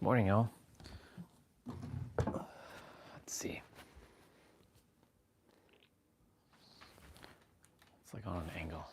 Morning, y'all. Let's see. It's like on an angle.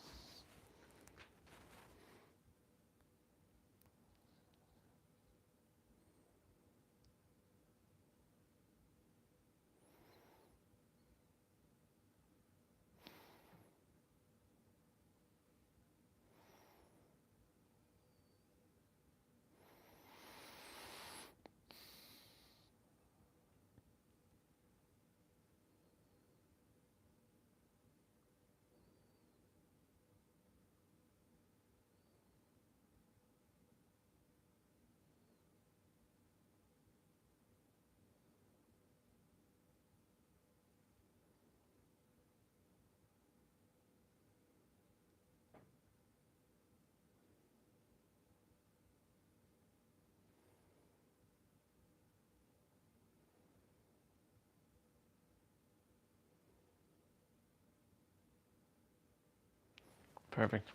Perfect.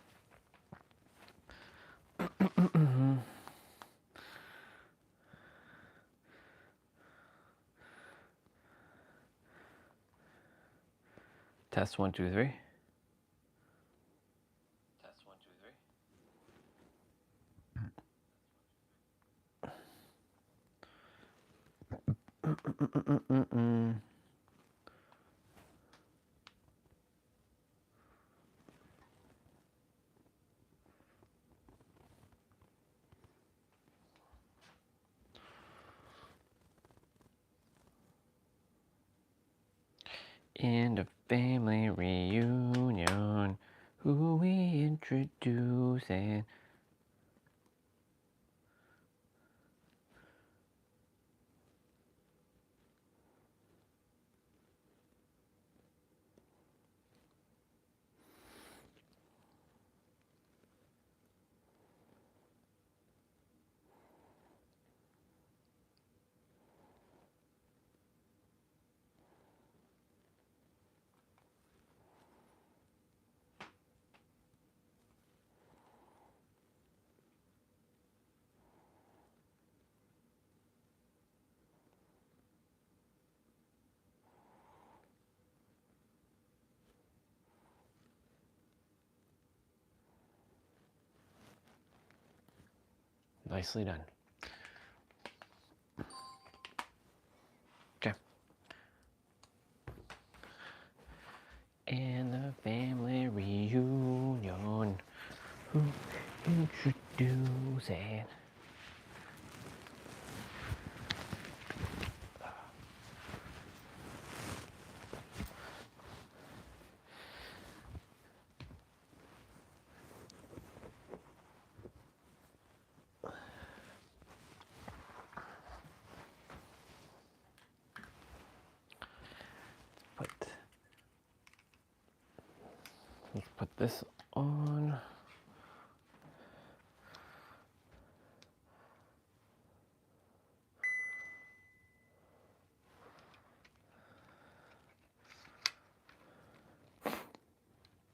Test 1, 2, 3. Test 1, 2, 3. And a family reunion. Who we introduce and nicely done. Okay. And the family reunion. Who introduce and let's put this on.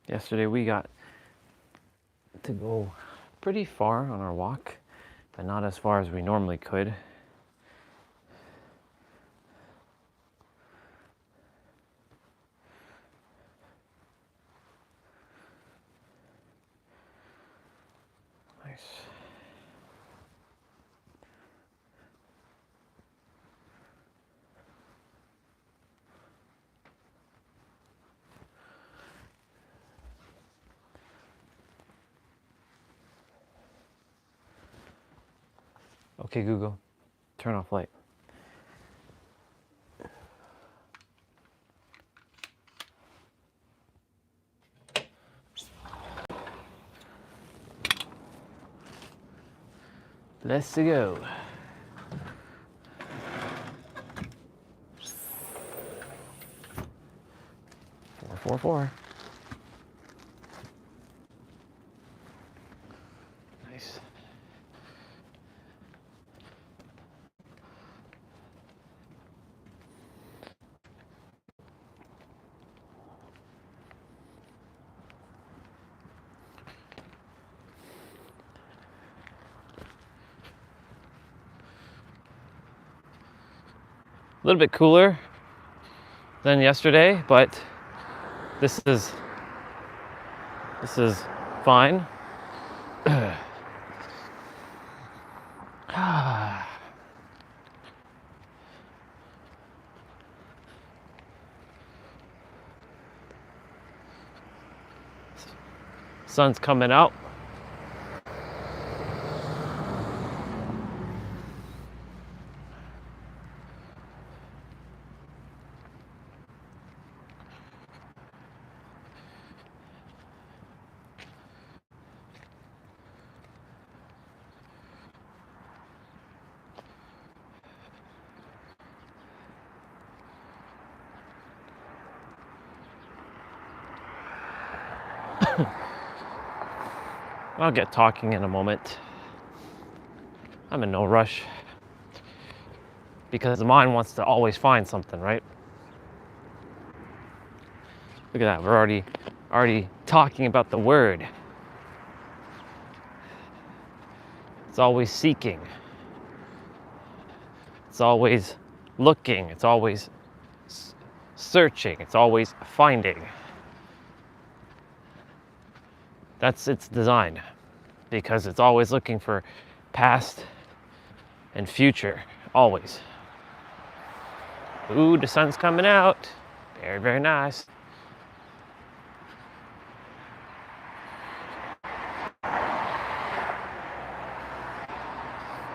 Yesterday we got to go pretty far on our walk, but not as far as we normally could. Nice. Okay, Google, turn off light. Let's go. 444. Nice. little bit cooler than yesterday, but this is fine. Sun's coming out. I'll get talking in a moment. I'm in no rush because the mind wants to always find something, right? Look at that, we're already talking about the word. It's always seeking. It's always looking. It's always searching. It's always finding. That's its design, because it's always looking for past and future, always. Ooh, the sun's coming out. Very, very nice.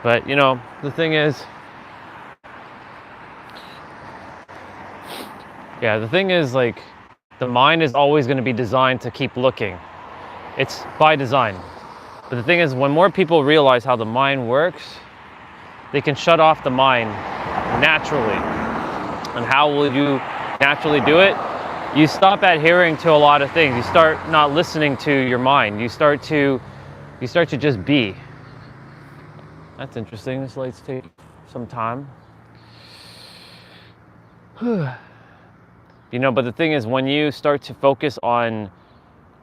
But, you know, the thing is, like, the mind is always going to be designed to keep looking. It's by design. But the thing is, when more people realize how the mind works, they can shut off the mind naturally. And how will you naturally do it? You stop adhering to a lot of things. You start not listening to your mind. You start to just be. That's interesting. This lights take some time. You know, but the thing is, when you start to focus on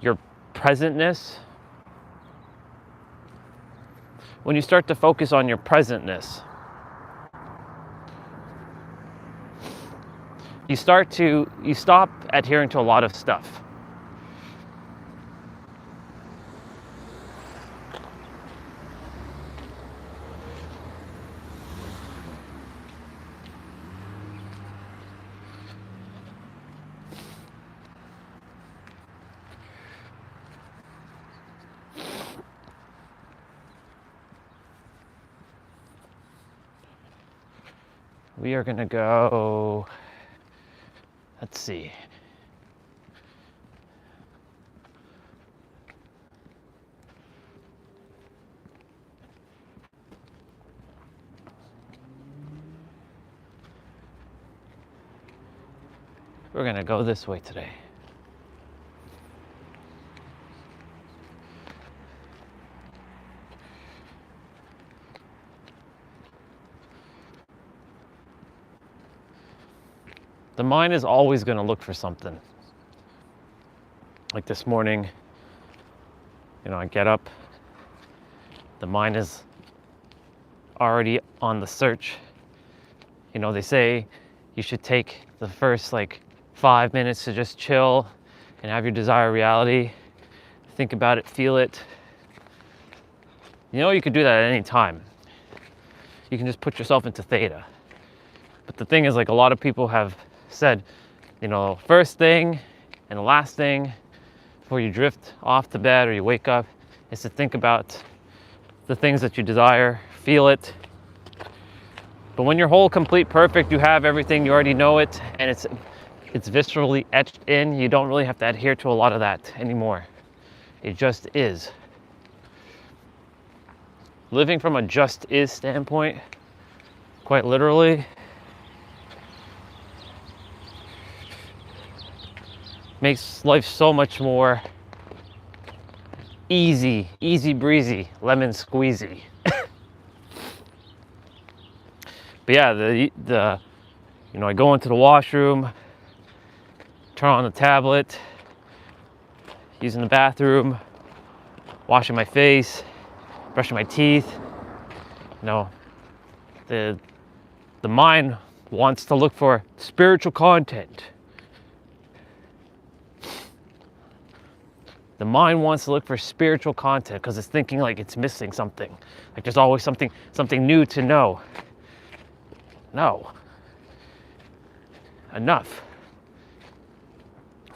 your presentness, you stop adhering to a lot of stuff. We are gonna go, let's see. We're gonna go this way today. The mind is always going to look for something. Like this morning, you know, I get up, the mind is already on the search. You know, they say you should take the first 5 minutes to just chill and have your desired reality. Think about it, feel it. You know, you could do that at any time. You can just put yourself into theta. But the thing is, a lot of people have said, you know, first thing and the last thing before you drift off to bed or you wake up is to think about the things that you desire, feel it. But when you're whole, complete, perfect, you have everything, you already know it, and it's viscerally etched in, you don't really have to adhere to a lot of that anymore. It just is. Living from a just is standpoint, quite literally, makes life so much more easy breezy, lemon squeezy. But yeah, you know, I go into the washroom, turn on the tablet, using the bathroom, washing my face, brushing my teeth. You know, the mind wants to look for spiritual content. The mind wants to look for spiritual content because it's thinking like it's missing something. Like there's always something new to know. No. Enough.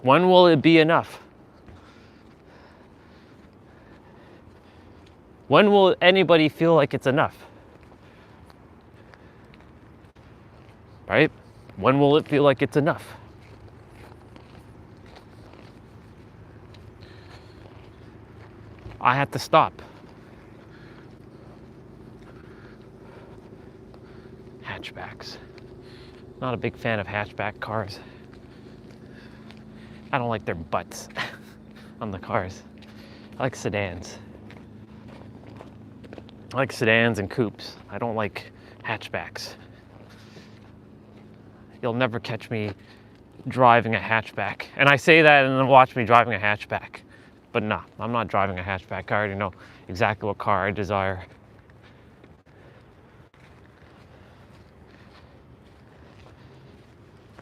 When will it be enough? When will anybody feel like it's enough? Right? When will it feel like it's enough? I had to stop. Hatchbacks. Not a big fan of hatchback cars. I don't like their butts on the cars. I like sedans. I like sedans and coupes. I don't like hatchbacks. You'll never catch me driving a hatchback. And I say that and then watch me driving a hatchback. But no, I'm not driving a hatchback. I already know exactly what car I desire.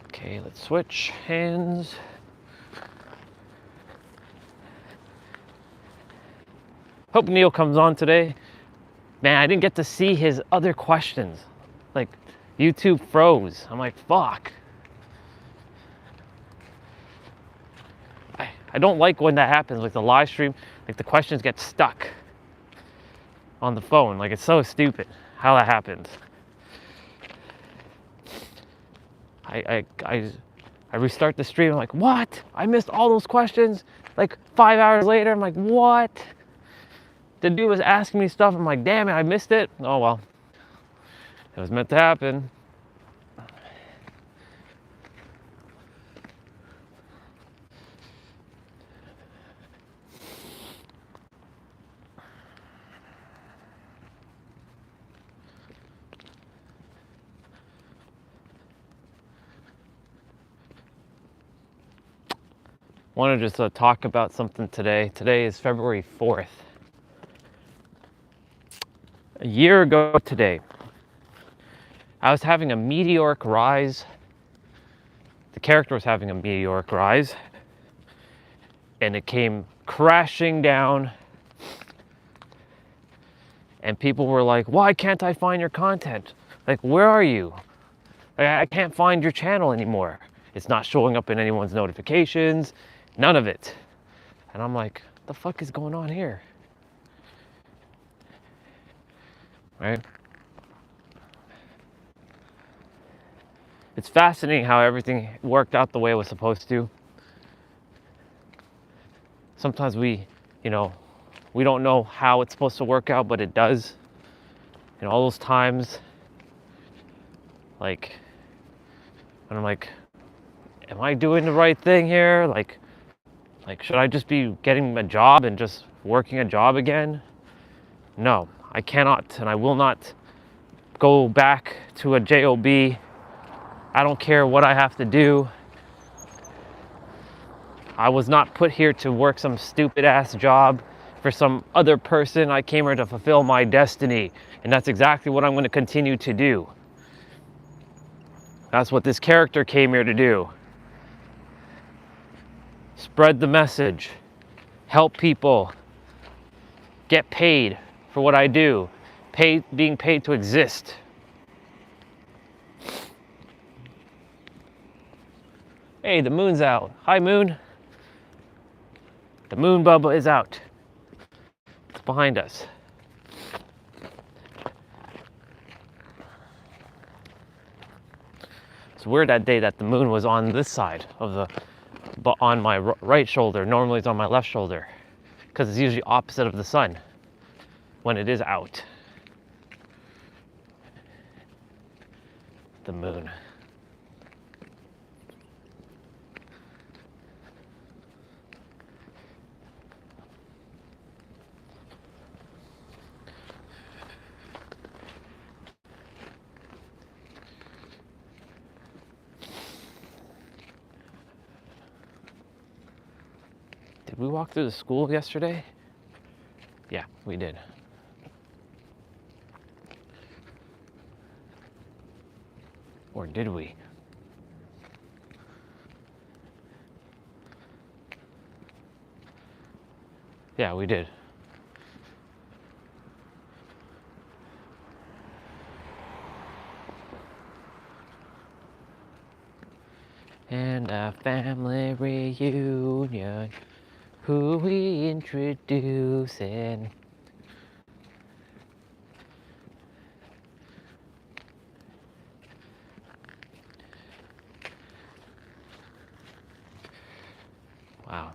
Okay, let's switch hands. Hope Neil comes on today. Man, I didn't get to see his other questions. Like, YouTube froze. I'm like, fuck. I don't like when that happens, like the live stream, like the questions get stuck on the phone. Like, it's so stupid how that happens. I restart the stream, I'm like, what? I missed all those questions? Like 5 hours later, I'm like, what? The dude was asking me stuff, I'm like, damn it, I missed it. Oh well, it was meant to happen. Want to just talk about something today. Today is February 4th. A year ago today, I was having a meteoric rise. The character was having a meteoric rise. And it came crashing down. And people were like, why can't I find your content? Like, where are you? I can't find your channel anymore. It's not showing up in anyone's notifications. None of it. And I'm like, what the fuck is going on here? Right? It's fascinating how everything worked out the way it was supposed to. Sometimes we don't know how it's supposed to work out, but it does. And all those times, like, when I'm like, am I doing the right thing here? Like, should I just be getting a job and just working a job again? No, I cannot, and I will not go back to a job. I don't care what I have to do. I was not put here to work some stupid ass job for some other person. I came here to fulfill my destiny, and that's exactly what I'm going to continue to do. That's what this character came here to do. Spread the message, help people, get paid for what I do, being paid to exist. Hey, the moon's out. Hi, moon. The moon bubble is out. It's behind us. It's weird that day that the moon was on this side of but on my right shoulder. Normally it's on my left shoulder because it's usually opposite of the sun when it is out. The moon. Did we walk through the school yesterday? Yeah, we did. Or did we? Yeah, we did. And a family reunion. Who we introducing? Wow.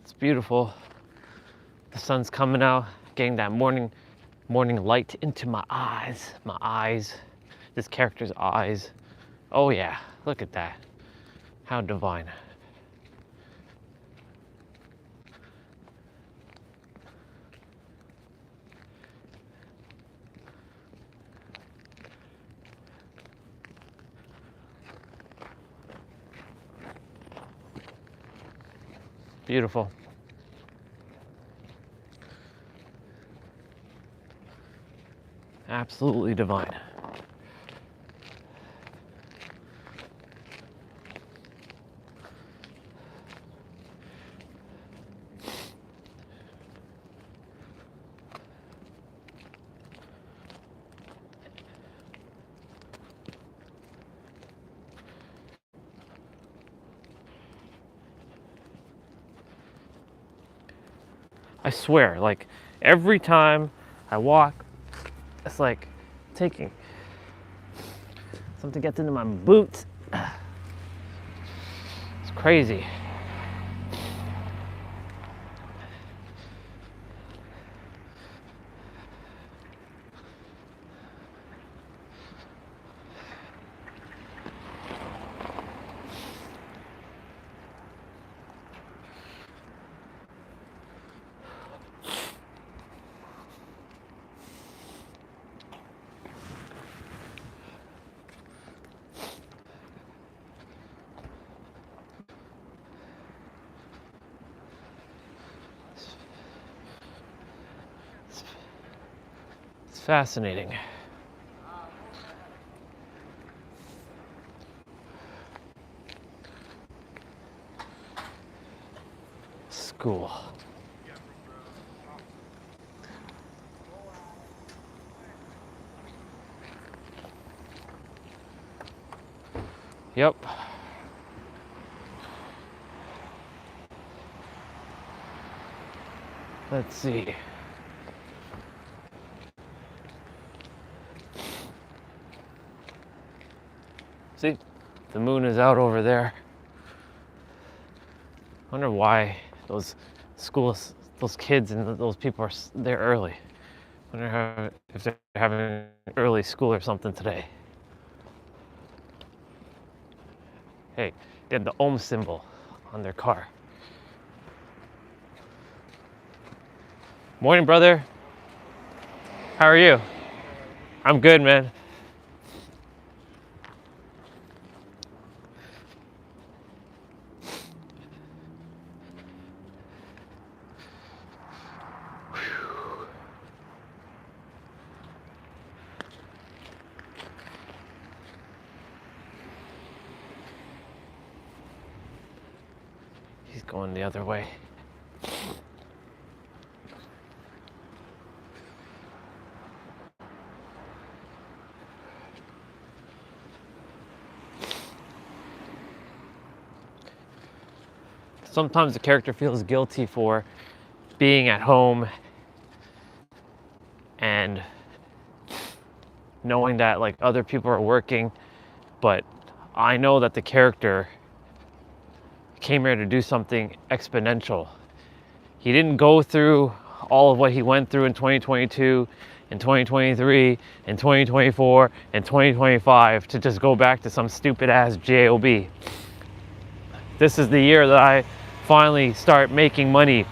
It's beautiful. The sun's coming out, getting that morning light into my eyes. My eyes. This character's eyes. Oh yeah, look at that. How divine. Beautiful. Absolutely divine. I swear, like every time I walk, it's like taking something gets into my boots. It's crazy. It's fascinating. School. Yep. Let's see. See, the moon is out over there. I wonder why those kids and those people are there early. I wonder if they're having early school or something today. Hey, they had the Ohm symbol on their car. Morning, brother. How are you? I'm good, man. He's going the other way. Sometimes the character feels guilty for being at home and knowing that like other people are working, but I know that the character came here to do something exponential. He didn't go through all of what he went through in 2022, in 2023, in 2024, and 2025 to just go back to some stupid ass JOB. This is the year that I finally start making money,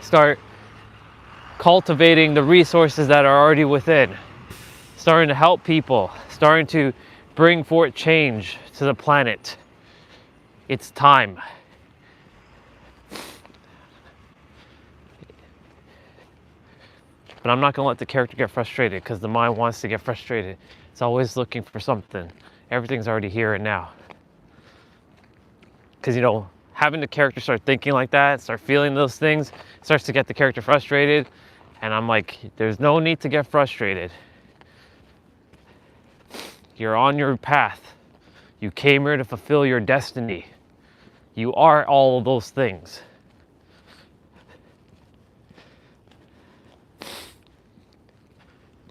start cultivating the resources that are already within, starting to help people, starting to bring forth change to the planet. It's time. But I'm not gonna let the character get frustrated, because the mind wants to get frustrated. It's always looking for something. Everything's already here and now. Because, you know, having the character start thinking like that, start feeling those things, starts to get the character frustrated. And I'm like, there's no need to get frustrated. You're on your path. You came here to fulfill your destiny. You are all of those things.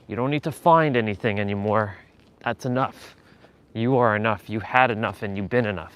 You don't need to find anything anymore. That's enough. You are enough. You had enough and you've been enough.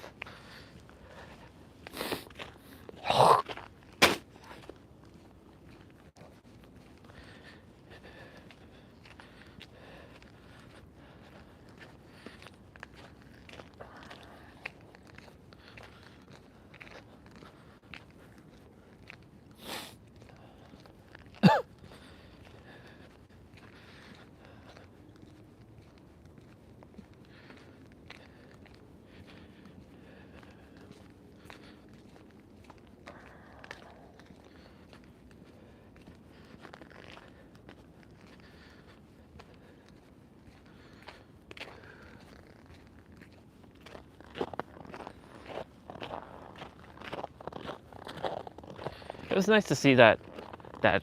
It was nice to see that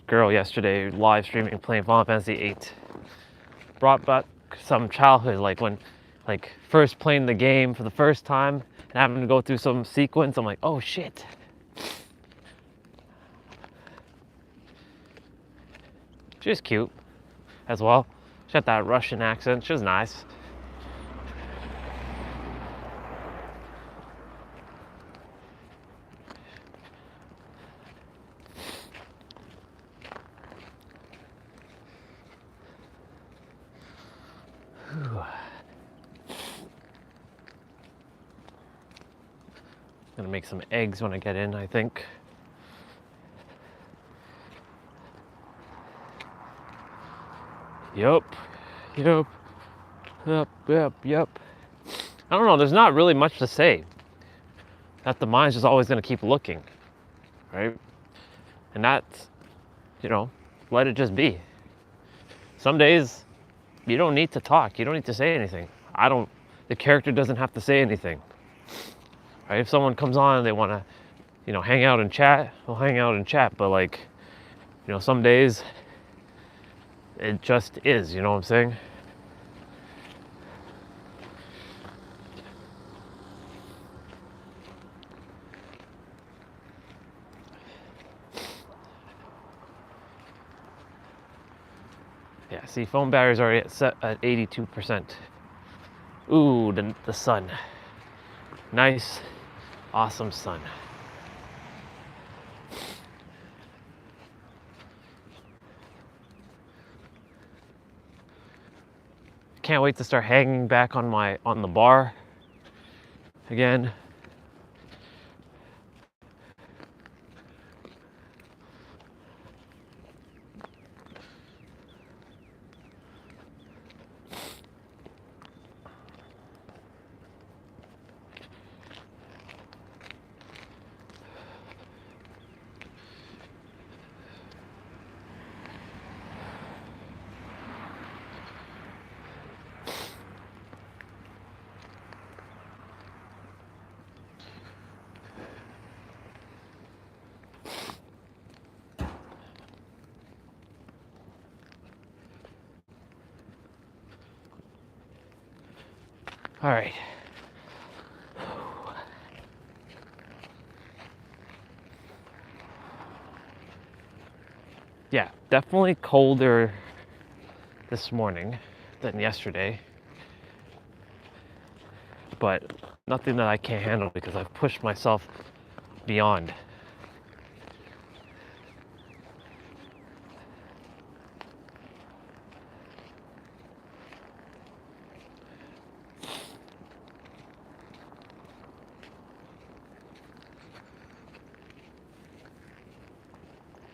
girl yesterday live streaming playing Final Fantasy VIII. Brought back some childhood, like when, like, first playing the game for the first time and having to go through some sequence. I'm like, oh shit. She was cute as well. She had that Russian accent. She was nice. Gonna make some eggs when I get in, I think. Yup. I don't know, there's not really much to say. That the mind's just always gonna keep looking, right? And that's, you know, let it just be. Some days, you don't need to talk. You don't need to say anything. The character doesn't have to say anything. Right? If someone comes on and they want to, you know, hang out and chat, we'll hang out and chat. But, like, you know, some days it just is, you know what I'm saying? Yeah, see, phone battery's already at 82%. Ooh, the sun. Nice, awesome sun. Can't wait to start hanging back on the bar again. All right. Yeah, definitely colder this morning than yesterday, but nothing that I can't handle because I've pushed myself beyond.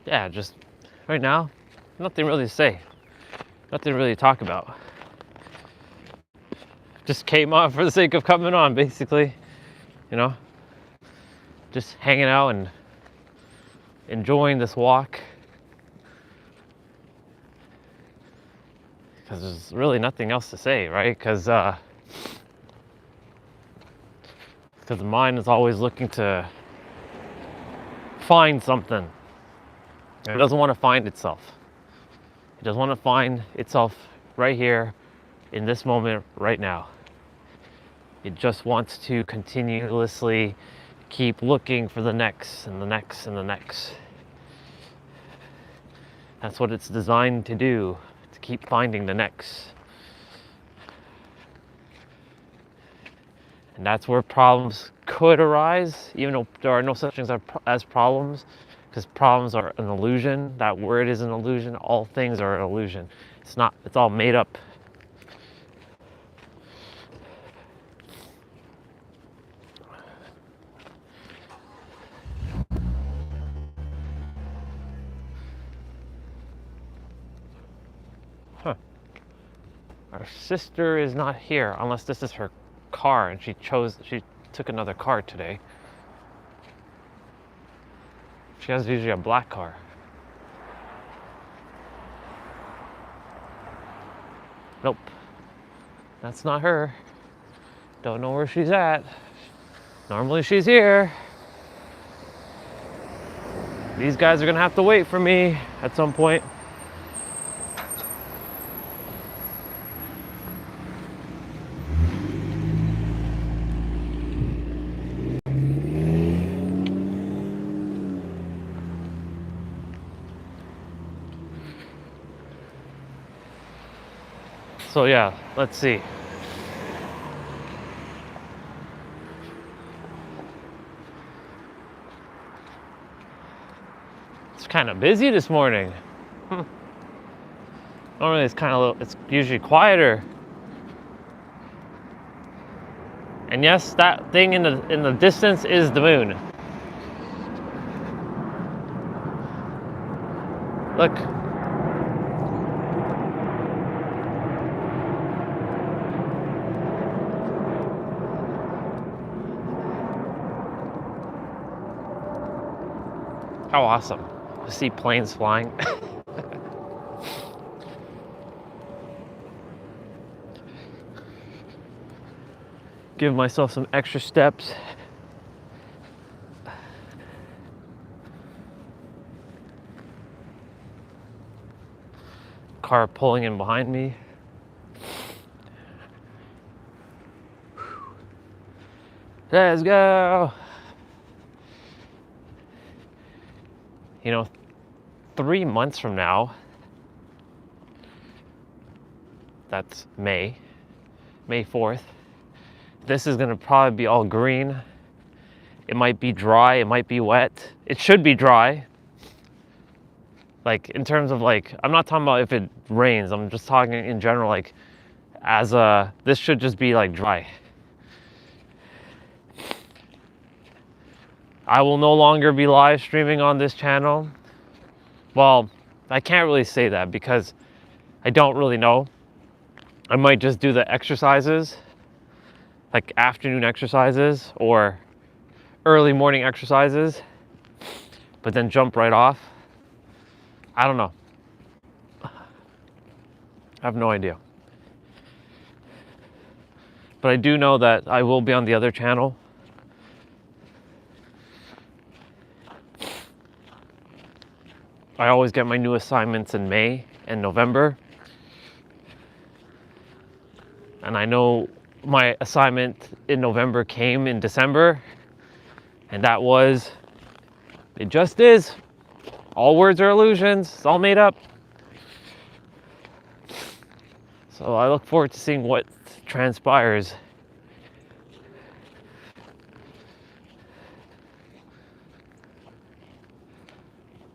Yeah, just right now, nothing really to say, nothing really to talk about. just came on for the sake of coming on, basically. You know, just hanging out and enjoying this walk. Because there's really nothing else to say, right? Because the mind is always looking to find something. It doesn't want to find itself. It doesn't want to find itself right here in this moment right now. It just wants to continuously keep looking for the next and the next and the next. That's what it's designed to do, to keep finding the next. And that's where problems could arise, even though there are no such things as problems, because problems are an illusion. That word is an illusion. All things are an illusion. It's not, it's all made up. Huh. Our sister is not here, unless this is her car and she took another car today. She has usually a black car. Nope, that's not her. Don't know where she's at. Normally she's here. These guys are gonna have to wait for me at some point. So yeah, let's see. It's kind of busy this morning. Normally it's usually quieter. And yes, that thing in the distance is the moon. Look. How awesome to see planes flying. Give myself some extra steps. Car pulling in behind me. Let's go. You know, 3 months from now, that's May 4th, this is gonna probably be all green. It might be dry, it might be wet. It should be dry. Like, in terms of like, I'm not talking about if it rains, I'm just talking in general, like, this should just be like dry. I will no longer be live streaming on this channel. Well, I can't really say that because I don't really know. I might just do the exercises, like afternoon exercises or early morning exercises, but then jump right off. I don't know. I have no idea. But I do know that I will be on the other channel. I always get my new assignments in May and November. And I know my assignment in November came in December. And that was, it just is. All words are illusions. It's all made up. So I look forward to seeing what transpires.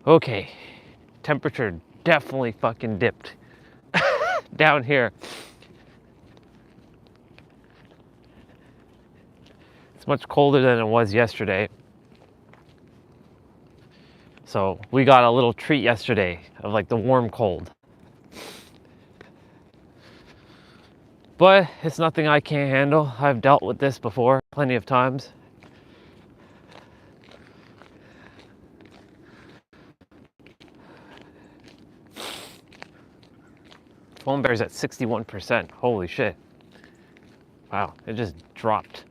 Okay. Temperature definitely fucking dipped down here. It's much colder than it was yesterday. So we got a little treat yesterday of like the warm cold. But it's nothing I can't handle. I've dealt with this before plenty of times. Foam bear's at 61%. Holy shit. Wow, it just dropped.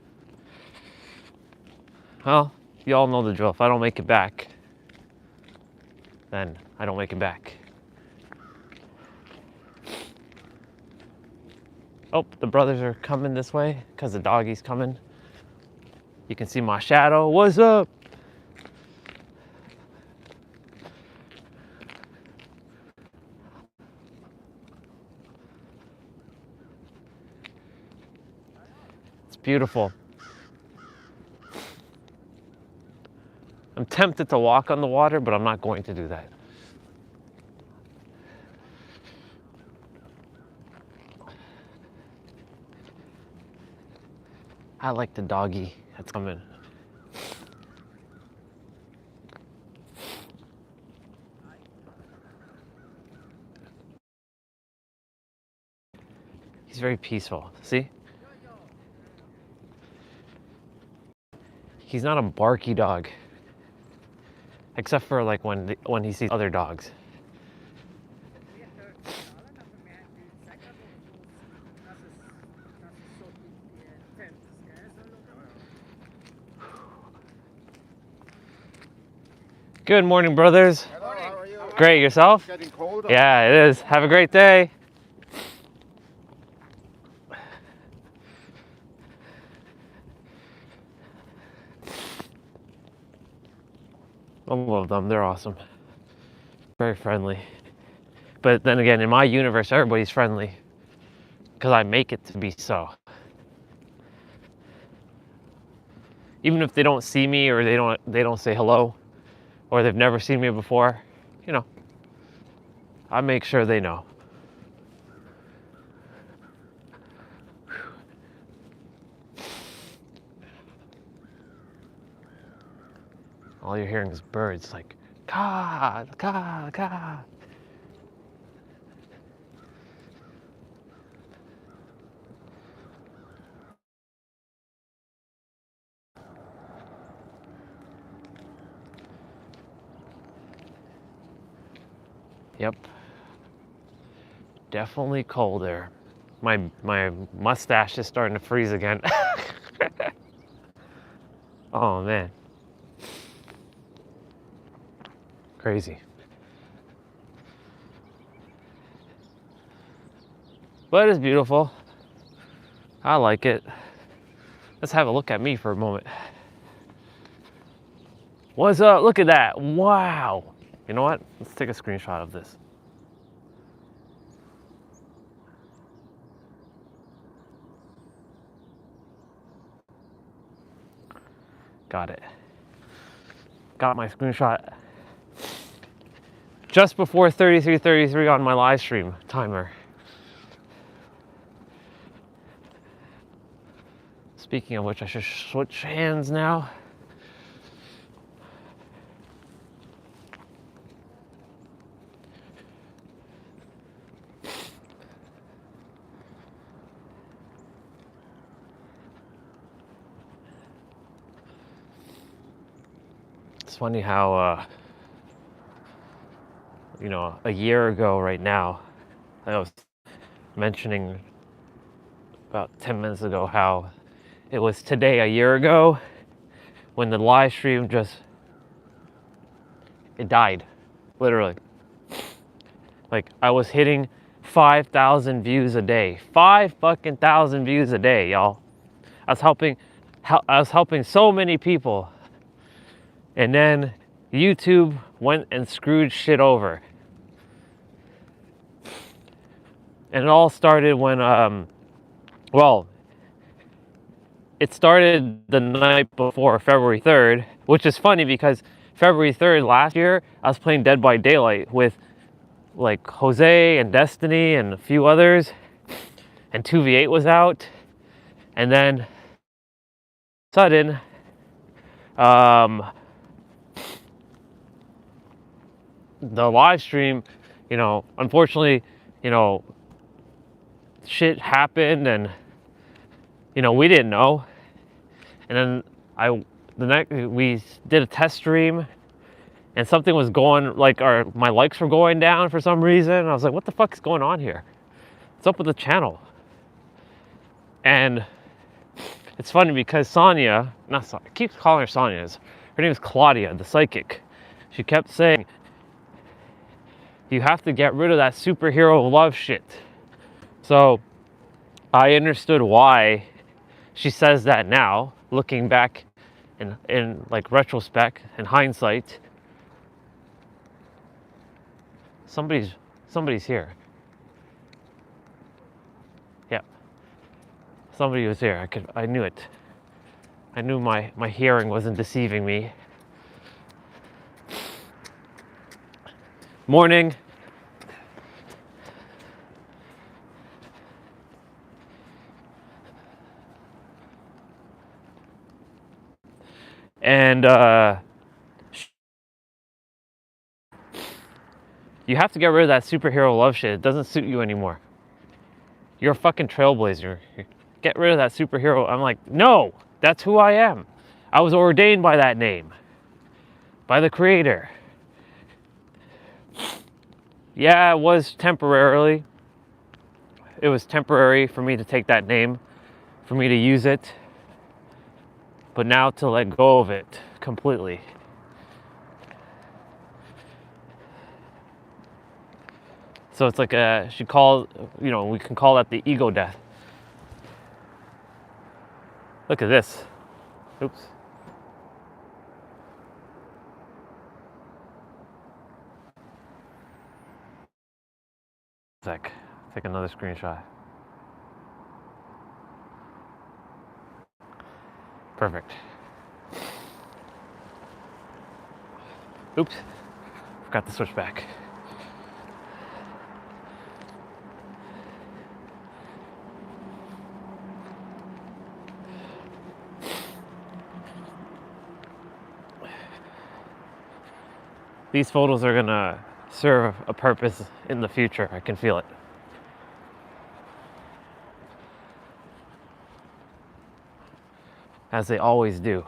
Well, you all know the drill. If I don't make it back, then I don't make it back. Oh, the brothers are coming this way because the doggy's coming. You can see my shadow. What's up? It's beautiful. I'm tempted to walk on the water, but I'm not going to do that. I like the doggy that's coming. He's very peaceful. See? He's not a barky dog. Except for like when he sees other dogs. Good morning, brothers. Hello, how are you? Great, yourself? It's getting colder. Yeah, it is. Have a great day. I love them. They're awesome. Very friendly. But then again, in my universe, everybody's friendly because I make it to be so. Even if they don't see me or they don't say hello or they've never seen me before, you know, I make sure they know. All you're hearing is birds like, caw, caw, caw. Yep. Definitely colder. My mustache is starting to freeze again. Oh man. Crazy. But it's beautiful. I like it. Let's have a look at me for a moment. What's up? Look at that. Wow. You know what? Let's take a screenshot of this. Got it. Got my screenshot just before 33:33 on my live stream timer. Speaking of which, I should switch hands now. It's funny how, you know, a year ago right now, I was mentioning about 10 minutes ago how it was today a year ago when the live stream it died, literally. Like I was hitting 5,000 views a day, 5,000 views a day, y'all. I was helping so many people. And then YouTube went and screwed shit over. And it all started when, well, it started the night before February 3rd, which is funny because February 3rd last year, I was playing Dead by Daylight with like Jose and Destiny and a few others, and 2v8 was out. And then sudden, the live stream, you know, unfortunately, you know, shit happened, and you know, we didn't know. And then we did a test stream, and something was going, like, my likes were going down for some reason. I was like, what the fuck is going on here? What's up with the channel? And it's funny because Sonia, not Sonia, I keep calling her Sonia. Her name is Claudia, the psychic. She kept saying, you have to get rid of that superhero love shit. So I understood why she says that now, looking back in like retrospect and hindsight. Somebody's here. Yeah. Somebody was here. I knew it. I knew my hearing wasn't deceiving me. Morning. And you have to get rid of that superhero love shit. It doesn't suit you anymore. You're a fucking trailblazer. Get rid of that superhero. I'm like, no, that's who I am. I was ordained by that name, by the creator. Yeah, it was temporarily. It was temporary for me to take that name, for me to use it, but now to let go of it completely. So it's like we can call that the ego death. Look at this. Oops. Sec. Take another screenshot. Perfect. Oops. Forgot to switch back. These photos are gonna serve a purpose in the future. I can feel it. As they always do.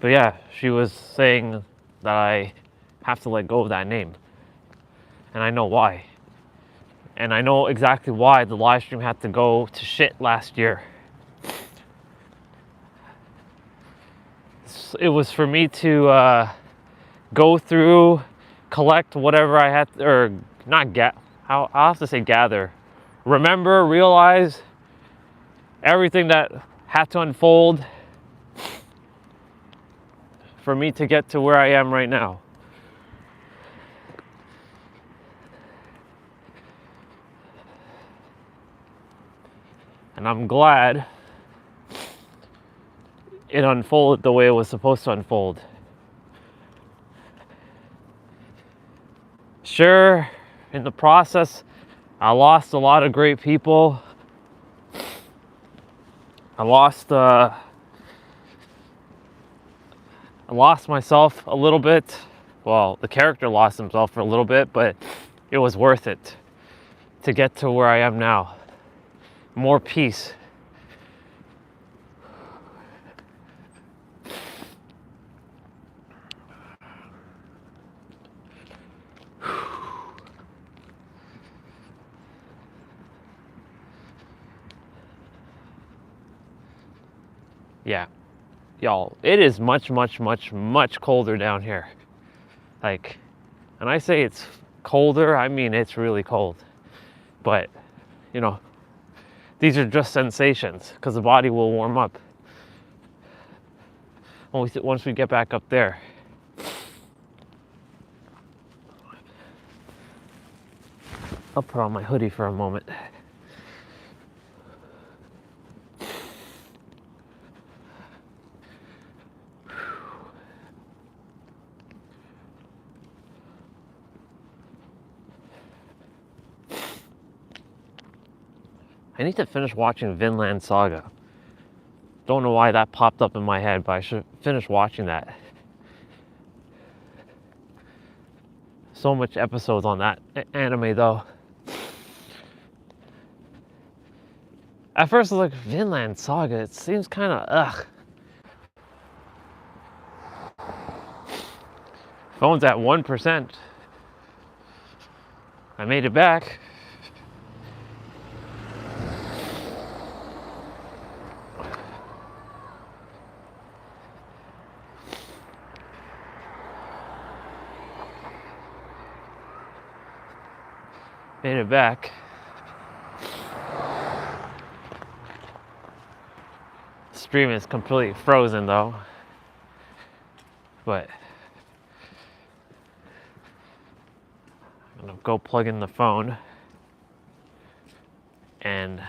But yeah, she was saying that I have to let go of that name. And I know why. And I know exactly why the live stream had to go to shit last year. It was for me to go through, collect whatever I had, or not get, I'll have to say gather. Remember, realize everything that had to unfold for me to get to where I am right now. And I'm glad it unfolded the way it was supposed to unfold. Sure, in the process, I lost a lot of great people. I lost myself a little bit. Well, the character lost himself for a little bit, but it was worth it to get to where I am now. More peace. Yeah, y'all, it is much, much, much, much colder down here. Like, when I say it's colder, I mean it's really cold. But, you know, these are just sensations because the body will warm up once we get back up there. I'll put on my hoodie for a moment. I need to finish watching Vinland Saga. Don't know why that popped up in my head, but I should finish watching that. So much episodes on that anime though. At first I was like, Vinland Saga, it seems kind of ugh. Phone's at 1%. I made it back. Made it back. Stream is completely frozen though. But I'm gonna go plug in the phone and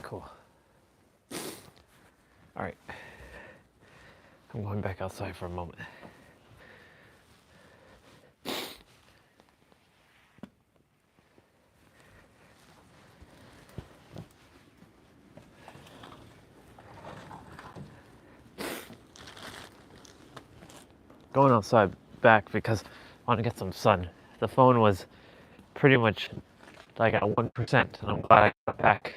cool. All right, I'm going back outside for a moment. Going outside back because I want to get some sun. The phone was pretty much like at 1%, and I'm glad I got back.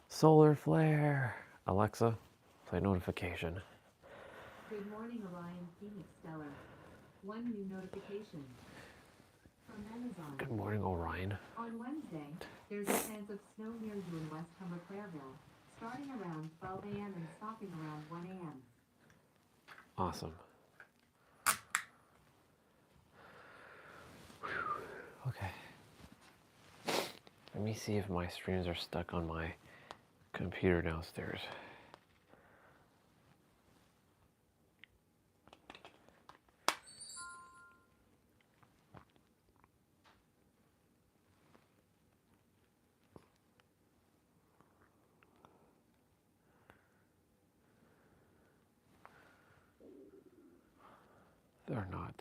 Solar flare. Alexa, play notification. Good morning, Orion Phoenix Stellar. One new notification from Amazon. Good morning, Orion. On Wednesday, there's a chance of snow near you in West Humber, Clairville, starting around 12 a.m. and stopping around 1 a.m. Awesome. Okay. Let me see if my streams are stuck on my computer downstairs. They're not.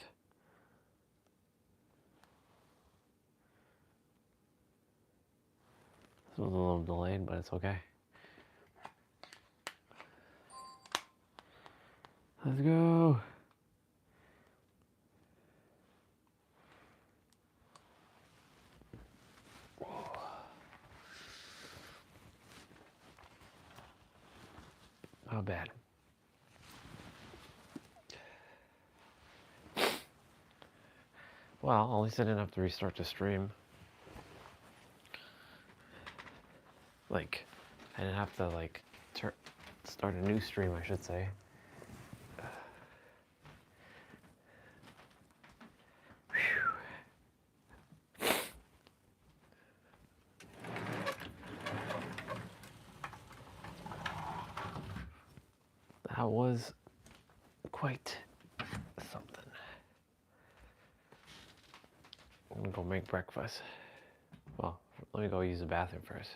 This was a little delayed, but it's okay. Let's go. Not bad. Well, at least I didn't have to restart the stream. Like, I didn't have to, like, start a new stream, I should say. That was quite something. I'm gonna go make breakfast. Well, let me go use the bathroom first.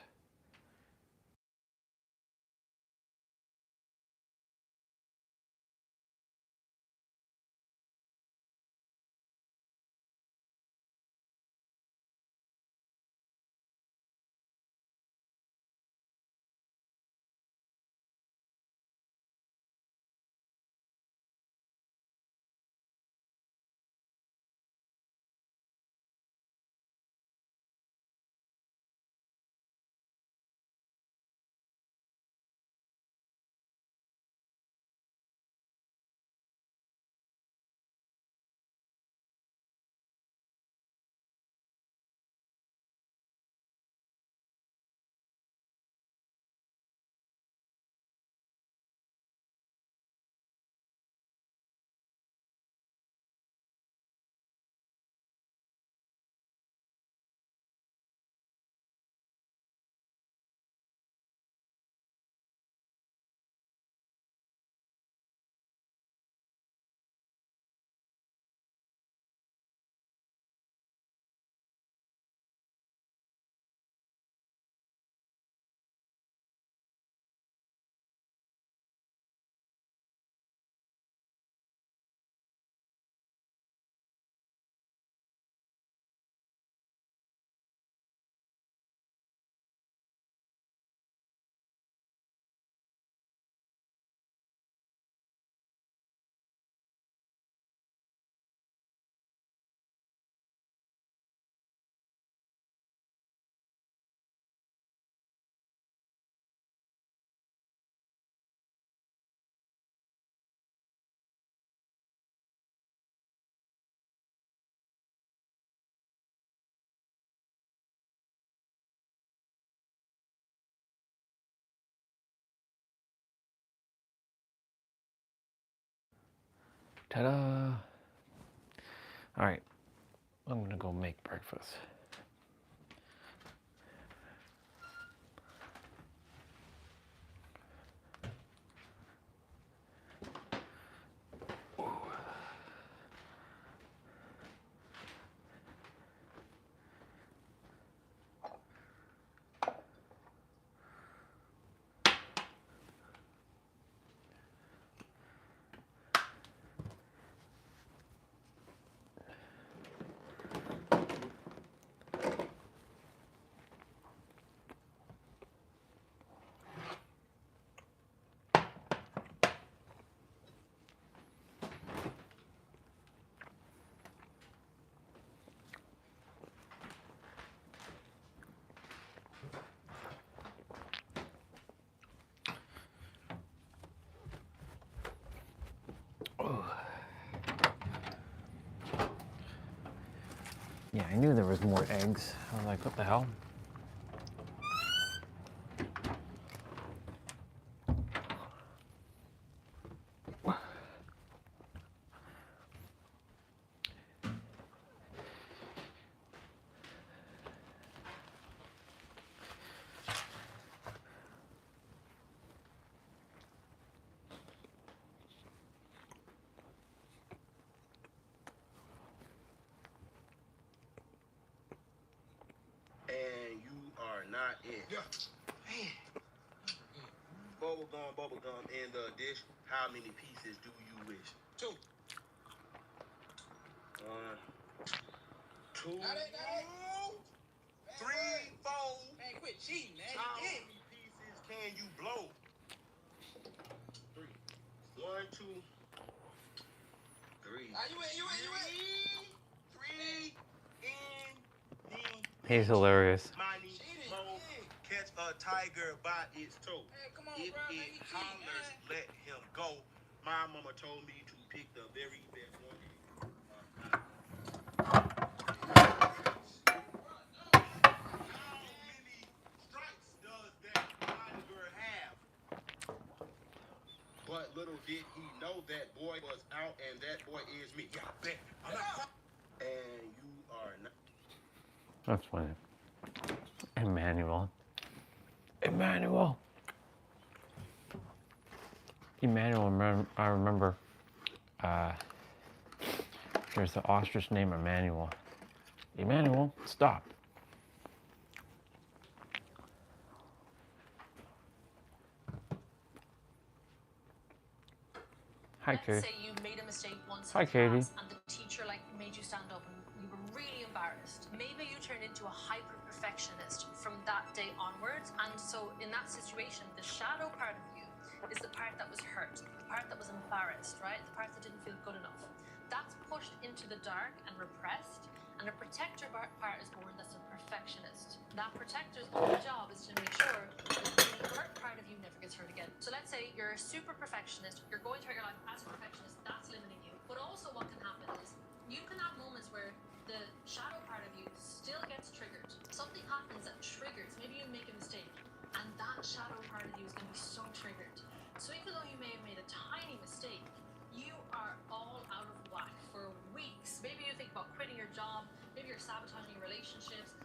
Ta-da! All right, I'm gonna go make breakfast. Yeah, I knew there was more eggs. I was like, what the hell? And you are not in. Yeah. Man. Bubble gum in the dish. How many pieces do you wish? 2. 1, 2, 3, 4. Man, quit cheating, man. How many pieces can you blow? 3. 1, 2, 3. Three in the. He's hilarious. Money, mo, catch a tiger by its toe. Hey, come on, if bro, it hollers, let him go. My mama told me to pick the very best one. How many stripes does that tiger have? But little did he know that boy was out, and that boy is me. Yeah, bet. I'm not. And you are not. That's funny. Emmanuel. Emmanuel. Emmanuel, I remember there's an ostrich named Emmanuel. Emmanuel, stop. Hi, Katie. Let's say you made a mistake once Hi, in class Katie. and the teacher made you stand up and you were really embarrassed. Maybe you turned into a hyper perfectionist from that day onwards, and so in that situation, the shadow part of you is the part that was hurt, the part that was embarrassed, right? The part that didn't feel good enough. That's pushed into the dark and repressed, and a protector part is born that's a perfectionist. That protector's only job is to make sure that the hurt part of you never gets hurt again. So let's say you're a super perfectionist, you're going through your life as a perfectionist, that's limiting you. But also what can happen is you can have moments where the shadow part of you still gets triggered. Something happens that triggers, maybe you make a mistake, and that shadow part of you is going to be so triggered. So even though you may have made a tiny mistake, you are all out of whack for weeks. Maybe you think about quitting your job, maybe you're sabotaging your relationships,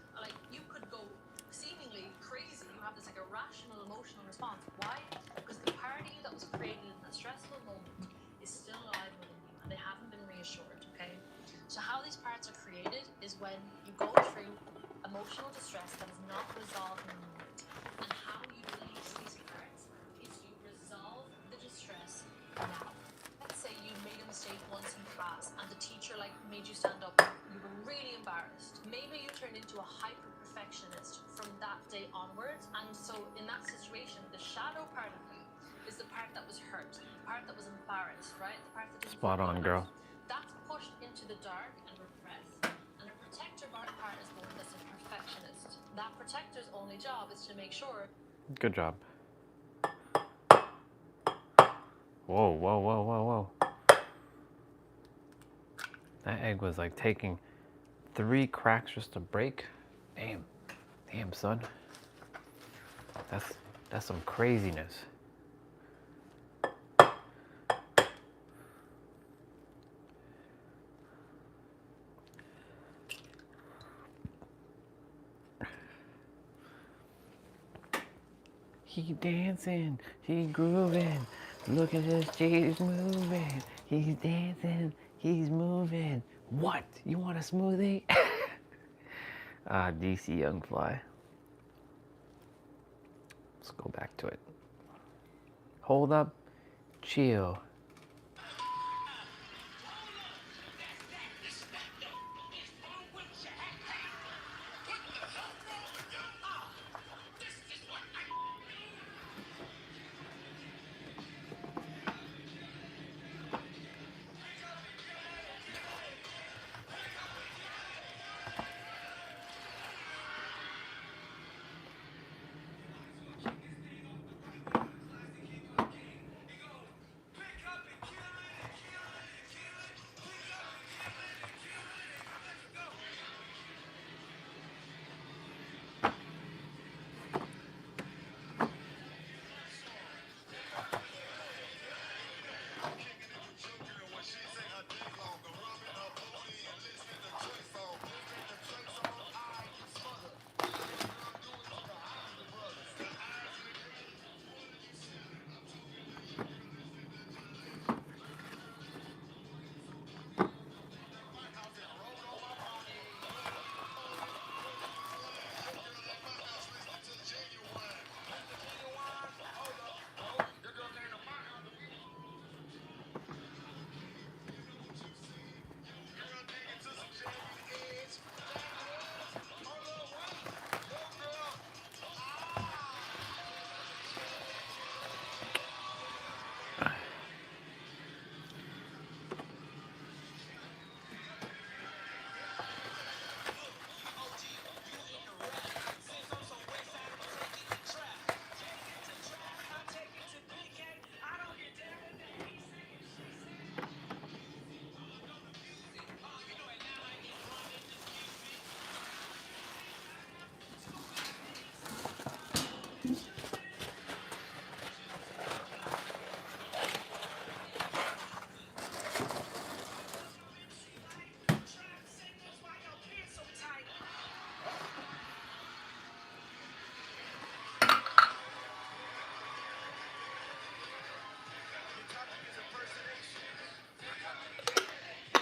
you could go seemingly crazy. You have this irrational emotional response. Why? Because the part of you that was created in that stressful moment is still alive within you, and they haven't been reassured, okay? So how these parts are created is when you go through emotional distress that is not resolved in the moment. And how you release these parts is you resolve the distress now. Let's say you made a mistake once in class and the teacher made you stand up and you were really embarrassed. Maybe you turned into a hyper perfectionist from that day onwards, and so in that situation, the shadow part of you is the part that was hurt, the part that was embarrassed, right? The part that didn't Spot feel on, good girl. enough. That's pushed into the dark and repressed, and a protector part is born that's a perfectionist. That protector's only job is to make sure. Good job. Whoa, whoa, whoa, whoa, whoa. That egg was taking 3 cracks just to break. Damn. Damn, son. That's some craziness. He dancing, he grooving. Look at this, he's moving. He's dancing, he's moving. What? You want a smoothie? DC Young Fly. Let's go back to it. Hold up, chill.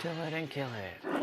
Fill it and kill it.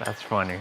That's funny.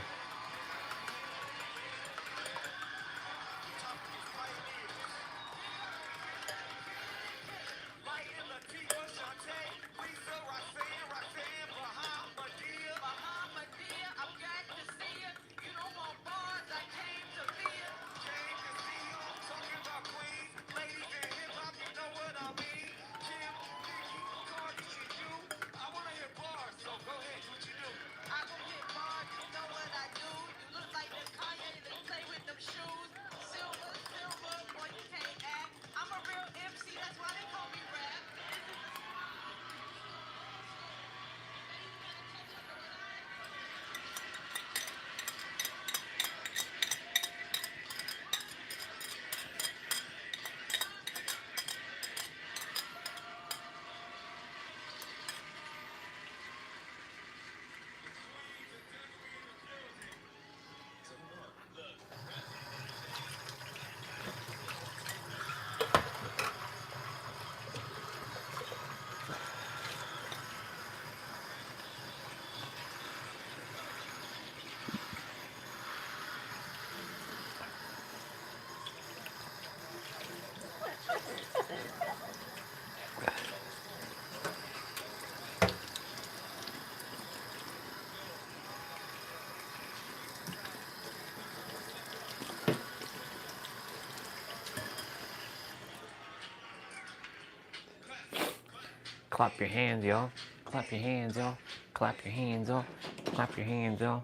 Clap your hands, y'all. Clap your hands, y'all. Clap your hands, y'all. Clap your hands, y'all.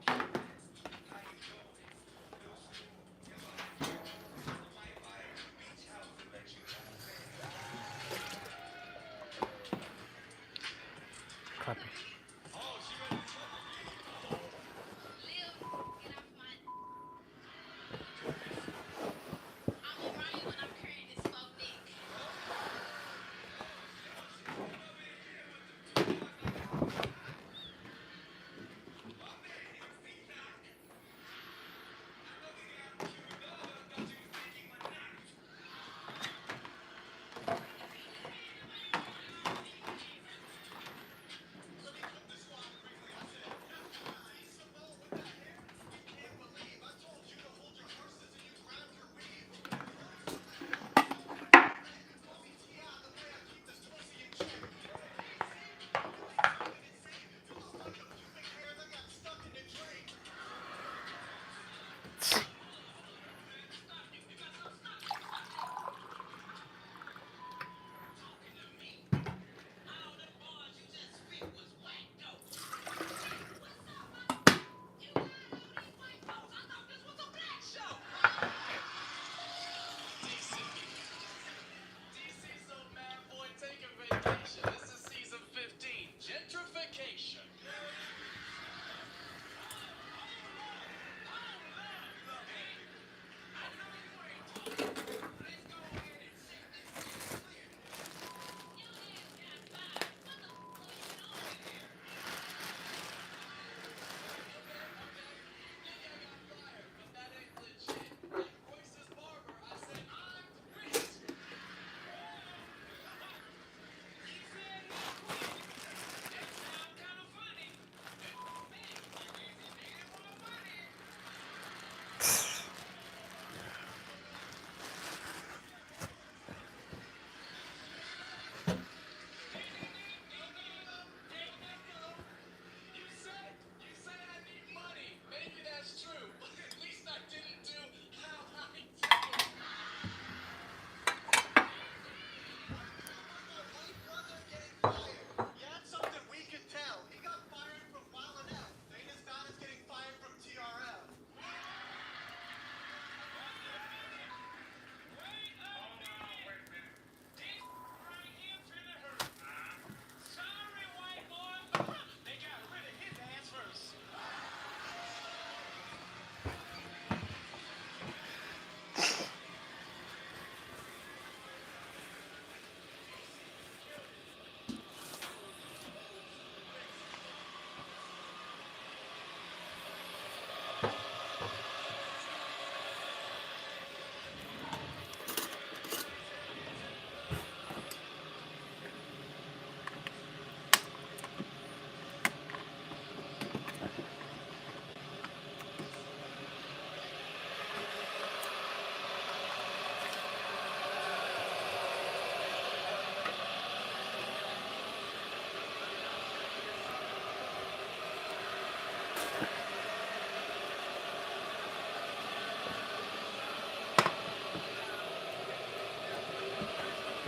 Clap your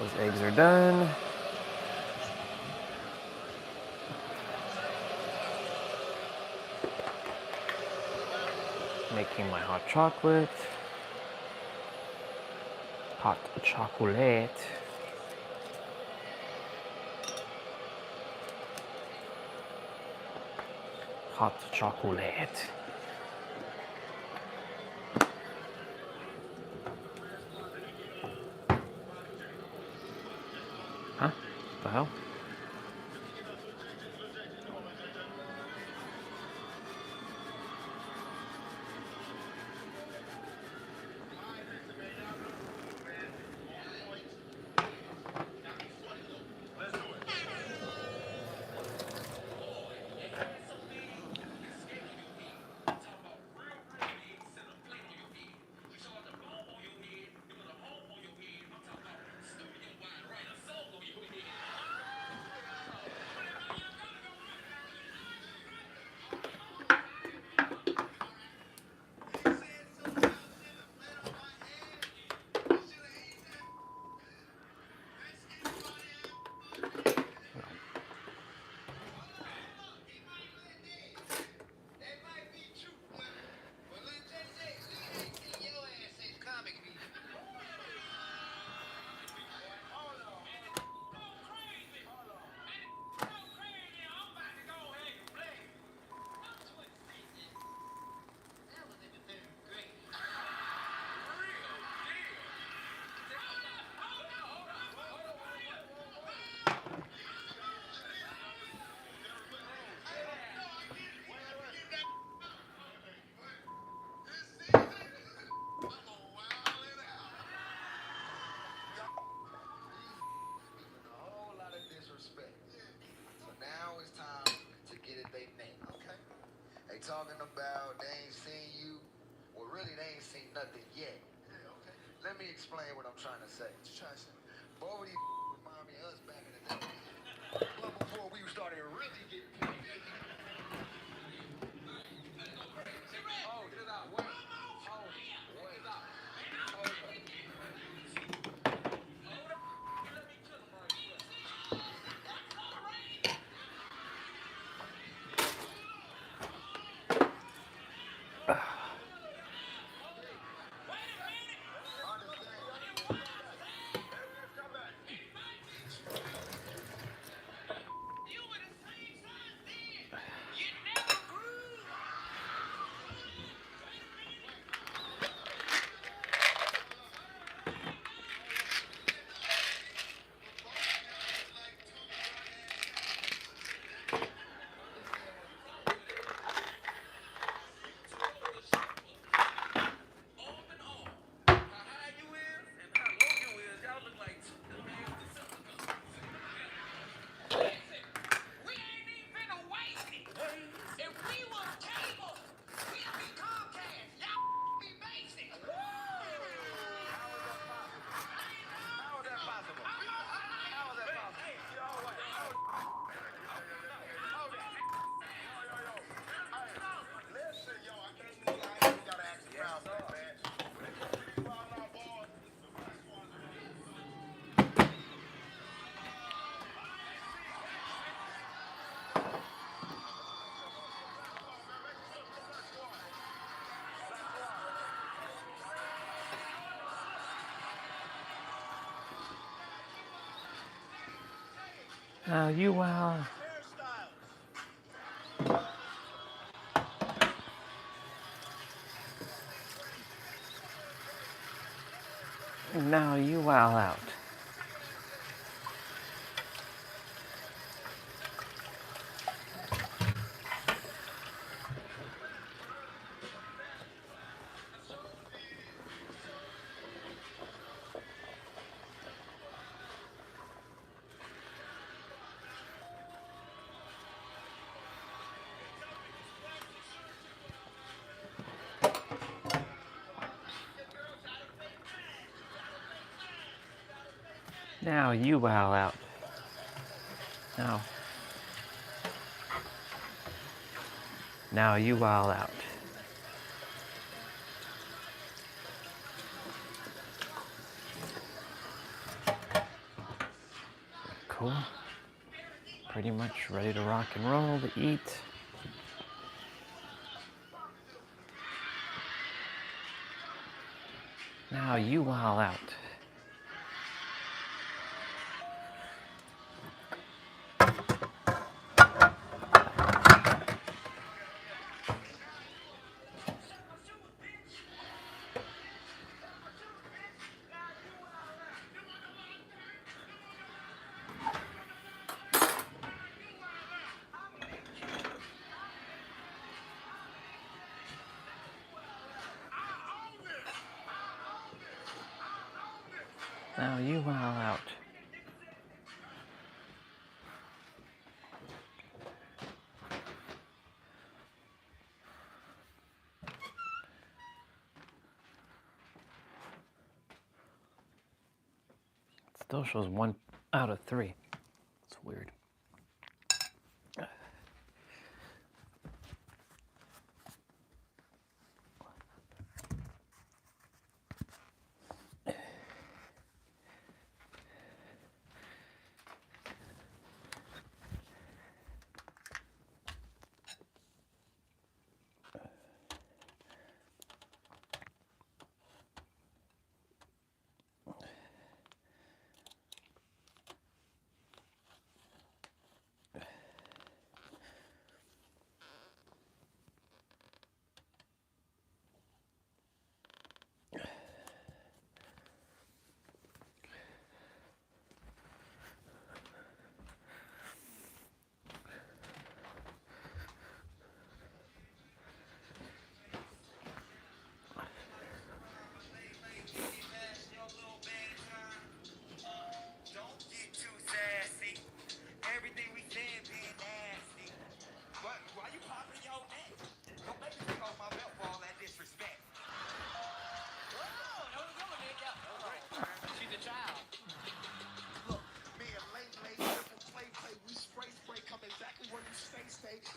Those eggs are done. Making my hot chocolate. Hot chocolate. Hot chocolate. Huh? The hell? Talking about they ain't seen you. Well, really, they ain't seen nothing yet. Yeah, okay. Let me explain what I'm trying to say. What you trying to say? Both of these remind me of us back in the day. Well, before we started really getting paid. Oh, chill out. Wait. Oh, wait. Hold up. Now you wow. Now you wow out. Now you wow out. Now. Now you wow out. Cool. Pretty much ready to rock and roll, to eat. Now you wild out. Now you wild out. It still shows 1 out of 3. It's weird.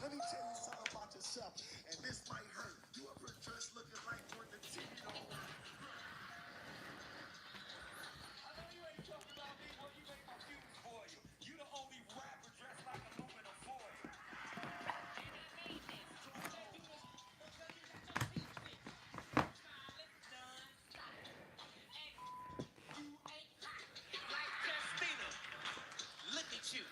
Let me tell you something about yourself, and this might hurt. You ever dressed looking like one of the TV don't work? I know you ain't talking about me, boy. You make my fuse for you. You the only rapper dressed like aluminum foil. Look at you.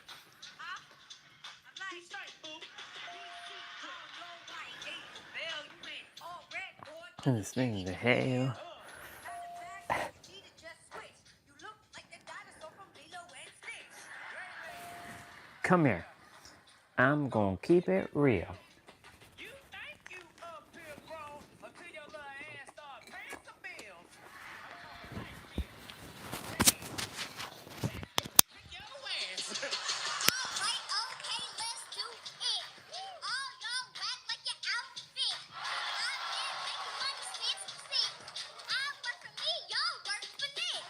This thing to hell. Come here. I'm gonna keep it real. You think you up here grown until your little ass start paying some bills. Your ass. Alright, okay, let's do it. All y'all whack like your outfit. I'm here making money since sick. I work for me, y'all work for Nick.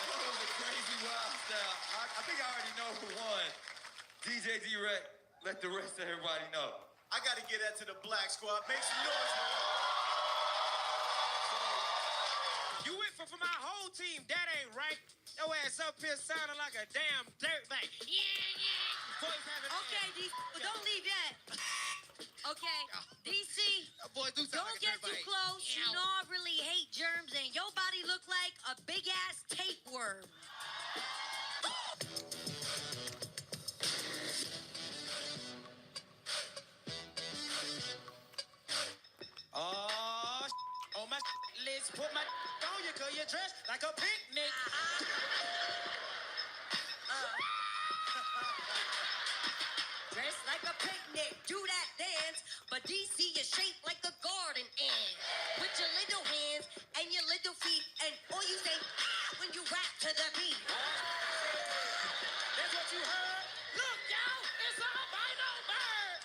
That was a crazy wild style. I think I already know who won. DJ D-Rec, let the rest of everybody know. I got to get that to the Black Squad. Make some noise, man. You went for my whole team. That ain't right. Your ass up here sounding like a damn dirtbag. Okay, DC, but don't leave yet. Okay, DC, Boy, do don't get too close. You know I really hate germs, and your body look like a big-ass tapeworm. On my let's put my on you, cause you're dressed like a picnic. Dressed like a picnic, do that dance, but DC is shaped like a garden ant. With your little hands and your little feet, and all you say when you rap to the beat. That's what you heard? Look, y'all, it's all albino bird.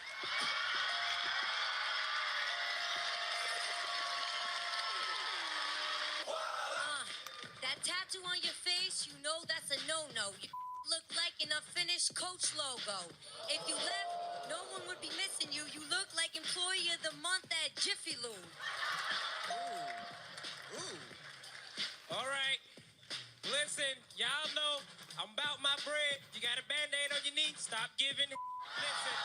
That tattoo on your face, you know that's a no-no. You look like an unfinished Coach logo. If you left, No one would be missing you. You look like employee of the month at Jiffy Lube. All right. Listen, y'all know I'm about my bread. You got a Band-Aid on your knee? Stop giving. Listen.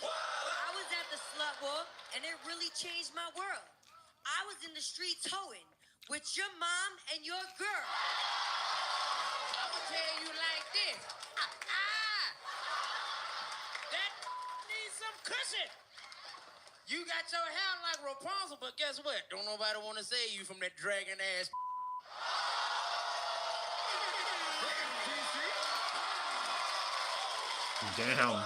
I was at the slut walk, and it really changed my world. I was in the streets hoeing with your mom and your girl. I'ma tell you like this. That needs some cushion. You got your hair like Rapunzel, but guess what? Don't nobody want to save you from that dragon ass. Damn.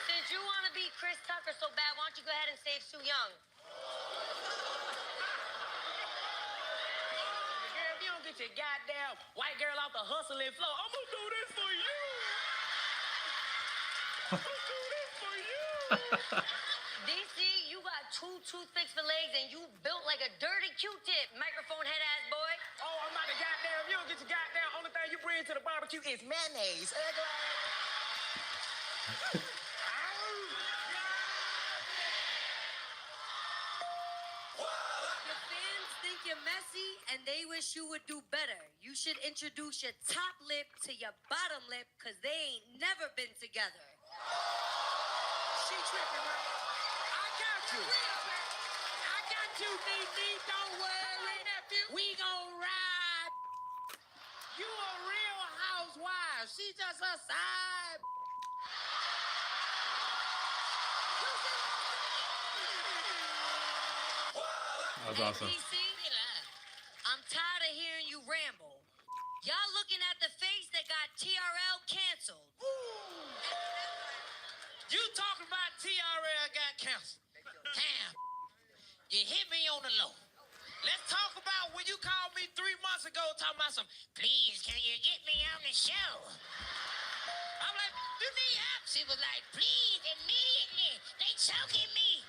Since you want to be Chris Tucker so bad, why don't you go ahead and save Sue Young? Girl, if you don't get your goddamn white girl off the hustling floor, I'm gonna do this for you. I'm gonna do this for you. DC, you got 2 toothpicks for legs and you built like a dirty Q-tip, microphone head ass boy. Oh, I'm not a goddamn. You don't get your goddamn. Only thing you bring to the barbecue is mayonnaise. The fans think you're messy and they wish you would do better. You should introduce your top lip to your bottom lip because they ain't never been together. She tripping, right? I got you. I got you, DD. Don't worry. We gon' ride. You a real housewife. She just a side. That was awesome. DC, I'm tired of hearing you ramble. Y'all looking at the face that got TRL canceled. You talking about TRL got canceled. Damn. You hit me on the low. Let's talk about when you called me 3 months ago talking about some, please, can you get me on the show? I'm like, you need help. She was like, please, immediately. They choking me.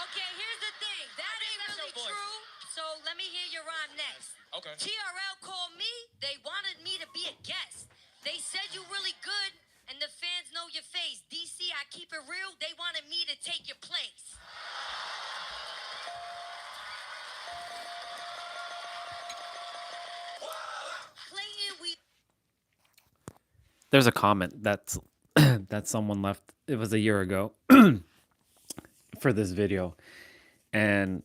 Okay, here's the thing. That ain't that's really your voice. true. So let me hear your rhyme next. Okay. TRL called me. They wanted me to be a guest. They said you really good, and the fans know your face. DC, I keep it real. They wanted me to take your place. Clayton, we There's a comment that's that someone left. It was a year ago for this video, and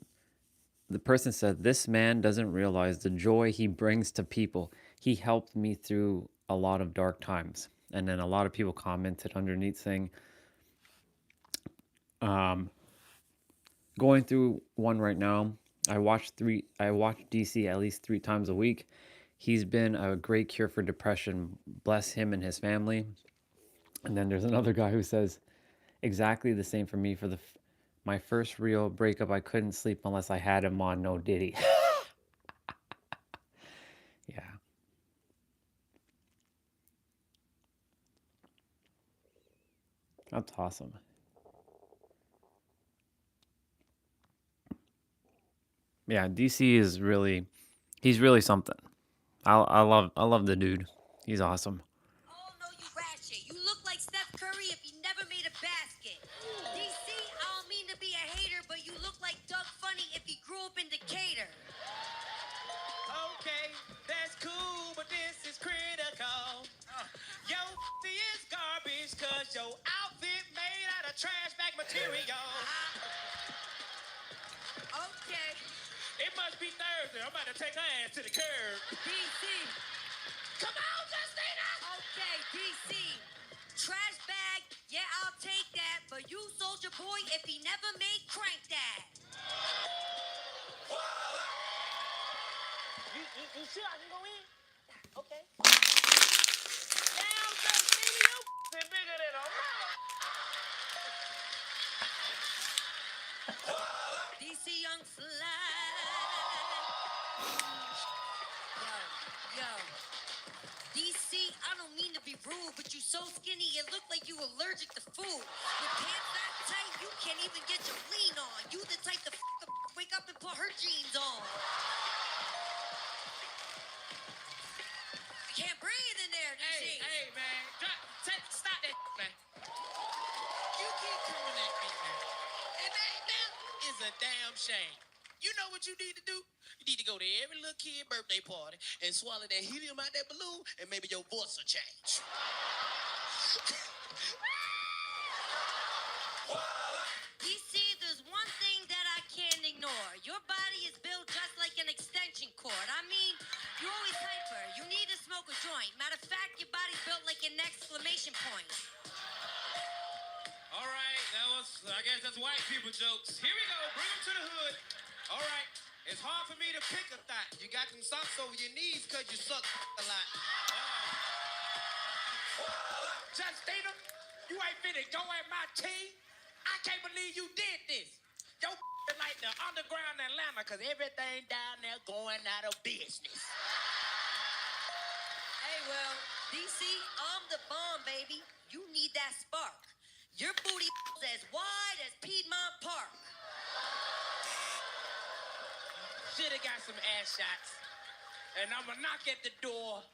the person said, "This man doesn't realize the joy he brings to people. He helped me through a lot of dark times." And then a lot of people commented underneath saying, "Going through one right now. I watch DC at least 3 times a week. He's been a great cure for depression. Bless him and his family." And then there's another guy who says, "Exactly the same for me. For my first real breakup, I couldn't sleep unless I had him on No Diddy." Yeah. That's awesome. Yeah, DC is he's really something. I love the dude. He's awesome. all know you ratchet. You look like Steph Curry if he never made a basket. DC, I don't mean to be a hater, but you look like Doug Funny if he grew up in Decatur. Okay, that's cool, but this is critical. Yo, is garbage, cause your outfit made out of trash bag material. Okay, It must be Thursday. I'm about to take her ass to the curb. DC. Come on, Justina! Okay, DC. Trash bag, yeah, I'll take that. But you Soldier Boy if he never made Crank That. You sure I can go in? Okay. Damn, Justina, you bigger than a mama. DC Young Fly. Yo. DC, I don't mean to be rude, but you so skinny, it look like you allergic to food. Your pants that tight, you can't even get your lean on. You the type to wake up and put her jeans on. I can't breathe in there, DC. Hey, man. Stop shame. You know what you need to do? You need to go to every little kid birthday party and swallow that helium out that balloon, and maybe your voice will change. DC, there's one thing that I can't ignore. Your body is built just like an extension cord. I mean, you're always hyper. You need to smoke a joint. Matter of fact, your body's built like an exclamation point. All right, I guess that's white people jokes. Here we go, bring them to the hood. All right, it's hard for me to pick a thought. You got them socks over your knees because you suck a lot. Justina, you ain't finna go at my team. I can't believe you did this. Yo, like the underground Atlanta, because everything down there going out of business. Hey, well, DC, I'm the bomb, baby. You need that spark. Your booty as wide as Piedmont Park. Should've got some ass shots. And I'ma knock at the door.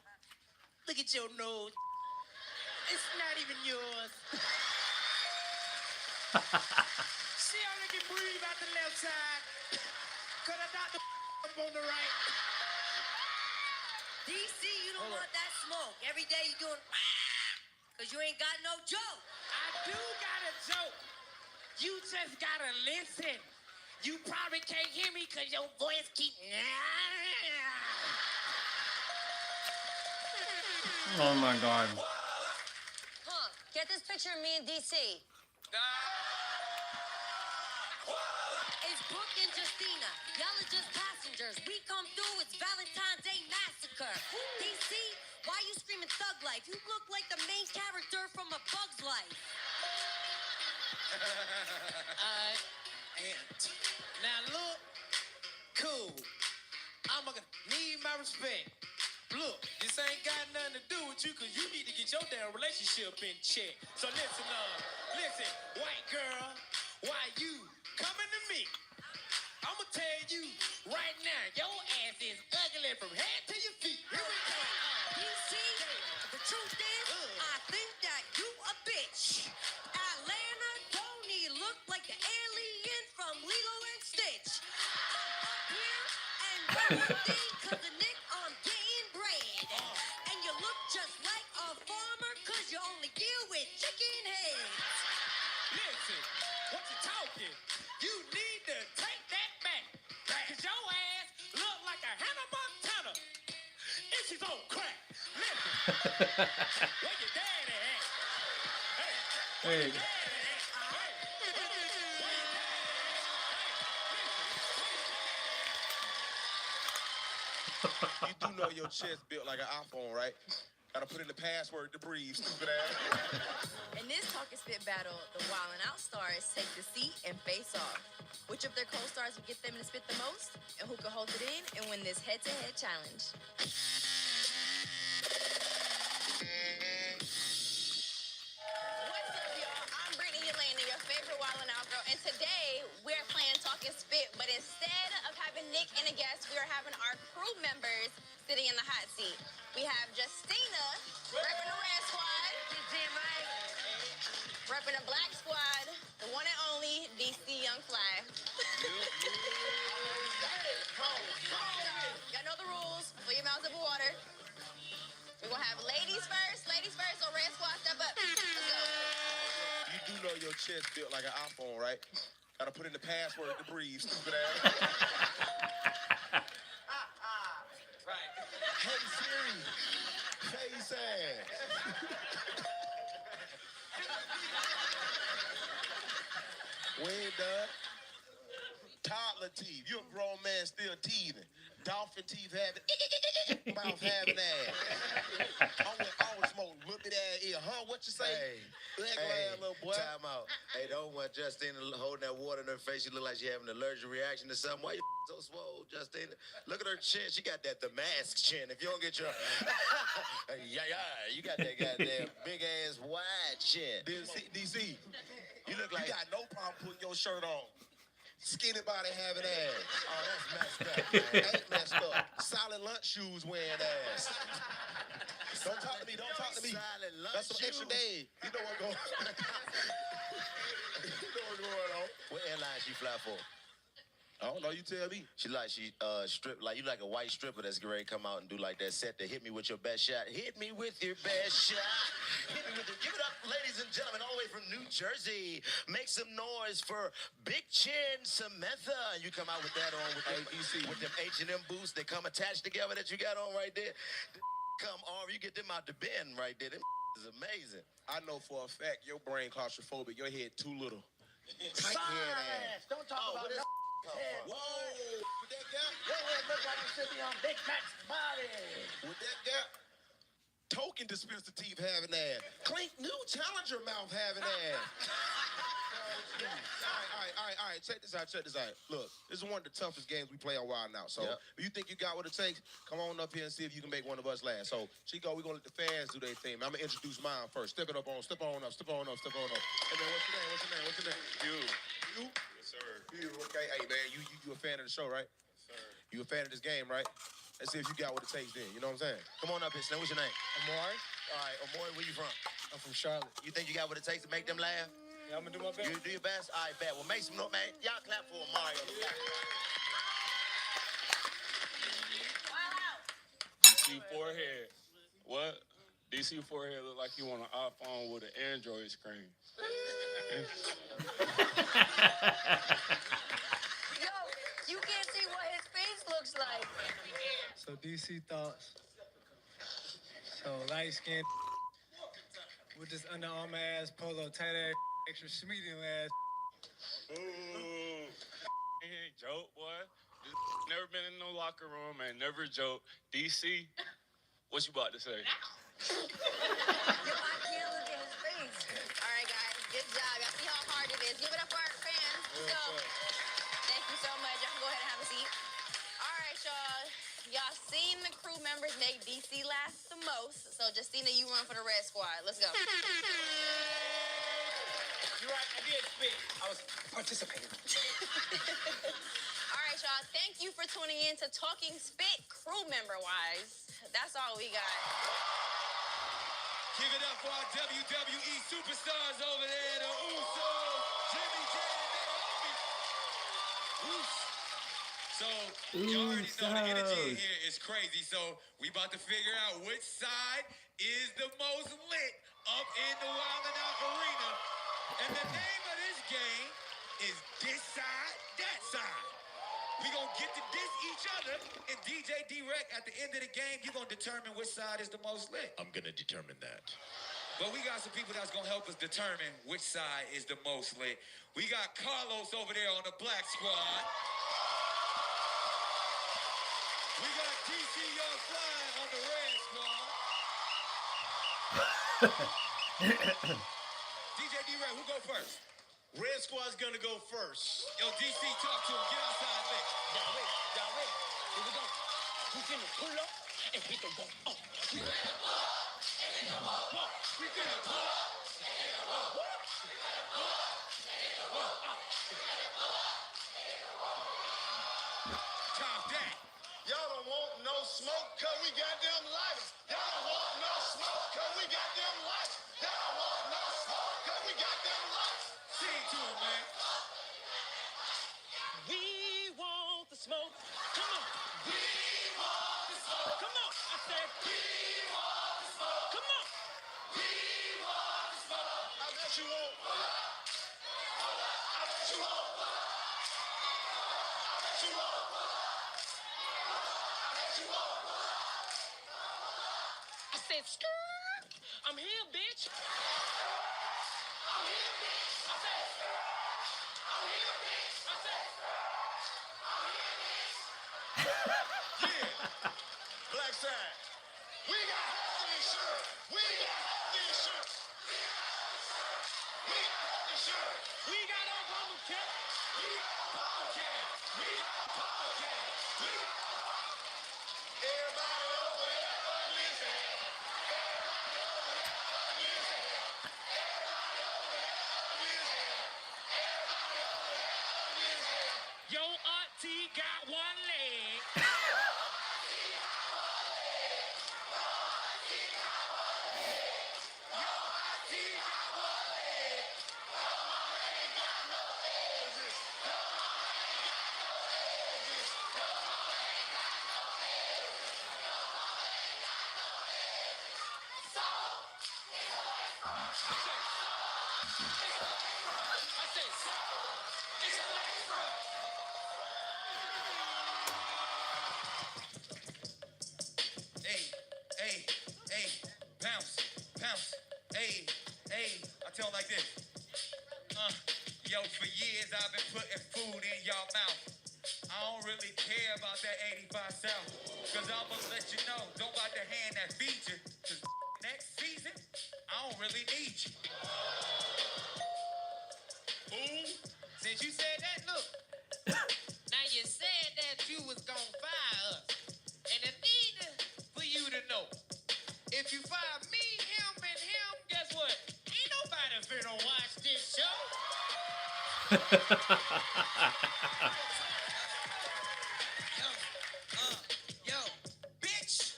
Look at your nose. It's not even yours. She only can breathe out the left side. Cause I knocked the up on the right. DC, you don't want that smoke. Every day you doing because you ain't got no joke. I do got a joke. You just gotta listen. You probably can't hear me cause your voice keep... Oh my God. Huh, get this picture of me and DC. It's Brooke and Justina. Y'all are just passengers. We come through, it's Valentine's Day massacre. DC, why you screaming thug life? You look like the main character from A Bug's Life. Now look, cool. I'ma need my respect. Look, this ain't got nothing to do with you because you need to get your damn relationship in check. So listen, white girl, why you coming to me? I'ma tell you right now, your ass is ugly from head to your feet. Here we go. DC, the truth is, I think that you a bitch. Atlanta don't need look like the alien from Lilo and Stitch. I'm up here and everything cause the Nick I'm getting bread. And you look just like a farmer cause you only deal with chicken heads. Listen, what you talking? You need to take that back. Cause your ass look like a Hannah Montana. And she's on crack. Listen, where your daddy at? Hey. You do know your chest built like an iPhone, right? Gotta put in the password to breathe, stupid ass. In this Talk and Spit battle, the Wild and Out stars take the seat and face off. Which of their co-stars will get them to spit the most? And who can hold it in and win this head-to-head challenge? What's up, y'all? I'm Brittany Yelena, your favorite Wild and Out girl. And today, we're playing Talk and Spit, but instead of having Nick and a guest, we are having our crew members sitting in the hot seat. We have Justina, repping the red squad. You're damn right. Repping the black squad, the one and only DC Young Fly. Y'all know the rules. Fill your mouths up with water. We're gonna have ladies first, so red squad, step up. Let's go. You do know your chest built like an iPhone, right? Gotta put in the password to breathe, stupid ass. Right. Hey Siri, face ass. Way done. Toddler teeth. You a grown man still teething. Dolphin teeth having mouth having ass. I would smoke little bit ass ear. Huh? What you say? Hey, Little boy. time out. Hey, don't want Justina holding that water in her face. She look like she having an allergic reaction to something. Why you so swole, Justina? Look at her chin. She got that the mask chin. If you don't get your you got that goddamn big ass wide chin. DC, you look like you got no problem putting your shirt on. Skinny body having ass. Oh, that's messed up, man. Ain't messed up. Solid lunch shoes wearing ass. Don't talk to me. Don't talk to me. Solid lunch That's some extra shoes. days. You know what going on. You know what's going on. What airline she fly for? I don't know. You tell me. She strip like you like a white stripper that's ready to come out and do like that set to hit me with your best shot. Hit me with your best shot. Hit me with the. Give it up, ladies and gentlemen, all the way from New Jersey. Make some noise for Big Chin Samantha. You come out with that on with them H&M boots that come attached together that you got on right there. Come on, you get them out the bin right there. Them is amazing. I know for a fact your brain claustrophobic. Your head too little. Silence! Don't talk about that. Whoa! With that gap? Your head look like you should be on Big Mac's body. With that gap? Token dispenser teeth having ass. Clink new challenger mouth having ass. All right. Check this out. Look, this is one of the toughest games we play on Wild Now. So if you think you got what it takes, come on up here and see if you can make one of us last. So, Chico, we're going to let the fans do their thing. I'm going to introduce mine first. Step on up. Hey, man, what's your name? You? Yes, sir. You, okay. Hey, man, you a fan of the show, right? Yes, sir. You a fan of this game, right? Let's see if you got what it takes then. You know what I'm saying? Come on up here, Slim. What's your name? Amari. All right, Amori, where you from? I'm from Charlotte. You think you got what it takes to make them laugh? Yeah, I'm gonna do my best. You do your best? All right, bet. Well, make some noise, man. Y'all clap for Amari. DC forehead. What? DC forehead look like you on an iPhone with an Android screen. Yo, you can't see what his face looks like. So DC thoughts. So light skin with this Under Armour ass polo, tight ass, extra medium ass. Ooh. Joke, boy. Never been in no locker room and never joke. DC, what you about to say? Yo, I can't look at his face. All right, guys, good job. Y'all see how hard it is. Give it up for our fans. Let's go. Thank you so much. Y'all can go ahead and have a seat. All right, y'all. Y'all seen the crew members make DC last the most. So, Justina, you run for the red squad. Let's go. You're right, I did spit. I was participating. All right, y'all. Thank you for tuning in to Talking Spit crew member-wise. That's all we got. Give it up for our WWE superstars over there, the Usos, Jimmy J and their homies. So, you already know the energy in here is crazy. So, we about to figure out which side is the most lit up in the Wild 'N Out Arena. And the name of this game is This Side, That Side. We gonna get to diss each other, and DJ D-Rec, at the end of the game, you're gonna determine which side is the most lit. I'm gonna determine that. But we got some people that's gonna help us determine which side is the most lit. We got Carlos over there on the black squad. We got DC Young Fly on the red squad. DJ D-Rec, who go first? Red Squad's gonna go first. Yo, DC, talk to him. Get outside, lit. Y'all ready? Here we go. We finna pull up and hit the ball. Oh. We finna pull up and hit the ball. We finna pull up and hit the ball. Top that. Y'all don't want no smoke, cause we got them lights. Y'all don't want no smoke, cause we got them lights. Y'all don't want no smoke, cause we got them lights. Sing to him, man. We want the smoke. Come on. We want the smoke. Come on. I said, We want the smoke. come on. We want the smoke. I bet you won't. I bet you won't. I bet you won't. I bet you won't. I said, skirt. I'm here, bitch. I'm here, bitch. I said, I'm here, bitch. I said, I'm here, bitch. Yeah. Black side. We got health insurance. We got health insurance. We got health insurance. We got Obamacare. We got Obamacare. We got Obamacare. We got everybody over there. Listen. Everybody over there. Listen. Everybody over there. Listen. Everybody over there. Listen. Your auntie got one leg. I said, it's extra. Hey, bounce, bounce. Hey, I tell like this. Yo, for years I've been putting food in y'all mouth. I don't really care about that 85 South. Cause I'ma let you know, don't about to hand that feature. Cause next season, I don't really need you. Fool. Since you said that, look. Now you said that you was gonna fire us. And I need for you to know. If you fire me, him, and him, guess what? Ain't nobody finna watch this show. Yo, bitch!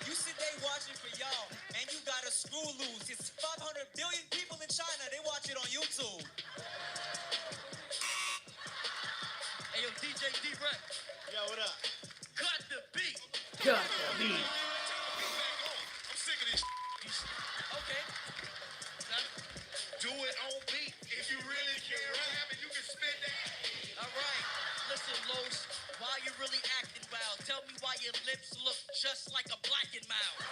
You sit there watching for y'all, and you got a screw loose. It's 500 billion people in China, they watch it on YouTube. Hey, yo, DJ D-Rec. Yo, what up? Cut the beat. Cut the beat. I'm sick of this. Okay. Do it on beat. If you really care, rap and you can spit that. All right. Listen, Los, why you really acting wild? Tell me why your lips look just like a blackened mouth.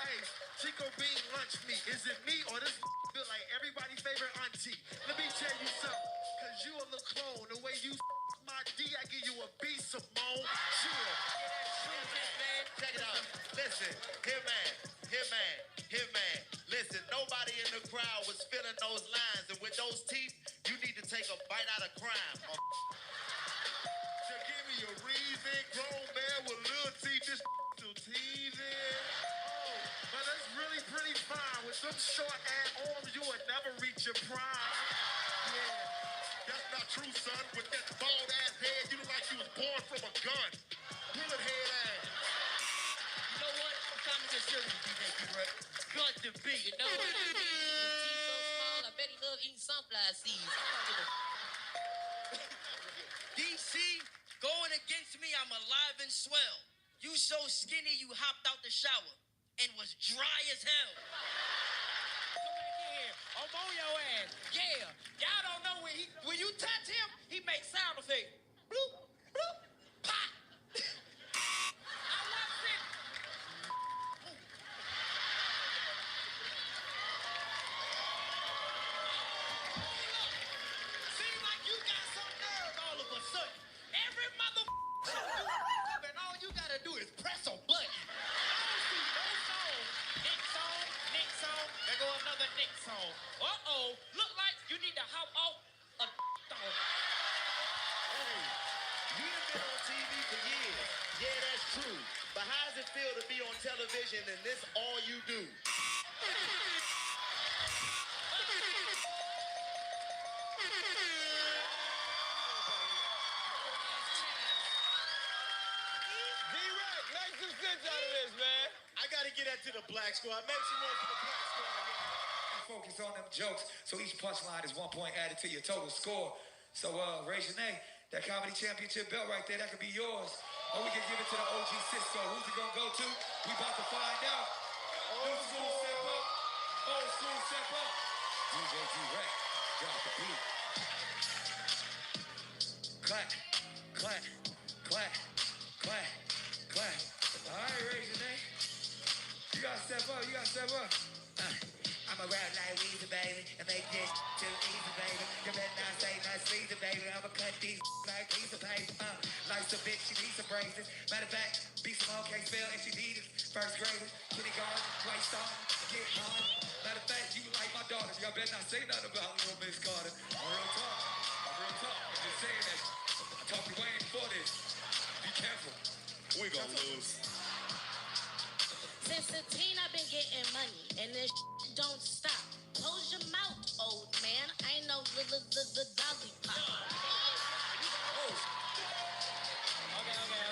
Hey, Chico Bean lunch meat. Is it me or this feel like everybody's favorite auntie? Let me tell you something. Cause you a little clone. The way you my D, I give you a B, Simone. Sure. Check it out. Listen, Hitman. Listen, nobody in the crowd was feeling those lines. And with those teeth, you need to take a bite out of crime. So give me a reason. Grown man with little teeth, this still teething. Oh, but that's really pretty fine. With them short ass arms, you would never reach your prime. Yeah. That's not true, son. With that bald ass head, you look like you was born from a gun. Bullet head ass. You know what? I'm trying to get serious, DJ D-Rec. Cut the beat. You know what I mean? His teeth so small, I bet he love eating sunflower seeds. DC, going against me, I'm alive and swell. You so skinny, you hopped out the shower and was dry as hell. Come back in here. I'm on your ass. Yeah. Y'all don't know when you touch him, he makes sound effects. Bloop, bloop, pop. I watched it. Seems like you got some nerve all of a sudden. Every mother and all you gotta do is press a button. I don't see no song. Nick song. There go another Nick song. Uh-oh. Look like you need to hop off a song. Hey, we have been on TV for years. Yeah, that's true. But how does it feel to be on television and this all you do? D-Rec, make some sense out of this, man. I gotta get that to the black squad. Make some noise for the black squad. Focus on them jokes, so each punchline is 1 point added to your total score. So, raise your name. That comedy championship belt right there, that could be yours. Or we can give it to the OG Cisco. Who's it gonna go to? We about to find out. New school step up. Old school step up. DJ D-Rec, drop the beat. Clap, clap, clap, clap, clap. All right, raise your name. You gotta step up. I'ma rap like Weezy, baby, and make this too easy, baby. You better not say nothing sleazy, baby. I'ma cut these like piece of paper. Life's a bitch, she needs some braces. Matter of fact, be some okay spell and she needed first grader. Kindergarten, white song, get hard. Matter of fact, you like my daughter. Y'all better not say nothing about little Miss Carter. Real talk. I'm just saying that. I talked to Wayne before this. Be careful. We gonna lose. Since the teen, I've been getting money, and this don't stop. Close your mouth, old man. I ain't no lollipop.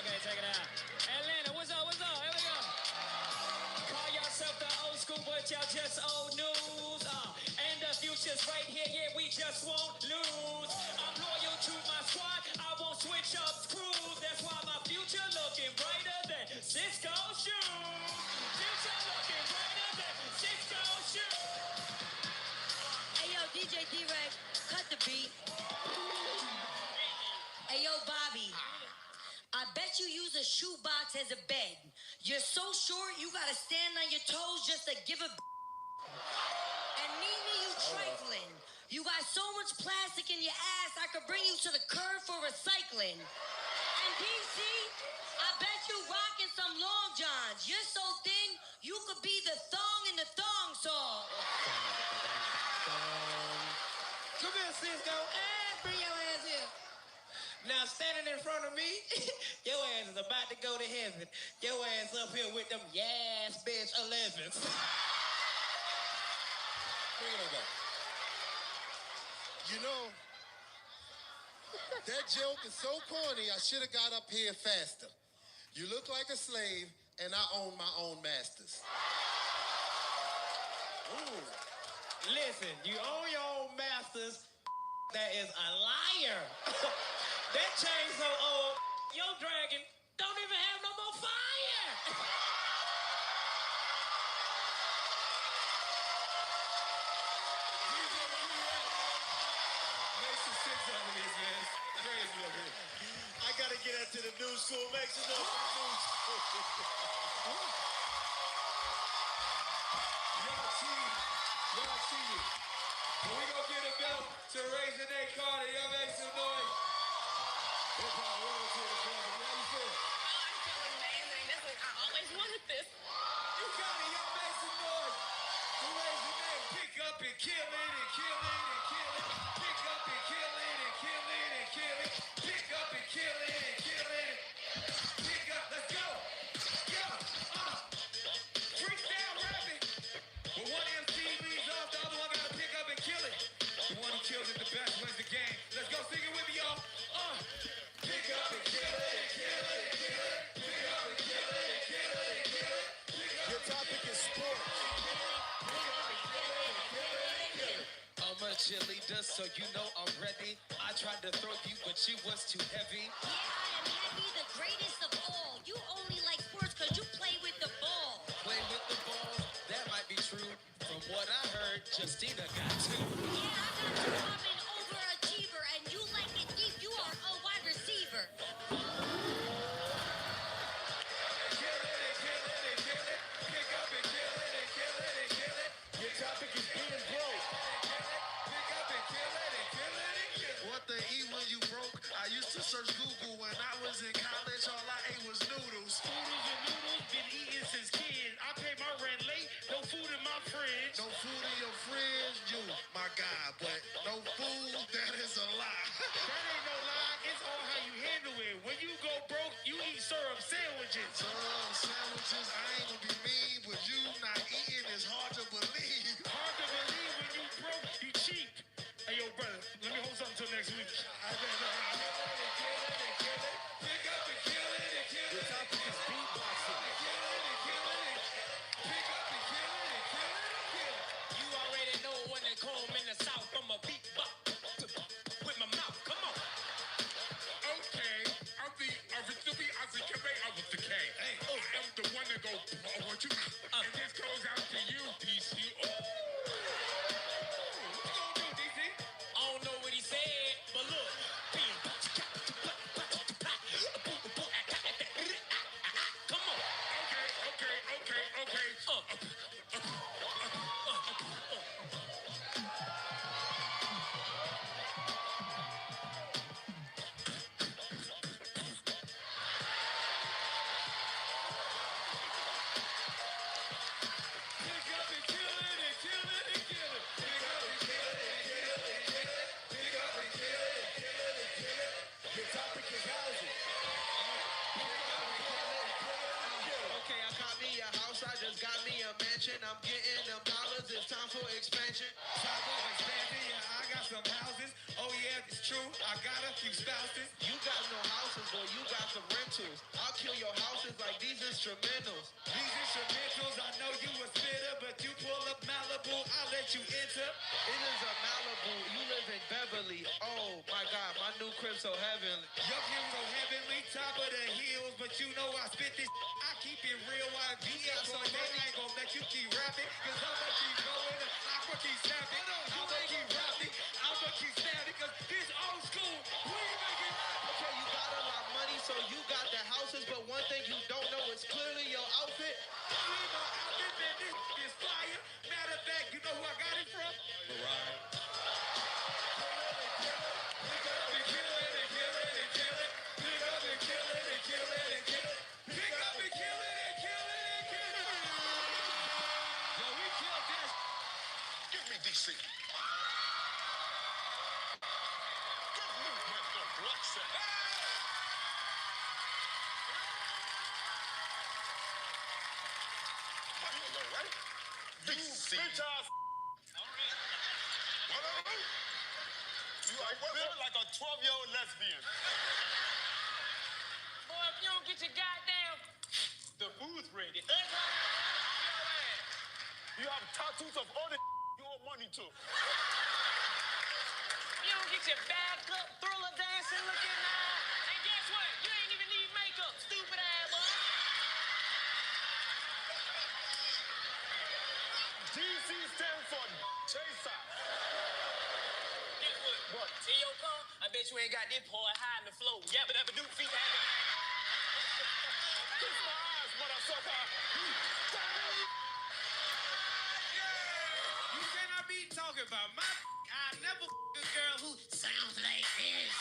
Okay, check it out. Atlanta, what's up? Here we go. Call yourself the old school, but y'all just old news. And the future's right here, yeah, we just won't lose. I'm loyal to my squad, I won't switch up screws. That's why my future looking brighter than Cisco's shoes. Future looking brighter than Cisco's shoes. box as a bed. You're so short, you gotta stand on your toes just to give a. And Mimi, you trifling. You got so much plastic in your ass, I could bring you to the curb for recycling. And DC, I bet you rocking some long johns. You're so thin, you could be the thong in the thong song. Come here, Cisco. Bring your ass here. Now, standing in front of me, your ass is about to go to heaven. Your ass up here with them yes bitch 11s. Bring it over. You know, that joke is so corny, I should have got up here faster. You look like a slave, and I own my own masters. Ooh. Listen, you own your own masters. That is a liar. That chain so old, your dragon don't even have no more fire. Make some sense out of this, man. Crazy over here. I gotta get into the new school. Make some noise for the new school. Y'all cheated. But we gonna get a belt to Raising A Carter. Y'all make some noise. Hip-hop royalty is brother. How you feel? I feel amazing. I always wanted this. You got it. Y'all make some noise. For Raising A. Pick up and kill it and kill it and kill it. Pick up and kill it and kill it and kill it. Pick up and kill it and kill it. Pick up. Let's go. Freestyle rapping. When one MC leads off, the other one gotta pick up and kill it. The one who kills it the best wins the game. Let's go, sing it with me, y'all. Pick up and kill it and kill it and kill it. Pick up and kill it and kill it and kill it. Your topic is sports. I'm a cheerleader, so you know I'm ready. I tried to throw you, but you was too heavy. Yeah, I am heavy, the greatest of all. You only like sports cause you play with the ball. Play with the ball, that might be true. From what I heard, Justina got two. Yeah, I got you. I'm an overachiever, and you like it deep. You are a wide receiver. Kill it and kill it and kill it. Pick up and kill it and kill it and kill it. Your topic is being broke. Pick up and kill it and kill it and kill it. What the E when you broke? I used to search Google when I was in college. All I ate was noodles. Noodles and noodles, been eating since kid. I pay my rent late, no food in my fridge. No food in your fridge, you, my God, but no food, that is a lie. That ain't no lie, it's all how you handle it. When you go broke, you eat syrup sandwiches. Sandwiches, I ain't gonna be mean, but you not eating is hard to believe. Hard to believe when you broke, you cheap. Hey, yo, brother, let me hold something till next week. Pick up and kill it and kill it. Your topic is beatboxing. Kill it and kill it. Pick up and kill it and kill it and kill it. You already know when they call me in the South, I'm a beatbox with my mouth. Come on. Okay, I'm the original B. I was the K. Hey, I am the one that go, I want you. And this goes out to you, DC. Oh! What you gonna do, DC? I don't know what he said, but look. Come on. Okay. Pick up and kill it and kill it and kill it. Pick up and kill it and kill it and kill it. Pick up and kill it and kill it and kill it. Your topic is housing. Okay, I caught me a house, I just got me a mansion. I'm getting them dollars, it's time for expansion. Time for expansion, yeah, I got some houses. Oh yeah, it's true, I got a few spouses. You got no houses, but you got some rentals. I'll kill your houses like these instrumentals. These instrumentals, I know you a spitter, but you pull up Malibu, I'll let you enter. It is a Malibu, you live in Beverly. Oh my God, my new crib so heavenly. Your view so heavenly, top of the hills, but you know I spit this. I keep it real, I be up on that. I ain't gonna let you keep rapping, cause I'ma keep going, I'ma keep snapping, I'ma keep rapping, I'ma keep snapping, cause this old school, we make it happen. Okay, you got a lot of money, so you got the houses, but one thing you don't leave no outfit, man. This is fire. Matter of fact, you know who I got it from? Mariah. Give me DC. Good movement, the blood set. Right? DC. You are built like a 12-year-old lesbian. Boy, if you don't get your goddamn... The food's ready. You have tattoos of all the you owe money to. You don't get your back up, thriller dancing looking now. And guess what? You ain't even need makeup, stupid ass boy. DC stands for chaser. Guess what? What? In your car, I bet you ain't got this boy high in the floor. Yabba dabba do feet having. Kiss my eyes, motherfucker. You cannot be talking about my. I never a girl who sounds like this.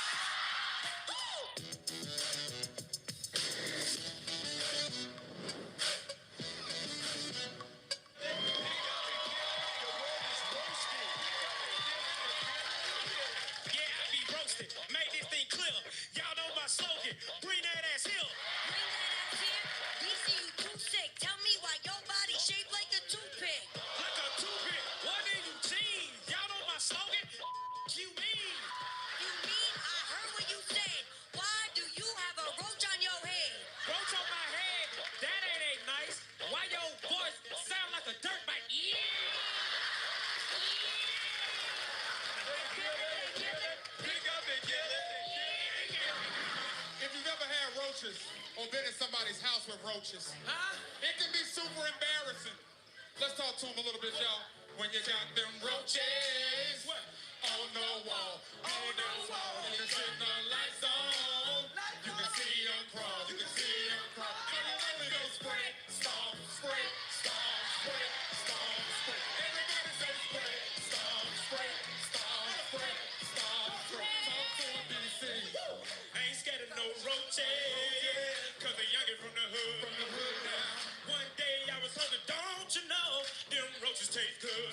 Yeah, I be roasted. Make this thing clear. Y'all know my slogan. Bring that ass here. Bring that ass here. DC, you too sick. Tell me why your body shaped like a toothpick. Like a toothpick. What do you mean? Y'all know my slogan? You mean? You mean I heard what you said? Why do you have a roach on your head? Roach on my head? That ain't nice. Why your voice sound like a dirt bike? Yeah. Pick up and kill it. If you've ever had roaches or been in somebody's house with roaches, Huh? it can be super embarrassing. Let's talk to them a little bit, y'all. When you got them roaches on the wall, you can turn the lights on. You can see them crawl, you can see them crawl. And you only go spray, stomp, spray, stomp, spray, stomp, spray. Everybody say spray, stomp, spray, stomp, spray, stomp, spray. Talk to them, DC. I ain't scared of no roaches, cause they youngin' from the hood. From the hood now. One day I was hungry, don't you know, them roaches taste good.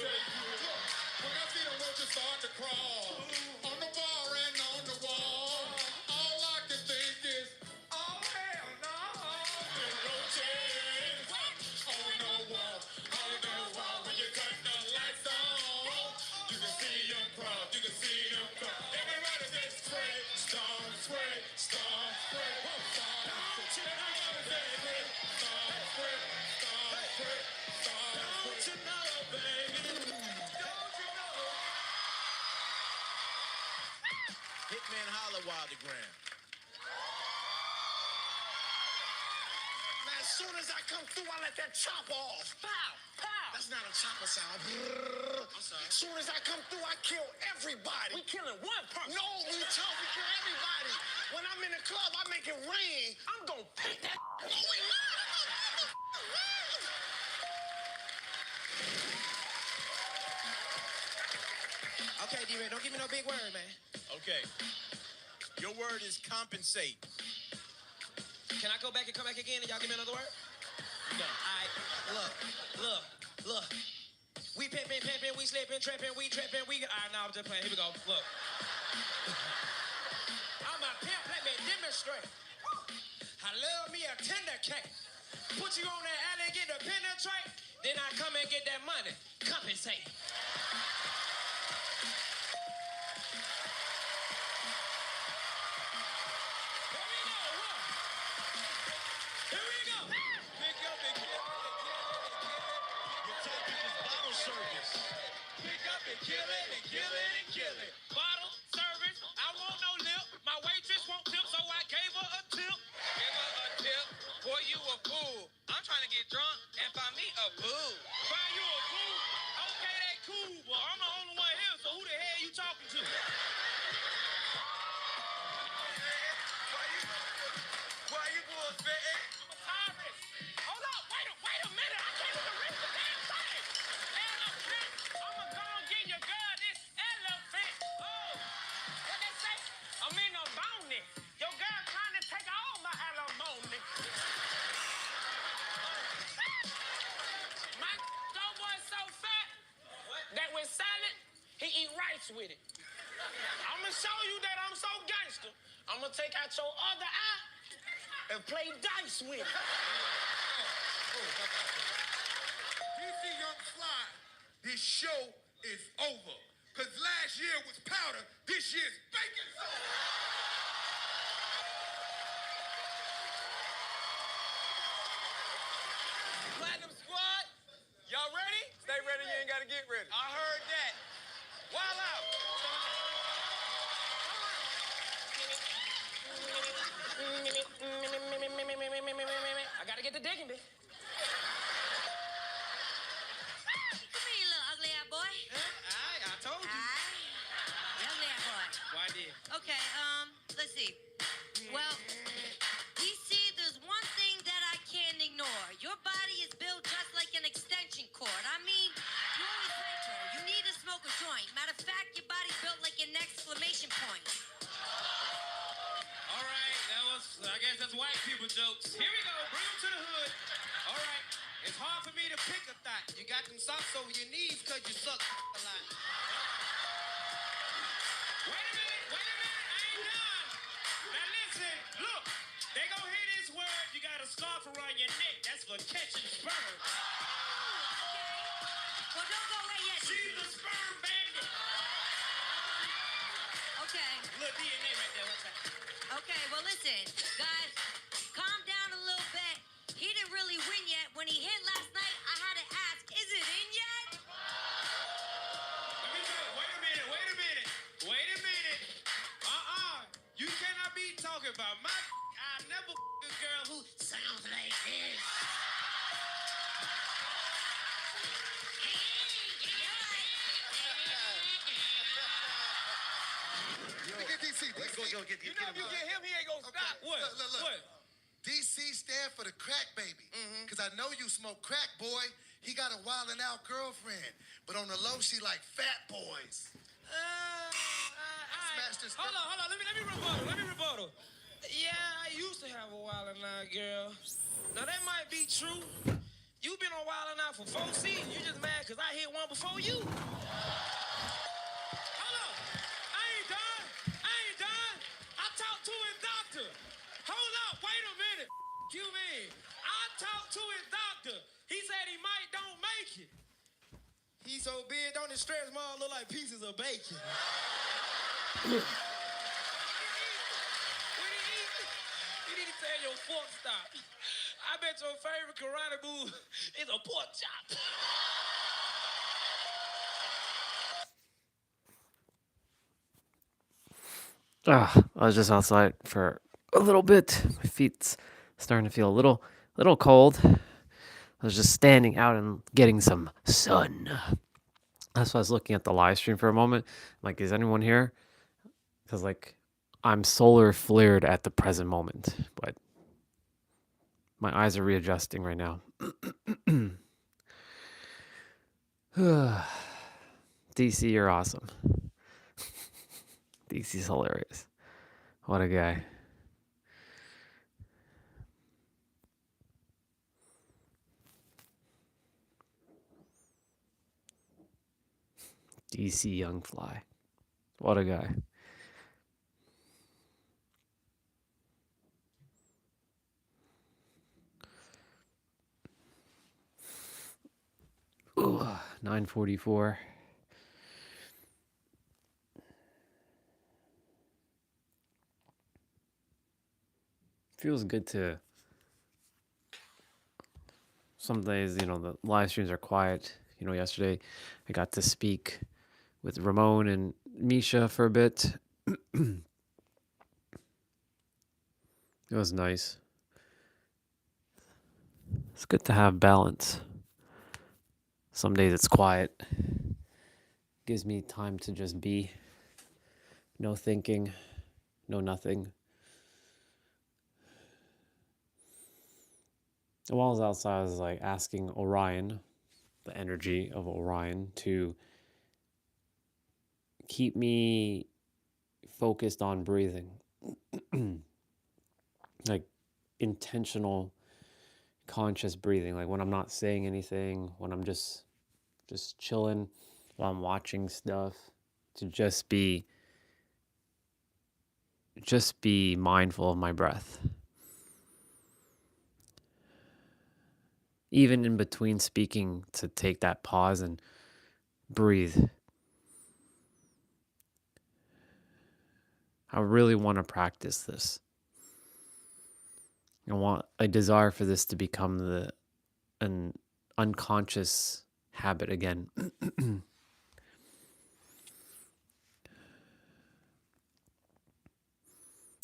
When I see the roaches start to crawl on the bar and on the wall, all I can think is, oh hell no. The roaches on the wall, on the wall. When you cut the lights on, you can see them crawl, you can see them crawl. Everybody say spray, stomp, spray, stomp, spray, stomp. Don't you know, baby? Stomp, spray, stomp, spray, stomp. Don't you know, baby? Don't you know? Hitman holla Wildergram. Man, as soon as I come through, I let that chopper off. Pow, pow. That's not a chopper sound. I'm sorry. As soon as I come through, I kill everybody. We killing one person. No, we kill everybody. When I'm in the club, I make it rain. I'm gonna paint that. Okay, D-Ray, don't give me no big word, man. Okay. Your word is compensate. Can I go back and come back again and y'all give me another word? No. Alright, look. We pimpin', we slippin', trippin', we trippin', we... Alright, now I'm just playing. Here we go, look. I'm a pimp, let me demonstrate. I love me a tender cake. Put you on that alley, get the penetrate. Then I come and get that money. Compensate. Here we go. Pick up and kill it. You tell people's bottle service. Pick up and kill it and kill it and kill it. Bottle service. I want no lip. My waitress won't tip, so I gave her a tip. Give her a tip. Boy, you a fool. I'm trying to get drunk and find me a boo. Find you a fool? Okay, that cool, but I'm the only one here, so who the hell you talking to? Why you bullspitting? Hold up, wait a minute. dice with it. I'm gonna show you that I'm so gangster. I'm gonna take out your other eye and play dice with it. DC Young Fly, this show is over. Cause last year was powder, this year's baking soda. Platinum Squad, y'all ready? Stay ready, you ain't gotta get ready. I heard that. Wild out. I gotta get the digging, bitch. Come here, you little ugly ass boy. I told you. You ugly ass boy. Why did? Okay, let's see. Well, DC, there's one thing that I can't ignore. Your body is built just like an extension cord. I mean, you always hyper. You need to smoke a joint. Matter of fact, your body's built like an exclamation point. All right, I guess that's white people jokes. Here we go, bring them to the hood. All right, it's hard for me to pick a thought. You got them socks over your knees because you suck a lot. Wait a minute, I ain't done. Now listen, look, they gonna hear this word, you got a scarf around your neck. That's for catching sperm. Well, don't go away yet. She's a sperm bandit. Okay. Look, DNA right there, what's that? Okay, well, listen, guys, calm down a little bit. He didn't really win yet. When he hit last night, I had to ask, is it in yet? Let me tell you, wait a minute. You cannot be talking about my I never a girl who sounds like this. You know if you get him, he ain't gonna stop. What? What? DC stand for the crack baby. Cause I know you smoke crack, boy. He got a wildin' out girlfriend. But on the low, she like fat boys. Smash this Hold on. Let me rebuttal. Yeah, I used to have a wild and out girl. Now that might be true. You been on wild and out for 4 seasons. You just mad cause I hit one before you. Hold on. I ain't done. I talked to his doctor. Hold up. Wait a minute. You mean? I talked to his doctor. He said he might don't make it. He's so big, don't his stretch marks look like pieces of bacon? When he eat, you need to tell your fork stop. I bet your favorite karate move is a pork chop. I was just outside for a little bit. My feet's starting to feel a little cold. I was just standing out and getting some sun. That's why I was looking at the live stream for a moment. Like, is anyone here? Because, like, I'm solar flared at the present moment, but my eyes are readjusting right now. DC, you're awesome. DC's hilarious. What a guy. DC Young Fly. What a guy. Ooh, 9:44. Feels good to. Some days, the live streams are quiet. Yesterday I got to speak with Ramon and Misha for a bit. It was nice. It's good to have balance. Some days it's quiet. Gives me time to just be. No thinking. No nothing. And while I was outside, I was like asking Orion, the energy of Orion, to keep me focused on breathing. Like intentional, conscious breathing. Like when I'm not saying anything, when I'm just chilling, while I'm watching stuff, to just be mindful of my breath. Even in between speaking, to take that pause and breathe. I really want to practice this. I desire for this to become an unconscious habit again.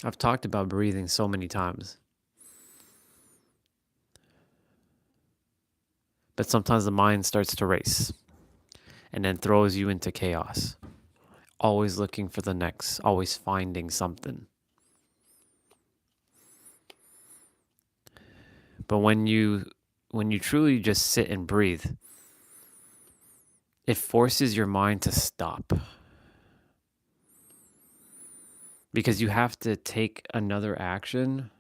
I've talked about breathing so many times. But sometimes the mind starts to race and then throws you into chaos. Always looking for the next, always finding something. But when you truly just sit and breathe, it forces your mind to stop. Because you have to take another action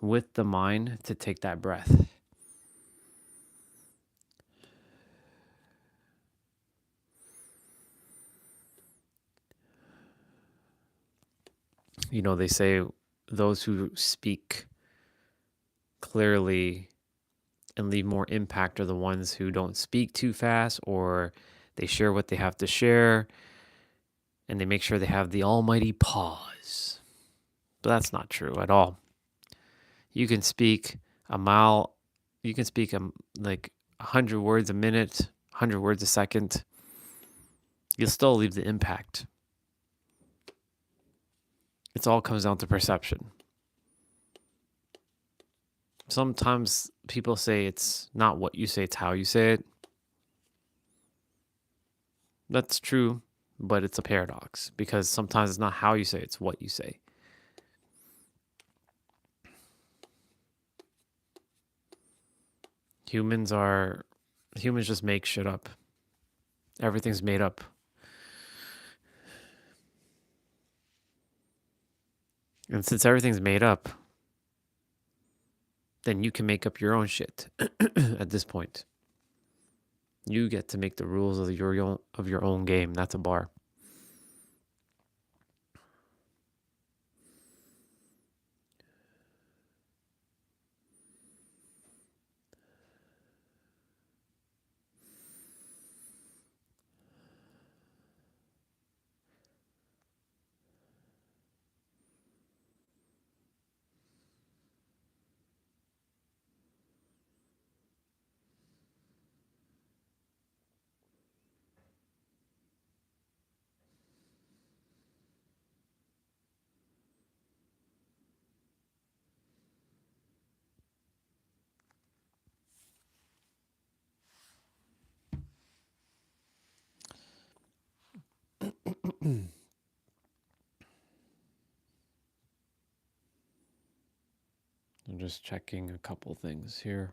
with the mind to take that breath. You know, they say those who speak clearly and leave more impact are the ones who don't speak too fast, or they share what they have to share and they make sure they have the almighty pause. But that's not true at all. You can speak like 100 words a minute, 100 words a second. You'll still leave the impact. It all comes down to perception. Sometimes people say it's not what you say, it's how you say it. That's true, but it's a paradox because sometimes it's not how you say it, it's what you say. Humans just make shit up. Everything's made up. And since everything's made up, then you can make up your own shit at this point. You get to make the rules of your own game. That's a bar. I'm just checking a couple things here.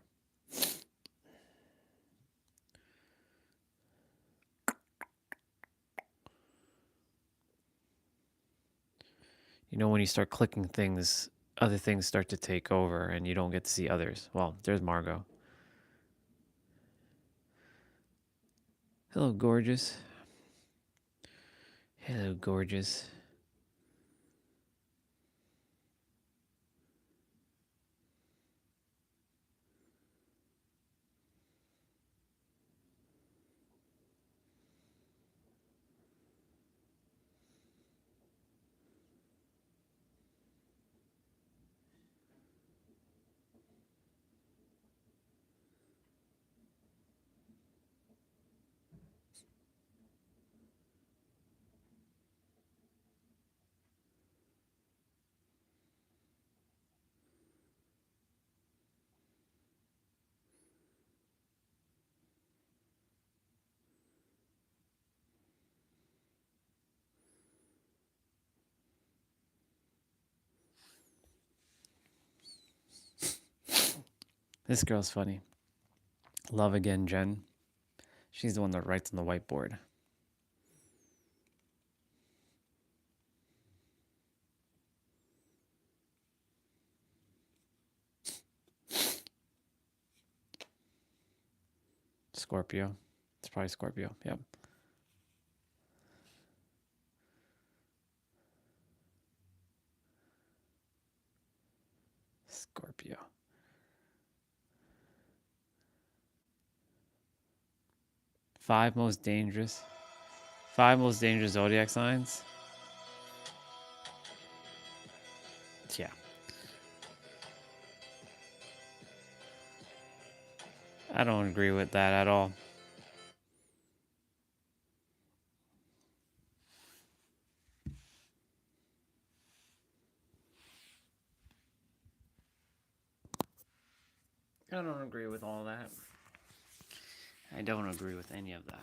You know, when you start clicking things, other things start to take over and you don't get to see others. Well, there's Margot. Hello, gorgeous. Hello, gorgeous. This girl's funny. Love again, Jen. She's the one that writes on the whiteboard. Scorpio. It's probably Scorpio. Yep. Five most dangerous zodiac signs. Yeah. I don't agree with that at all. I don't agree with all that. I don't agree with any of that.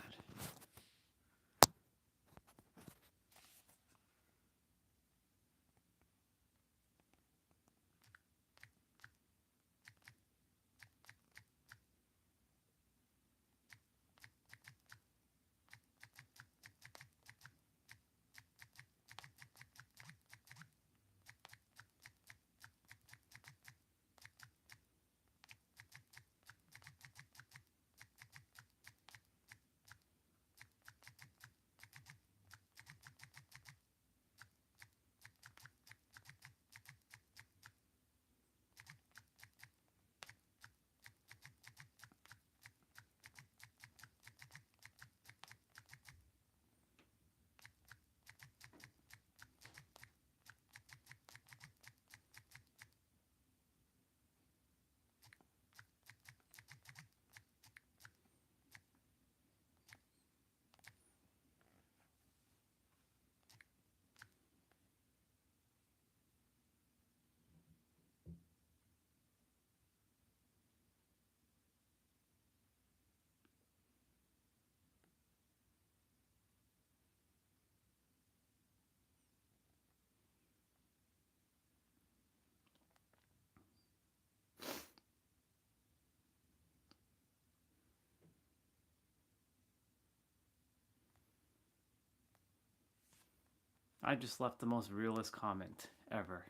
I just left the most realist comment ever.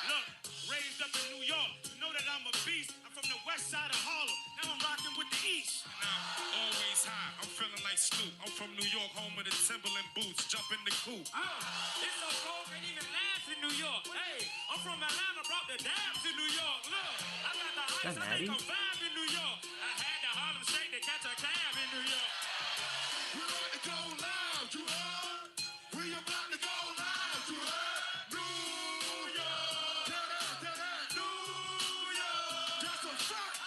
Look, raised up in New York, know that I'm a beast. I'm from the west side of Harlem, now I'm rocking with the east. Now, always high, I'm feeling like Snoop. I'm from New York, home of the Timberland boots, jump in the coupe. It's so cold, can't even laugh in New York. Hey, I'm from Atlanta, brought the dab to New York. Look, I got the ice, I make a vibe in New York. I had the Harlem Shake to catch a cab in New York. We're about to go loud, you heard? We about to go loud, you heard? New York, New York, that's a fact.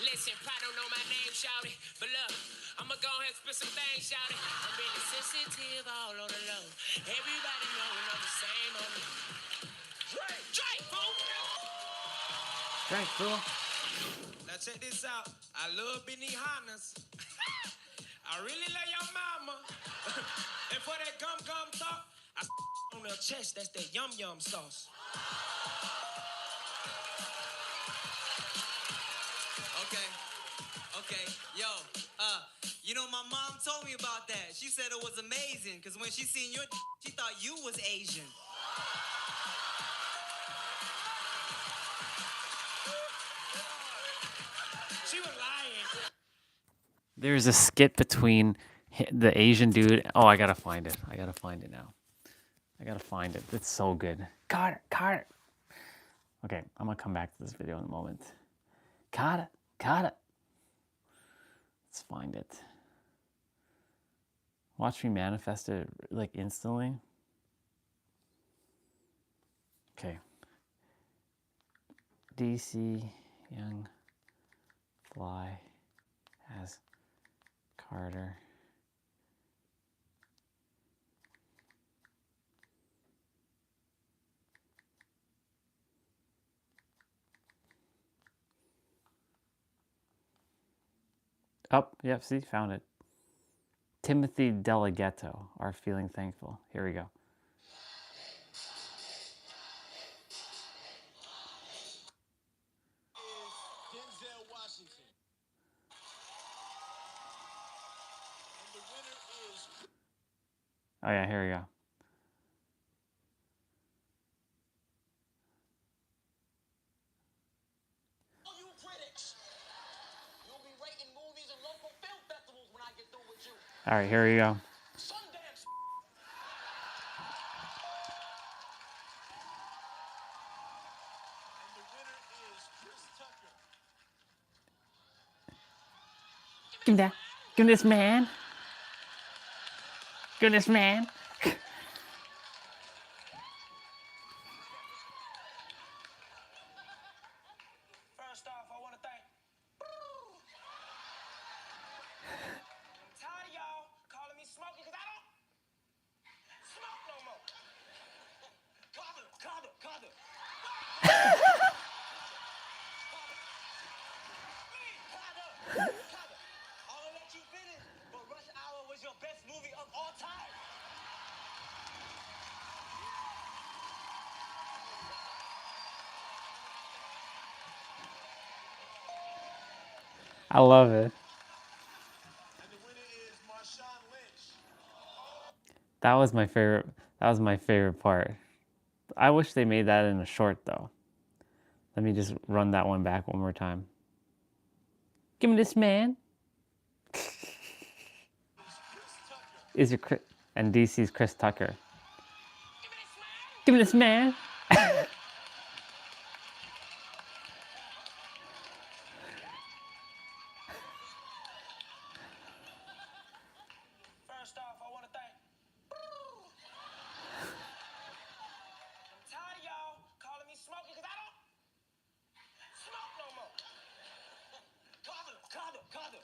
Listen, probably don't know my name, shawty, but look, I'ma go ahead and spit some things, shawty. I'm really sensitive all on the low. Everybody know I'm the same on the Drake, fool! Drake, fool. Now check this out. I love Benihana's. I really love your mama. And for that gum talk, I on her chest, that's that yum sauce. Okay, yo, you know, my mom told me about that. She said it was amazing, because when she seen your she thought you was Asian. She was lying. There's a skit between the Asian dude. Oh, I gotta find it. I gotta find it now. I gotta find it. It's so good. Carter. Okay, I'm gonna come back to this video in a moment. Carter. Let's find it. Watch me manifest it like instantly. Okay. DC Young Fly as Carter. Oh, yep, see, found it. Timothy Delaghetto, Are Feeling Thankful. Here we go. Denzel Washington. And the winner is... Oh yeah, here we go. All right, here we go. Give me that. Give me this, man. Give me this, man. First off, I want to thank. I'm tired of y'all calling me smoking because I don't smoke no more. Carter. I'll let you finish, but Rush Hour was your best movie of all time. I love it. That was my favorite. That was my favorite part. I wish they made that in a short though. Let me just run that one back one more time. Give me this, man. Is your and DC's Chris Tucker. Give me this, man. First off, I want to thank. I'm tired of y'all calling me smoking because I don't smoke no more. Carter.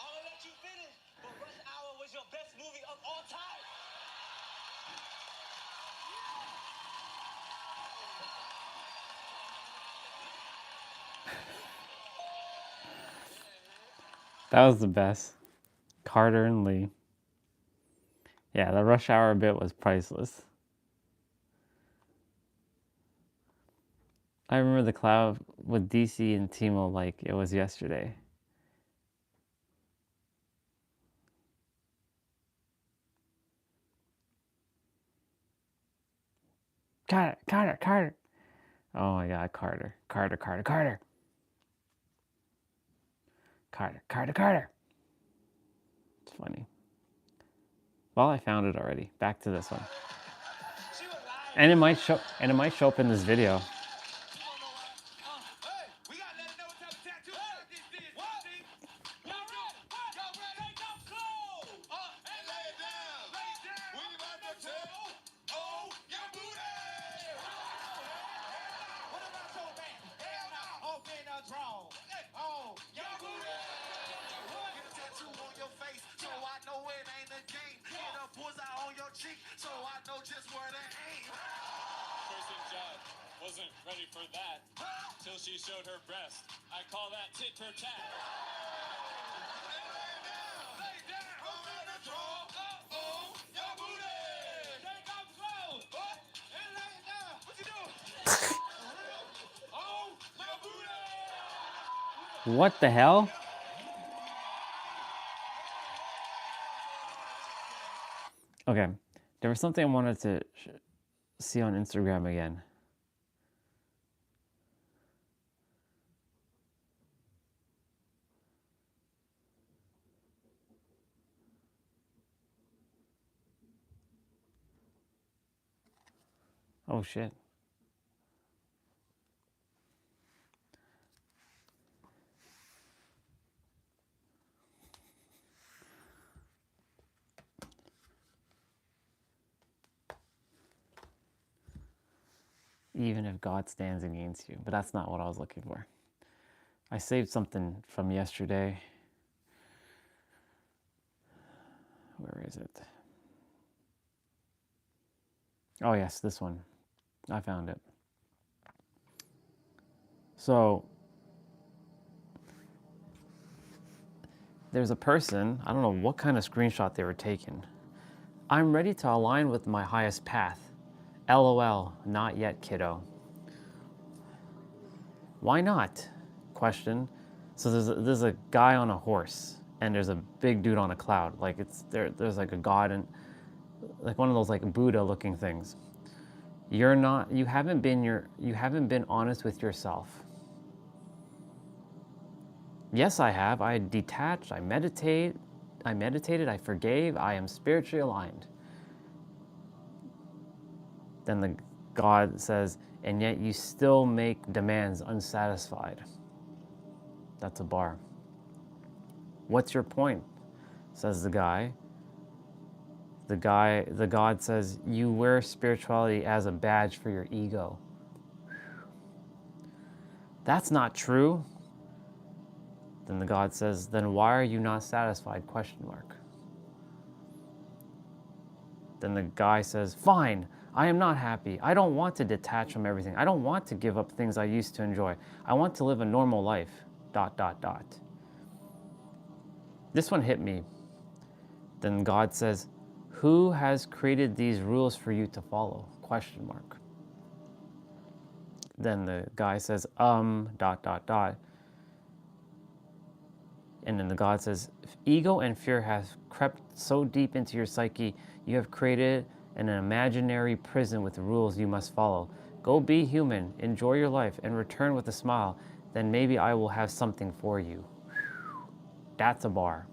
I'll let you finish, but Rush Hour was your best movie of all time. That was the best. Carter and Lee. Yeah, the Rush Hour bit was priceless. I remember the cloud with DC and Timo like it was yesterday. Carter. Oh my God, Carter. It's funny. Well, I found it already. Back to this one. And it might show up in this video. So I know just where to aim. Person Judd wasn't ready for that till she showed her breast. I call that tit for tat. Lay down, I'm gonna draw. Your booty. Take off the clothes. And lay down. What you doing? Your booty. What the hell? Okay, there was something I wanted to see on Instagram again. Oh shit. Even if God stands against you. But that's not what I was looking for. I saved something from yesterday. Where is it? Oh yes, this one. I found it. So there's a person, I don't know what kind of screenshot they were taking. I'm ready to align with my highest path. LOL, not yet, kiddo. Why not? Question. So there's a guy on a horse and there's a big dude on a cloud. Like there's like a god and like one of those like Buddha looking things. You haven't been honest with yourself. Yes, I have. I detached, I meditated, I forgave, I am spiritually aligned. Then the God says, and yet you still make demands unsatisfied. That's a bar. What's your point? Says the guy. The God says, you wear spirituality as a badge for your ego. That's not true. Then the God says, then why are you not satisfied? Question mark. Then the guy says, fine, I am not happy. I don't want to detach from everything. I don't want to give up things I used to enjoy. I want to live a normal life. ... This one hit me. Then God says, who has created these rules for you to follow? Question mark. Then the guy says, ... And then the God says, ego and fear have crept so deep into your psyche, you have created an imaginary prison with rules you must follow. Go be human, enjoy your life, and return with a smile. Then maybe I will have something for you. That's a bar.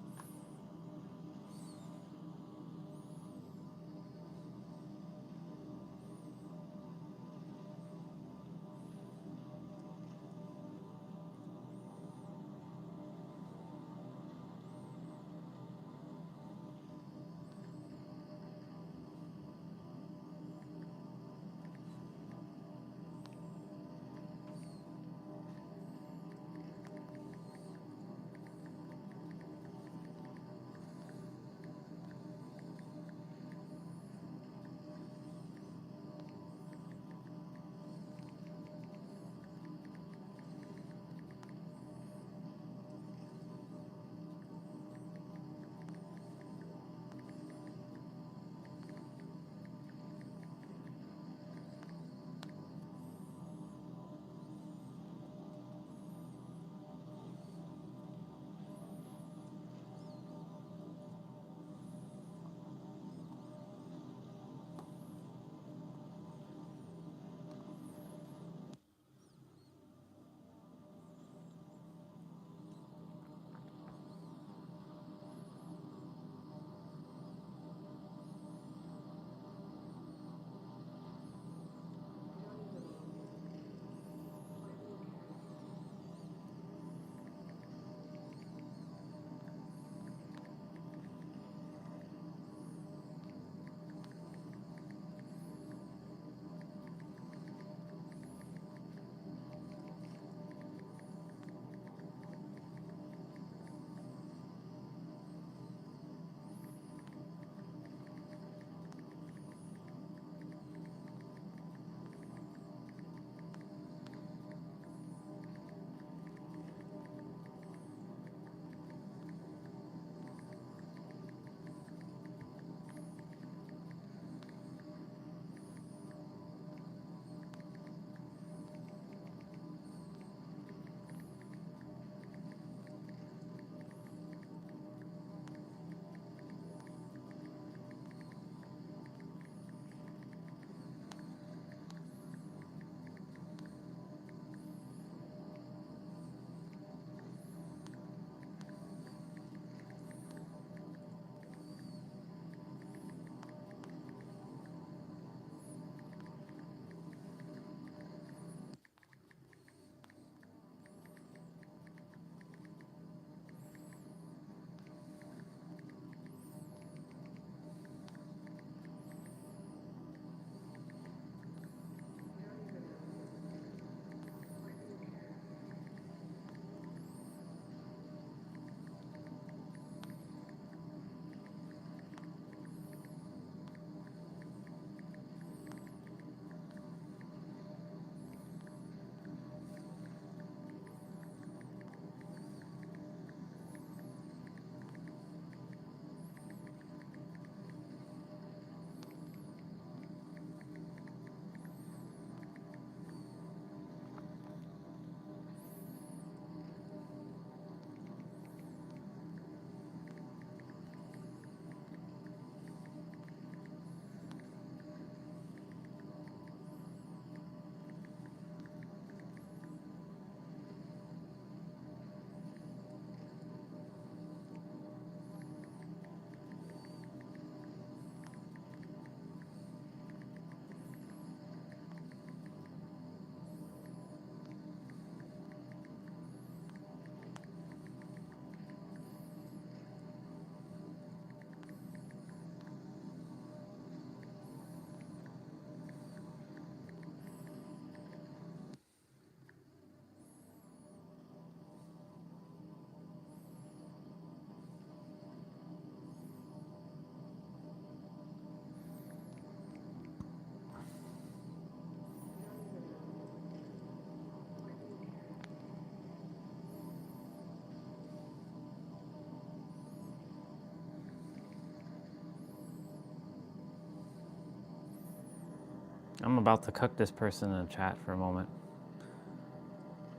I'm about to cook this person in the chat for a moment.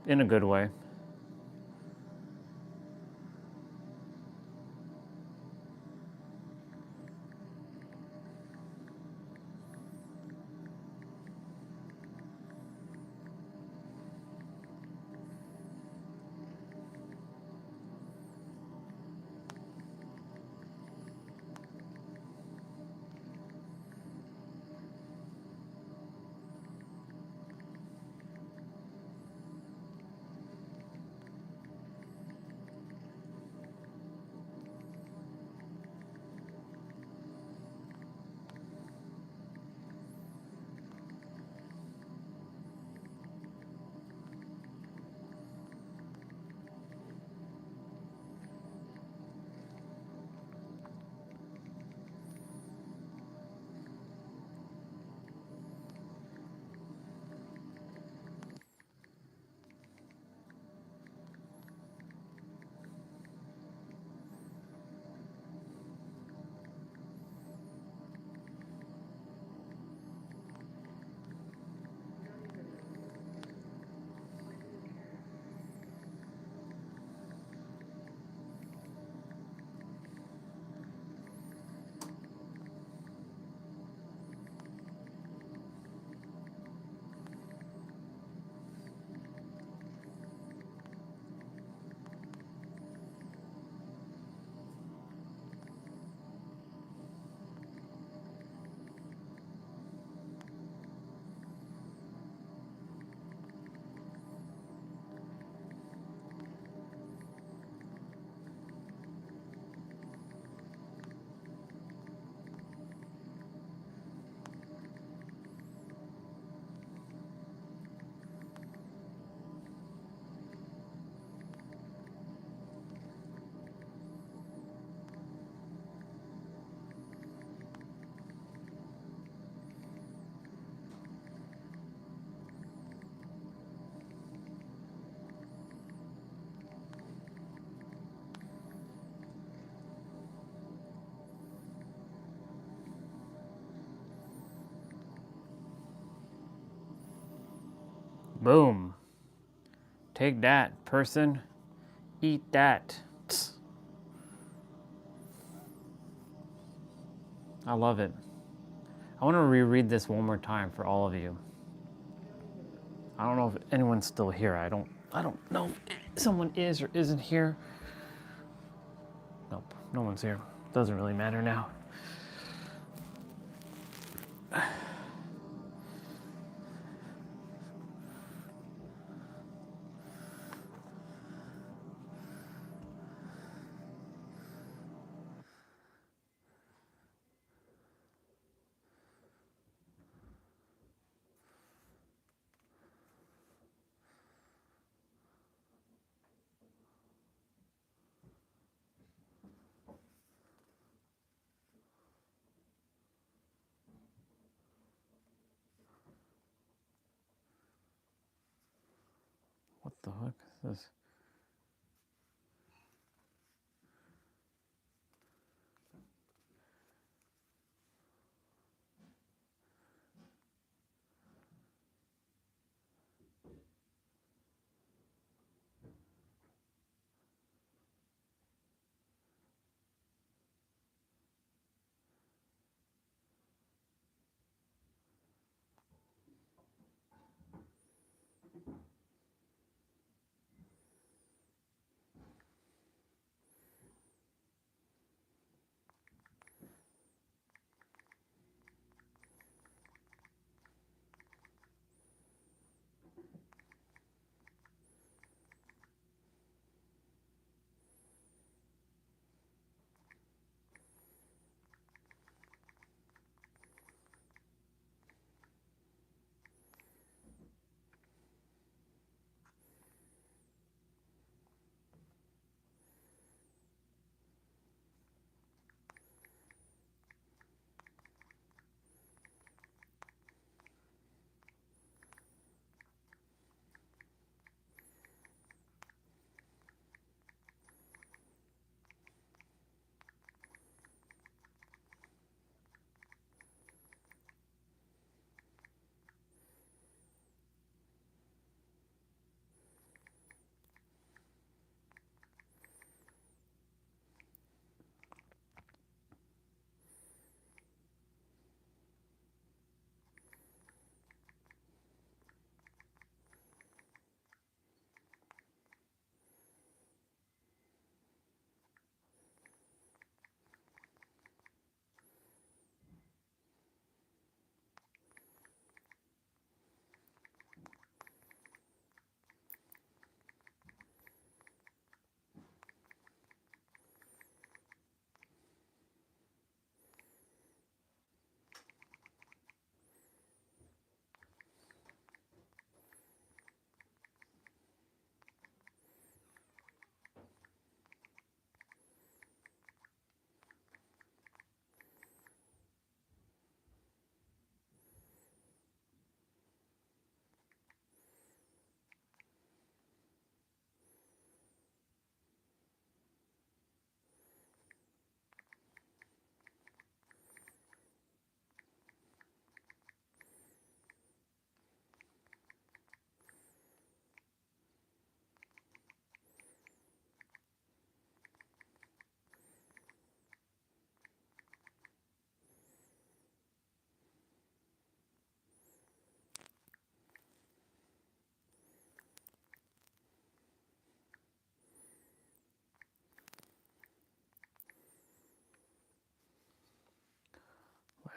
In a good way. Boom. Take that, person. Eat that. I love it. I want to reread this one more time for all of you. I don't know if anyone's still here. I don't know if someone is or isn't here. Nope, no one's here. Doesn't really matter now. What the heck is this?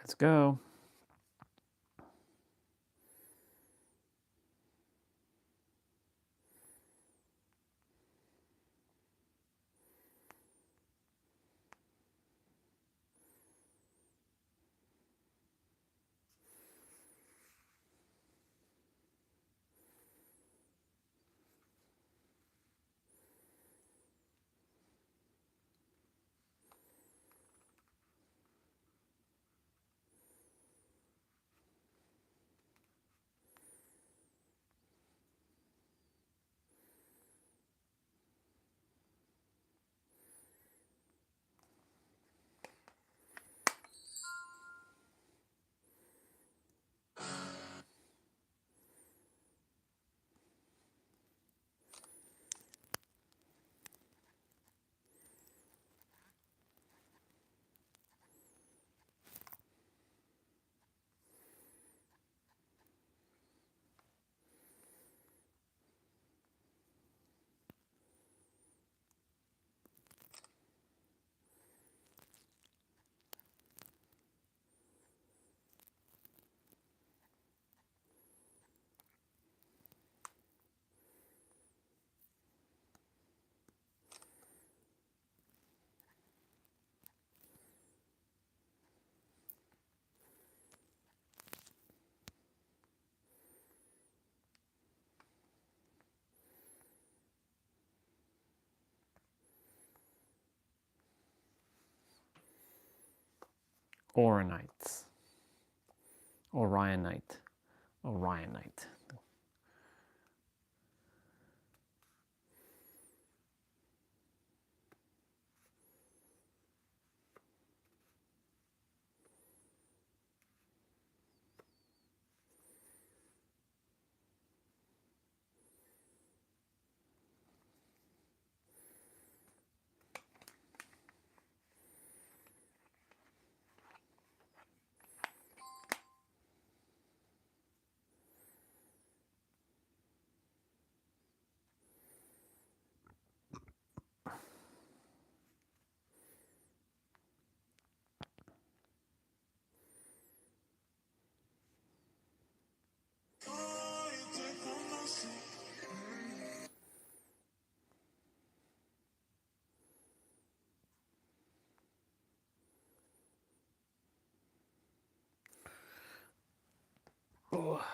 Let's go. Orionite. Orionite. Orionite. Oh.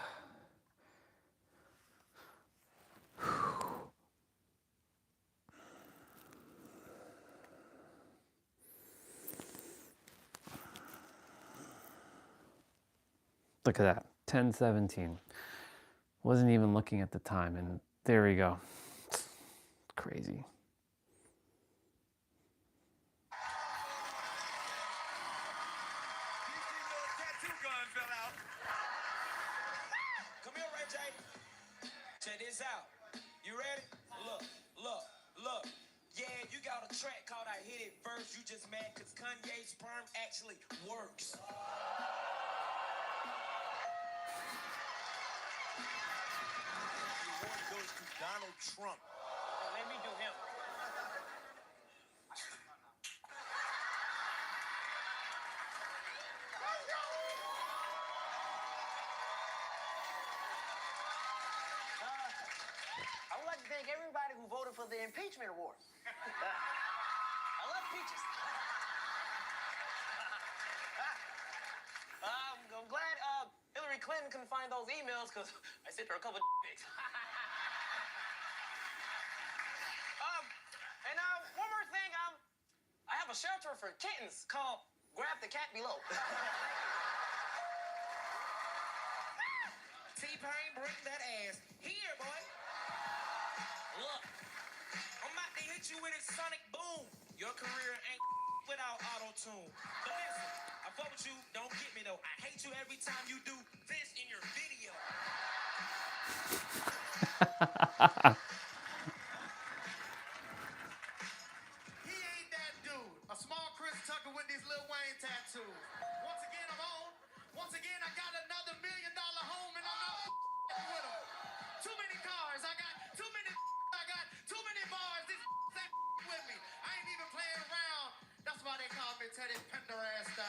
Look at that, 10:17. Wasn't even looking at the time, and there we go. Crazy. Come here, Ray J. Check this out. You ready? Look, look, look. Yeah, you got a track called I Hit It First. You just mad because Kanye's sperm actually works. The award goes to Donald Trump. Let me do him. I would like to thank everybody who voted for the impeachment award. I love peaches. I'm glad Hillary Clinton couldn't find those emails because I sent her a couple of pics. And one more thing, I have a shelter for kittens called Grab the Cat Below. T-Pain, bring that ass here, boy. Look, I'm about to hit you with a sonic boom. Your career ain't without auto-tune. But listen, I fuck with you, don't get me though. I hate you every time you do this in your video. He ain't that dude. A small Chris Tucker with these Lil Wayne tattoos. Once again, I'm on. Once again, I got another $1 million home and I'm not with him. Too many cars. I got too many. I got too many bars. This ain't with me. I ain't even playing around. That's why they call me Teddy Pendergrass style.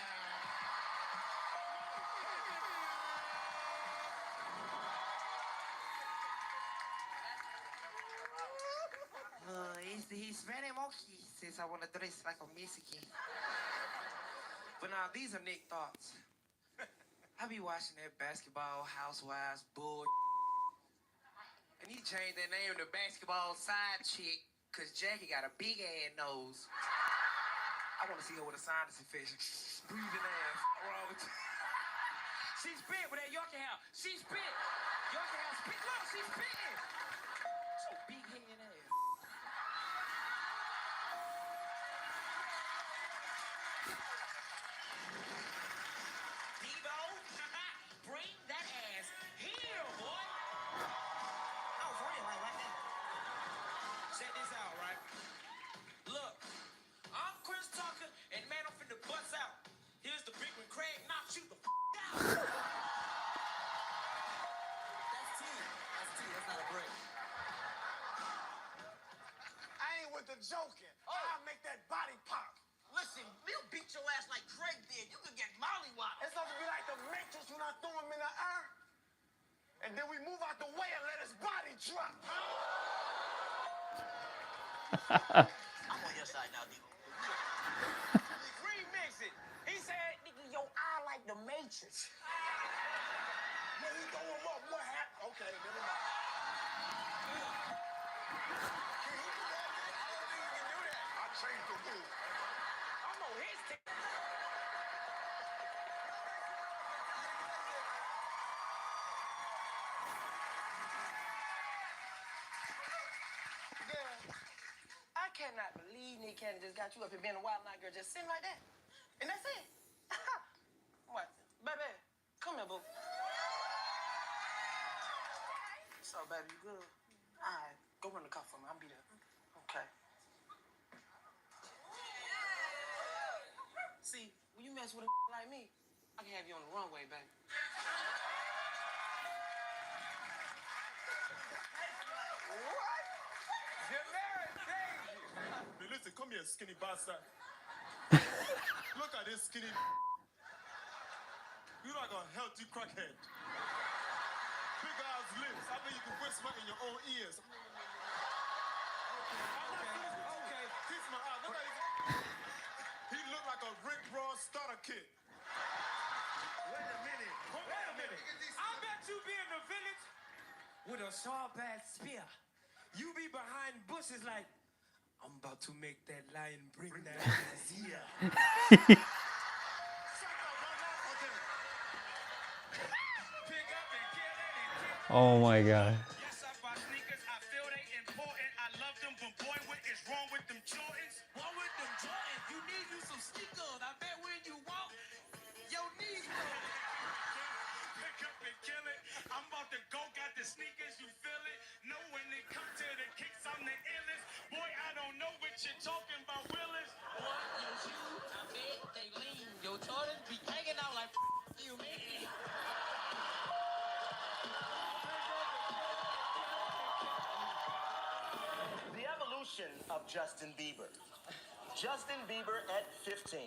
the Hispanic monkey says I want to dress like a Mexican. But now these are Nick thoughts. I be watching that basketball housewives bull. And he changed their name to basketball side chick because Jackie got a big ass nose. I want to see her with a sinus infection. Breathing ass. What's wrong with you? She spit with that Yorkie hair. She spit. Yorkie hair spit. Look, she spitting. So big head ass. Debo, bring that ass here, boy. Oh, for real, like that. Check this out, right? Look, I'm Chris Tucker, and man, I'm finna bust out. Here's the big when Craig knocks you the out. That's T. That's not a break. I ain't with the joking. I'll make that body pop. Listen, we'll beat your ass like Craig did. You could get mollywopped. It's gonna be like the Matrix when I throw him in the air. And then we move out the way and let his body drop. I'm on your side now, Debo. Remix it. He said, nigga, your eye like the Matrix. When he throw him up, what happened? Okay, never mind. I changed the rules. I'm on his team. Girl, I cannot believe Nick Cannon just got you up and being a wild night girl just sitting like that. And that's it. What? Baby, come here, boo. So, baby, you good? All right, go run the car for me. I'll be there. Okay. See, when you mess with a like me, I can have you on the runway, baby. What? You're married, baby. Hey, listen, come here, skinny bastard. Look at this skinny. You're like a healthy crackhead. Big ass lips. I bet you can whisper in your own ears. Okay. Kiss my eye. Look at his. He looked like a Rick Ross starter kit. Wait a minute. I bet you be in the village with a sharp ass spear. You be behind bushes like, I'm about to make that lion bring that ass here. Oh my god. Yes, I buy sneakers. I feel they important. I love them, but boy, what is wrong with them Jordans? What with them Jordans? You need you some sneakers. I bet when you walk, your knees go. Pick up and kill it. I'm about to go, got the sneakers, you feel it? Know when it comes to the kicks, I'm the illest. Boy, I don't know what you're talking about, Willis. Boy, your shoes, I bet they lean. Your Jordans be hanging out like you mean. The evolution of Justin Bieber. Justin Bieber at 15.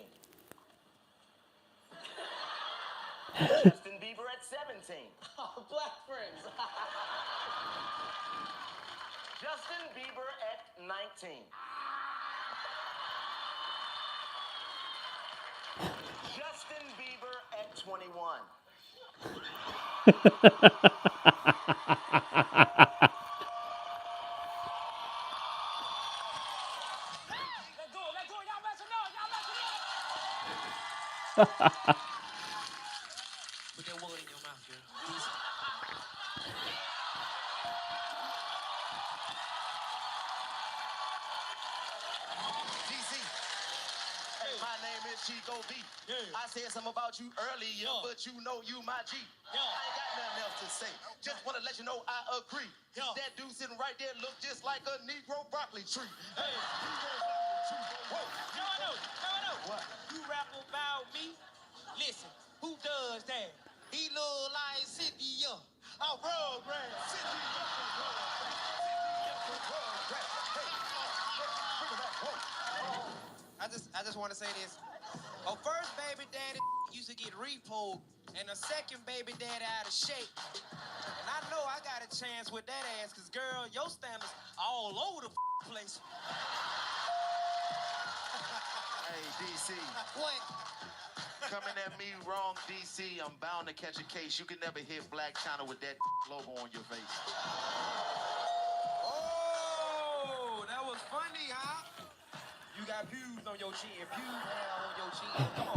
Justin Bieber at 17. Oh, black friends. Justin Bieber at 19. Justin Bieber at 21. Let go, y'all messing up, Put that wood in your mouth, girl. DC. Hey, my name is Chico B. I said something about you earlier, but you know you my G. I ain't got nothing else to say. Just want to let you know I agree. That dude sitting right there look just like a Negro broccoli tree. Hey, Negro broccoli tree. Whoa. No. What? You rap about me? Listen, who does that? He look like Cynthia. I'm Rugrat. I just want to say this. A first baby daddy used to get repoed, and a second baby daddy out of shape. And I know I got a chance with that ass, cause girl, your stamina all over the place. Hey, DC. What? Coming at me wrong, DC. I'm bound to catch a case. You can never hit Black China with that logo on your face. Oh, that was funny, huh? You got views on your chin. Views hair on your chin. Come on.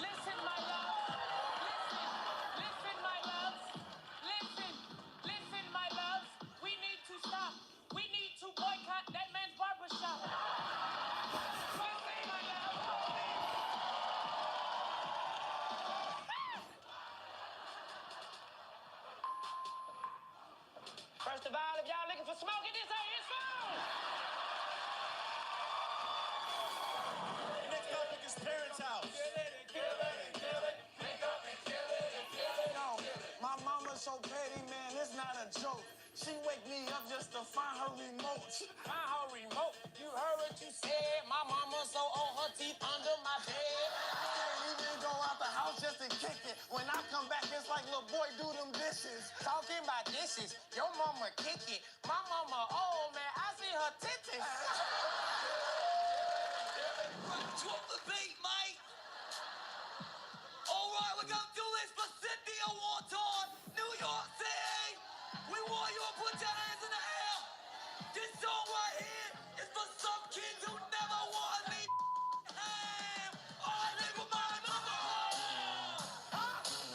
Listen, my love. Listen, my loves. Listen, my loves. We need to stop. We need to boycott that man's barbershop. Listen, my love. First of all, if y'all looking for smoking, this ain't his phone. Next topic is parents' house. My mama's so petty, man, it's not a joke. She wake me up just to find her remote. Find her remote. You heard what you said. My mama so on her teeth under my bed. I can't even go out the house just to kick it. When I come back, it's like little boy do them dishes. Talking about dishes, your mama kick it. My mama old, man, I see her titties. Drop the beat, mate. All right, we're gonna do this for Cynthia Wharton, New York City. We want you to put your hands in the air. This song right here is for some kids who never wanted me. I live with my mama.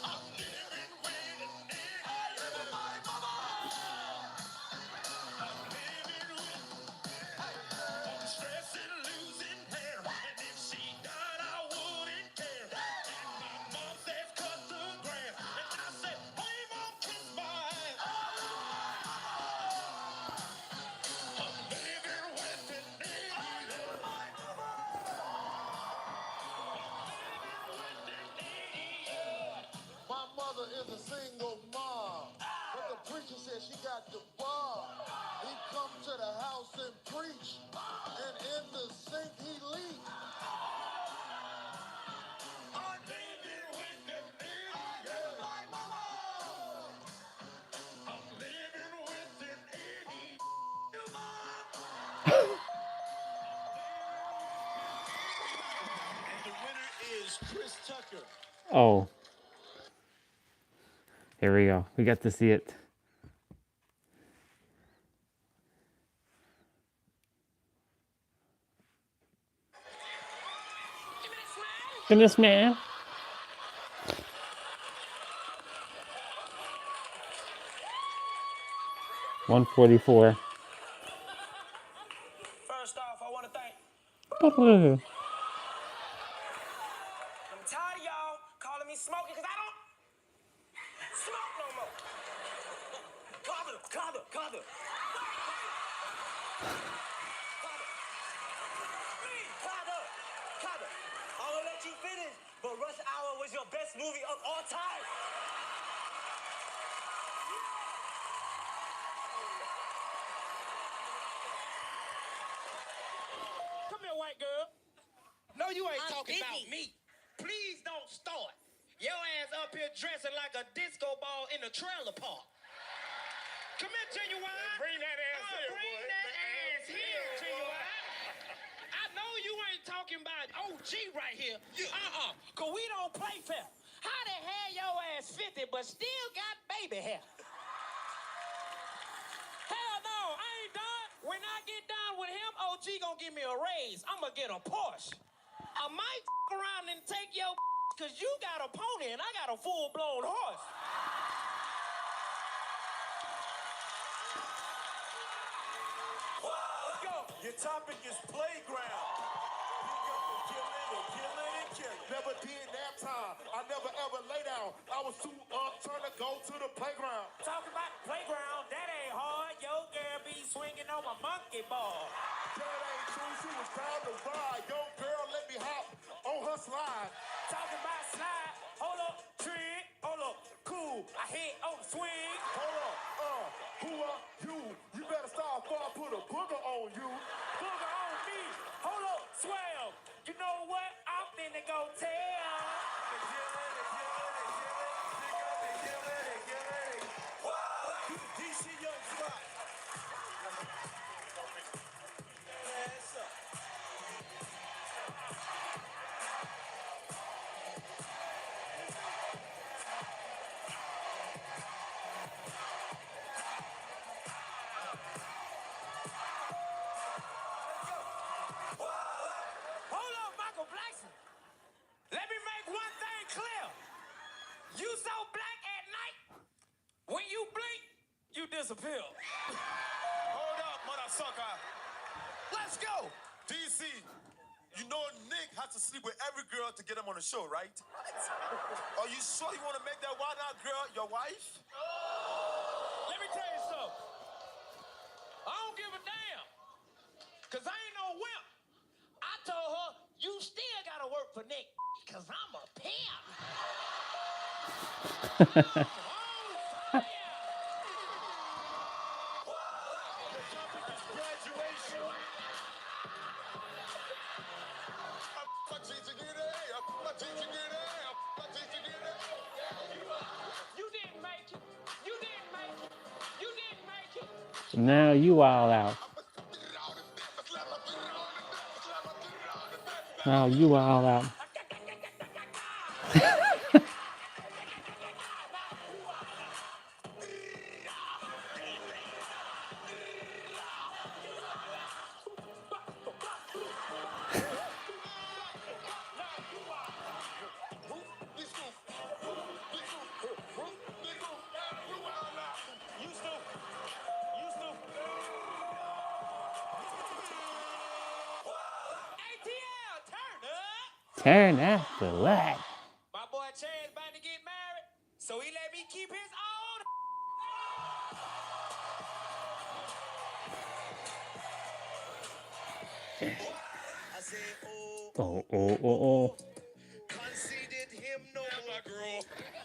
I'm living with a nigga. I live with my mama. I'm living with. I'm stressing, losing hair, and if she died, I wouldn't care. And my mom says cut the grass, and I said, hey, mom, kiss my ass. I'm living with it, nigga. I live with my mama. My mother is a single mom, but the preacher said she got the bomb. He come to the house and preach, and in the sink he leak. I'm living with it, nigga. I live with my mama. I'm living with it, nigga. You mom. And the winner is Chris Tucker. Oh. Here we go. We got to see it. Give me this, man. $144. First off, I want to thank. Oh. I'm tired of y'all calling me smoking because I don't smoke no more. Carter. Carter. I'm gonna let you finish, but Rush Hour was your best movie of all time. Come here, white girl. No, you ain't I'm talking about busy. me. Please don't start. Your ass up here dressing like a disco ball in a trailer park. Come here, Genuine. Bring that ass here, Bring boy. that ass here, Genuine. I know you ain't talking about OG right here. Cause we don't play fair. How the hell your ass 50 but still got baby hair? Hell no, I ain't done. When I get done with him, OG gonna give me a raise. I'ma get a Porsche. I might around and take your cause you got a pony and I got a full-blown horse. Let's go. Your topic is playground. Pick up and kill it. Never did nap time. I never ever lay down. I was too trying to go to the playground. Talking about the playground, that ain't hard. Your girl be swinging on my monkey ball. That ain't true. She was trying to ride. Yo, girl, let me hop on her slide. Talking about slide, hold up, trick, hold up, cool. I hit on the swing. Hold up, who are you? You better stop before I put a booger on you. Booger on me, hold up, swell. You know what? I'm finna go tell. disappear. Hold up, mother sucker. Let's go. DC, you know Nick has to sleep with every girl to get him on the show, right? Are you sure you want to make that wild-out girl your wife? Let me tell you something. I don't give a damn. Because I ain't no wimp. I told her, you still got to work for Nick. Because I'm a pimp. You didn't make it. You didn't make it. You didn't make it. Now you all out. Now you all out. Turn up the light. My boy Chad's about to get married, so he let me keep his own. Oh, oh, oh, oh.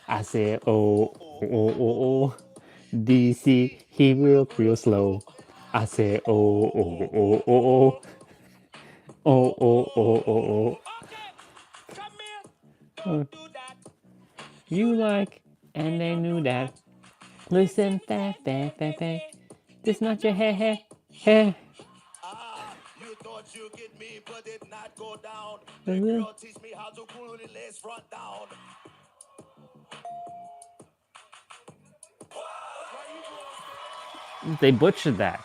I said, oh, oh, oh, oh, oh. DC, he real slow. I said, oh, oh, oh, oh, oh. Oh, oh, oh, oh, oh. You like, and they knew that. Listen, fat. This not your hair. You thought you get me, but did not go down. The girl teach me how to cool the legs front down. They butchered that.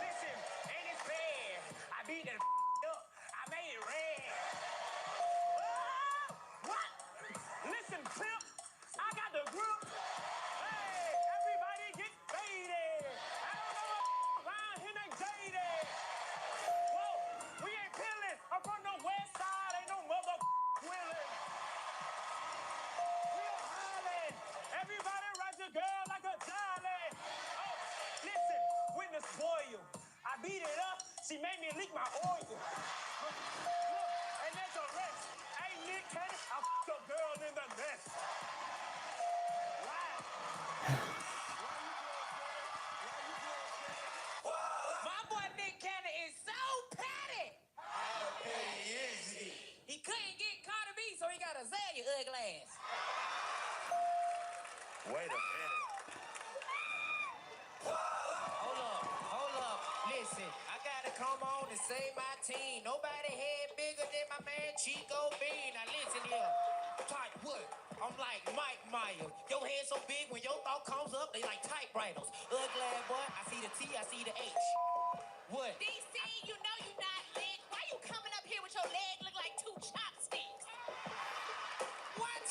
Listen, and it's bad. I beat that up. I made it red. What? Listen, pimp. I got the grip. Hey, everybody get faded. I don't know what around here they jaded. Whoa, we ain't peeling. I'm from the west side. Ain't no mother willing. We are hollering. Everybody ride your girl like a darling. Oh, listen, witness spoil. I beat it up. She made me leak my oil. Look, and that's a rest. Hey, Nick Cannon, I f***ed your girl in the nest. Wow. My boy Nick Cannon is so petty. How petty is he? He couldn't get Carter B, so he got a zag your ugly ass. Wait a minute. Hold up. Listen, I gotta come on and save my team. Nobody head bigger than my man Chico Bean. Now listen here. Type what? I'm like Mike Myers. Your head so big when your thought comes up, they like typewriters. Ugly ass boy, I see the T, I see the H. What? DC, you know you not lit. Why you coming up here with your leg look like two chopsticks? What?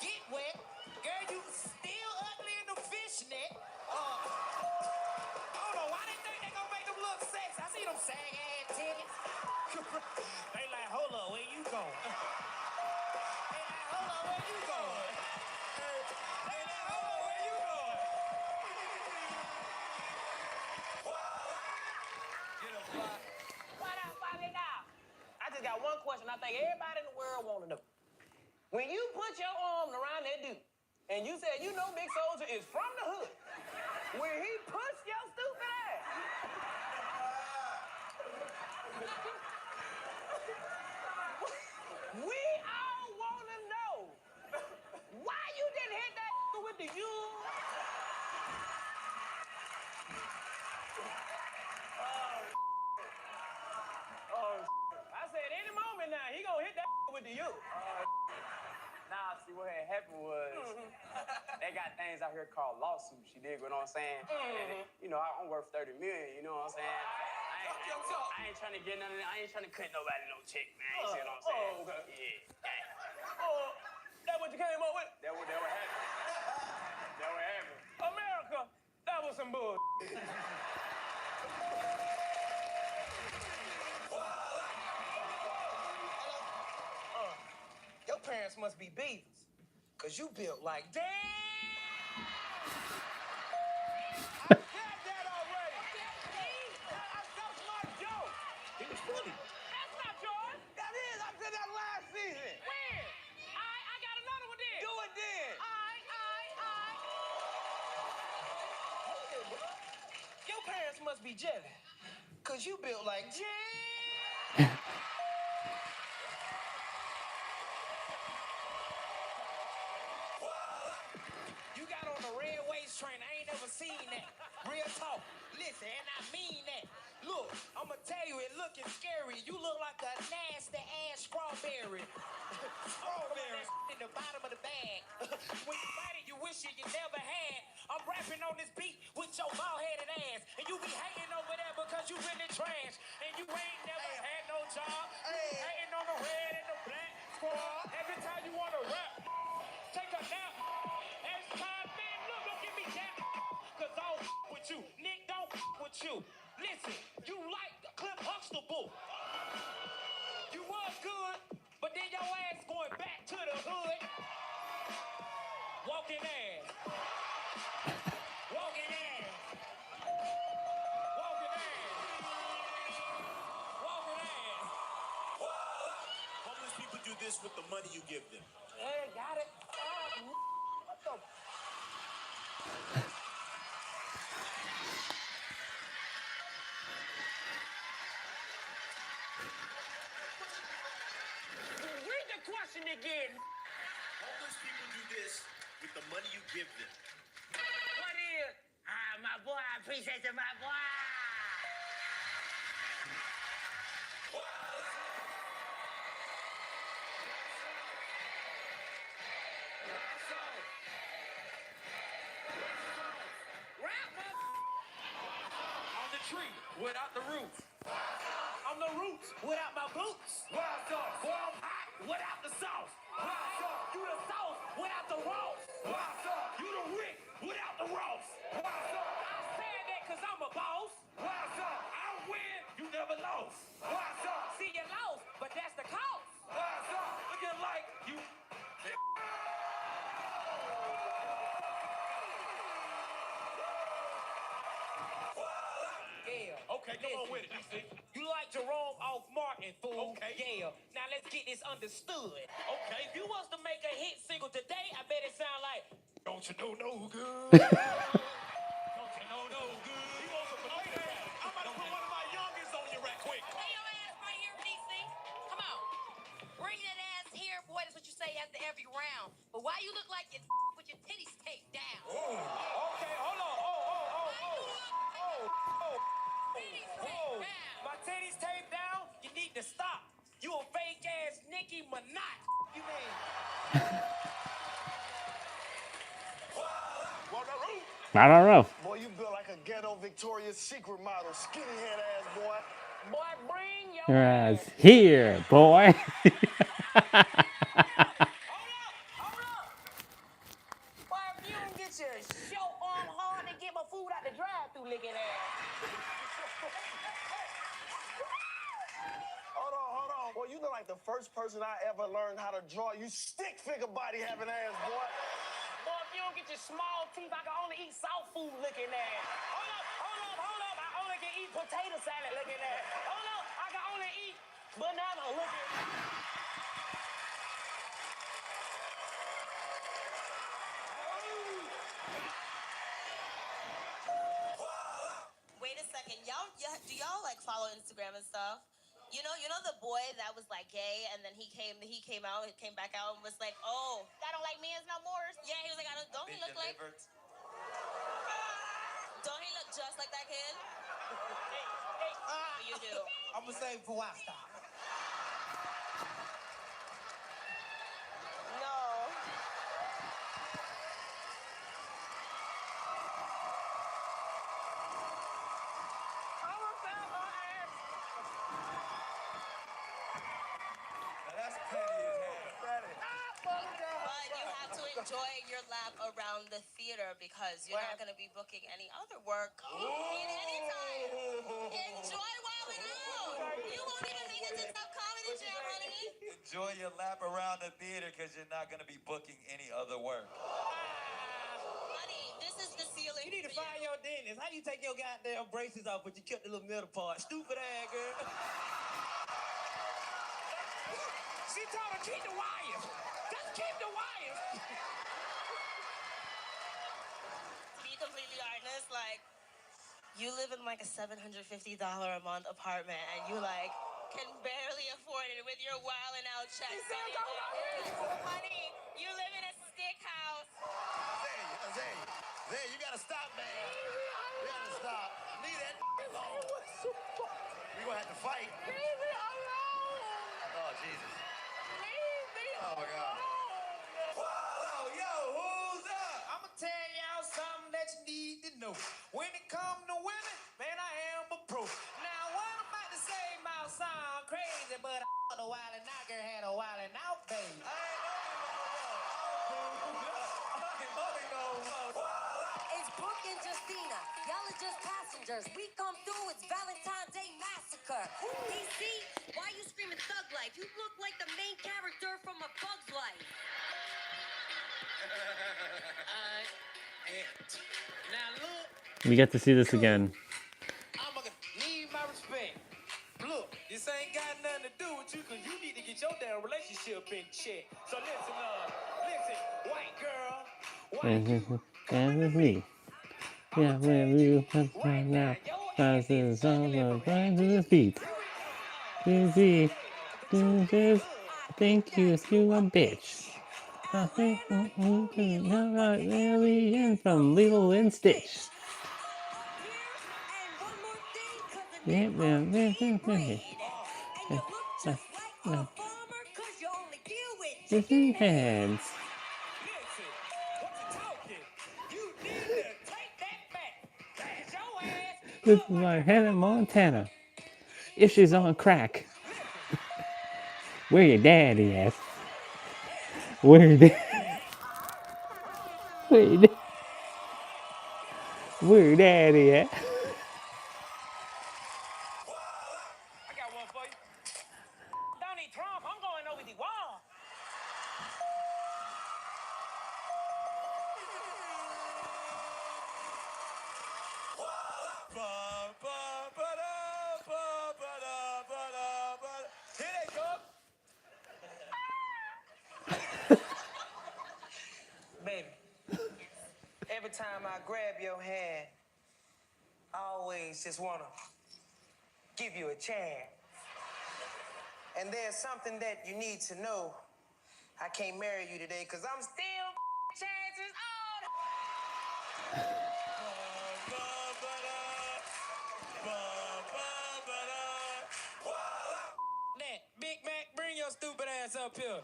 Get wet. Girl, you still ugly in the fishnet. Hold on, why they think they gonna make them look sexy? I see them sag ass titties. They like, hold up, where you going? They like, hold up, where you going? They like, hold up, where you going? Get a fly. Why not find it out? I just got one question I think everybody in the world want to know. When you put your arm around that dude, and you said, you know Big Soldier is from the hood, when he pushed your stupid ass, we all want to know why you didn't hit that with the you. to you. Nah, see what had happened was they got things out here called lawsuits. You dig what I'm saying? And, you know, I'm worth 30 million. You know what I'm saying? I ain't trying to get none of that. I ain't trying to cut nobody no check, man. You see what I'm saying? Okay. Yeah. That what you came up with? That what happened. That what happened. America, that was some bull. Your parents must be beavers, cause you built like damn. I said that already. That's my joke. It was funny. That's not yours. That is. I said that last season. When? I got another one then. Do it then. Your parents must be jealous, cause you built like damn. You got on the red waist train. I ain't never seen that. Real talk. Listen, and I mean that. Look, I'ma tell you, it looking scary. You look like a nasty ass strawberry. Strawberry in the bottom of the bag. When you bite it, you wish you never had. I'm rapping on this beat with your bald-headed ass, and you be hating over there because you really trash, and you ain't never had no job. You be hating on the red and the black squad. Every time you wanna rap, take a nap. It's time, man. Look, don't give me that. Cause I don't with you. Nick, don't with you. Listen, you like Clip Huxtable. You was good, but then your ass going back to the hood. Walking ass. Walking ass. Walking ass. Walking ass. Homeless people do this with the money you give them. Hey, got it. What the? Read the question again. Homeless people do this with the money you give them. What is? My boy, I appreciate you, my boy. On the tree without the roots. On the roots without my boots. Wild sauce. Boy, I'm hot without the sauce. Wild sauce. You the sauce without the Ross. Wild sauce. You the Rick without the Ross. Wild sauce. I said that cause I'm a boss. Wild sauce. I win, you never lost. Wild sauce. See, you lost, but that's the cost. Wild sauce. Looking like you. Yeah. Okay, come on with it, DC. You like Jerome off Martin, fool. Okay. Yeah. Now let's get this understood. Okay. If you was to make a hit single today, I bet it sound like, don't you know no good? Don't you know no good? He wants to play that. I'm about to put one of my youngest on you right quick. Bring your ass right here, DC. Come on. Bring that ass here, boy. That's what you say after every round. But why you look like you with your titties taped down? Oh, okay, hold on. My titties taped down? You need to stop. You a fake ass Nicki Minaj. You mean? I don't know. Boy, you built like a ghetto Victoria's Secret model. Skinny head ass boy. Boy, bring your Your ass here, boy. Boy, if you don't get your short arm hard and get my food out the drive-thru licking ass. Hold on. Boy, you look like the first person I ever learned how to draw. You stick figure body having ass, boy. Boy, if you don't get your small teeth, I can only eat soft food licking ass. Hold up. I only can eat potato salad licking ass. Hold up. I can only eat banana licking ass. Wait a second, do y'all like follow Instagram and stuff? You know the boy that was like gay, and then he came back out and was like, oh, I don't like men's no more. Yeah, he was like, don't he look like? Don't he look just like that kid? You do. I'm gonna save for why stop. enjoy your lap around the theater because you're not going to be booking any other work in any time. Enjoy wilding out. You won't even make it to top comedy jam, honey. Enjoy your lap around the theater because you're not going to be booking any other work. Honey, this is the ceiling. You need to find your dentist. How you take your goddamn braces off but you kept the little middle part? Stupid ass girl. She told her keep the wires. Just keep the wires. To be completely honest, like, you live in like a $750 a month apartment and you like can barely afford it with your wilding out check. Honey, you live in a stick house. Zay, you gotta stop, man. You gotta stop. Leave that alone. We gonna have to fight. Leave me alone. Oh, Jesus. Leave me alone. Oh, my God. Whoa, yo, who's up? I'ma tell y'all something that you need to know. When it comes to women, man, I am a pro. Now, what I'm about to say might sound crazy, but I the wild and out girl had a wild and out baby. It's Brooke and Justina. Y'all are just passengers. We come through, it's Valentine's Day Massacre. DC, why you screaming thug life? You look like the main character from A Bug's Life. Now look, We get to see this again. I'ma need my respect. Look, this ain't got nothing to do with you because you need to get your damn relationship in check. So listen, white girl, And with me. Yeah, where you right now. Passes on the grind to the feet. Busy. Do this. Thank you, you a bitch. I think I'm not really in from Lilo and Stitch. Yeah, different hands. This is my Hannah Montana. If she's on crack. Where your daddy at? Where your daddy? Where your daddy at? I got one for you. Donald Trump, I'm going over the wall. Here they go. Baby, every time I grab your hand, I always just want to give you a chance. And there's something that you need to know. I can't marry you today because I'm still chances on. That Big Mac, bring your stupid ass up here.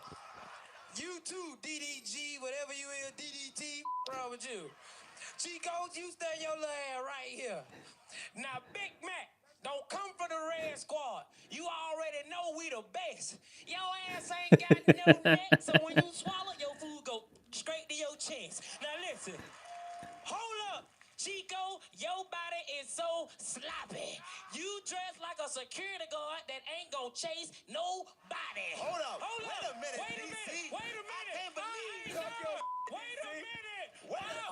You too, DDG, whatever you is, DDT, wrong with you? Chico, you stay your little ass right here. Now, Big Mac, don't come for the red squad. You already know we the best. Your ass ain't got no neck, so when you swallow, your food go straight to your chest. Now listen, hold up. Chico, your body is so sloppy. You dress like a security guard that ain't gonna chase nobody. Hold up. Wait a minute. DC. Wait a minute. I can't believe you. Wait a minute. Wait a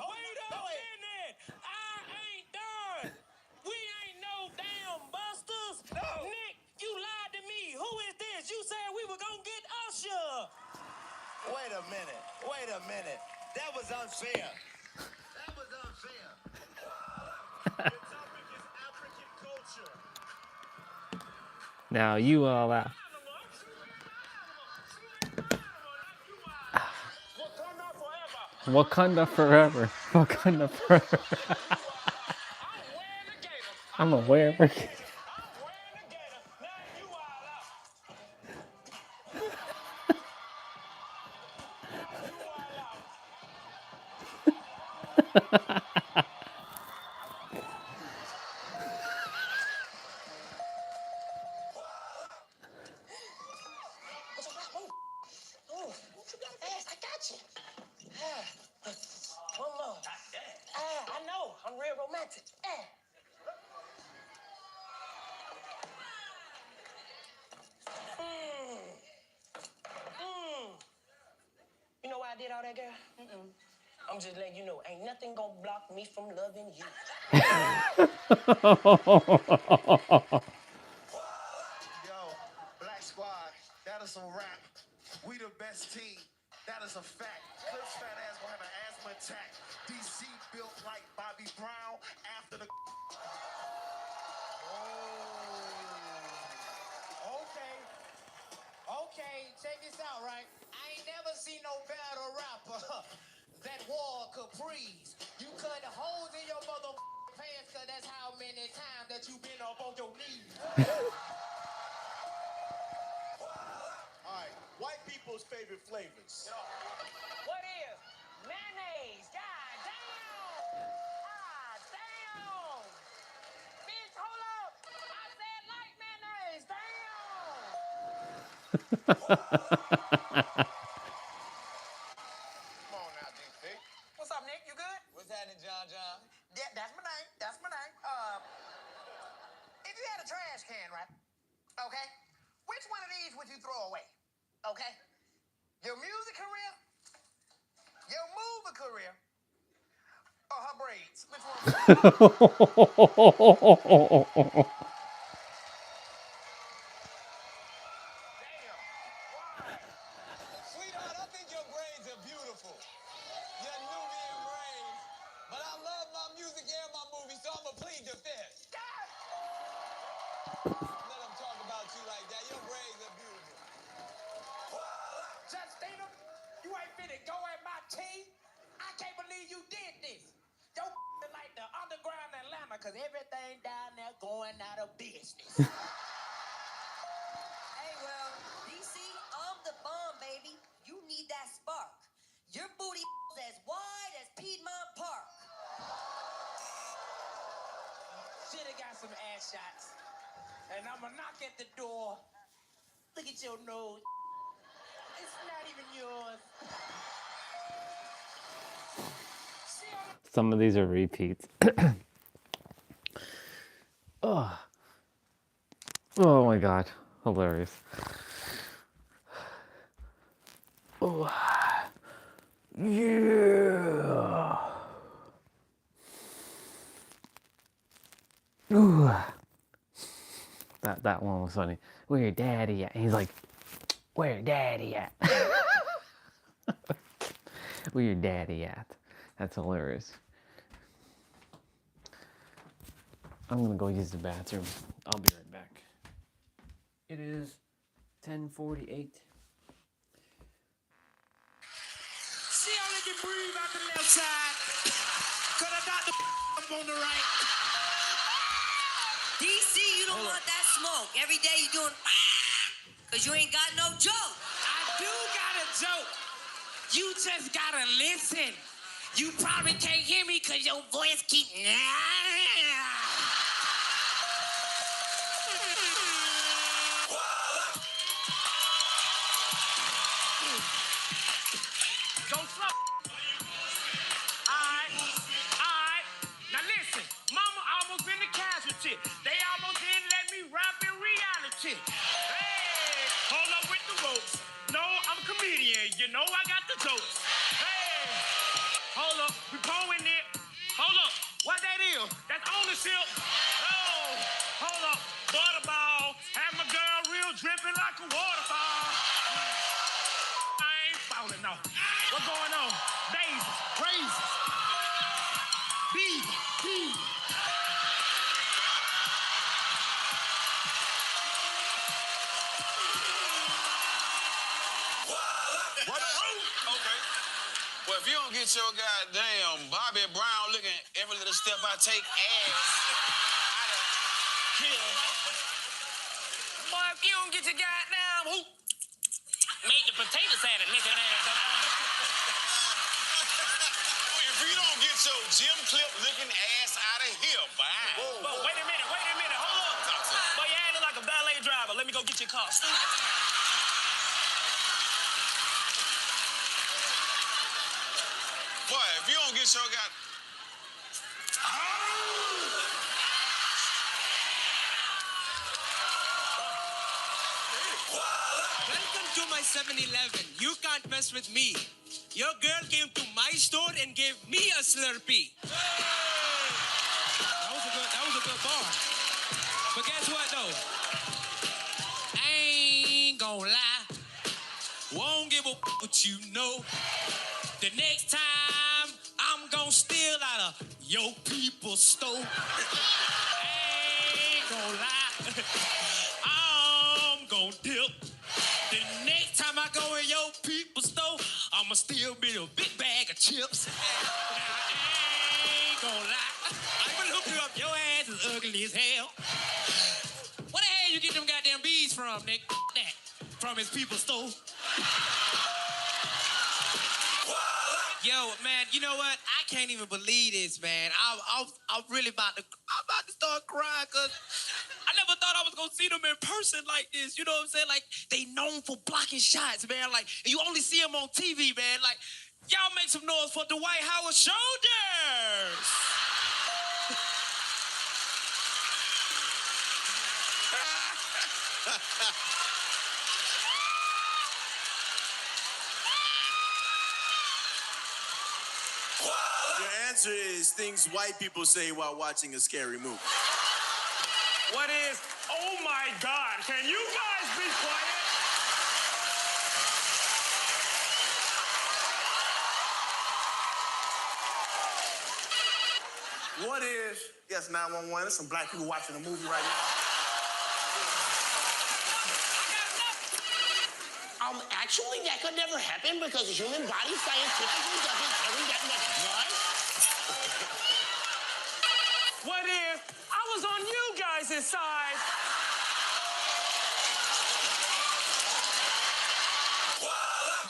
minute. I ain't done. We ain't no damn busters. No. Nick, you lied to me. Who is this? You said we were gonna get Usher. Wait a minute. That was unfair. Now you all out. Wakanda forever. Wakanda forever. I'm aware of it. I got you. did all that, girl? I'm just letting you know, ain't nothing gonna block me from loving you. Yo, Black Squad, that is a rap. We the best team. That is a fact. Clip's fat ass gonna have an asthma attack. DC built like Bobby Brown after the. Okay, check this out, right? I ain't never seen no better rapper that wore capris. You cut holes in your mother pants, cause that's how many times that you been up on your knees. All right, white people's favorite flavors. What is? Mayonnaise. God damn. God damn. Bitch, hold up. I said like mayonnaise. Damn. Come on now, DC. What's up, Nick? You good? What's happening, John? Yeah, that's my name. That's my name. If you had a trash can, right? Okay? Which one of these would you throw away? Okay? Your music career, your movie career, or her braids? Which one? Sweetheart, I think your braids are beautiful. Your Nubian braids. But I love my music and my movie, so I'm going to plead the fifth. Let them talk about you like that. Your braids are beautiful. Justina, you ain't finna go at my team. I can't believe you did this. Yo, like the underground Atlanta, cause everything down there going out of business. Hey, well, DC, I'm the bomb, baby. You need that spark. Your booty as wide as Piedmont Park. Shoulda got some ass shots. And I'ma knock at the door. Look at your nose. It's not even yours. Some of these are repeats. Oh. Oh my god. Hilarious. Oh. Yeah. Ooh. That one was funny. Where your daddy at? And he's like, where your daddy at? Where your daddy at? That's hilarious. I'm gonna go use the bathroom. I'll be right back. It is 10:48. See how they can breathe out the left side? Cause I got the up on the right. DC, you don't want that smoke. Every day you doing cause you ain't got no joke. I do got a joke. You just gotta listen. You probably can't hear me cause your voice keep. Go slow. Alright. Now listen, mama almost been a casualty. They almost didn't let me rap in reality. Hey, hold up with the ropes. No, I'm a comedian. You know I got the jokes. Hey, hold up, we pulling it. Hold up, what that is? That's ownership. Oh, hold up, butterball. Have my girl real dripping like a waterfall. I ain't falling off. What's going on? Daisies, raisins, bees. What? Okay. Well, if you don't get your goddamn Bobby Brown looking every little step I take ass out of here. Boy, if you don't get your goddamn hoop, make the potato salad looking ass up. If you don't get your gym clip looking ass out of here, bye. But wait a minute, hold up. Boy, your ass look like a valet driver. Let me go get your car. Boy, if you don't get your Welcome to my 7-Eleven. You can't mess with me. Your girl came to my store and gave me a Slurpee. That was a good bar. But guess what though? I ain't gonna lie. Won't give a what you know. The next time I'm gonna steal out of your people's store. I ain't gonna lie. I'm gonna dip. The next time I go in your people's store, I'ma steal me a big bag of chips. Now, I ain't gonna lie. I'ma look you up. Your ass is ugly as hell. Where the hell you get them goddamn bees from, Nick? That. From his people's store. Yo, man, you know what? I can't even believe this, man. I'm really about to start crying because I never thought I was going to see them in person like this. You know what I'm saying? Like, they known for blocking shots, man. Like, and you only see them on TV, man. Like, y'all make some noise for Dwight Howard shoulders. Your answer is things white people say while watching a scary movie. What is, oh my God, can you guys be quiet? What is, yes, 911, there's some black people watching a movie right now. Actually, that could never happen because the human body scientifically doesn't carry that much blood. What if I was on you guys' side?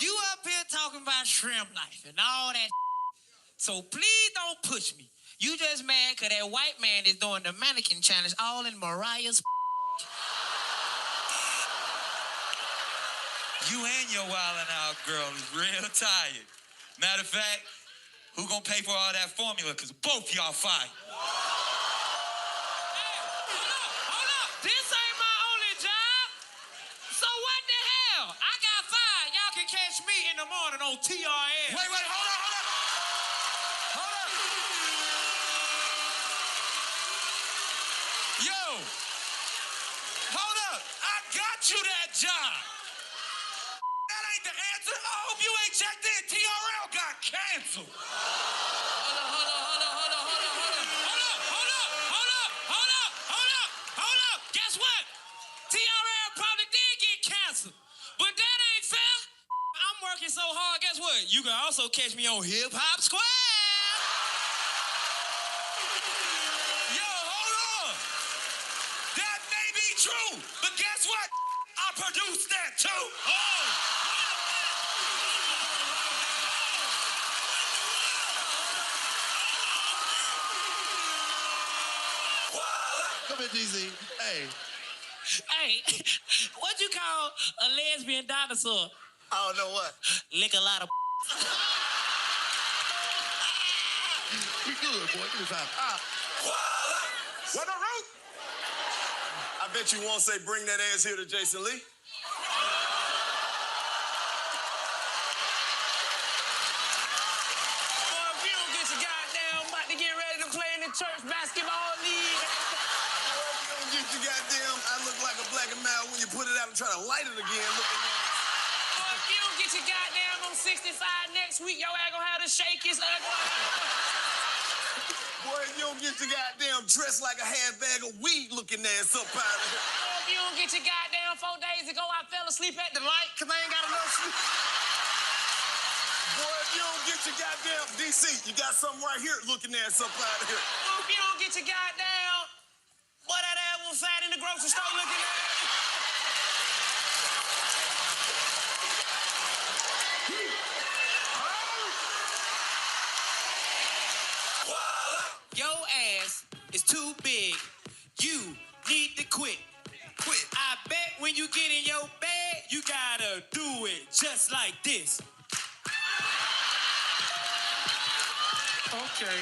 You up here talking about shrimp life and all that. So please don't push me. You just mad because that white man is doing the mannequin challenge all in Mariah's. You and your wildin' out girl is real tired. Matter of fact, who gonna pay for all that formula? Because both y'all fired. Hold up. This ain't my only job. So what the hell? I got fired. Y'all can catch me in the morning on TRN. Wait, hold up. Yo, hold up. I got you that job. That ain't the answer. I hope you ain't checked in. TRL got canceled. Hold up. Guess what? TRL probably did get canceled. But that ain't fair. I'm working so hard. Guess what? You can also catch me on Hip Hop Square. Yo, hold on. That may be true, but guess what? I produced that too. Come here, DC. Hey. Hey, what you call a lesbian dinosaur? I don't know what. Lick a lot of. We good, boy. Give me time. What the root? I bet you won't say bring that ass here to Jason Lee. Boy, if you don't get your goddamn about to get ready to play in the church basketball league. You don't get your goddamn, I look like a black and mild when you put it out and try to light it again. Looking at Boy, if you don't get your goddamn on 65 next week, your ass gonna have to shake his Boy, if you don't get your goddamn dressed like a half bag of weed looking ass up out of here. Boy, if you don't get your goddamn 4 days ago, I fell asleep at the light because I ain't got enough sleep. Boy, if you don't get your goddamn DC, you got something right here looking ass up out of here. Boy, if you don't get your goddamn, boy, that ass was fat in the grocery store looking at. Your ass is too big. You need to quit. I bet when you get in your bed, you gotta do it just like this. Okay.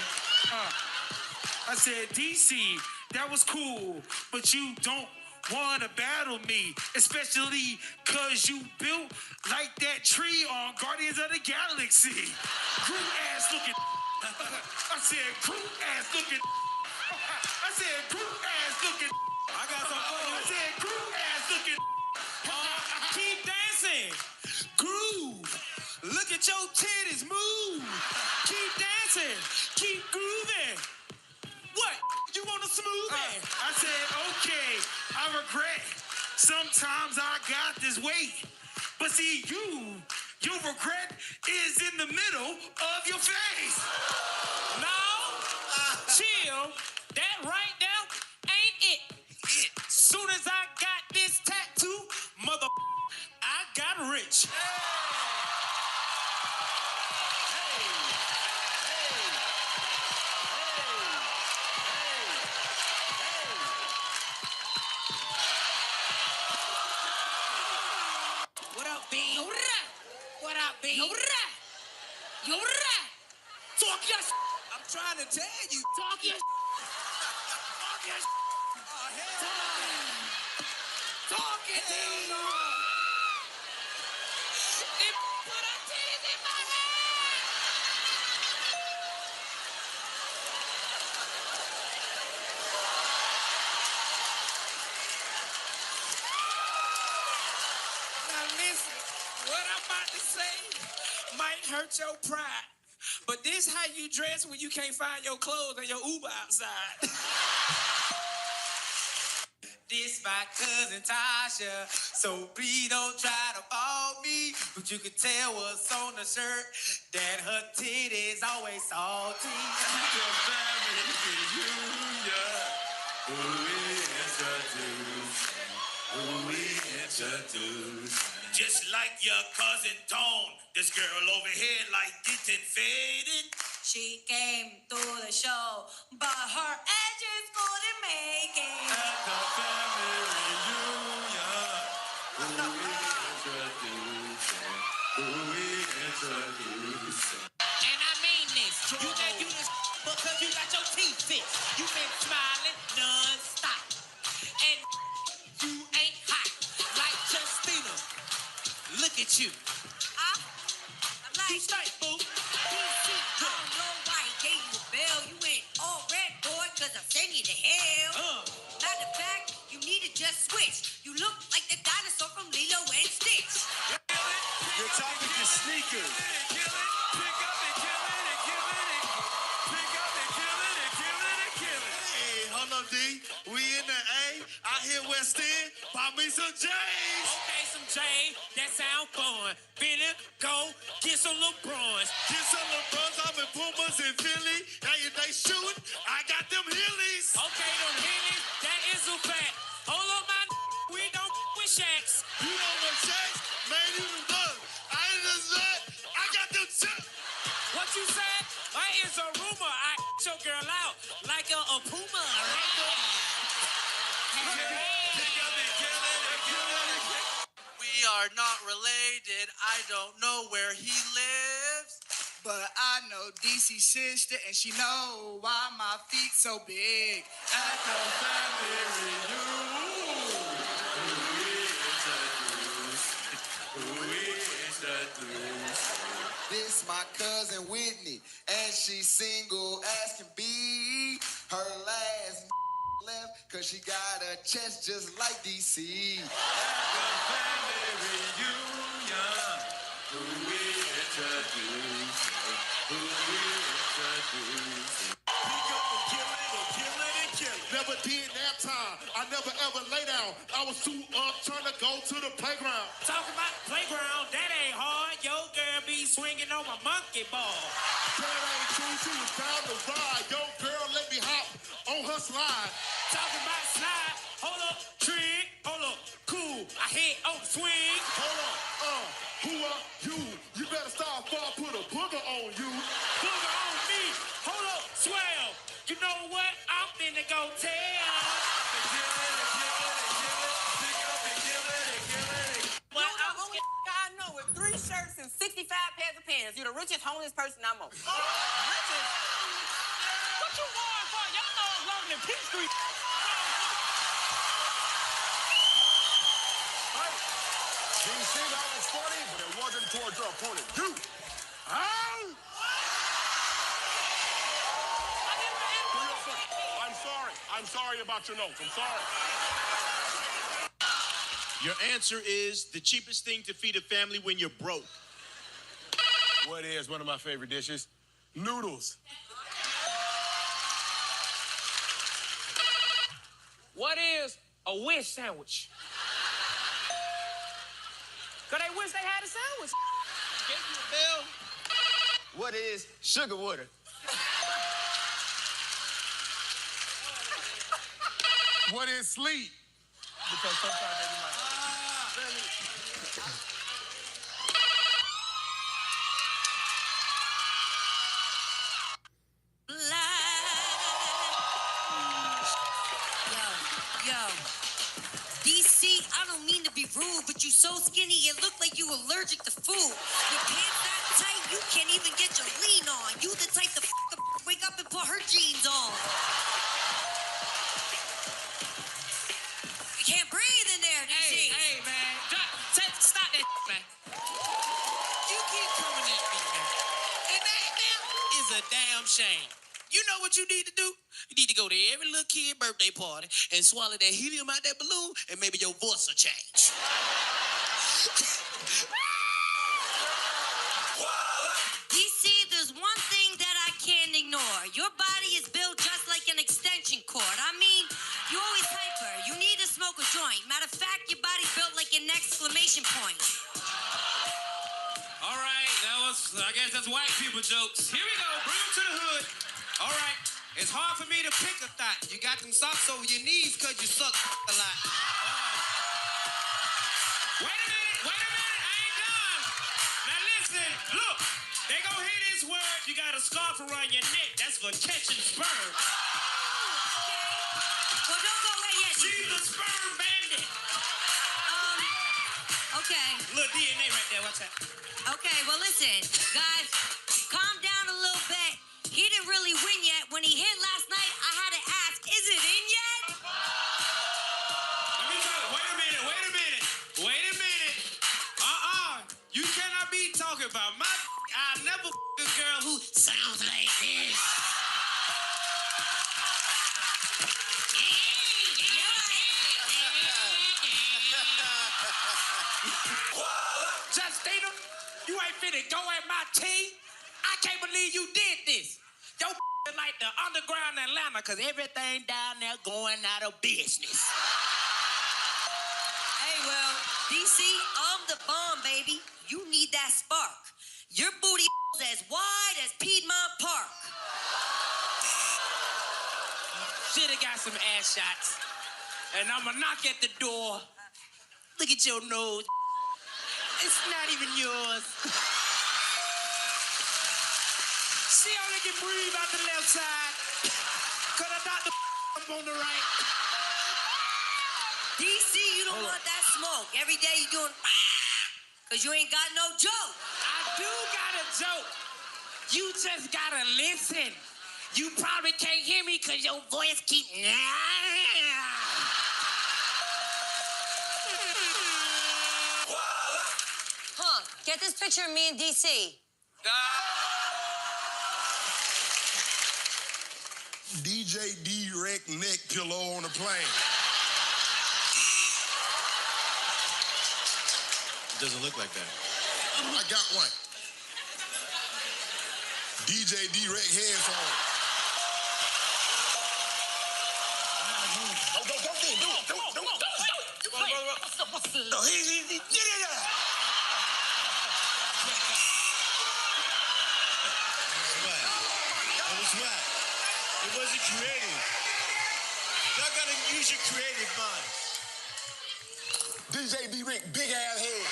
I said, DC, that was cool, but you don't wanna battle me, especially cause you built like that tree on Guardians of the Galaxy. Groot ass looking. I said Groot ass looking. I said Groot ass looking. I got some funny. I said Groot ass looking. Keep dancing. Groove. Look at your titties move. Keep dancing. Keep grooving. What? You want to smooth it? I said, okay, I regret. Sometimes I got this weight. But see, your regret is in the middle of your face. Now, chill. That right there ain't it. Soon as I got this tattoo, mother, I got rich. What up, B? What up, B? Talk your shit. I'm trying to tell you. Talk your Talk your shit. Oh, hell. Talk it, dude. Put her titties in my hand. Now listen, what I'm about to say might hurt your pride. But this how you dress when you can't find your clothes and your Uber outside. This my cousin Tasha, so please don't try to fault me. But you can tell what's on the shirt, that her titties always salty. The family reunion. Who we introduce. Just like your cousin Tone, this girl over here like getting faded. She came through the show, but her edges couldn't make it. At the family reunion. Who we introduce. And I mean this. You can do this because you got your teeth fixed. You been smiling non-stop. And you ain't hot like Justina. Look at you. I'm like, You stink, boo. I don't know why he gave you a bell. You ain't all red, boy, cause I'm sending you to hell. Matter of fact, you need to just switch. You look like the dinosaur from Lilo and Stitch. Your topic is sneakers. Pick up and kill it and kill it. Pick up and kill it and kill it and kill it. Hey, hold up, D. We in the A. I hear West End. Pop me some J's. Okay, some J, that sound fun. Finna go get some LeBrons. Get some LeBrons. I'm in Pumas in Philly. Now they shooting. I got them Hillies. Okay, them Hennies, that is a fact. Hold on, my we don't with Shaqs. You know what Shaqs? Man, you the bug. I ain't just that. I got them chips. What you said? That is a rumor. I your girl out like a puma. We are not related. I don't know where he lives. But I know DC's sister, and she know why my feet so big. At the family reunion. Who we introduce. This my cousin Whitney, and she's single as can be. Her last left, cause she got a chest just like DC. At the family reunion. Who we introduce. Who we introduce. Pick up and kill it and kill it and kill it. Never did nap time. I never ever lay down. I was too up trying to go to the playground. Talk about playground, that ain't hard. Yo girl be swinging on my monkey ball. That ain't true. She was down the ride. Yo, girl, let me hop on her slide. Talking about slide, hold up, trick, hold up, cool. I hit on the swing. Hold up, who are you? You better stop before I put a booger on you. Booger on me, hold up, swell. You know what? I'm finna go tell. Well, I'm only I know with 3 shirts and 65 pairs of pants. You're the richest homeless person I know. Richest? What you going for? Y'all know I'm longer than Peach Street. DC, that was funny, but it wasn't towards your opponent. You! I'm sorry about your notes. I'm sorry. Your answer is the cheapest thing to feed a family when you're broke. What is one of my favorite dishes? Noodles. What is a wish sandwich? Because they wish they had a sandwich. Gave you a bill. What is sugar water? What is sleep? Because sometimes they be like, Yo, DC, I don't mean to be rude, but you so skinny, it look like you allergic to food. Your pants that tight, you can't even get your lean on. You the type to wake up and put her jeans on. You can't breathe in there, DC. Hey, man. Stop that, man. You keep coming at me, man. And that is a damn shame. You know what you need to do? You need to go to every little kid birthday party and swallow that helium out that balloon, and maybe your voice will change. DC, there's one thing that I can't ignore. Your body is built just like an extension cord. I mean, you're always hyper. You need to smoke a joint. Matter of fact, your body's built like an exclamation point. All right, I guess that's white people jokes. Here we go, bring them to the hood. All right, it's hard for me to pick a thought. You got them socks over your knees because you suck a lot. Wait a minute, I ain't done. Now listen, look, they gonna hear this word. You got a scarf around your neck. That's for catching sperm. Well, don't go away yet. She's a sperm bandit. Okay. Little DNA right there, watch that. Okay, well, listen, guys, calm down a little bit. He didn't really win yet. When he hit last night, I had to ask, is it in yet? Let me tell you, wait a minute. You cannot be talking about my I never a girl who sounds like this. Justina, you ain't finna go at my team. I can't believe you did this. Yo, like the underground Atlanta, cause everything down there going out of business. Hey, well, DC, I'm the bomb, baby. You need that spark. Your booty as wide as Piedmont Park. Shoulda got some ass shots. And I'ma knock at the door. Look at your nose. It's not even yours. She only can breathe out the left side. Cause I got the on the right. DC, you don't want that smoke. Every day you doing cause you ain't got no joke. I do got a joke. You just gotta listen. You probably can't hear me cause your voice keep Get this picture of me and DC. DJ D-Rec neck pillow on a plane. It doesn't look like that. I got one. DJ D-Rec headphones. No, get it out. That was whack. It wasn't creative. Y'all gotta use your creative mind. DJ D-Rec, big ass head.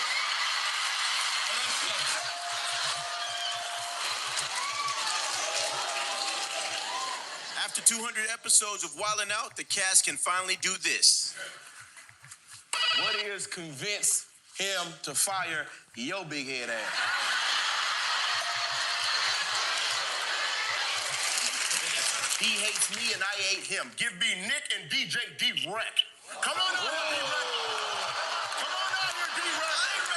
After 200 episodes of Wildin' Out, the cast can finally do this. What is convince him to fire your big head ass? He hates me and I hate him. Give me Nick and DJ D-Rec. Come on out here, D-Rec. Come on out here, D-Rec.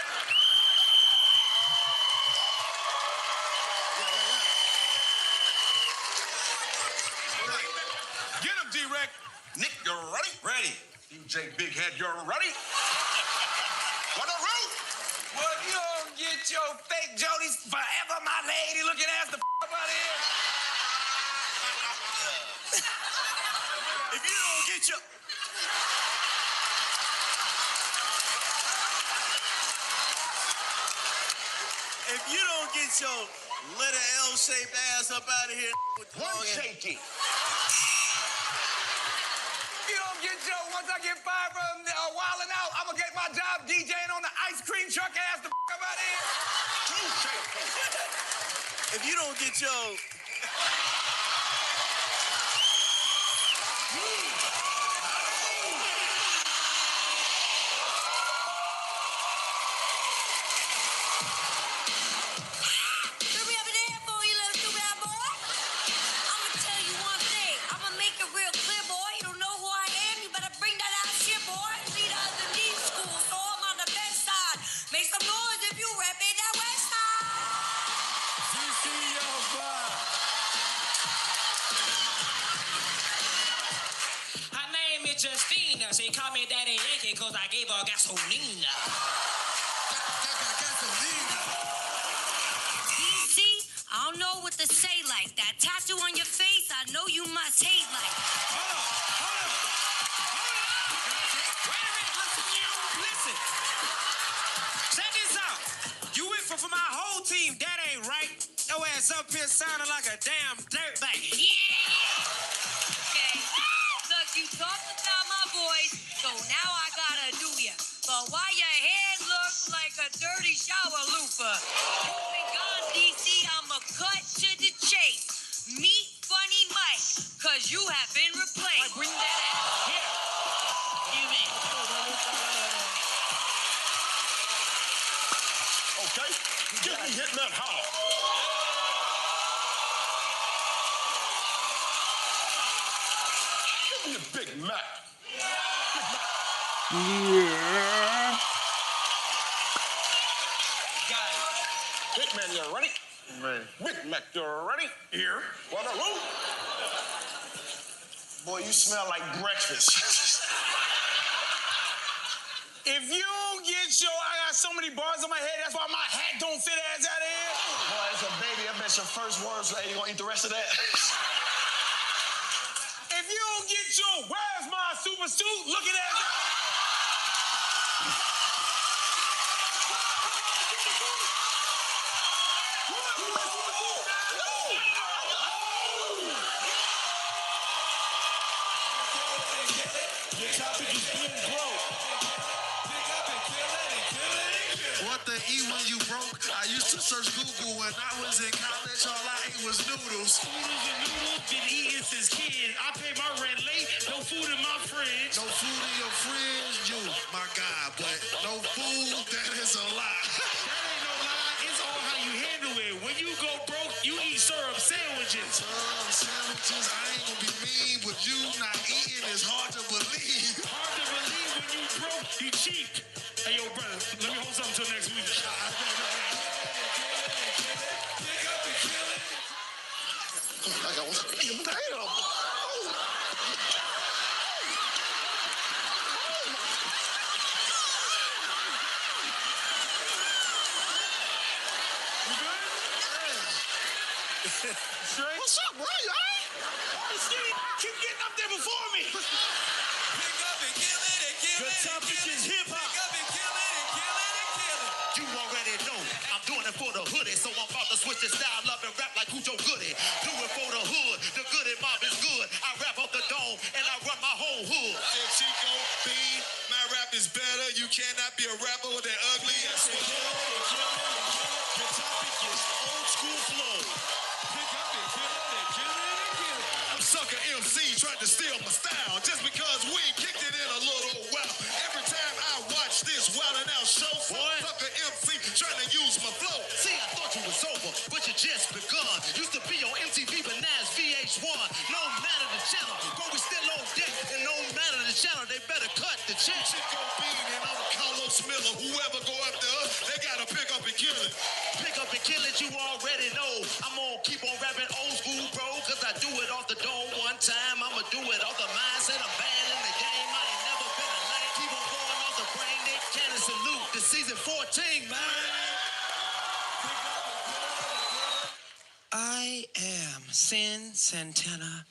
DJ Big Head, you're ready? For the root! Well, you don't get your fake Jody's forever, my lady, looking ass the out of here. If you don't get your... If you don't get your letter L-shaped ass up out of here with the long shaky. You don't get your, once I get fired from wilding out, I'm gonna get my job DJing on the ice cream truck ass the out of here. If you don't get your... Justina, she call me Daddy Yankee cause I gave her gasolina. DC, I don't know what to say like that. Tattoo on your face, I know you must hate like that. Wait a minute, listen. Check this out. You went for my whole team, that ain't right. Your ass up here sounding like a damn dirtbag. Okay. Look, you talked about my voice, so now I gotta do ya. But why your head looks like a dirty shower loofah? Moving on, DC, I'ma cut to the chase. Meet Funny Mike, cause you have been replaced. Bring that ass here. Give it. Okay, get me hitting that holler. Give me a Big Mac. Yeah. Big Man, you ready? Ready. Big Mac, you ready? Here. For the root. Boy, you smell like breakfast. If you don't get your, I got so many bars on my head, that's why my hat don't fit ass out of here. Boy, it's a baby. I bet your first words, hey, you gonna eat the rest of that? If you don't get your, where's my super suit? Look at that. Your topic is being broke. What the E when you broke? I used to search Google when I was in college. All I ate was noodles. Noodles and noodles, been eating since kid. I pay my rent late, no food in my fridge. No food in your fridge, you, my God. But no food, that is a lie. That ain't no lie, it's all how you handle it. When you go broke, you eat syrup sandwiches. Syrup sandwiches, I ain't gonna be mean, but you not eating is hard to believe. Hard to believe when you broke, you cheap. Hey, yo, brother, let me hold something till next week. Straight? What's up, bro? You all right? Skinny, keep getting up there before me. Pick up and kill it and kill The topic is hip hop. Pick up and kill it and kill it and kill it. You already know I'm doing it for the hoodie, so I'm about to switch the style up and rap like Cujo Goody. Do it for the hood, the goody mob is good. I rap off the dome and I run my whole hood. If Chico B, my rap is better. You cannot be a rapper with that ugly ass. Your topic is old school flow. Pick up and kill it and kill it and kill it. I'm sucker MC trying to steal my style just because we ain't kicked it in a little while. Every time I watch this Wild 'N Out show, sucker MC trying to use my flow. See, I thought you was over, but you just begun. Used to be on MTV, but now it's VH1. No matter the channel, but we still on deck. And no matter the channel, they better cut the check. Chico Bean and I'm Carlos Miller. Whoever go after us, they gotta pick up and kill it. Pick up and kill it, you already know. I'm gonna keep on rapping old school, bro, cause I do it off the dome one time. I'ma do it off the mindset. I'm bad in the game. I ain't never been a season 14, man. I am Sin Santana.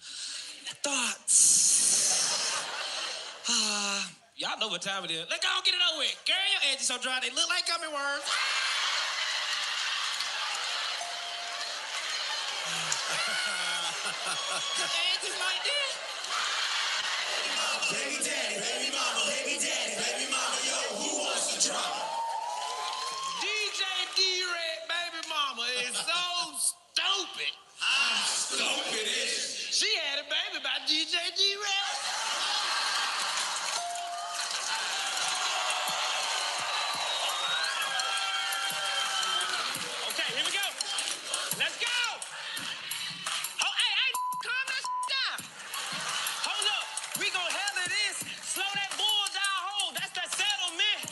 Thoughts. Y'all know what time it is. Let's go get it over with. Girl, your edges so dry, they look like gummy worms. Edges like this. Baby daddy, baby mama, baby daddy, baby mama, yo, who wants to drop? DJ D-Red, baby mama is so stupid. I'm stupid-ish. She had a baby by DJ D-Red. Okay, here we go. Let's go. Oh, hey, calm that down. Hold up. We gon' handle this. Slow that bull down, hold. That's the settlement.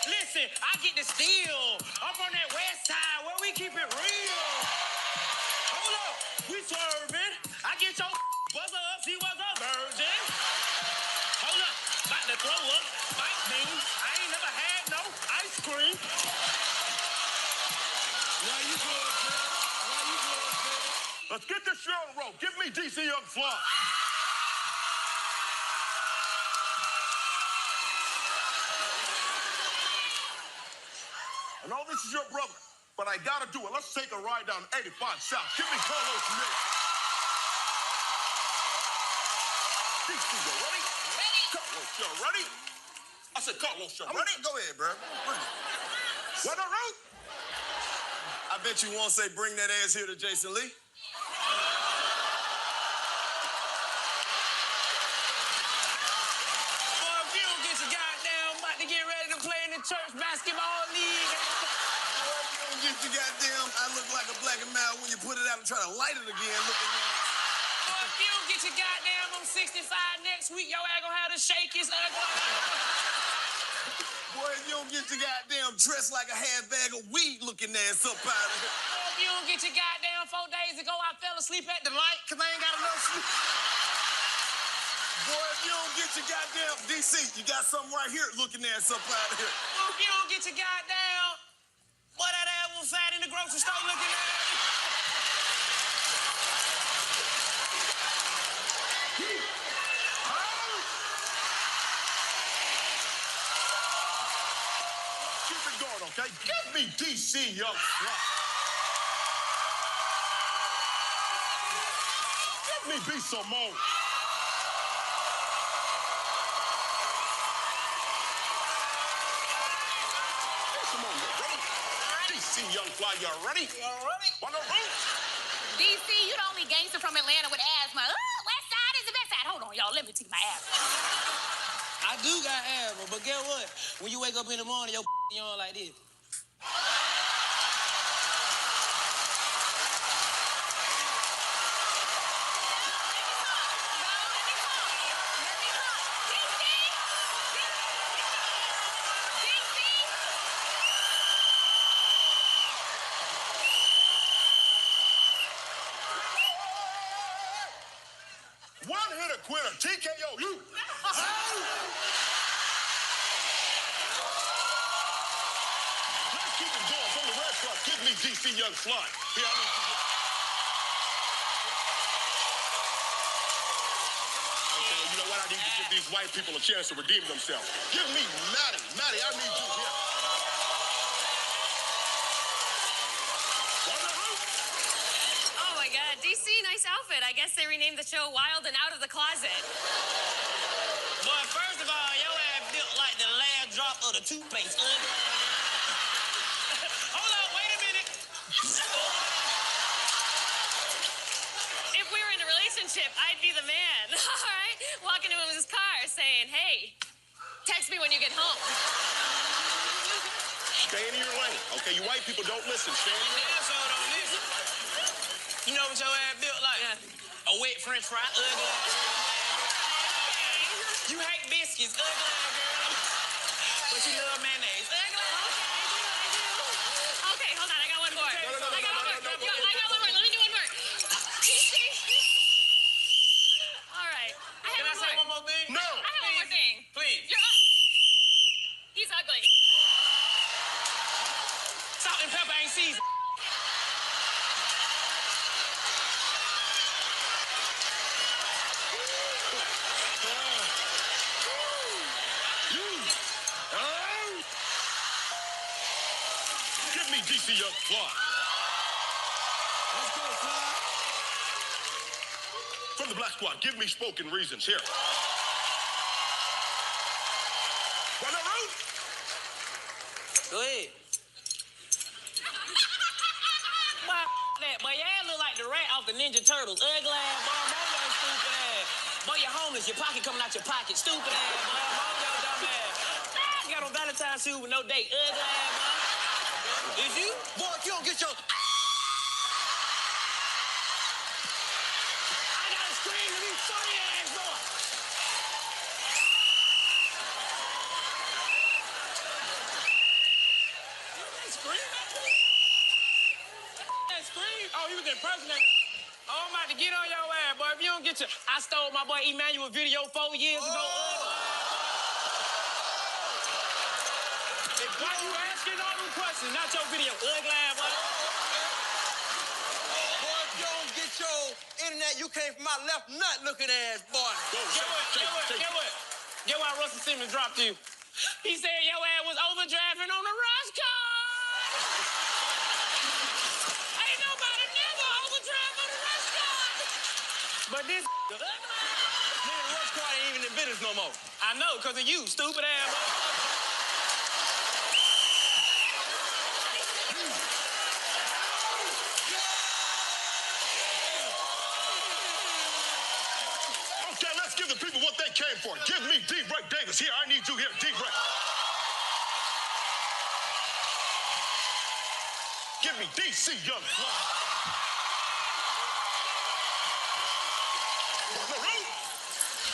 Listen, I get the steel. I'm from that west side where we keep it real. Hold up. We swerving. I get your buzzer up. She was a virgin. Hold up. About to throw up. Fight me. I ain't never had no ice cream. Why you good, man? Why you good, man? Let's get this show on the road. Give me DC Young Fly. I know this is your brother, but I gotta do it. Let's take a ride down 85 South. Give me Carlos Nick. DC, you ready? Ready. Carlos, you ready? I said Carlos, you ready? Go ahead, bro. Bring it. What the route? I bet you won't say bring that ass here to Jason Lee. Boy, if you don't get your goddamn about to get ready to play in the church basketball league. Boy, if you don't get your goddamn, I look like a black and mild when you put it out and try to light it again. Looking at Boy, if you don't get your goddamn, I'm 65 next week, your ass gonna have to shake his ugly. Boy, if you don't get your goddamn dressed like a half bag of weed looking ass up out of here. Boy, if you don't get your goddamn 4 days ago, I fell asleep at the light because I ain't got enough sleep. Boy, if you don't get your goddamn DC, you got something right here looking ass up out of here. Boy, if you don't get your goddamn, boy, that ass was fat in the grocery store looking at me. Keep it going, okay? Give me DC Young Fly. Give me B Simone. DC Young Fly, you ready? You ready? On the route. DC, you the only gangster from Atlanta with asthma. West side is the best side. Hold on, y'all. Let me take my asthma. I do got asthma, but guess what? When you wake up in the morning, your on like this. One hitter quitter, TKO you. Let's keep it going from the red truck. Give me DC Young Fly. Here, I need to Okay, you know what? I need to give these white people a chance to redeem themselves. Give me Maddie. Maddie, I need you here. Oh my God, DC, nice outfit. I guess they renamed the show Wild and Out of the Closet. Boy, first of all, your ass built like the last drop of the toothpaste. Hold on, wait a minute. If we were in a relationship, I'd be the man. All right? Walking into his car saying, hey, text me when you get home. Stay in your lane. Okay, you white people don't listen. Stay in your lane. Asshole don't listen. You know what your ass built like? A wet French fry, ugly ass girl. You hate biscuits, ugly ass girl. But you love mayonnaise, ugly ass. Okay, hold on. I got one more. I got one more. Let me do one more. All right. Can I say one more thing? No. I have one more thing. Please. He's ugly. salt and pepper ain't seasoned. Give me DC Young Fly. Let's go, Fly. From the Black Squad, give me spoken reasons here. Run that route. Go ahead. Boy, that boy, your ass look like the rat off the Ninja Turtles. Ugly ass, boy, Mojo, stupid ass. Boy, you're homeless. Your pocket coming out your pocket. Stupid ass, boy. Mojo, dumb ass. You got on Valentine's shoes with no date. Ugly ass, boy. Is you? Boy, if you don't get your... I gotta scream to these funny ass boys. That scream at me? That scream? Oh, he was impersonating. Oh, I'm about to get on your ass, boy. If you don't get your... I stole my boy Emmanuel video 4 years ago. Why you asking all them questions? Not your video. Ugly ass, boy. Boy, if you don't get your internet, you came from my left nut looking ass, boy. Get what Russell Simmons dropped you. He said your ass was overdrafting on the rush card. Ain't nobody never overdraft on the rush card. But this nigga, the rush card ain't even in business no more. I know, because of you, stupid ass. Okay, let's give the people what they came for. Give me D-Break Davis. Here, I need you here, D-Break. Give me DC Young Fly.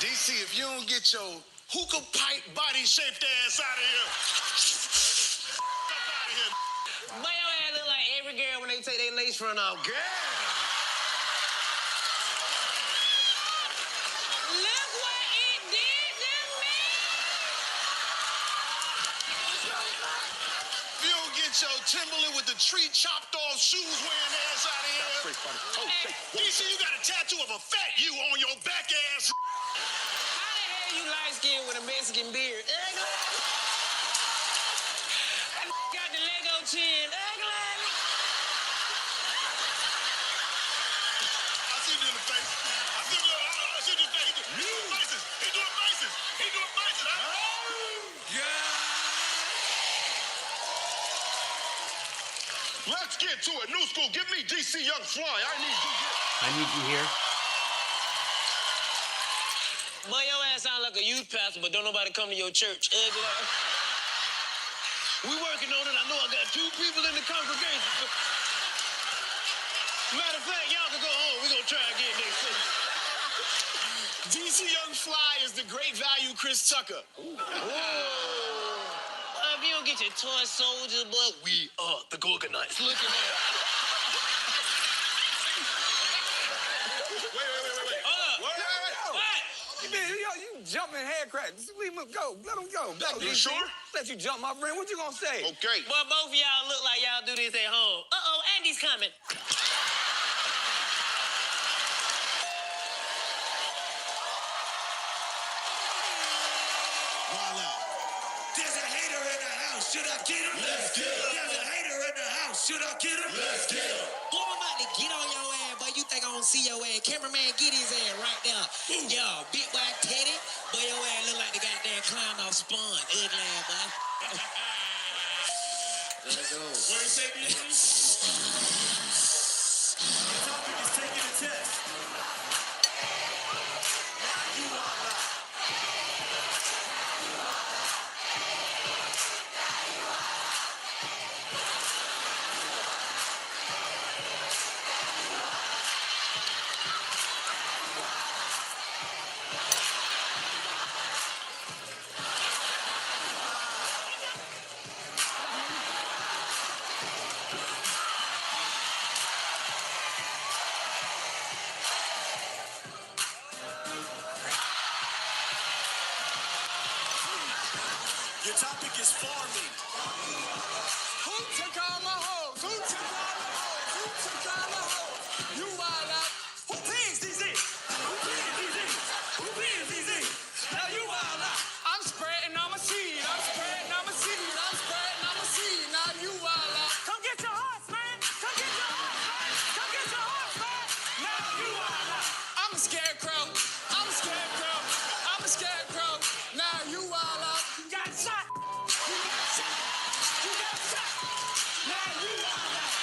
DC, if you don't get your hookah pipe body shaped ass out of here. But your ass look like every girl when they take their lace front off. Girl. Look what it did to me. If you don't get your Timberland with the tree chopped off shoes wearing ass out of here. DC, you got a tattoo of a fat you on your back ass. How the hell you light skinned with a Mexican beard? Ugly. That got the Lego chin. Ugly. I see you in the face. I see you in the face. He doing faces. He doing faces. He doing faces. Let's get to it. New school, give me DC Young Fly. I need you here. I need you here. Boy, your ass sound like a youth pastor, but don't nobody come to your church. Ugly. We working on it. I know I got 2 people in the congregation. Matter of fact, y'all can go home. We're going to try again next week. DC Young Fly is the great value Chris Tucker. If you don't get your toy soldiers, boy, We are the Gorgonites. Look at that. Wait. Hold up. What? You jumping head crack. Just leave him go. Let him go. You sure? Let you jump, my friend. What you gonna say? Okay. Boy, both of y'all look like y'all do this at home. Uh-oh, Andy's coming. Voila. There's a hater in the house. Should I get him? Let's get him. There's a hater in the house. Should I get him? Let's get him. Boy, I'm about to get on your ass, boy. You think I don't see your ass? Cameraman, get his ass right there. Yo, big white teddy. Boy, your ass look like the goddamn clown off Spawn. Ugly ass, boy. There it goes. What do you say, people? The topic is taking a test. Now you are live. Your topic is farming. Who took all my hoes? Who took all the hoes? Who took all the hoes? You wild out. Who pays these in? Who pays these in? Who pays these in? Now you wild out. I'm spreading on my seed. I'm spreading on my seed. I'm spreading on my seed. Now you wild out. Come get your horse, man. Come get your horse, man. Come get your horse, man. Now you wild out. I'm a scarecrow. I'm a scarecrow. I'm a scarecrow. Now you wild out. You got shot. You got shot. You got shot. Now you wild out.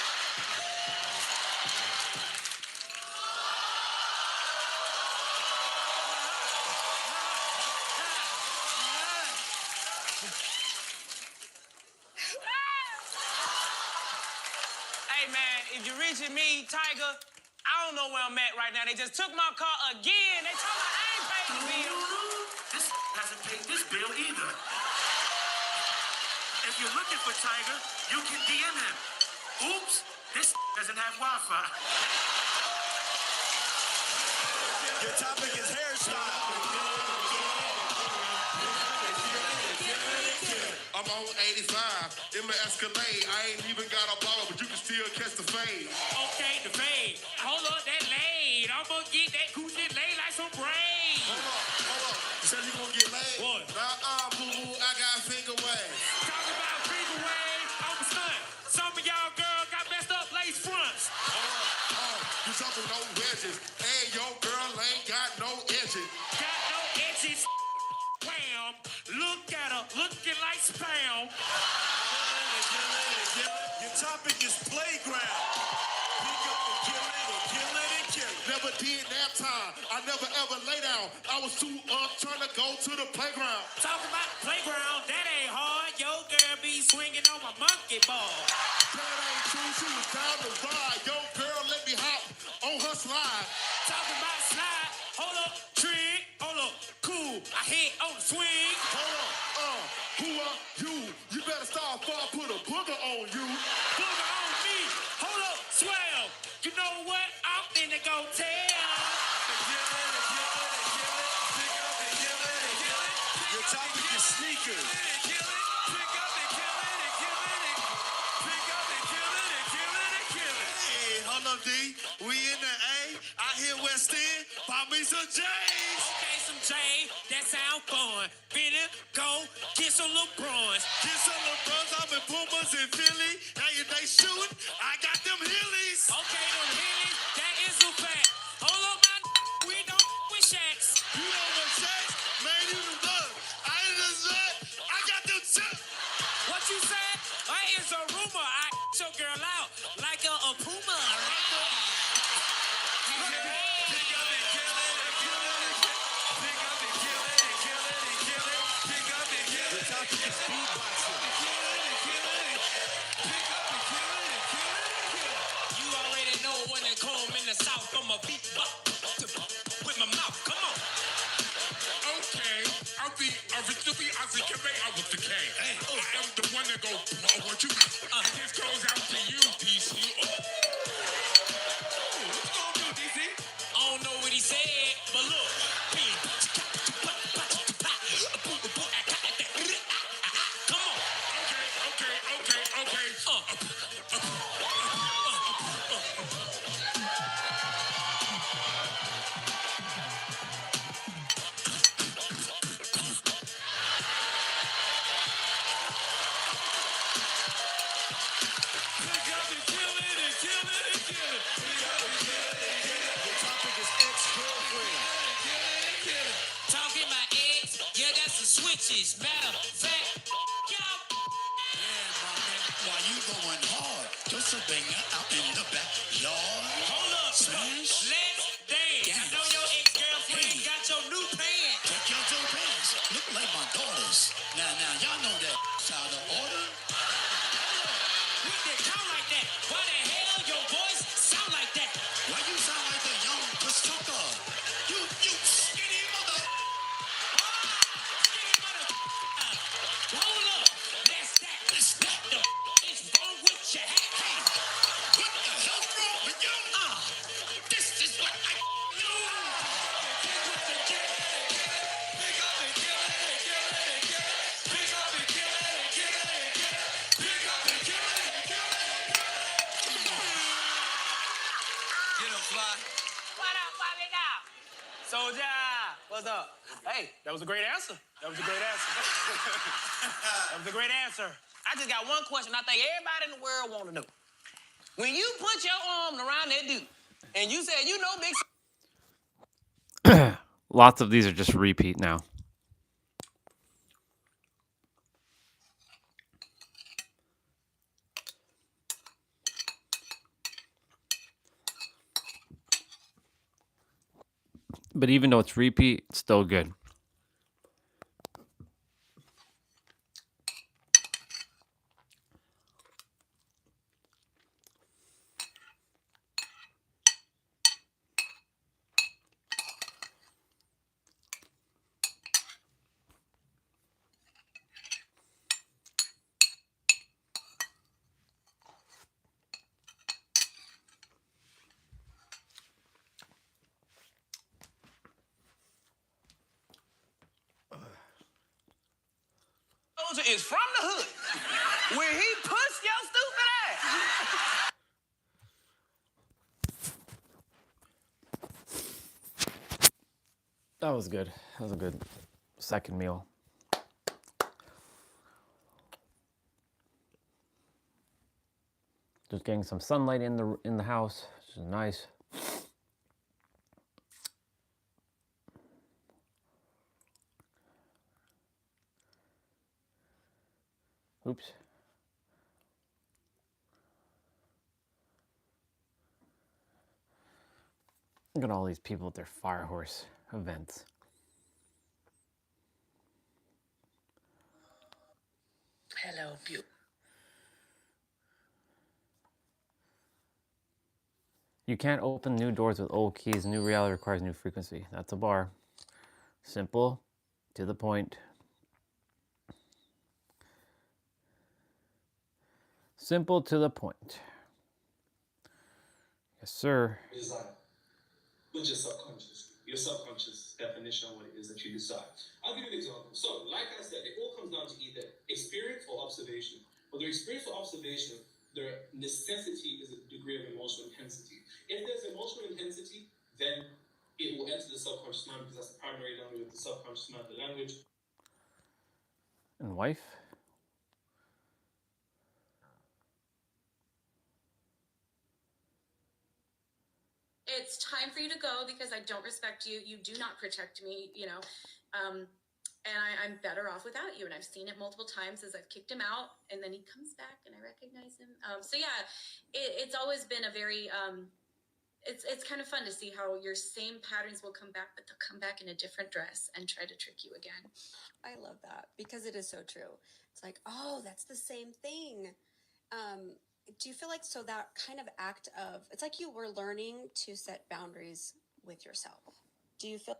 Hey, man, if you're reaching me, Tiger, I don't know where I'm at right now. They just took my car again. They told me I ain't paid the bill. This hasn't paid this bill either. If you're looking for Tiger, you can DM him. Oops, this doesn't have Wi-Fi. Your topic is hairstyle. I'm on 85 in my Escalade. I ain't even got a baller, but you can still catch the fade. Okay, the fade. Hold up, that laid. I'm gonna get that coochie laid like some braid. Hold up. You said you gonna get laid? What? Boo-boo, I got finger waves. Talk about finger wave, I'm a stunt. Some of y'all girls got messed up lace fronts. You jumping no wedges. And your girl ain't got no edges. Got no edges. Wham. Look at her, looking like spam. Your topic is playground. Pick up and kill it and kill it and kill it. Never did nap time. I never ever lay down. I was too up trying to go to the playground. Talk about playground, that ain't hard. Your girl be swinging on my monkey ball. That ain't true. She was down the ride. Your girl let me hop on her slide. Talking about slide, hold up, trick, hold up, cool. I hit on the swing. Hold up, who are you? You better start before I put a booger on you. Booger on me, hold up, swell. You know what? I'm finna go tell. Your topic is sneakers. Hey, hold up, D. We in the A. I hear West End. Pop me some J's. Okay, some J, that sound fun. Finna go get some LeBrons. Get some LeBrons. I'm in Pumas in Philly. How you they shooting? I got them Hillies. Okay, them Hillies, that is a fact. Hold up, my we don't with Shaqs. You know what Shaqs? Man, you the blood. I ain't the Shaq. I got them Shaqs. What you said? That is a rumor. I your girl out like a puma. You already know when they come in the South, I'm a beat with my mouth. Come on. Okay, I'm the originally I was the K. I am the one that go, what you this goes out to you, DC. What you gonna do, DC? I don't know what he said, but look. Come on. Okay. Talking my ex, yeah, that's the switches. Matter of fact, y'all. Why you going hard? Just a banger out in the backyard. Hold up, Smash. let's dance. I know your ex-girlfriend got your new pants. Check out your pants. Look like my daughters. Now, y'all know that out of order. What they count like that? Why the hell your voice sound like that? Why you sound like the young Christopher? You skinny mother. Hold up, let's that. The is wrong with your hat? Hey, what the hell's wrong with you? This is what I do. Fly. What up, Bobby now? Soldier, what's up? Hey, that was a great answer. That was a great answer. That was a great answer. I just got one question I think everybody in the world want to know. When you put your arm around that dude, and you said, you know, big... Lots of these are just repeat now. But even though it's repeat, it's still good. Soldier is from the hood. When he pushed your stupid ass. That was good. That was a good second meal. Just getting some sunlight in the house, which is nice. Oops. Look at all these people at their fire horse events. Hello, beautiful. You can't open new doors with old keys. New reality requires new frequency. That's a bar. Simple, to the point. Simple to the point. Yes, sir. Desire, but just subconsciously. Your subconscious definition of what it is that you desire. I'll give you an example. So, like I said, it all comes down to either experience or observation. Whether experience or observation, the necessity is a degree of emotional intensity. If there's emotional intensity, then it will enter the subconscious mind because that's the primary language of the subconscious mind, the language. And wife? It's time for you to go because I don't respect you. You do not protect me, you know. And I'm better off without you. And I've seen it multiple times as I've kicked him out and then he comes back and I recognize him. So yeah, it's always been a very, it's kind of fun to see how your same patterns will come back, but they'll come back in a different dress and try to trick you again. I love that because it is so true. It's like, oh, that's the same thing. Do you feel like, so that kind of act of, it's like you were learning to set boundaries with yourself. Do you feel?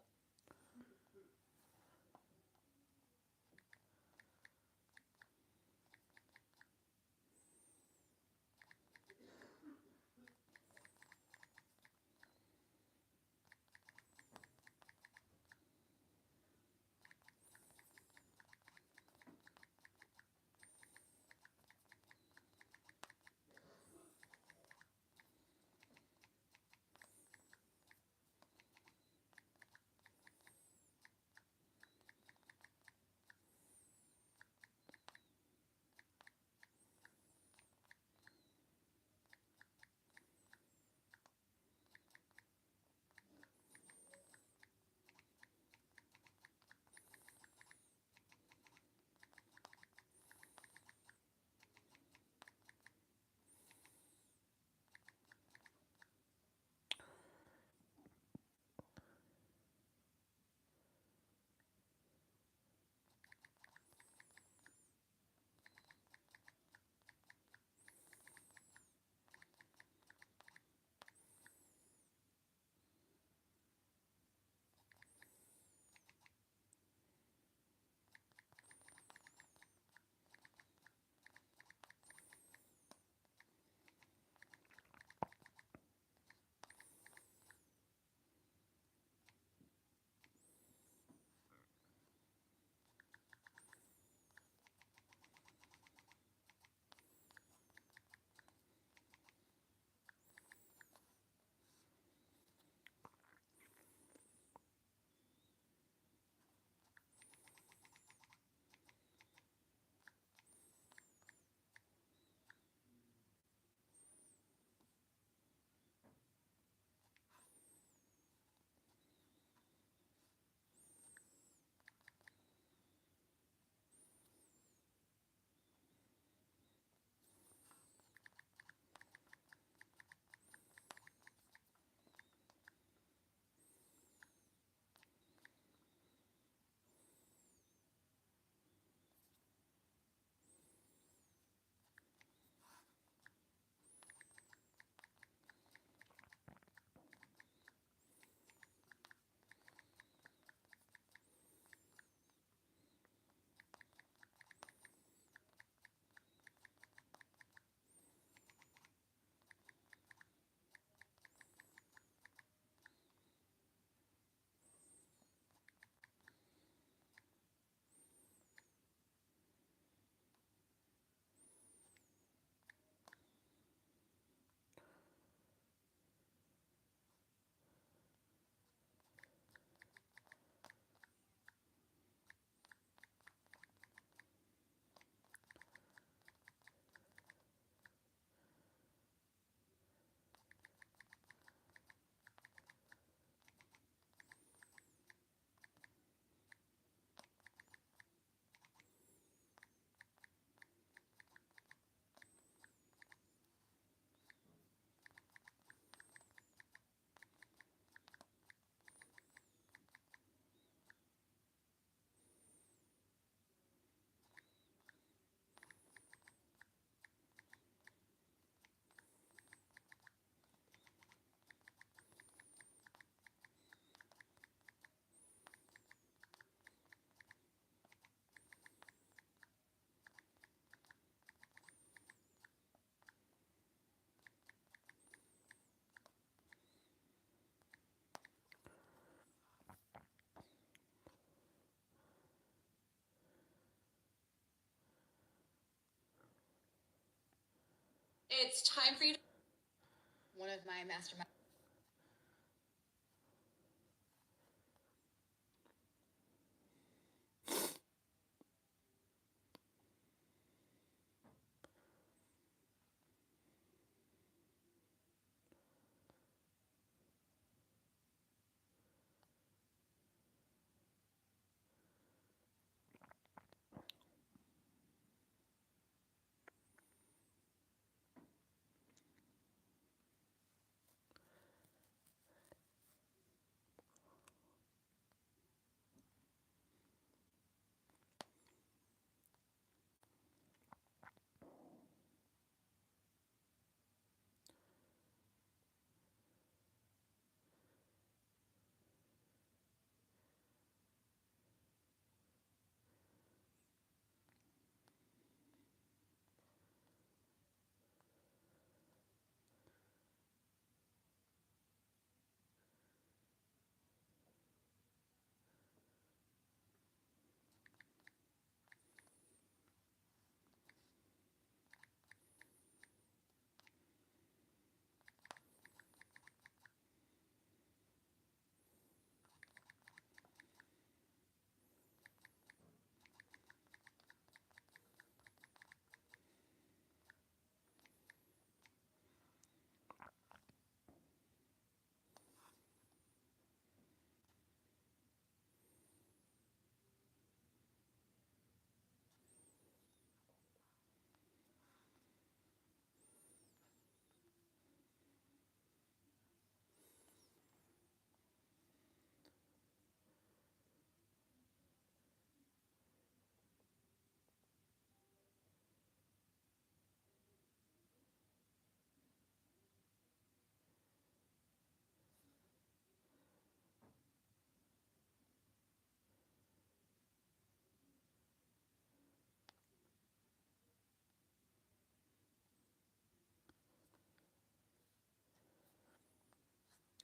It's time for you to... One of my mastermind...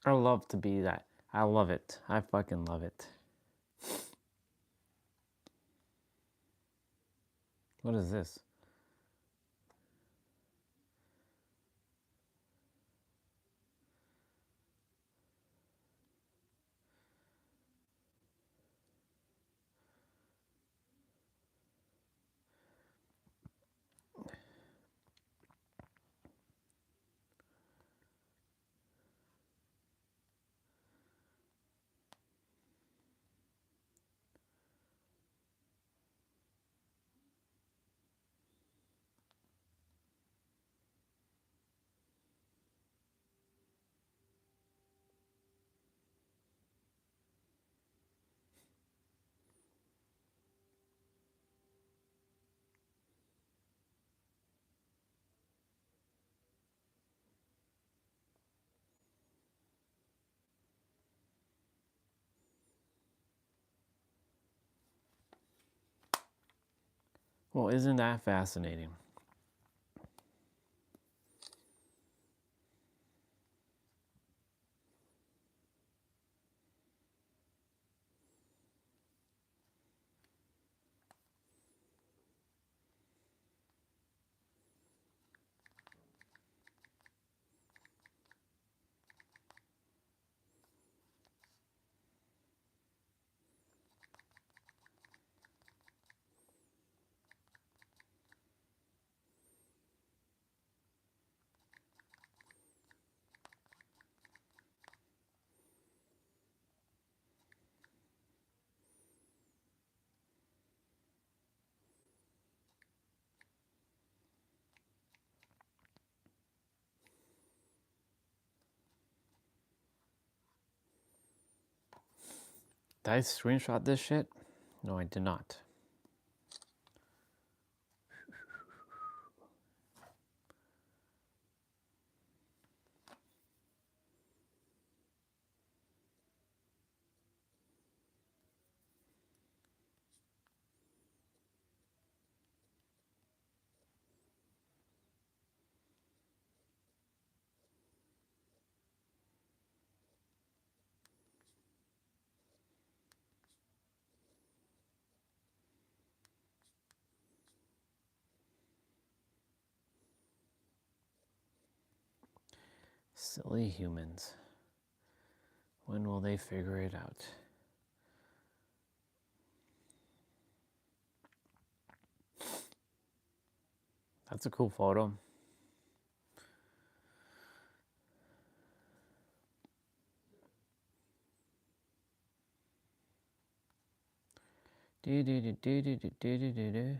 I love to be that. I love it. I fucking love it. What is this? Well, isn't that fascinating? Did I screenshot this shit? No, I did not. Silly humans. When will they figure it out? That's a cool photo. Do do do do do do do do do.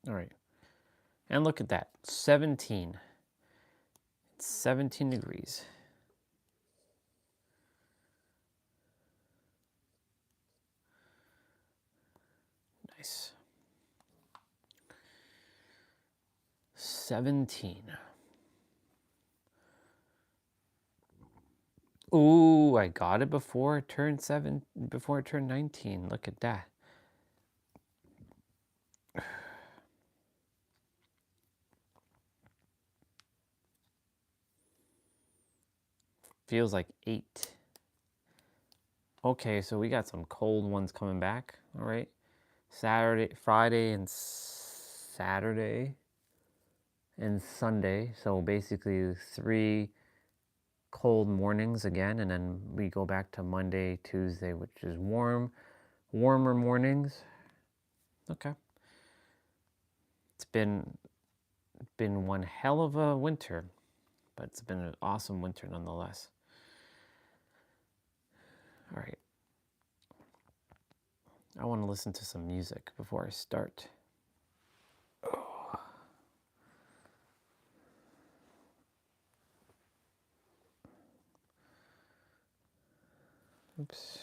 All right. And look at that. 17. It's 17 degrees. Nice. 17. Ooh, I got it before it turned 19. Look at that. Feels like 8. Okay, so we got some cold ones coming back. All right. Friday and Saturday and Sunday. So basically 3 cold mornings again, and then we go back to Monday, Tuesday, which is warmer mornings. Okay. It's been one hell of a winter, but it's been an awesome winter nonetheless. All right. I want to listen to some music before I start. Oh. Oops.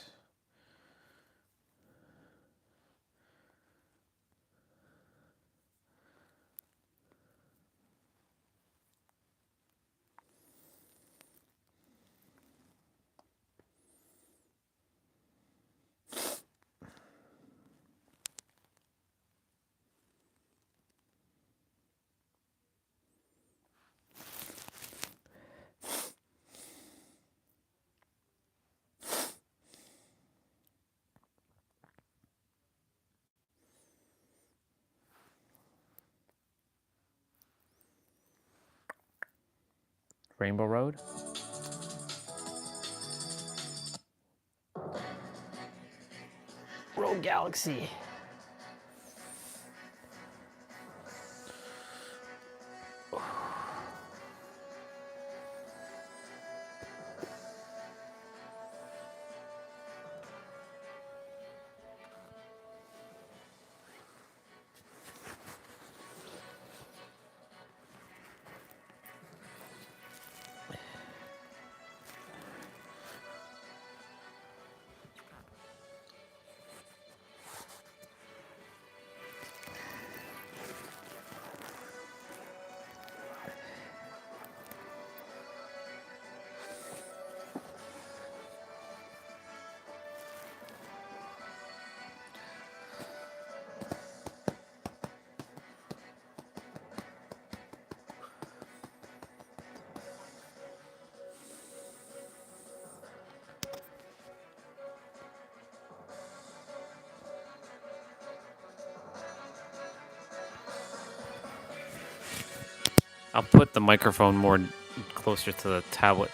Rainbow Road. Road Galaxy. I'll put the microphone more closer to the tablet.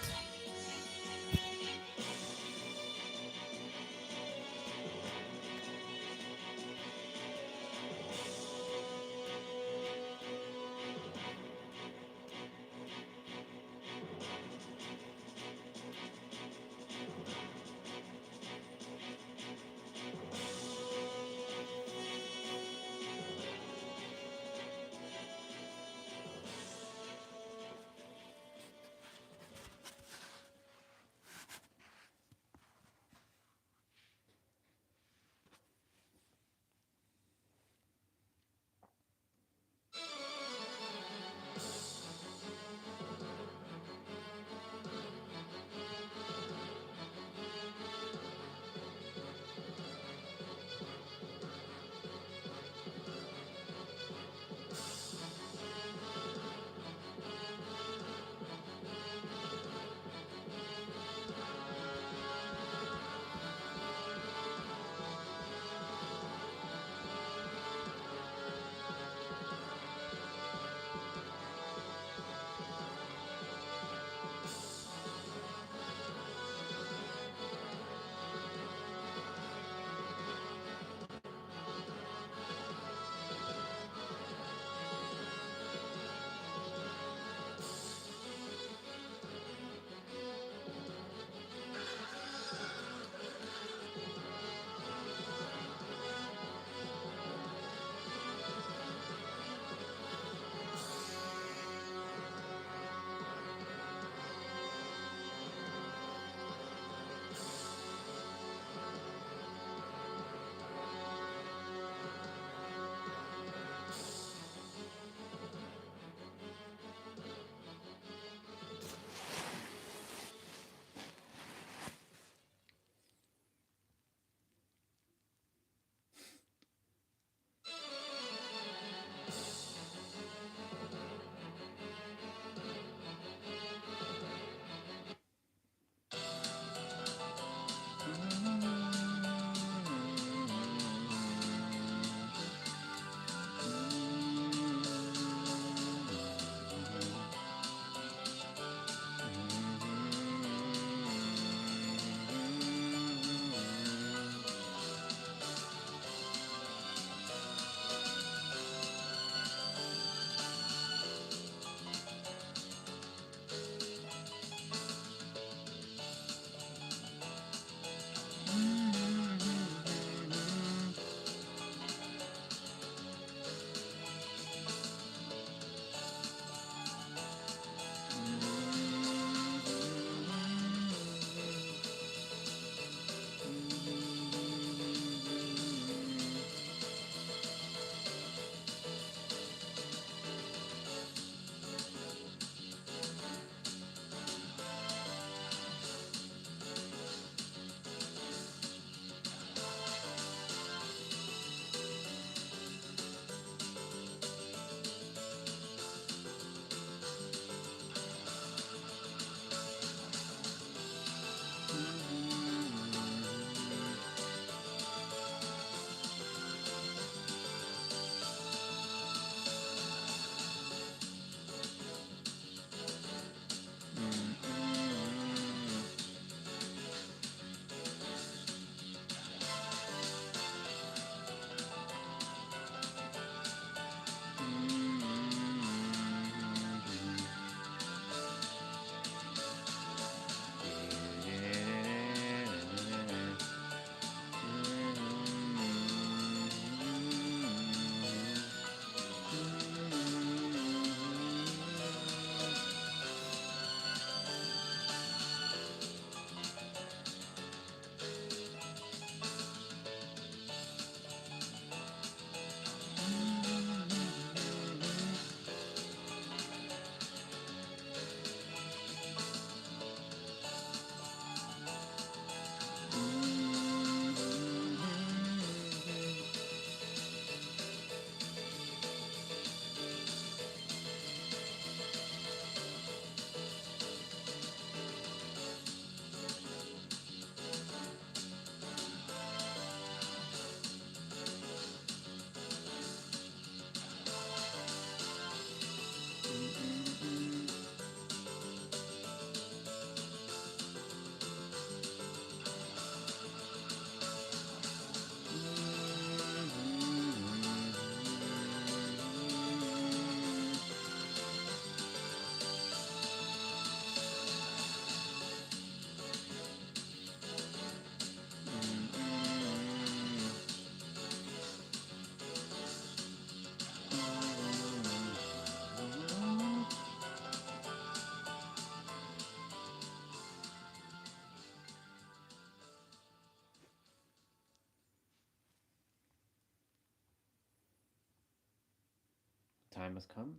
time has come.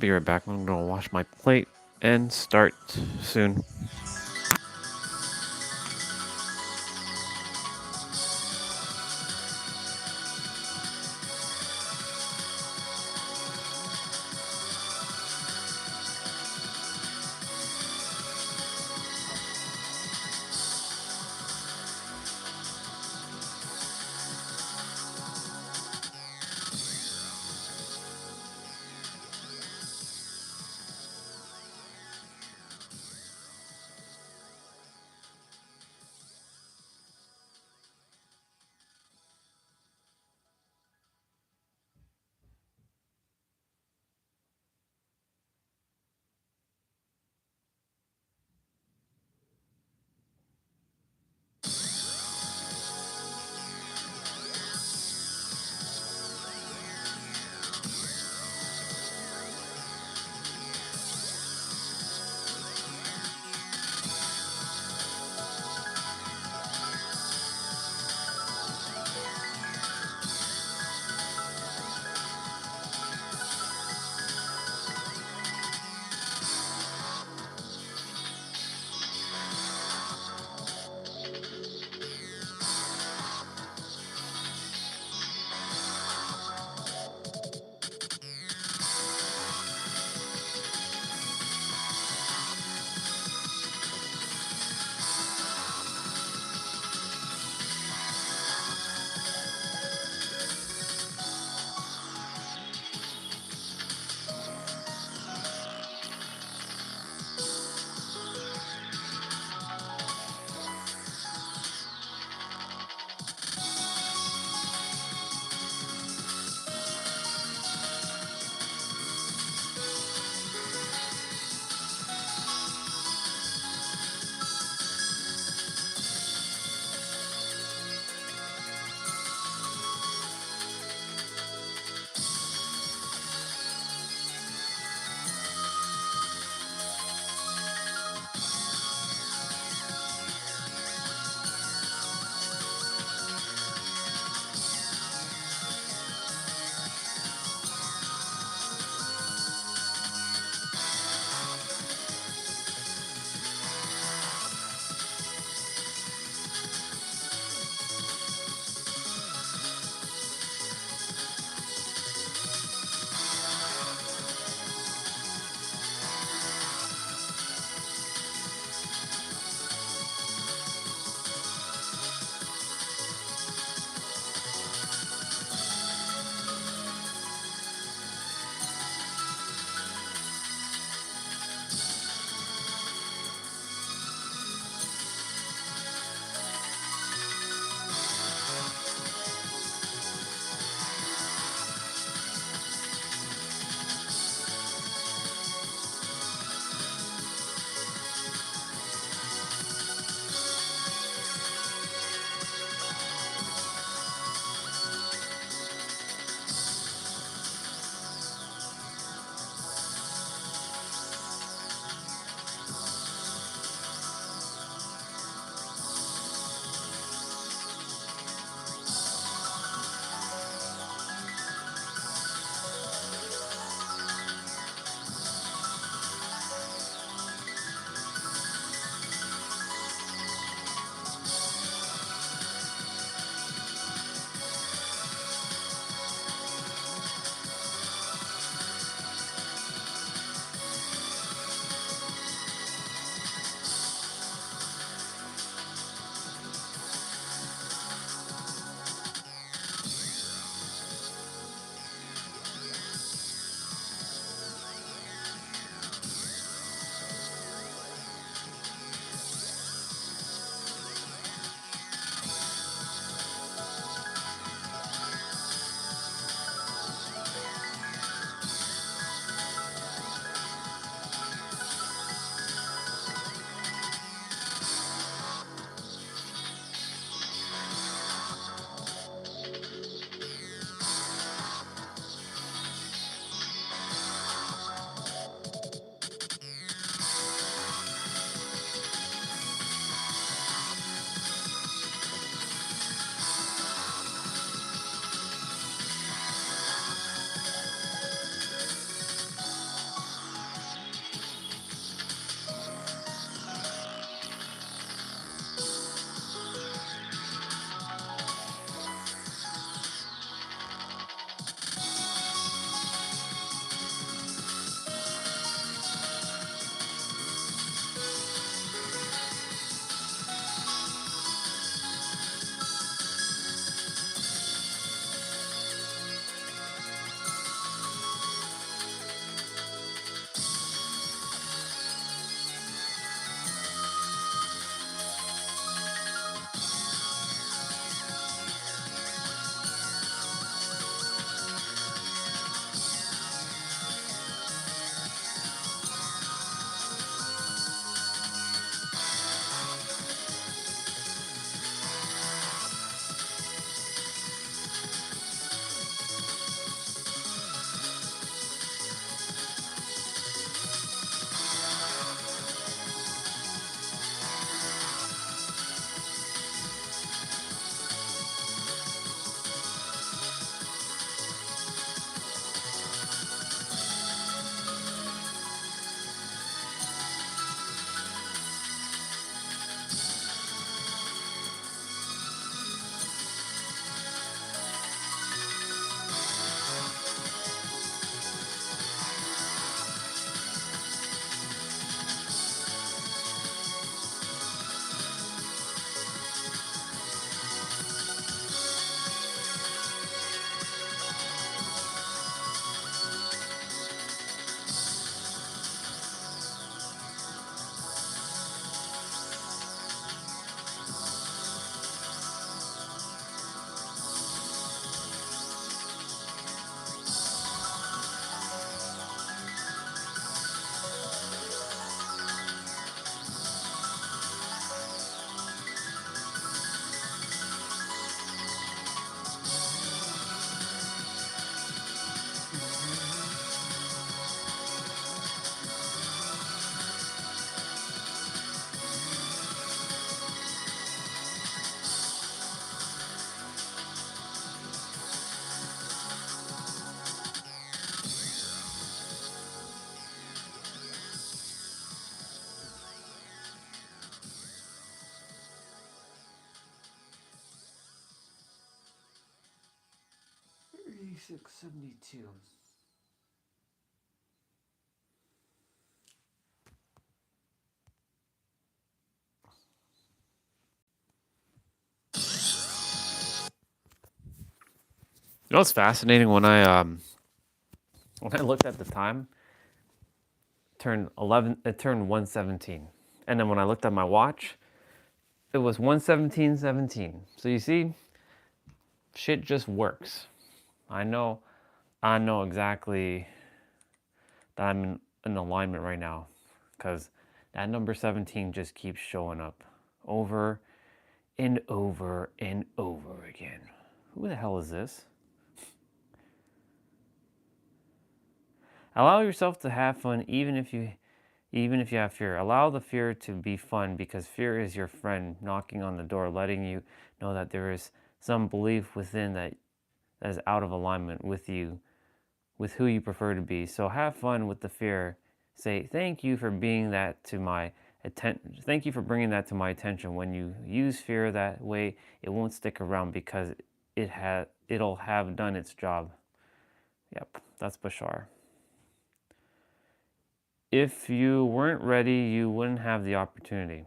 be right back. I'm gonna wash my plate and start soon. 3672. You know what's fascinating when I looked at the time, it turned 117. And then when I looked at my watch, it was 117:17. So you see, shit just works. I know exactly that I'm in alignment right now because that number 17 just keeps showing up over and over and over again. Who the hell is this? Allow yourself to have fun even if you have fear. Allow the fear to be fun because fear is your friend knocking on the door, letting you know that there is some belief within that is out of alignment with you, with who you prefer to be. So have fun with the fear. Say, thank you for being that to my attention. Thank you for bringing that to my attention. When you use fear that way, it won't stick around because it'll have done its job. Yep, that's Bashar. If you weren't ready, you wouldn't have the opportunity.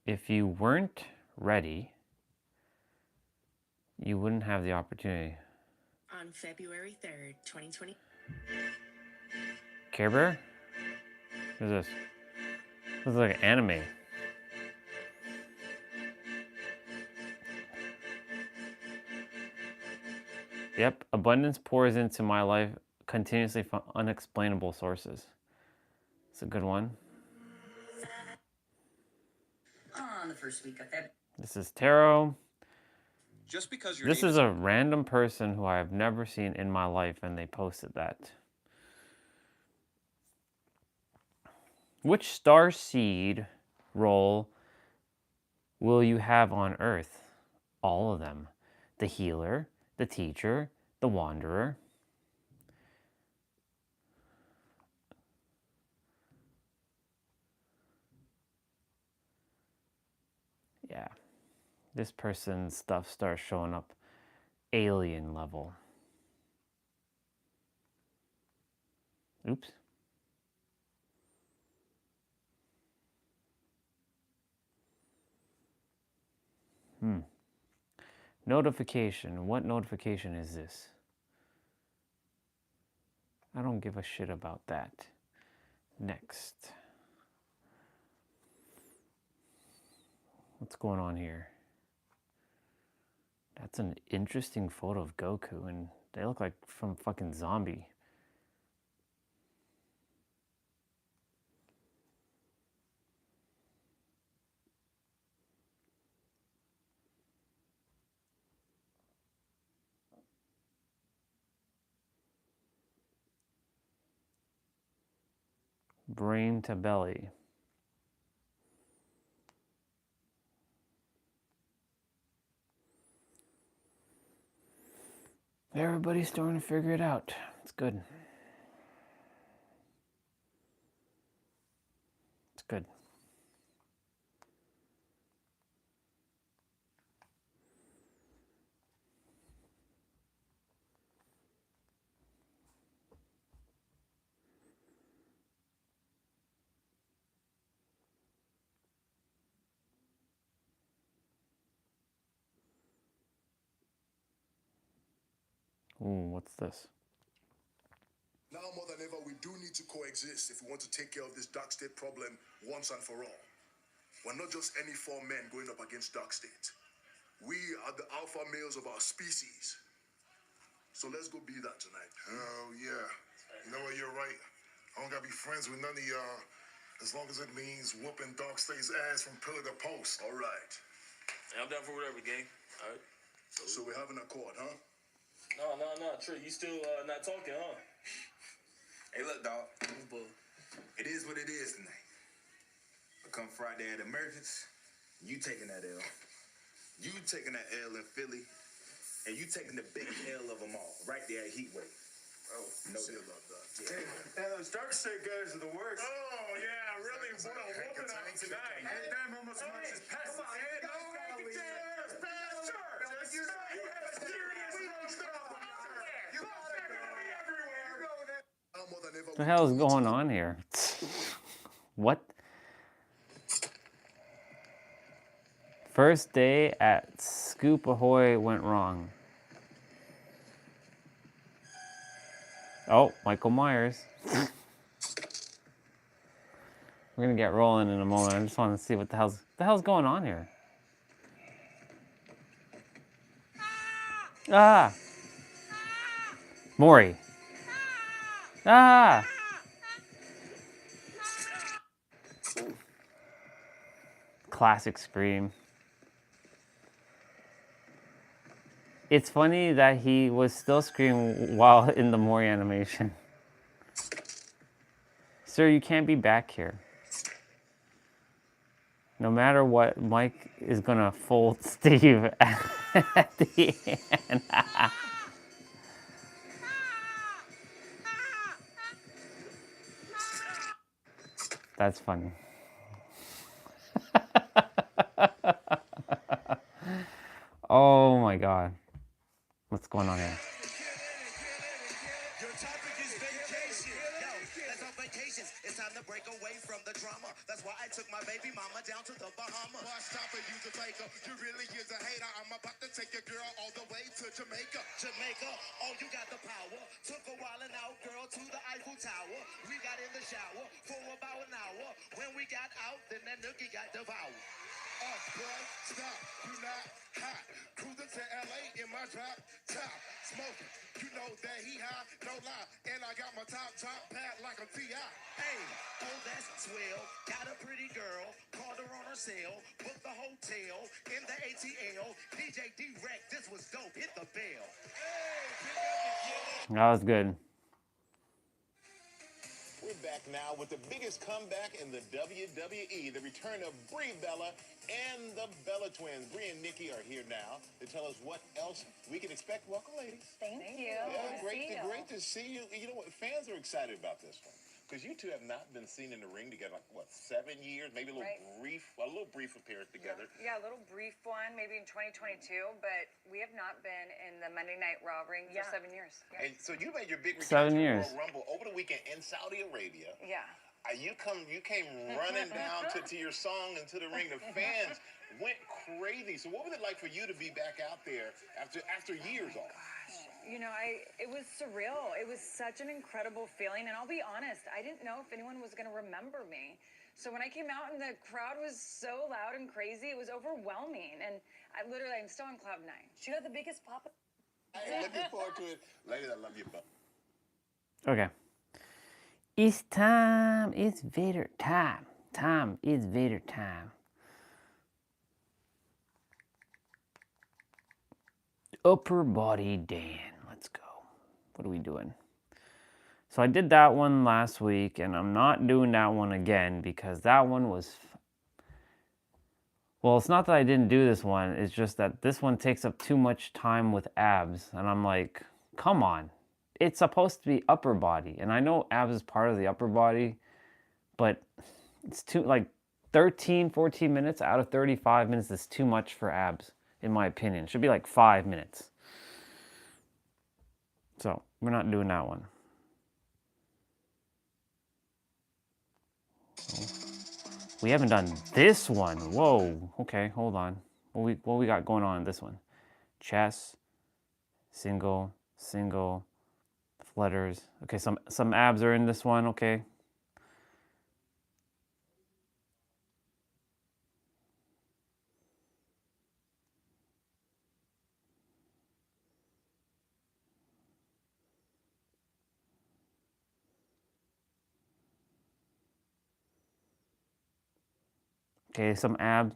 If you weren't ready, you wouldn't have the opportunity. On February 3rd, 2020. Care Bear? What is this? This is like an anime. Yep, abundance pours into my life continuously from unexplainable sources. It's a good one. On the first week of February. This is tarot. Just because your This name is a random person who I have never seen in my life, and they posted that. Which star seed role will you have on Earth? All of them. The healer, the teacher, the wanderer. Yeah. This person's stuff starts showing up alien level. Oops. Notification. What notification is this? I don't give a shit about that. Next. What's going on here? That's an interesting photo of Goku, and they look like from fucking Zombie. Brain to belly. Everybody's starting to figure it out. It's good. It's good. Ooh, what's this? Now more than ever, we do need to coexist if we want to take care of this dark state problem once and for all. We're not just any four men going up against dark state. We are the alpha males of our species. So let's go be that tonight. Oh, yeah. You know what, you're right. I don't gotta be friends with none of y'all, as long as it means whooping Dark State's ass from pillar to post. All right. I'm down for whatever, gang. All right. So we have an accord, huh? No, Trey, you still not talking, huh? Hey, look, dog. It is what it is tonight. But come Friday at Emergence, you taking that L. You taking that L in Philly. And you taking the big L of them all, right there at Heatwave. Oh, no see about that. Hey, those Dark State guys are the worst. Oh, yeah, really. What a whooping on tonight. Ain't them almost as much as pests. Come on, man. Go, get your ass, bastard! What the hell is going on here? What? First day at Scoop Ahoy went wrong. Oh, Michael Myers. We're gonna get rolling in a moment. I just want to see what the hell's going on here. Ah! Maury. Ah! Classic scream. It's funny that he was still screaming while in the Maury animation. Sir, you can't be back here. No matter what, Mike is gonna fold Steve at the end. That's funny. Oh my God. What's going on here? Your topic is vacation. Yo, let's on vacations. It's time to break away from the drama. That's why I took my baby mama down to the Bahamas. Why stop and use a faker? You really is a hater. I'm about to take your girl all the way to Jamaica. Jamaica, oh, you got the power. Took a while and out, girl, to the Eiffel Tower. We got in the shower for about an hour. When we got out, then that nookie got devoured. Boy, stop, you not hot. Cruising to LA in my drop top, smoking. You know that he high, no lie. And I got my top pad like a T.I. Hey, oh, that's swell. Got a pretty girl, called her on her cell. Booked the hotel in the ATL. DJ D-Rec, this was dope. Hit the bell. That was good. We're back now with the biggest comeback in the WWE, the return of Brie Bella and the Bella twins. Brie and Nikki are here now to tell us what else we can expect. Welcome, ladies. Thank you. Yeah, great to see you. You know what? Fans are excited about this one because you two have not been seen in the ring together like what, 7 years? Maybe a little brief appearance together. Yeah, a little brief one, maybe in 2022, but we have not been in the Monday Night Raw ring for 7 years. Yeah. And so you made your big 7 return to the years. Royal Rumble over the weekend in Saudi Arabia. Yeah. You came running down to your song and to the ring. The fans went crazy. So what was it like for you to be back out there after years off? You know, it was surreal. It was such an incredible feeling, and I'll be honest, I didn't know if anyone was going to remember me. So when I came out and the crowd was so loud and crazy, it was overwhelming, and I'm still on cloud 9. She got the biggest pop. I'm looking forward to it. Ladies, I love you both. Okay. It's time. It's Vader time. It's Vader time. Upper body Dan. Let's go. What are we doing? So I did that one last week, and I'm not doing that one again because that one was... Well, it's not that I didn't do this one. It's just that this one takes up too much time with abs. And I'm like, come on. It's supposed to be upper body. And I know abs is part of the upper body, but it's too, like 13, 14 minutes out of 35 minutes is too much for abs, in my opinion. It should be like 5 minutes. So we're not doing that one. We haven't done this one. Whoa. Okay, hold on. What we got going on in this one? Chest, single, flutters. Okay, some abs are in this one. Okay. Okay, some abs.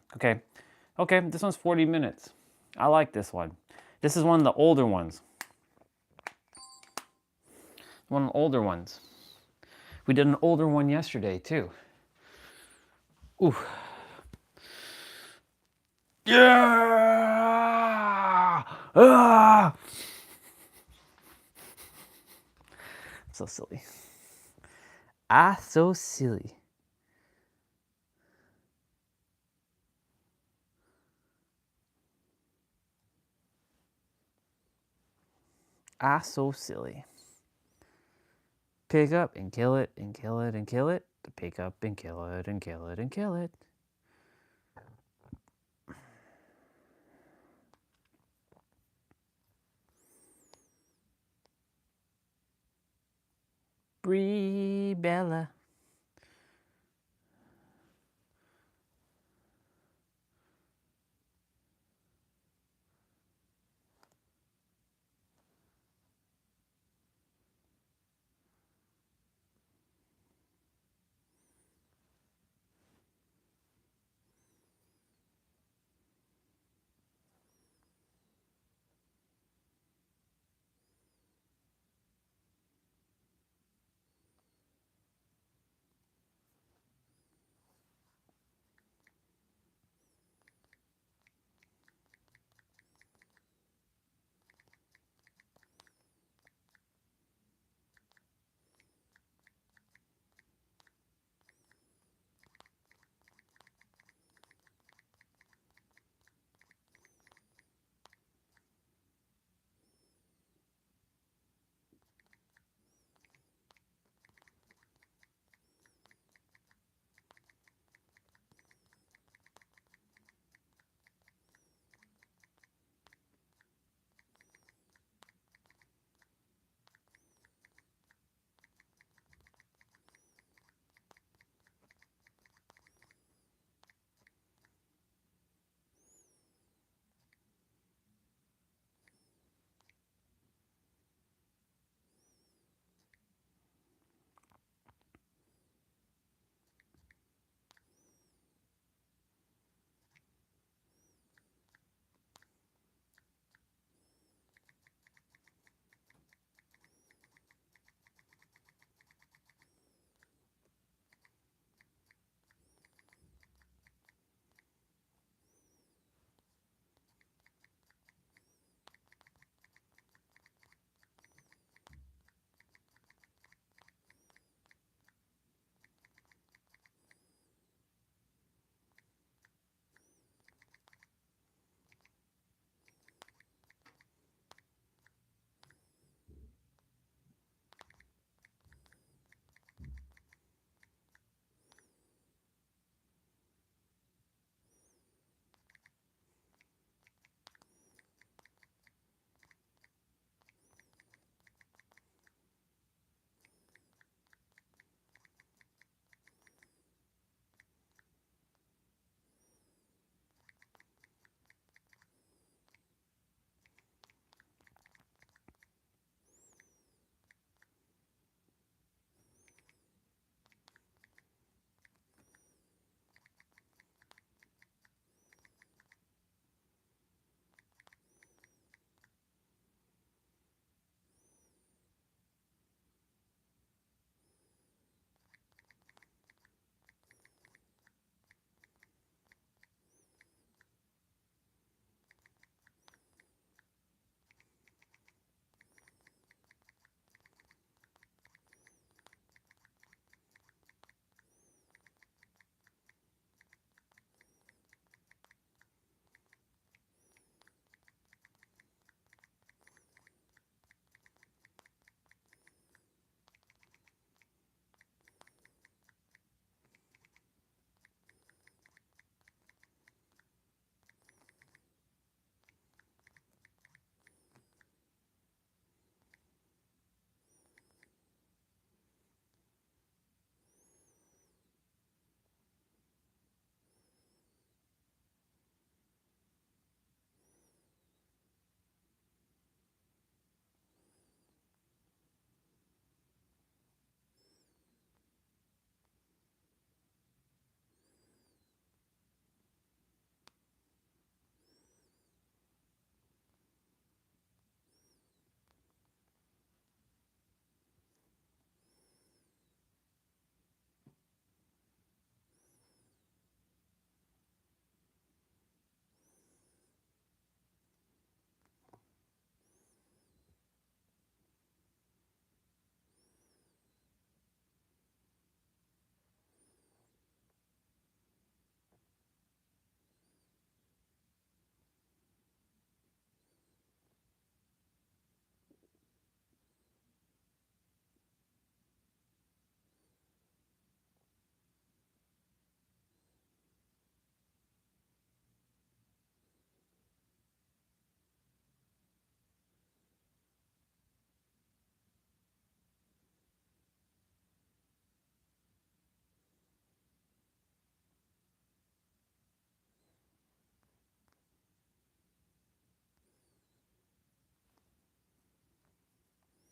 Okay, this one's 40 minutes. I like this one. This is one of the older ones. One of the older ones. We did an older one yesterday, too. Ooh. Yeah! Ah! So silly. So silly. Ah, so silly. Pick up and kill it and kill it and kill it. To pick up and kill it and kill it and kill it. Brie Bella.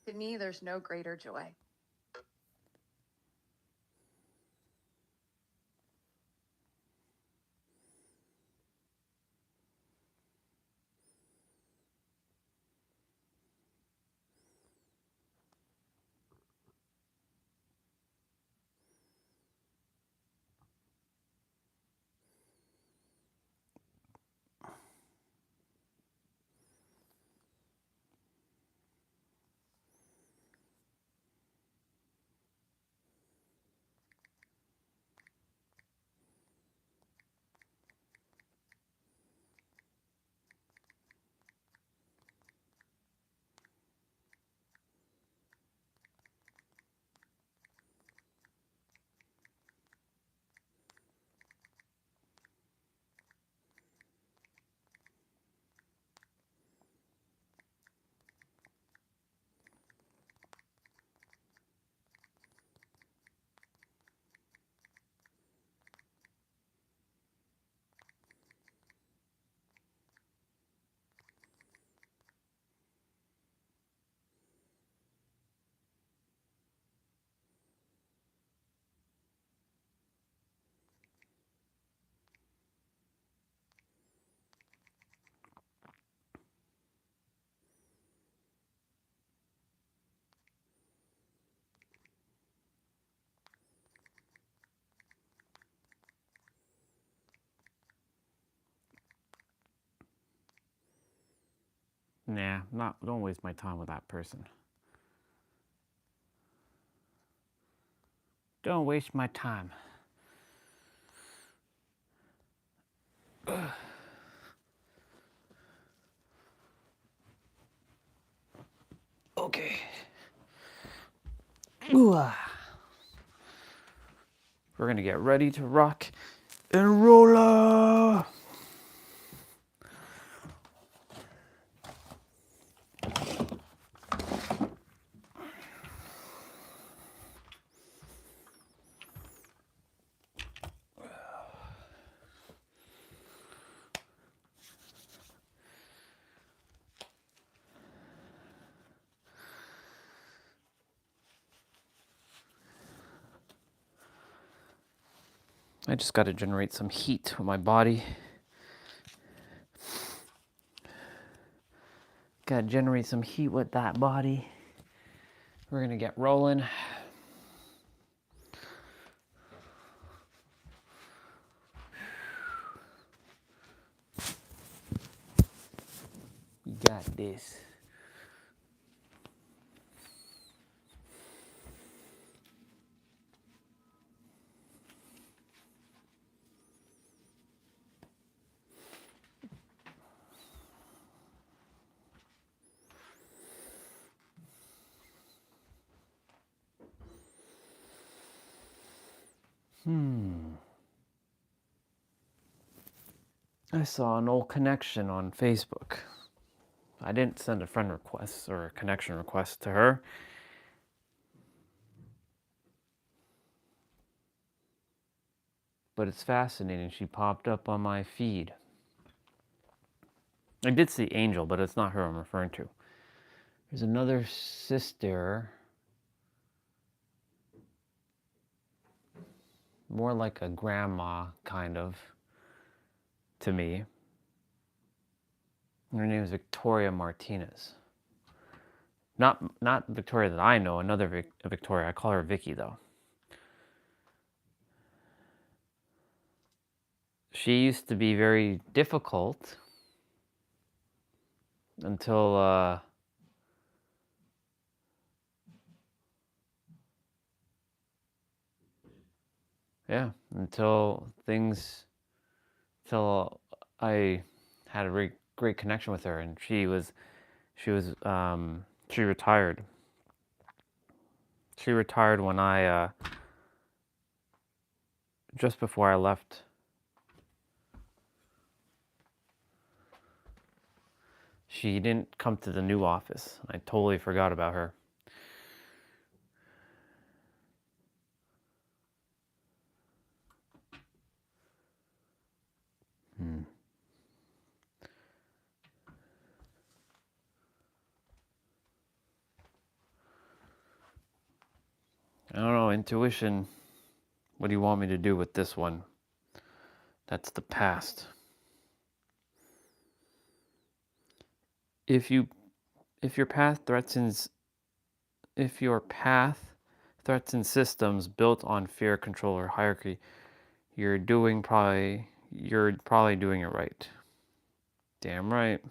To me, there's no greater joy. Nah, don't waste my time with that person. Don't waste my time. Okay. Ooh. We're gonna get ready to rock and roll. I just got to generate some heat with my body. Got to generate some heat with that body. We're going to get rolling. We got this. I saw an old connection on Facebook. I didn't send a friend request or a connection request to her. But it's fascinating. She popped up on my feed. I did see Angel, but it's not her I'm referring to. There's another sister. More like a grandma, kind of, to me. Her name is Victoria Martinez. Not Victoria that I know, another Victoria. I call her Vicky, though. She used to be very difficult until, until I had a very great connection with her, and she retired. She retired when I, just before I left. She didn't come to the new office. I totally forgot about her. I don't know, intuition. What do you want me to do with this one? That's the past. If your path threatens systems built on fear, control, or hierarchy, you're probably doing it right. Damn right.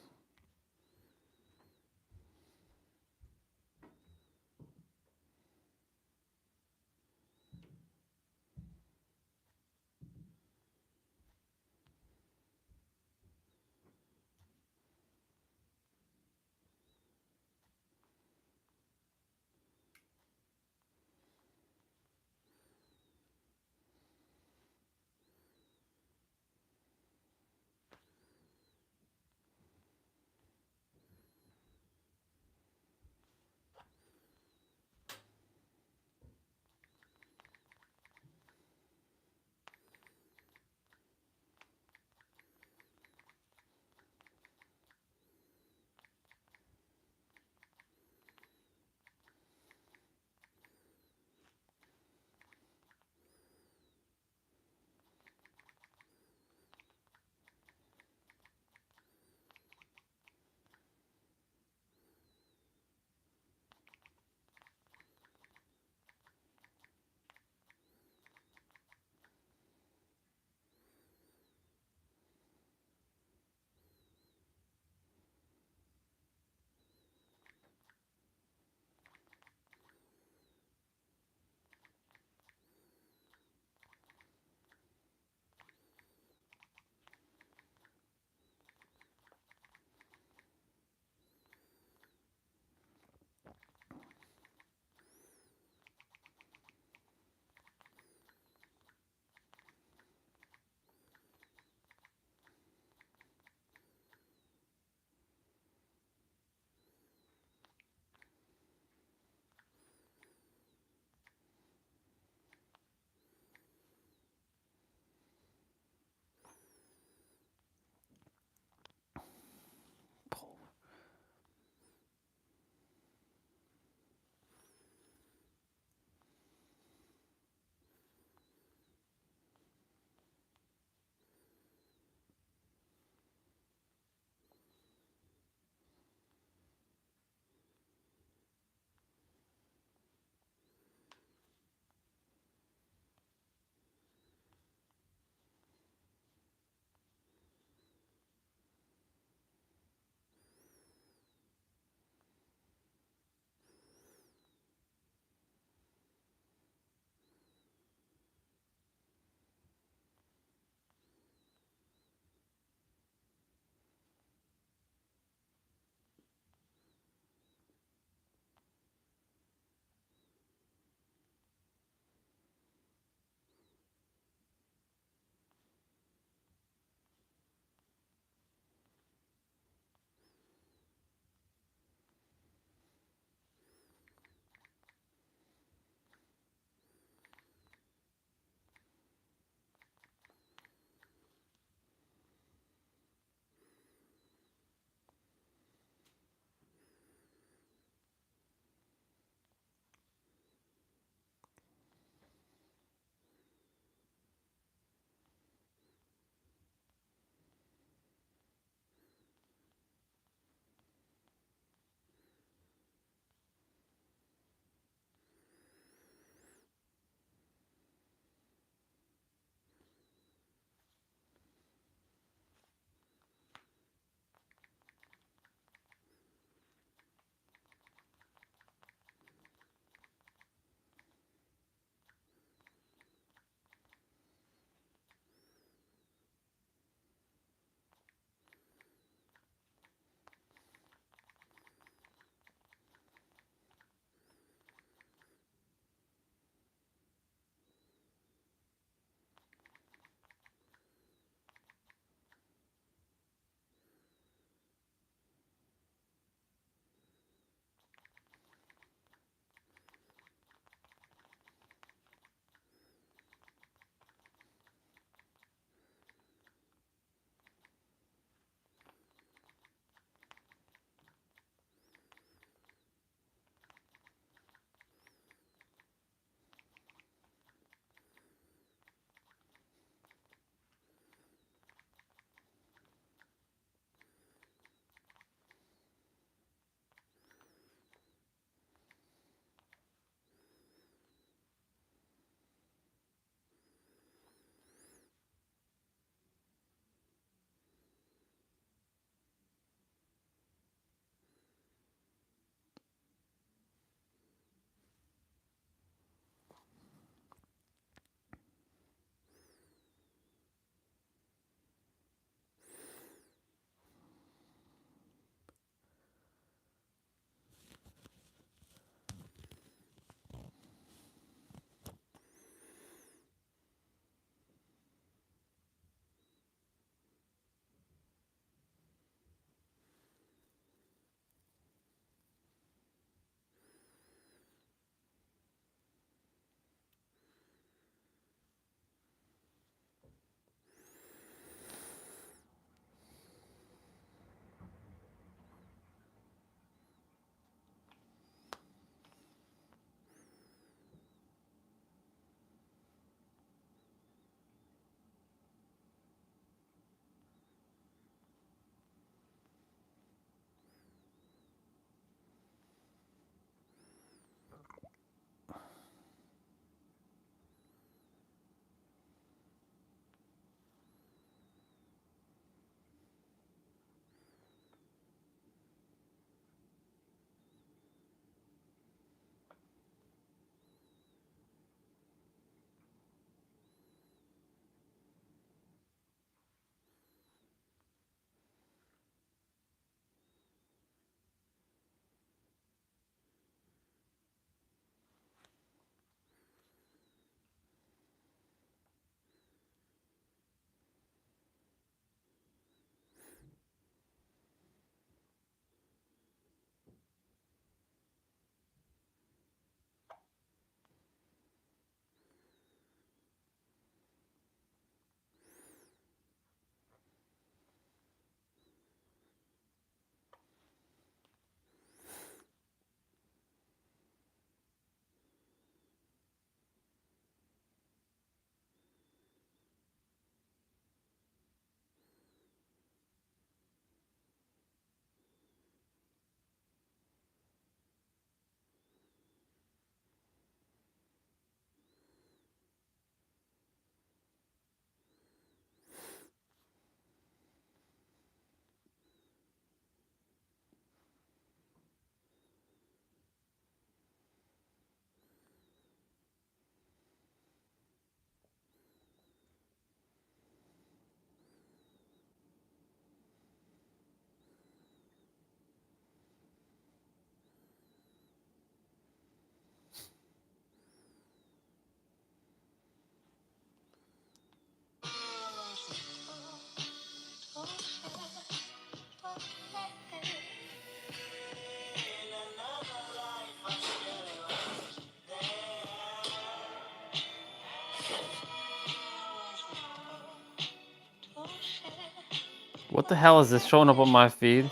What the hell is this showing up on my feed?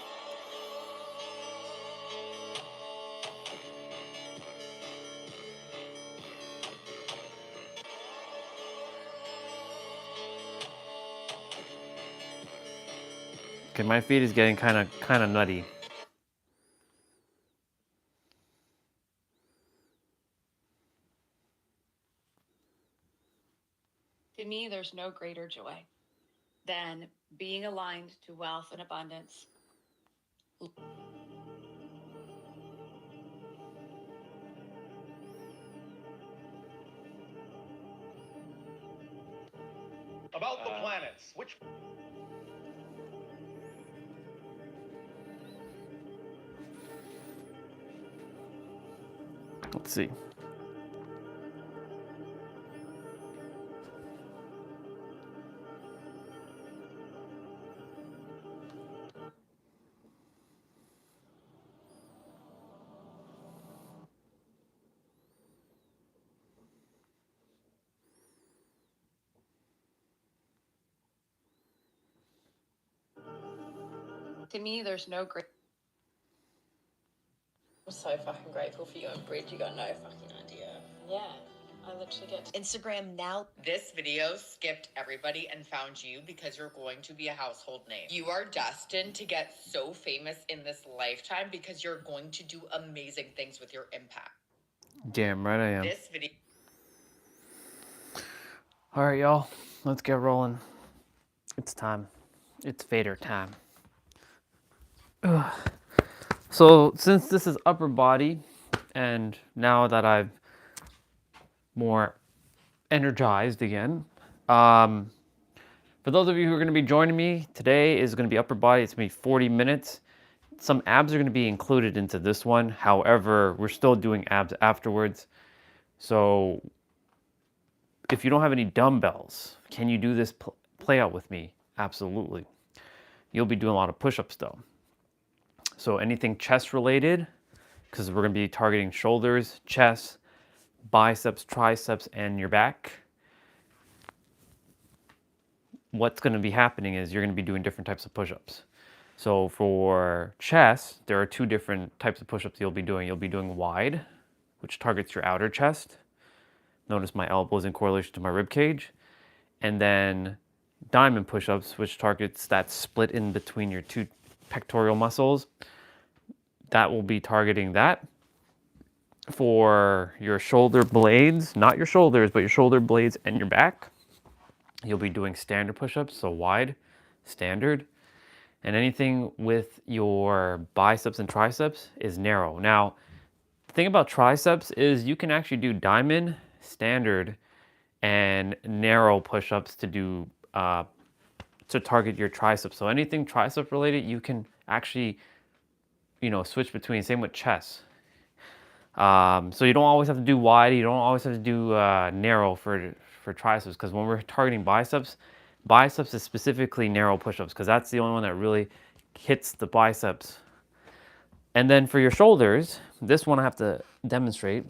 Okay, my feed is getting kind of nutty. To me, there's no greater joy than being aligned to wealth and abundance. About the planets, which... Let's see. To me, there's no great. I'm so fucking grateful for you and Bridge. You got no fucking idea. Yeah, I literally get Instagram now. This video skipped everybody and found you because you're going to be a household name. You are destined to get so famous in this lifetime because you're going to do amazing things with your impact. Damn right I am. This video. All right, y'all. Let's get rolling. It's time. It's fader time. Ugh. So since this is upper body, and now that I've more energized again, for those of you who are going to be joining me, today is going to be upper body. It's going to be 40 minutes. Some abs are going to be included into this one. However, we're still doing abs afterwards. So if you don't have any dumbbells, can you do this play out with me? Absolutely. You'll be doing a lot of push-ups though. So anything chest related, because we're going to be targeting shoulders, chest, biceps, triceps, and your back. What's going to be happening is you're going to be doing different types of push-ups. So for chest, there are two different types of push-ups you'll be doing. You'll be doing wide, which targets your outer chest. Notice my elbow is in correlation to my rib cage. And then diamond push-ups, which targets that split in between your two pectoral muscles. That will be targeting that. For your shoulder blades, not your shoulders, but your shoulder blades and your back, you'll be doing standard push-ups, so wide, standard. And anything with your biceps and triceps is narrow. Now, the thing about triceps is you can actually do diamond, standard, and narrow push-ups to do to target your triceps. So anything tricep related, you can actually, switch between. Same with chest. So you don't always have to do wide. You don't always have to do narrow for triceps, because when we're targeting biceps is specifically narrow push-ups, because that's the only one that really hits the biceps. And then for your shoulders, this one I have to demonstrate,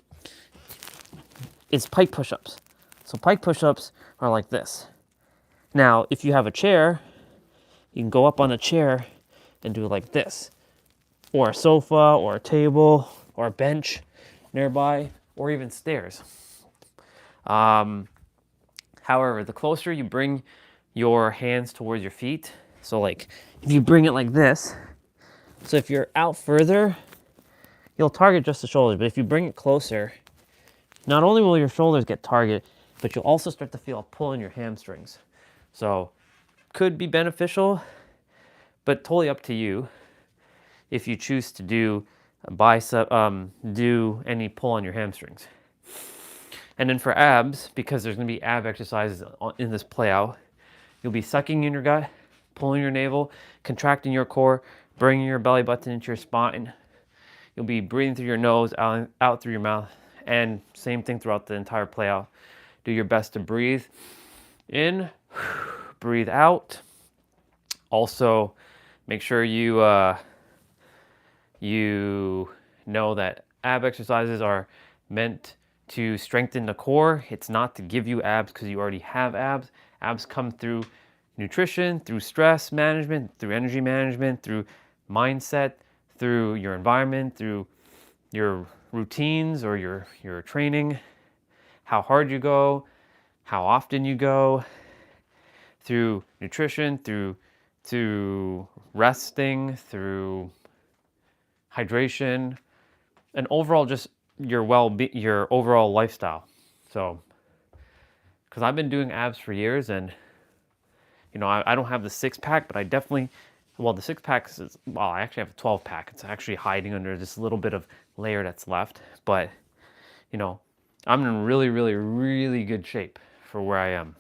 is pike push-ups. So pike push-ups are like this. Now, if you have a chair, you can go up on a chair and do it like this, or a sofa, or a table, or a bench nearby, or even stairs. However, the closer you bring your hands towards your feet, so like if you bring it like this, so if you're out further, you'll target just the shoulders, but if you bring it closer, not only will your shoulders get targeted, but you'll also start to feel a pull in your hamstrings. So could be beneficial, but totally up to you if you choose to do a bicep, do any pull on your hamstrings. And then for abs, because there's going to be ab exercises in this play out, you'll be sucking in your gut, pulling your navel, contracting your core, bringing your belly button into your spine. You'll be breathing through your nose, out through your mouth, and same thing throughout the entire play out. Do your best to breathe in, breathe out. Also, make sure you know that ab exercises are meant to strengthen the core. It's not to give you abs because you already have abs. Abs come through nutrition, through stress management, through energy management, through mindset, through your environment, through your routines or your training, how hard you go, how often you go, through nutrition, through resting, through hydration, and overall just your overall lifestyle. So, because I've been doing abs for years, and you know, I don't have the 6-pack, but I definitely, well, the 6-pack is, well, I actually have a 12-pack. It's actually hiding under this little bit of layer that's left, but you know, I'm in really, really, really good shape for where I am.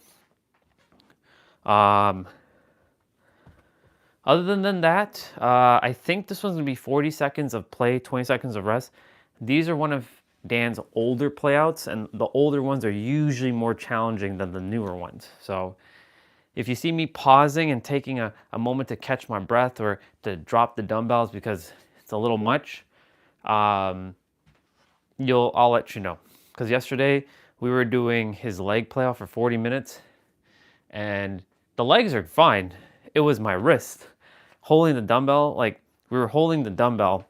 Other than that, I think this one's gonna be 40 seconds of play, 20 seconds of rest. These are one of Dan's older playouts, and the older ones are usually more challenging than the newer ones. So if you see me pausing and taking a moment to catch my breath or to drop the dumbbells because it's a little much, I'll let you know. Because yesterday we were doing his leg playout for 40 minutes and the legs are fine. It was my wrist holding the dumbbell. Like, we were holding the dumbbell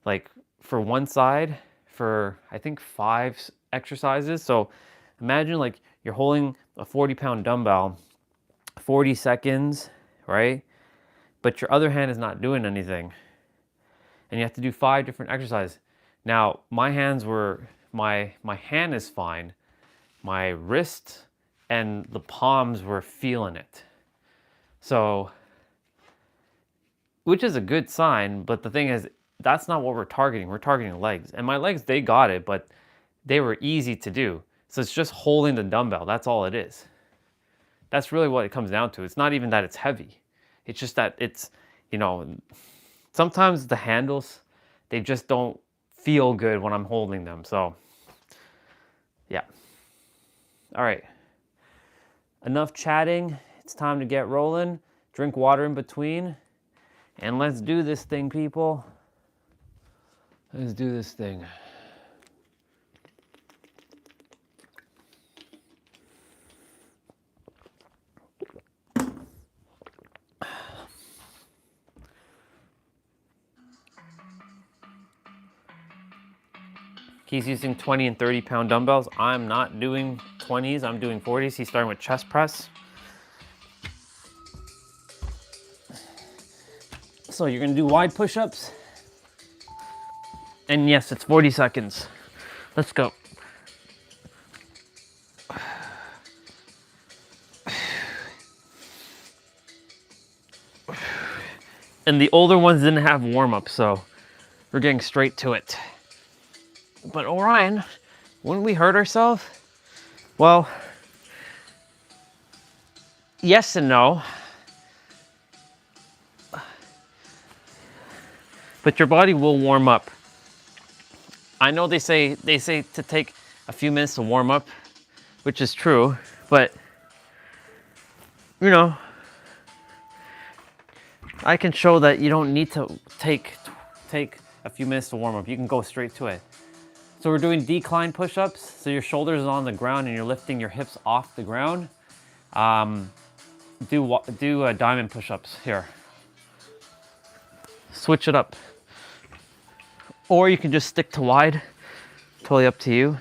like for one side for I think 5 exercises. So imagine like you're holding a 40-pound dumbbell 40 seconds, right? But your other hand is not doing anything. And you have to do 5 different exercises. Now, my hand is fine. My wrist and the palms were feeling it. So, which is a good sign, but the thing is, that's not what we're targeting. We're targeting legs. And my legs, they got it, but they were easy to do. So it's just holding the dumbbell. That's all it is. That's really what it comes down to. It's not even that it's heavy. It's just that it's, you know, sometimes the handles, they just don't feel good when I'm holding them. So, yeah. All right. Enough chatting. It's time to get rolling. Drink water in between. And let's do this thing, people. Let's do this thing. He's using 20 and 30-pound dumbbells. I'm not doing 20s, I'm doing 40s. He's starting with chest press. So you're gonna do wide push-ups. And yes, it's 40 seconds. Let's go. And the older ones didn't have warm-up, so we're getting straight to it. But Orion, wouldn't we hurt ourselves? Well, yes and no. But your body will warm up. I know they say to take a few minutes to warm up, which is true, but you know, I can show that you don't need to take a few minutes to warm up. You can go straight to it. So we're doing decline push-ups. So your shoulders are on the ground and you're lifting your hips off the ground. Do diamond push-ups here. Switch it up. Or you can just stick to wide. Totally up to you.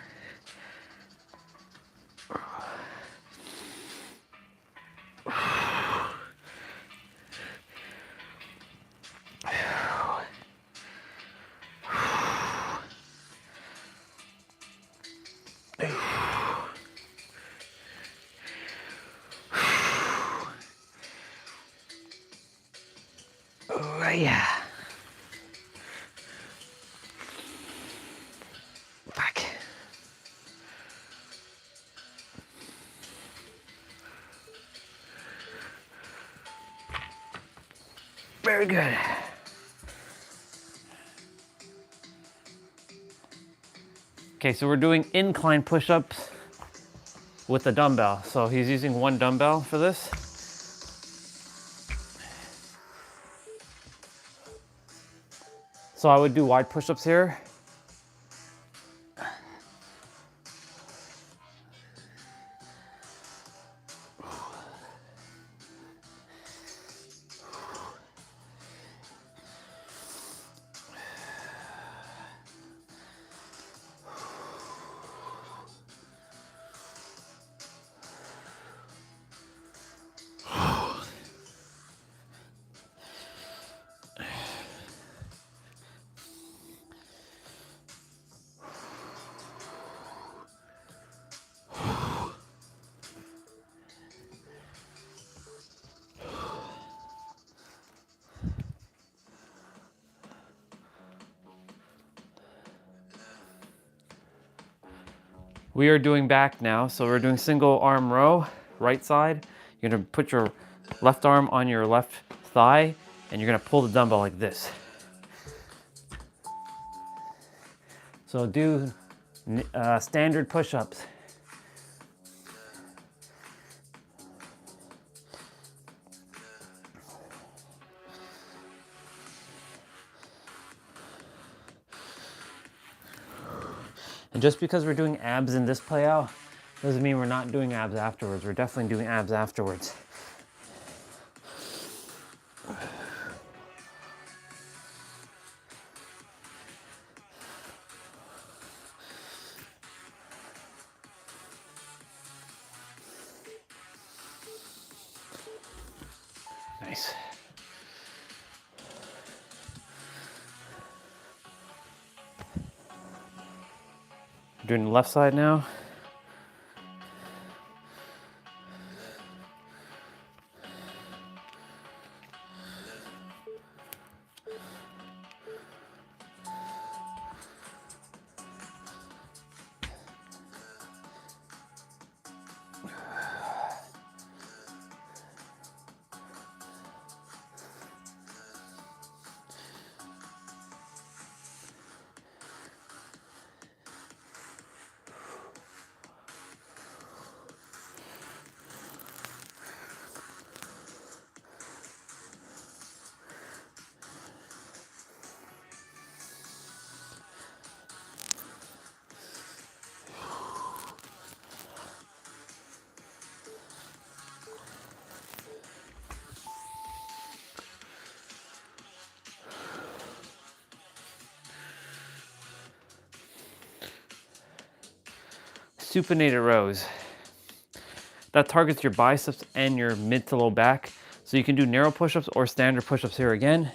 Oh, yeah. Back. Very good. Okay, so we're doing incline push-ups with a dumbbell. So he's using one dumbbell for this. So I would do wide push-ups here. We are doing back now, so we're doing single arm row, right side. You're gonna put your left arm on your left thigh, and you're gonna pull the dumbbell like this. So do standard push-ups. And just because we're doing abs in this play out, doesn't mean we're not doing abs afterwards. We're definitely doing abs afterwards. Nice. Doing the left side now. Supinated rows. That targets your biceps and your mid to low back. So you can do narrow push-ups or standard push-ups here again.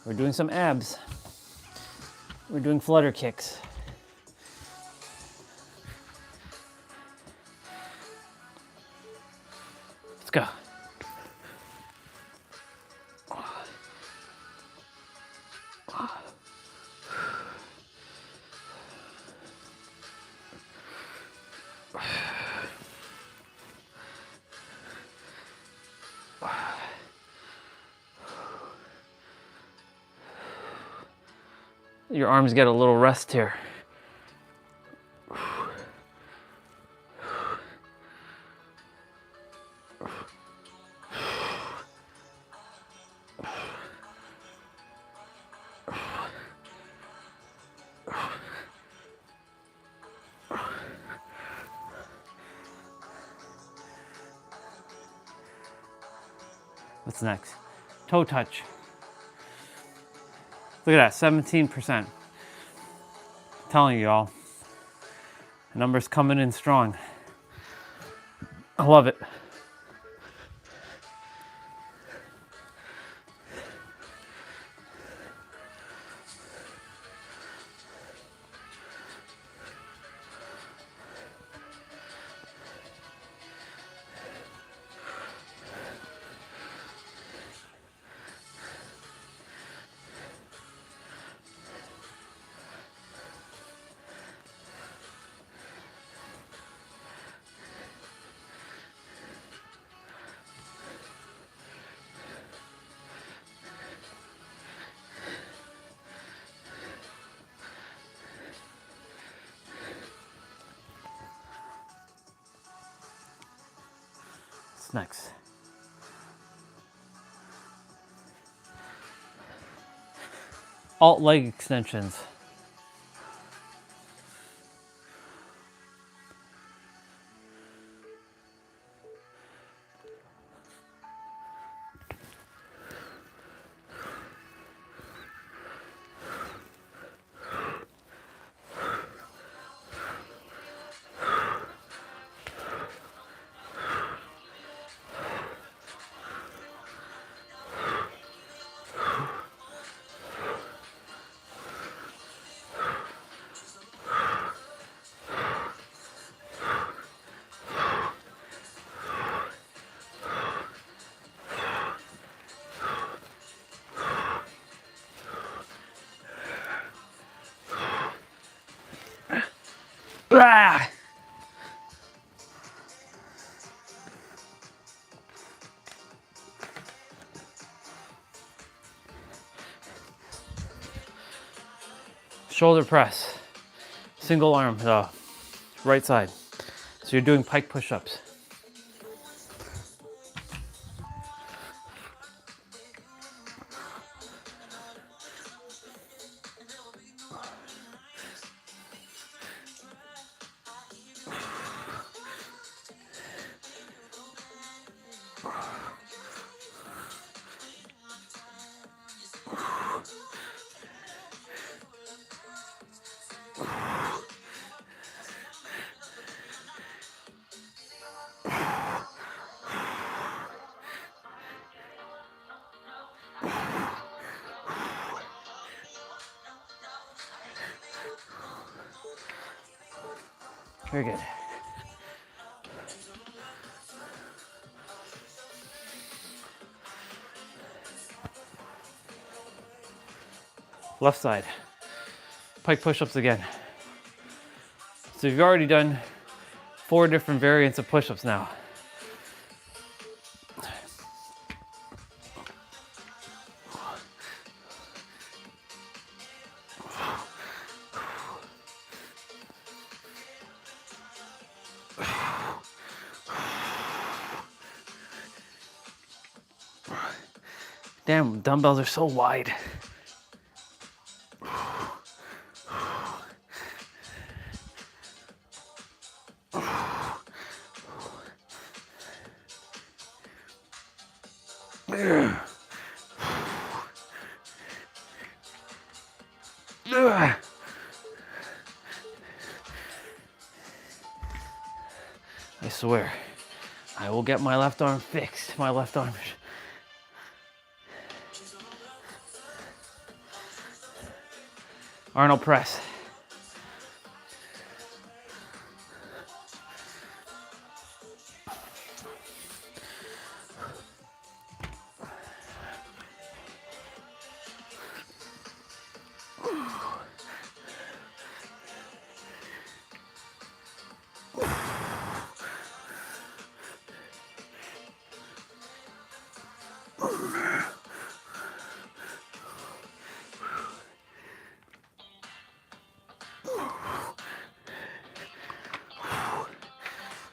We're doing some abs. We're doing flutter kicks. Let's go. Your arms get a little rest here. What's next? Toe touch. Look at that, 17%. I'm telling you all, the number's coming in strong. I love it. What's next? alt leg extensions. Ah! Shoulder press, single arm, right side. So you're doing pike push-ups. Very good. Left side, pike push-ups again. So you've already done 4 different variants of push-ups now. Damn, dumbbells are so wide. I swear, I will get my left arm fixed. My left arm. Arnold press.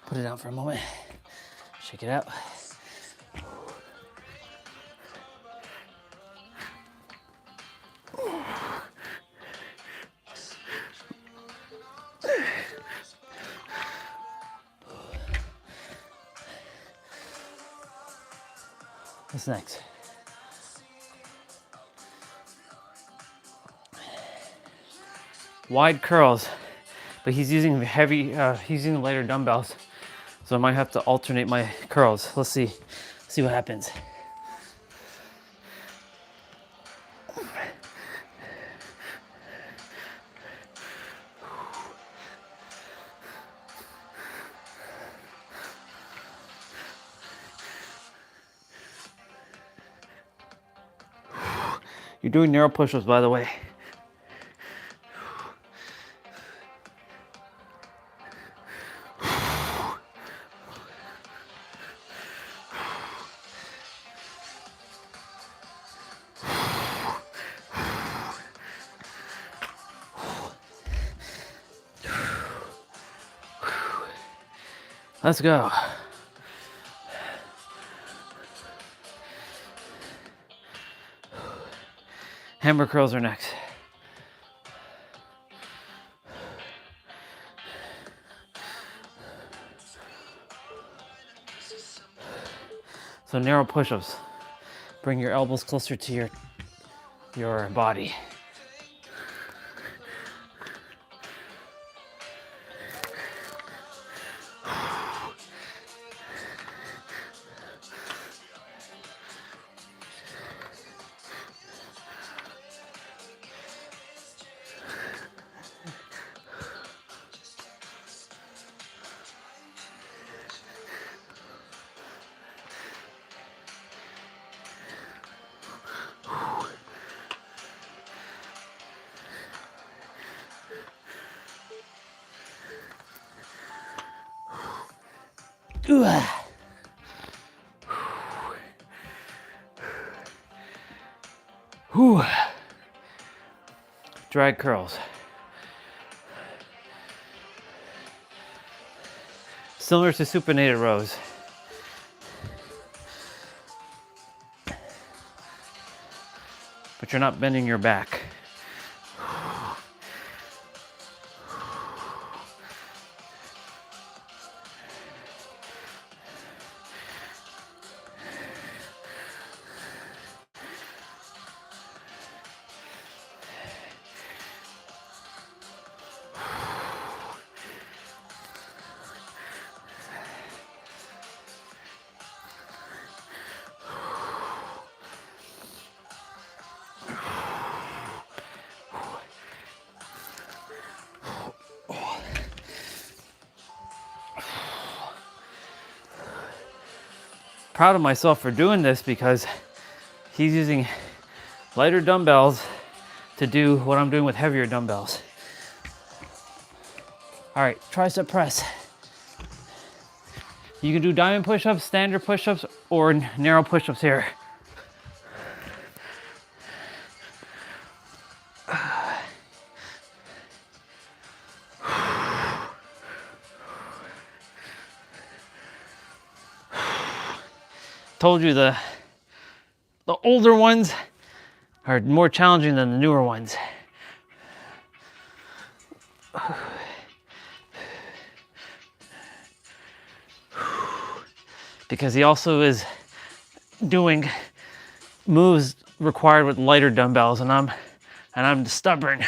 Put it down for a moment. Shake it out. What's next? Wide curls, but he's using heavy, he's using lighter dumbbells. So I might have to alternate my curls. Let's see what happens. You're doing narrow push-ups, by the way. Let's go. Hammer curls are next. So narrow push-ups. Bring your elbows closer to your body. Whew. Drag curls. Similar to supinated rows. But you're not bending your back. Proud of myself for doing this because he's using lighter dumbbells to do what I'm doing with heavier dumbbells. All right, tricep press. You can do diamond push-ups, standard push-ups, or narrow push-ups here. Told you the older ones are more challenging than the newer ones. Because he also is doing moves required with lighter dumbbells, and I'm stubborn.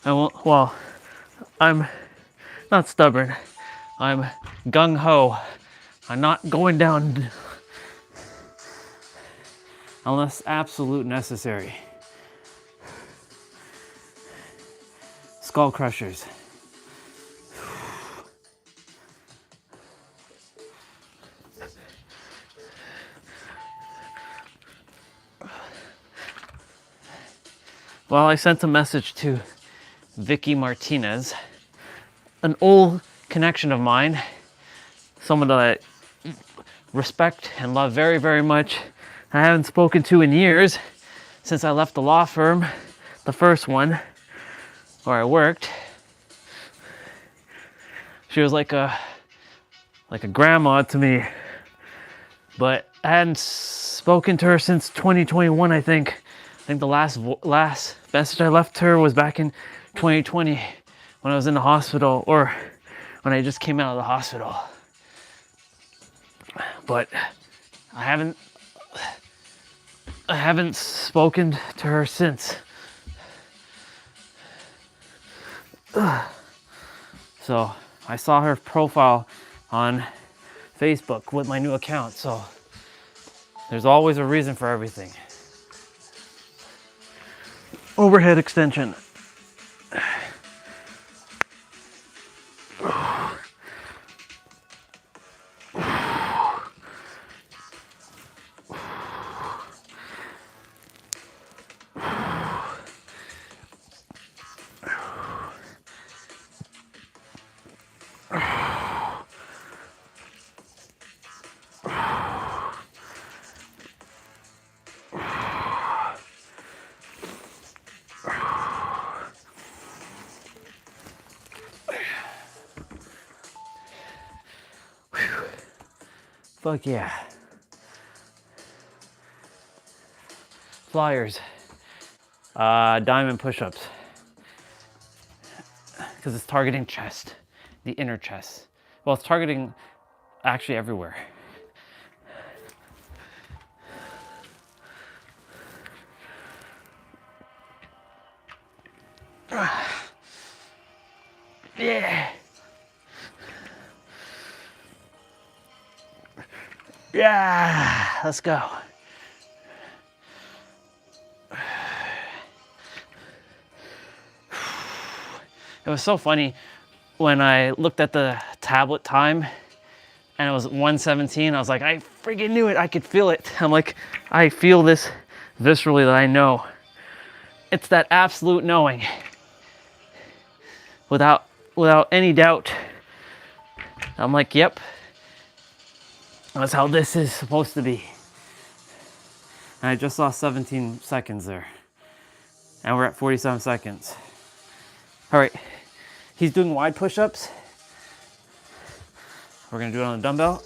I'm not stubborn. I'm gung-ho. I'm not going down unless absolute necessary. Skull crushers. Well, I sent a message to Vicky Martinez, an old connection of mine, someone that I respect and love very, very much. I haven't spoken to in years since I left the law firm, the first one where I worked. She was like a grandma to me, but I hadn't spoken to her since 2021, I think. I think the last message I left her was back in 2020 when I was in the hospital, or when I just came out of the hospital. But I haven't spoken to her since. So I saw her profile on Facebook with my new account, so there's always a reason for everything. Overhead extension. Fuck yeah. Flyers. Diamond push-ups. Because it's targeting chest, the inner chest. Well, it's targeting actually everywhere. Yeah. Yeah, let's go. It was so funny when I looked at the tablet time and it was 1:17. I was like, I freaking knew it. I could feel it. I'm like, I feel this viscerally that I know. It's that absolute knowing. Without any doubt. I'm like, yep. That's how this is supposed to be. And I just saw 17 seconds there. And we're at 47 seconds. All right, he's doing wide push-ups. We're gonna do it on the dumbbell.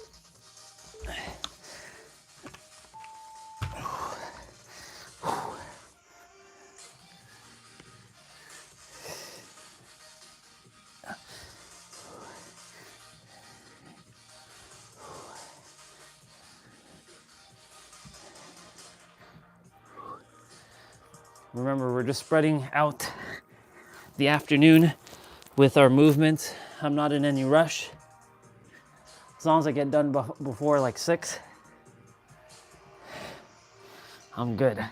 Remember, we're just spreading out the afternoon with our movements. I'm not in any rush. As long as I get done before like 6, I'm good.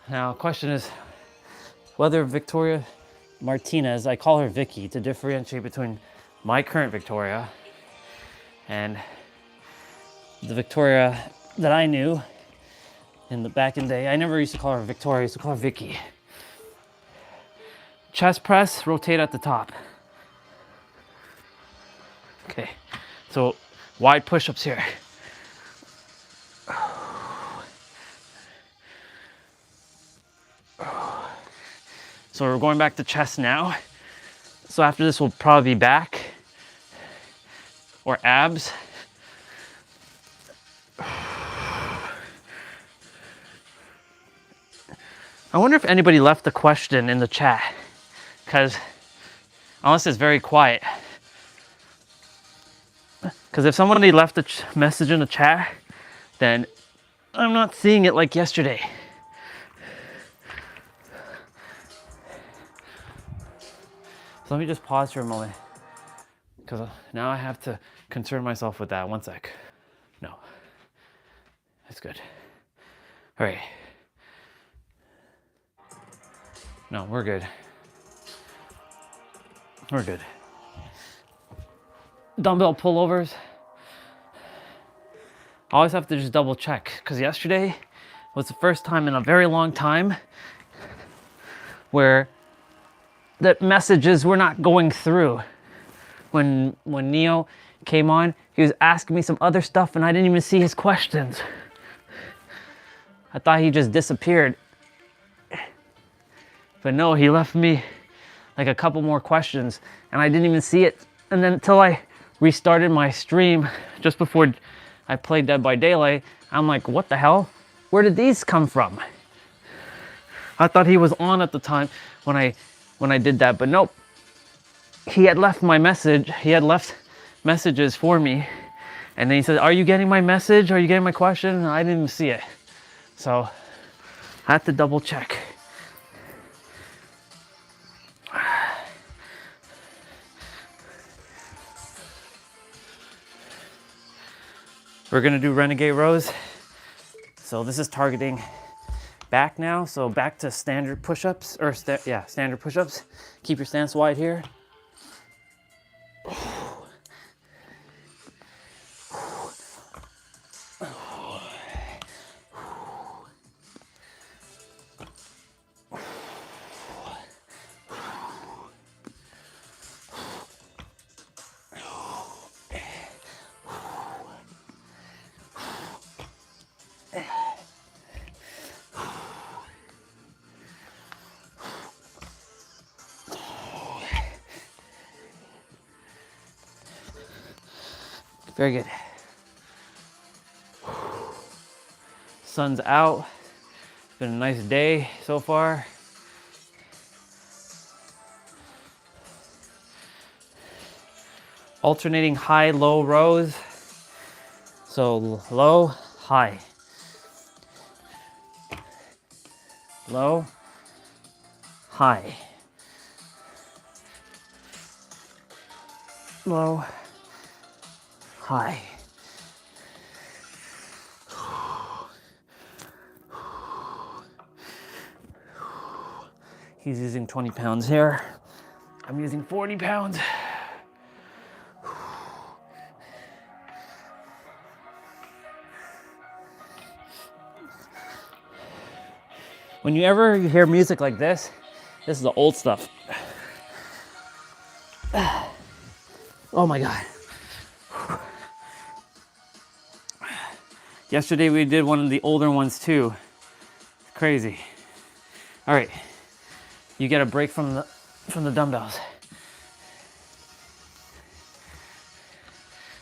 Now, question is whether Victoria Martinez, I call her Vicky to differentiate between my current Victoria and the Victoria that I knew in the back in the day. I never used to call her Victoria, I used to call her Vicky. Chest press, rotate at the top. Okay, so wide push-ups here. So we're going back to chest now. So after this, we'll probably be back or abs. I wonder if anybody left a question in the chat, because unless it's very quiet. Because if somebody left a message in the chat, then I'm not seeing it like yesterday. So let me just pause for a moment, because now I have to concern myself with that. One sec. No. That's good. All right. No, we're good. We're good. Dumbbell pullovers. I always have to just double check, because yesterday was the first time in a very long time where the messages were not going through. When Neo came on, he was asking me some other stuff and I didn't even see his questions. I thought he just disappeared. But no, he left me like a couple more questions and I didn't even see it. And then until I restarted my stream just before I played Dead by Daylight, I'm like, what the hell? Where did these come from? I thought he was on at the time when I did that, but nope. He had left my message. He had left messages for me. And then he said, are you getting my message? Are you getting my question? And I didn't even see it. So I had to double check. We're gonna do renegade rows. So this is targeting back now. So back to standard push-ups, or standard push-ups. Keep your stance wide here. Very good. Sun's out. It's been a nice day so far. Alternating high, low rows. So low, high. Low, high. Low, high. He's using 20 pounds here. I'm using 40 pounds. When you ever hear music like this is the old stuff. Oh my God. Yesterday we did one of the older ones too. Crazy. All right, you get a break from the dumbbells.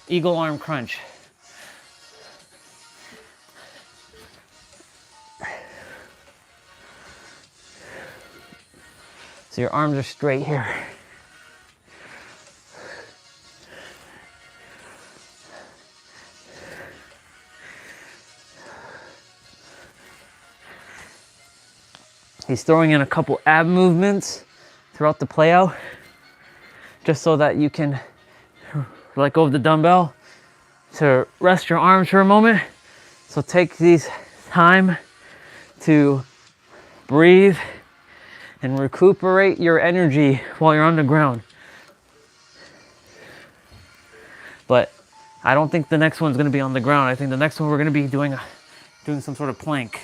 Eagle arm crunch. So your arms are straight here. He's throwing in a couple ab movements throughout the play out, just so that you can let go of the dumbbell to rest your arms for a moment. So take these time to breathe and recuperate your energy while you're on the ground. But I don't think the next one's gonna be on the ground. I think the next one we're gonna be doing some sort of plank.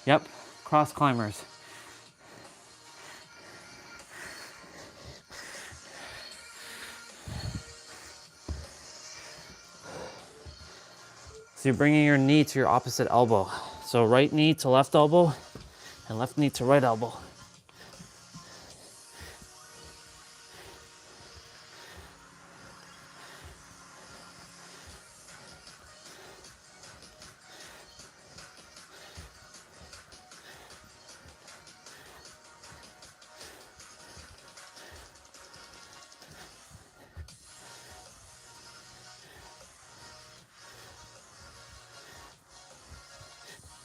Yep, cross climbers. So you're bringing your knee to your opposite elbow. So right knee to left elbow and left knee to right elbow.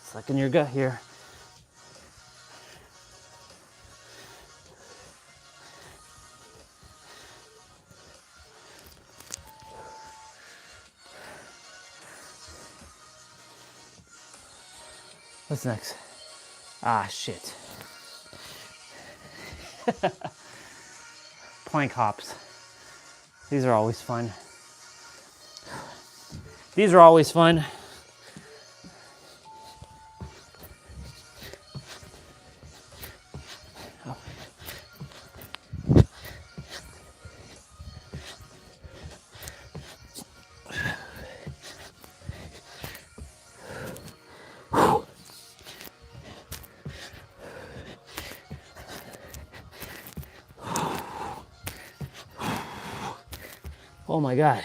Suck in your gut here. What's next? Ah, shit. Plank hops. These are always fun. These are always fun. Oh my God.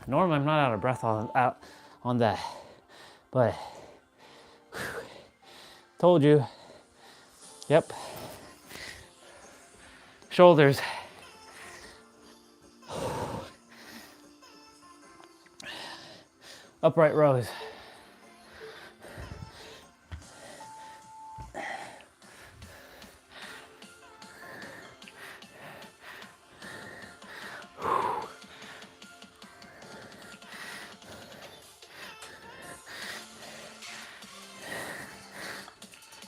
Normally I'm not out of breath on that, but told you. Yep. Shoulders. Upright rows.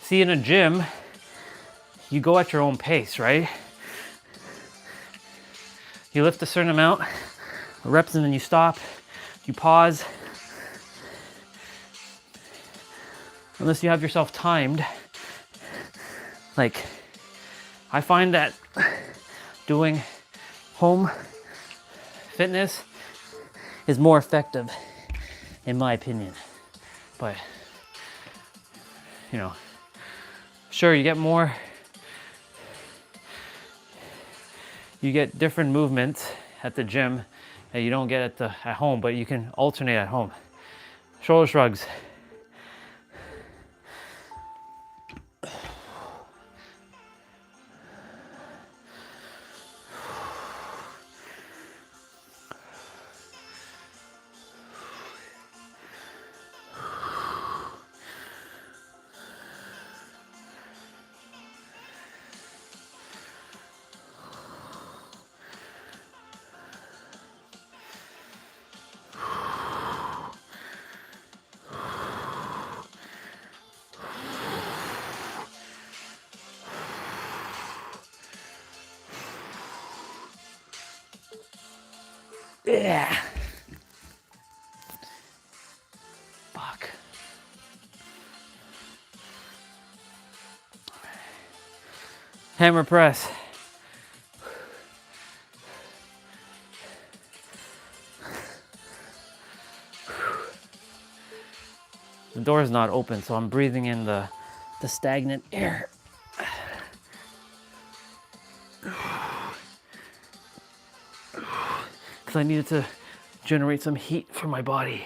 See, in a gym, you go at your own pace, right? You lift a certain amount of reps and then you stop, you pause. Unless you have yourself timed. Like, I find that doing home fitness is more effective, in my opinion. But, you know, sure, you get different movements at the gym that you don't get at home, but you can alternate at home. Shoulder shrugs. Yeah. Fuck. Hammer press. The door is not open, so I'm breathing in the stagnant air. Because I needed to generate some heat for my body.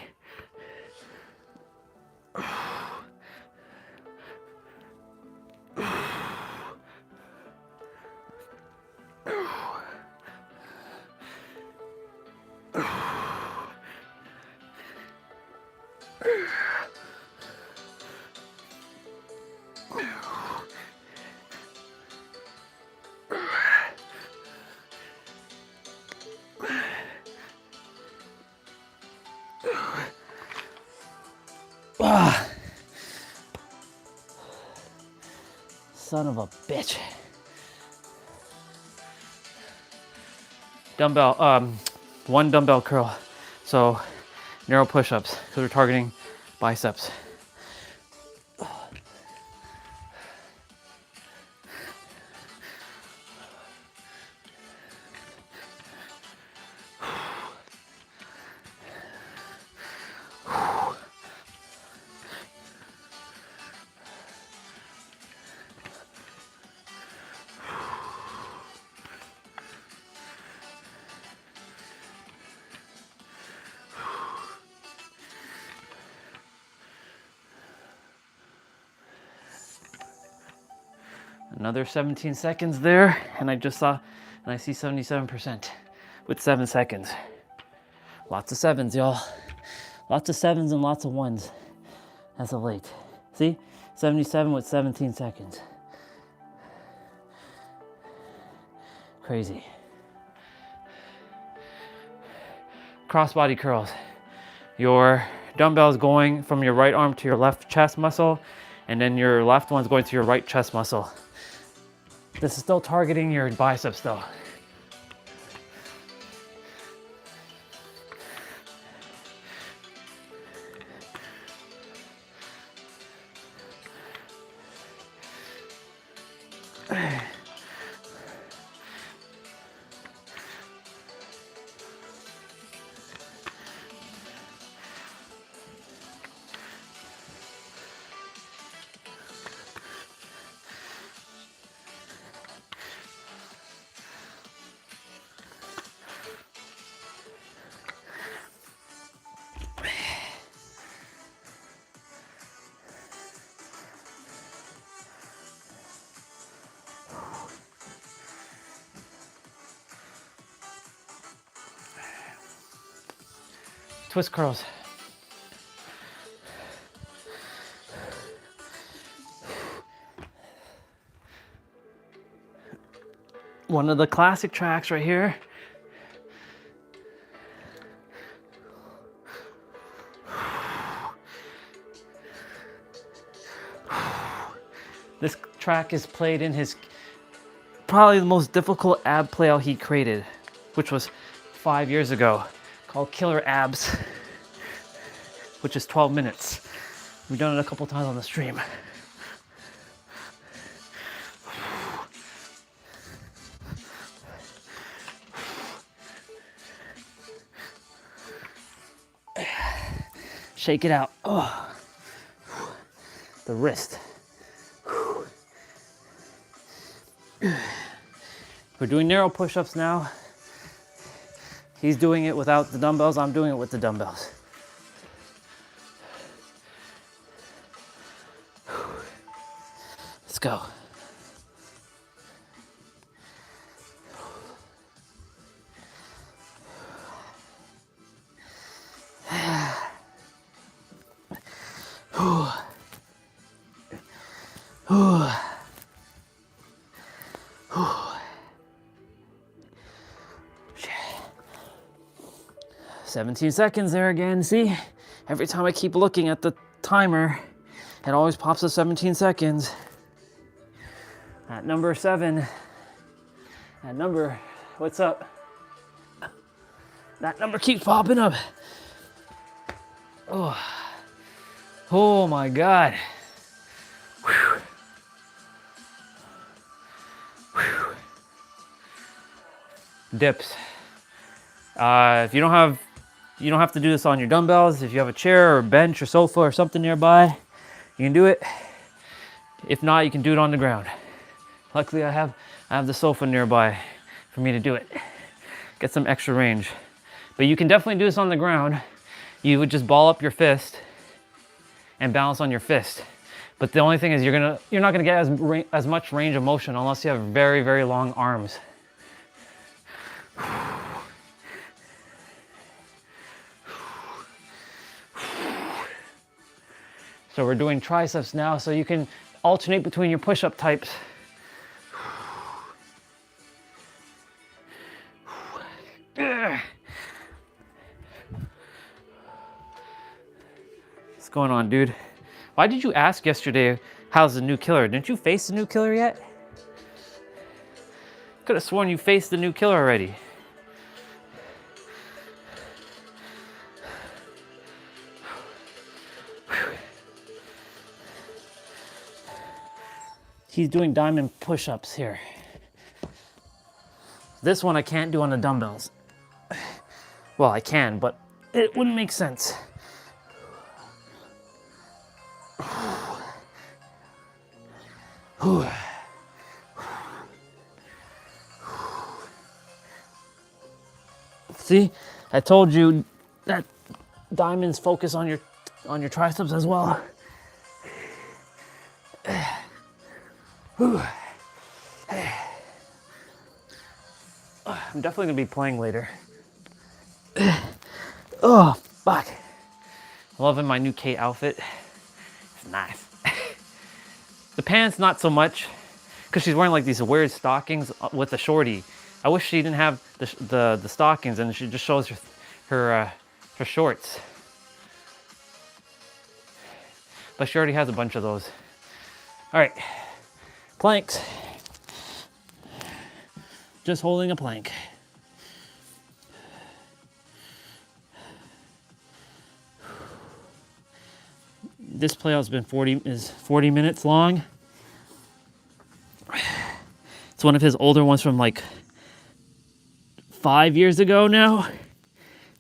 Ah. Son of a bitch. Dumbbell, one dumbbell curl. So narrow push-ups, because we're targeting biceps. Another 17 seconds there, and I just saw, and I see 77% with 7 seconds. Lots of sevens, y'all. Lots of sevens and lots of ones as of late. See? 77 with 17 seconds. Crazy. Crossbody curls. Your dumbbell is going from your right arm to your left chest muscle, and then your left one's going to your right chest muscle. This is still targeting your biceps though. Twist curls. One of the classic tracks right here. This track is played in his probably the most difficult ab playout he created, which was 5 years ago, called Killer Abs, which is 12 minutes. We've done it a couple times on the stream. Shake it out. Oh. The wrist. We're doing narrow push-ups now. He's doing it without the dumbbells. I'm doing it with the dumbbells. Let's go. Shit. 17 seconds there again. See, every time I keep looking at the timer, it always pops up 17 seconds. At number 7, that number, what's up? That number keeps popping up. Oh, oh my God. Whew. Whew. Dips. If you don't have to do this on your dumbbells. If you have a chair or bench or sofa or something nearby, you can do it. If not, you can do it on the ground. Luckily, I have the sofa nearby for me to do it. Get some extra range. But you can definitely do this on the ground. You would just ball up your fist and balance on your fist. But the only thing is you're not gonna get as much range of motion unless you have very, very long arms. So we're doing triceps now, so you can alternate between your push-up types. What's going on, dude? Why did you ask yesterday, how's the new killer? Didn't you face the new killer yet? Could have sworn you faced the new killer already. He's doing diamond push-ups here. This one I can't do on the dumbbells. Well, I can, but it wouldn't make sense. See, I told you that diamonds focus on your triceps as well. I'm definitely gonna be playing later. Oh, fuck. Loving my new Kate outfit. It's nice. The pants, not so much, because she's wearing like these weird stockings with a shorty. I wish she didn't have the stockings and she just shows her shorts. But she already has a bunch of those. All right, planks. Just holding a plank. This playout's been 40 minutes long. It's one of his older ones from like 5 years ago now,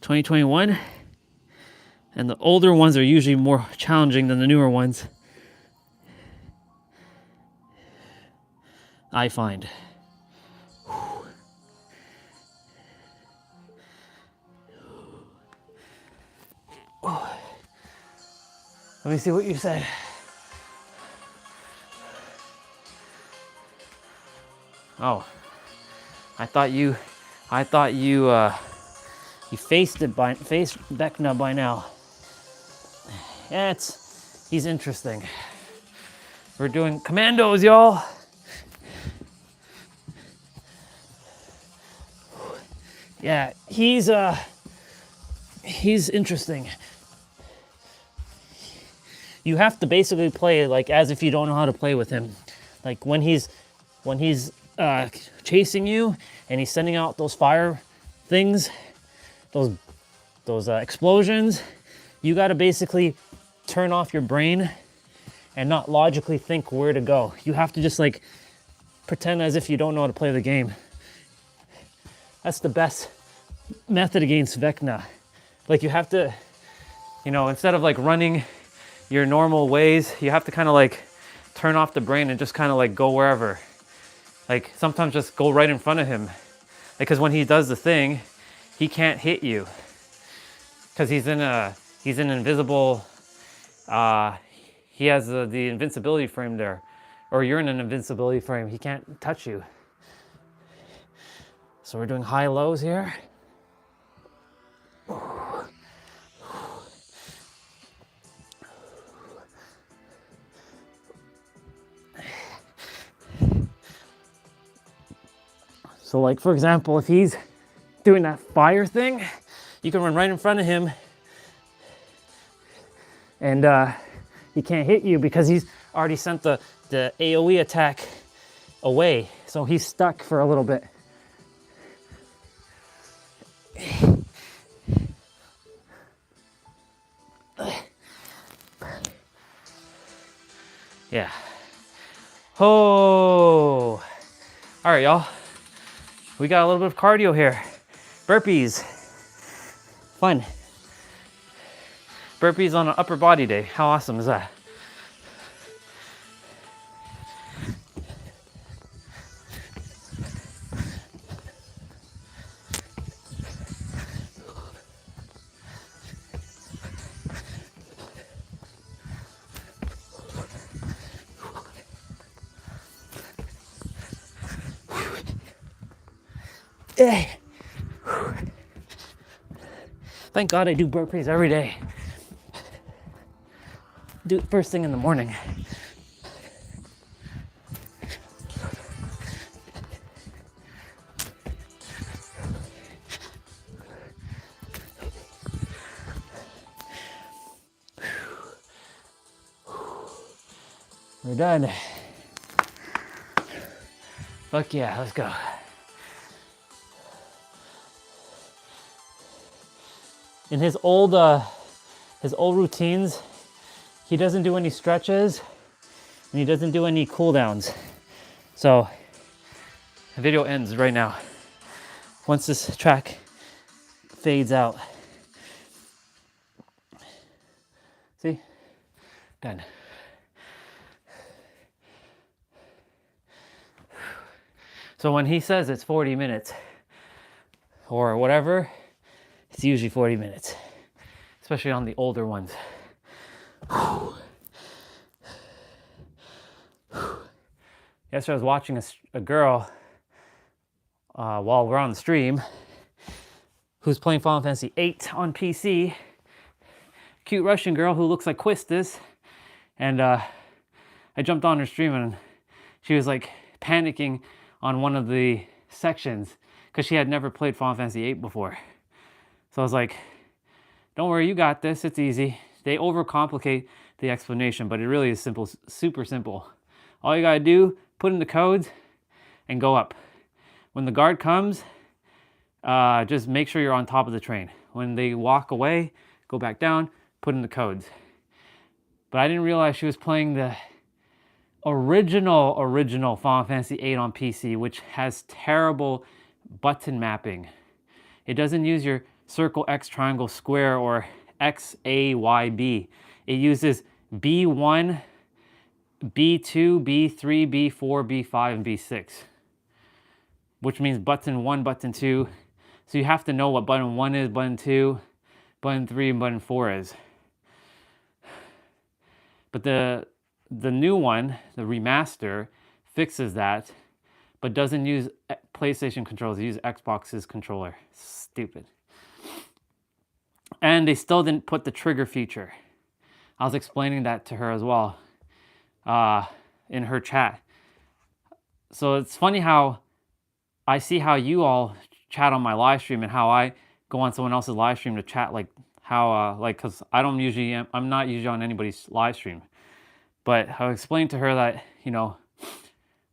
2021. And the older ones are usually more challenging than the newer ones, I find. Let me see what you said. Oh, I thought you faced Vecna by now. Yeah, he's interesting. We're doing commandos, y'all. Yeah, he's interesting. You have to basically play like as if you don't know how to play with him. Like when he's chasing you and he's sending out those fire things, those explosions, you got to basically turn off your brain and not logically think where to go. You have to just like pretend as if you don't know how to play the game. That's the best method against Vecna. Like you have to You know, instead of like running your normal ways, you have to kind of like turn off the brain and just kind of like go wherever. Like sometimes just go right in front of him. Because when he does the thing, he can't hit you. Because he's an invisible, he has the invincibility frame there. Or you're in an invincibility frame, he can't touch you. So we're doing high lows here. So like, for example, if he's doing that fire thing, you can run right in front of him and he can't hit you because he's already sent the AoE attack away. So he's stuck for a little bit. Yeah. Oh. All right, y'all. We got a little bit of cardio here. Burpees. Fun. Burpees on an upper body day. How awesome is that? Thank God I do burpees every day. Do it first thing in the morning. We're done. Fuck yeah, let's go. In his old routines, he doesn't do any stretches and he doesn't do any cool downs. So the video ends right now. Once this track fades out. See? Done. So when he says it's 40 minutes or whatever, it's usually 40 minutes, especially on the older ones. Yesterday I was watching a girl while we're on the stream who's playing Final Fantasy VIII on PC. Cute Russian girl who looks like Quistis. And I jumped on her stream and she was like panicking on one of the sections because she had never played Final Fantasy VIII before. So I was like, don't worry, you got this, it's easy. They overcomplicate the explanation, but it really is simple, super simple. All you gotta do, put in the codes and go up. When the guard comes, just make sure you're on top of the train. When they walk away, go back down, put in the codes. But I didn't realize she was playing the original Final Fantasy VIII on PC, which has terrible button mapping. It doesn't use your circle, X, triangle, square, or X, A, Y, B. It uses B1, B2, B3, B4, B5, and B6, which means button 1, button 2. So you have to know what button 1 is, button 2, button 3, and button 4 is. But the new one, the remaster, fixes that, but doesn't use PlayStation controllers. It uses Xbox's controller. Stupid. And they still didn't put the trigger feature. I was explaining that to her as well in her chat. So it's funny how I see how you all chat on my live stream and how I go on someone else's live stream to chat, like how because I'm not usually on anybody's live stream. But I explained to her that, you know,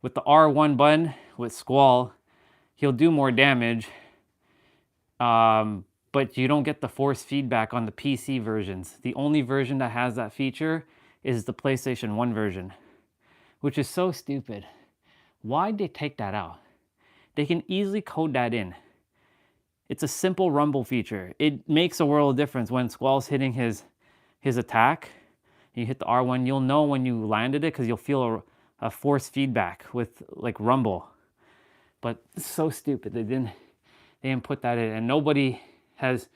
with the R1 button with Squall, he'll do more damage, but you don't get the force feedback on the PC versions. The only version that has that feature is the PlayStation 1 version, which is so stupid. Why'd they take that out? They can easily code that in. It's a simple rumble feature. It makes a world of difference when Squall's hitting his his attack, you hit the R1, you'll know when you landed it because you'll feel a force feedback with like rumble. But it's so stupid. They didn't put that in, and nobody has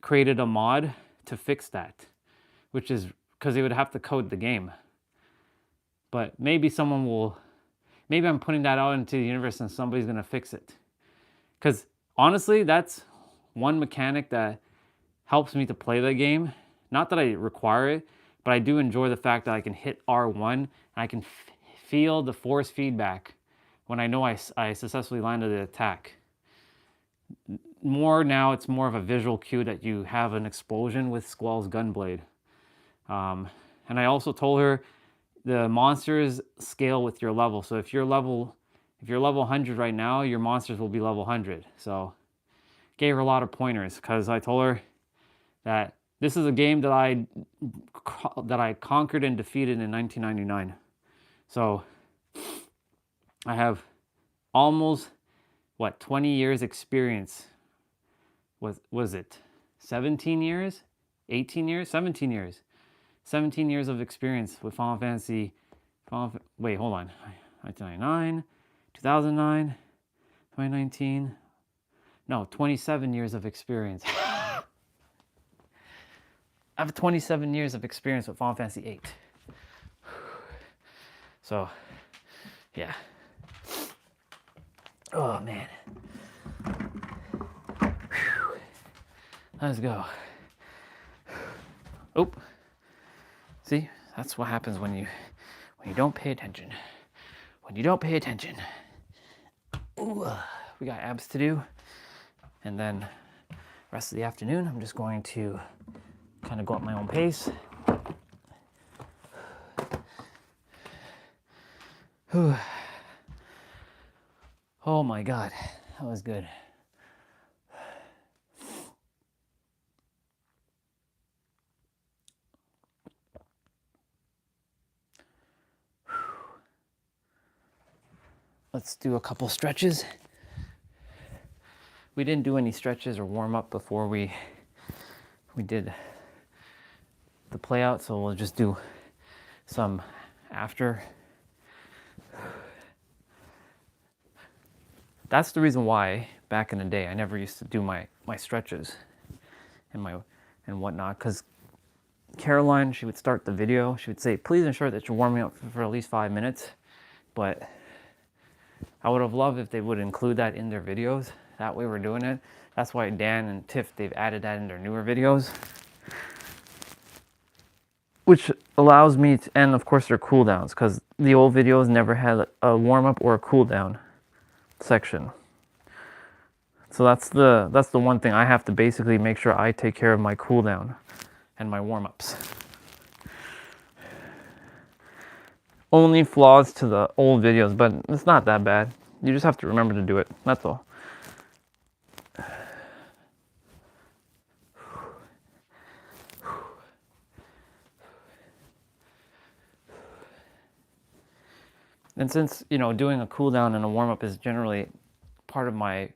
created a mod to fix that, which is because they would have to code the game. But maybe someone will, maybe I'm putting that out into the universe and somebody's gonna fix it. Because honestly, that's one mechanic that helps me to play the game. Not that I require it, but I do enjoy the fact that I can hit R1 and I can feel the force feedback when I know I successfully landed the attack. More now, it's more of a visual cue that you have an explosion with Squall's gunblade. And I also told her the monsters scale with your level. So if you're level 100 right now, your monsters will be level 100. So gave her a lot of pointers because I told her that this is a game that I conquered and defeated in 1999. So I have almost 20 years experience. Was it 17 years? 18 years? 17 years. 17 years of experience with Final Fantasy. Wait, hold on. 1999, 2009, 2019. No, 27 years of experience. I have 27 years of experience with Final Fantasy 8. So, yeah. Oh, man. Let's go. Oh. See, that's what happens when you don't pay attention. When you don't pay attention. Ooh, we got abs to do. And then rest of the afternoon, I'm just going to kind of go at my own pace. Whew. Oh my God, that was good. Let's do a couple stretches. We didn't do any stretches or warm up before we did the play out, so we'll just do some after. That's the reason why back in the day I never used to do my stretches and whatnot, because Caroline, she would start the video, she would say, please ensure that you're warming up for at least 5 minutes. But I would have loved if they would include that in their videos. That way we're doing it. That's why Dan and Tiff, they've added that in their newer videos. Which allows me to, and of course their cooldowns, because the old videos never had a warm-up or a cooldown section. So that's the one thing I have to basically make sure I take care of my cooldown and my warm-ups. Only flaws to the old videos, but it's not that bad. You just have to remember to do it, that's all. And since, doing a cooldown and a warm-up is generally part of my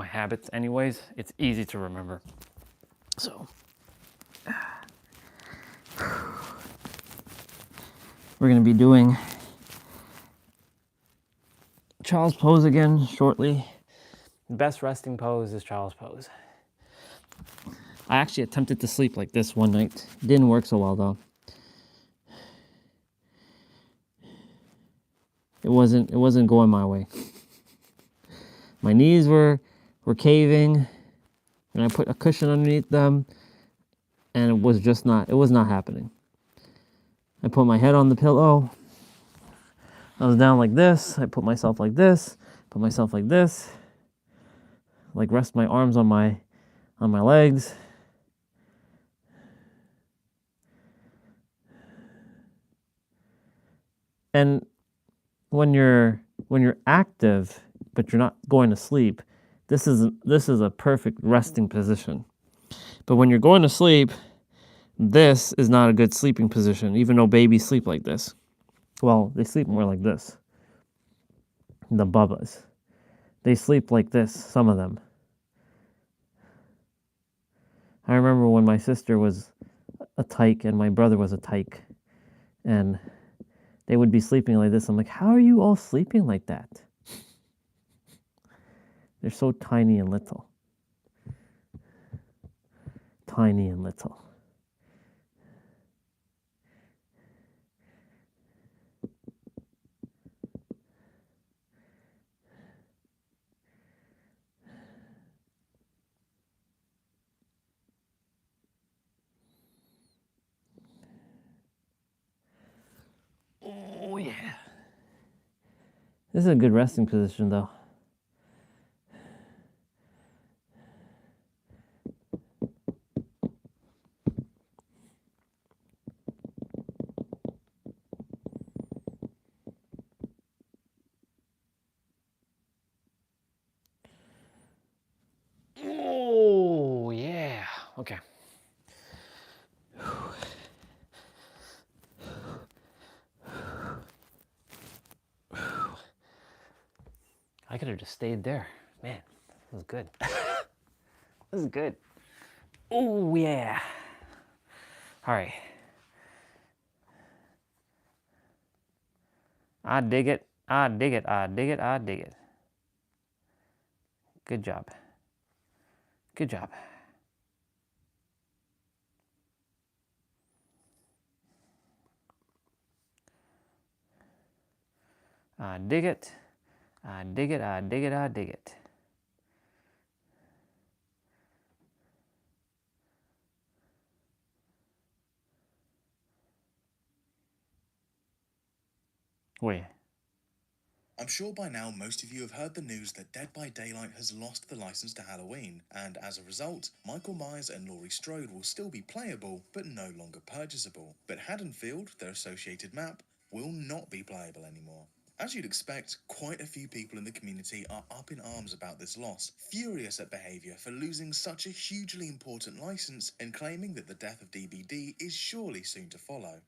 habits anyways, it's easy to remember. So we're going to be doing child's pose again shortly. The best resting pose is child's pose. I actually attempted to sleep like this one night. It didn't work so well though. It wasn't going my way. My knees were caving, and I put a cushion underneath them, and it was not happening. I put my head on the pillow. I was down like this. I put myself like this. Put myself like this. Like rest my arms on my legs. And when you're active but you're not going to sleep, this is a perfect resting position. But when you're going to sleep, this is not a good sleeping position, even though babies sleep like this. Well, they sleep more like this. The bubbas. They sleep like this, some of them. I remember when my sister was a tyke and my brother was a tyke, and they would be sleeping like this. I'm like, how are you all sleeping like that? They're so tiny and little. Tiny and little. Oh, yeah. This is a good resting position, though. Oh, yeah. Okay. I could have just stayed there. Man, this was good. This is good. Oh, yeah. All right. I dig it. I dig it. I dig it. I dig it. Good job. Good job. I dig it. I dig it. I dig it. I dig it. Wait. I'm sure by now most of you have heard the news that Dead by Daylight has lost the license to Halloween, and as a result, Michael Myers and Laurie Strode will still be playable, but no longer purchasable. But Haddonfield, their associated map, will not be playable anymore. As you'd expect, quite a few people in the community are up in arms about this loss, furious at behaviour for losing such a hugely important license and claiming that the death of DBD is surely soon to follow.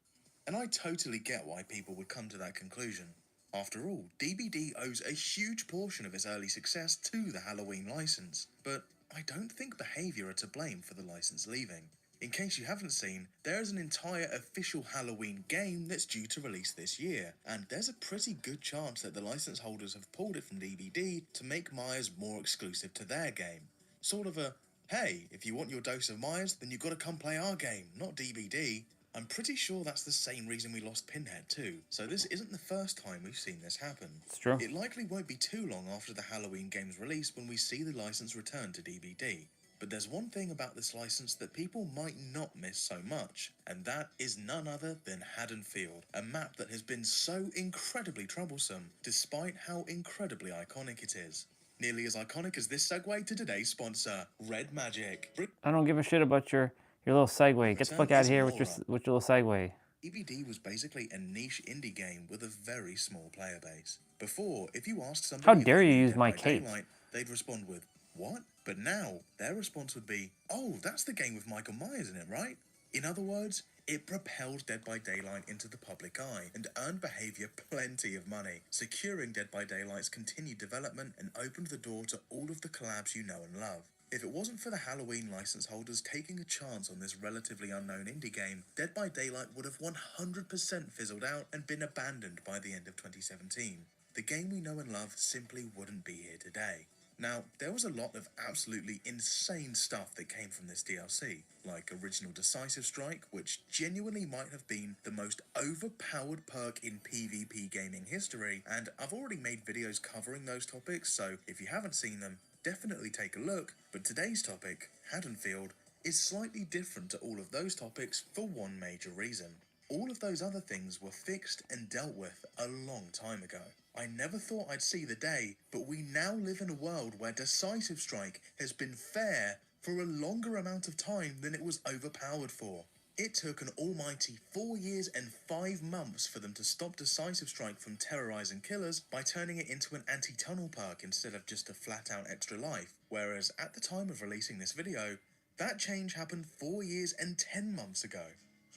And I totally get why people would come to that conclusion. After all, DBD owes a huge portion of its early success to the Halloween license, but I don't think behaviour are to blame for the license leaving. In case you haven't seen, there is an entire official Halloween game that's due to release this year, and there's a pretty good chance that the license holders have pulled it from DBD to make Myers more exclusive to their game. Sort of a, hey, if you want your dose of Myers, then you've got to come play our game, not DBD. I'm pretty sure that's the same reason we lost Pinhead too, so this isn't the first time we've seen this happen. It's true. It likely won't be too long after the Halloween game's release when we see the license return to DBD. But there's one thing about this license that people might not miss so much, and that is none other than Haddonfield, a map that has been so incredibly troublesome, despite how incredibly iconic it is. Nearly as iconic as this segue to today's sponsor, Red Magic. I don't give a shit about your little segue. Get the fuck out of here with your little segue. DBD was basically a niche indie game with a very small player base. Before, if you asked somebody How dare you use my cape? Daylight, they'd respond with, what? But now, their response would be, oh, that's the game with Michael Myers in it, right? In other words, it propelled Dead by Daylight into the public eye and earned Behaviour plenty of money, securing Dead by Daylight's continued development and opened the door to all of the collabs you know and love. If it wasn't for the Halloween license holders taking a chance on this relatively unknown indie game, Dead by Daylight would have 100% fizzled out and been abandoned by the end of 2017. The game we know and love simply wouldn't be here today. Now, there was a lot of absolutely insane stuff that came from this DLC, like original Decisive Strike, which genuinely might have been the most overpowered perk in PvP gaming history, and I've already made videos covering those topics, so if you haven't seen them, definitely take a look. But today's topic, Haddonfield, is slightly different to all of those topics for one major reason. All of those other things were fixed and dealt with a long time ago. I never thought I'd see the day, but we now live in a world where Decisive Strike has been fair for a longer amount of time than it was overpowered for. It took an almighty 4 years and 5 months for them to stop Decisive Strike from terrorizing killers by turning it into an anti-tunnel perk instead of just a flat-out extra life, whereas at the time of releasing this video, that change happened 4 years and 10 months ago.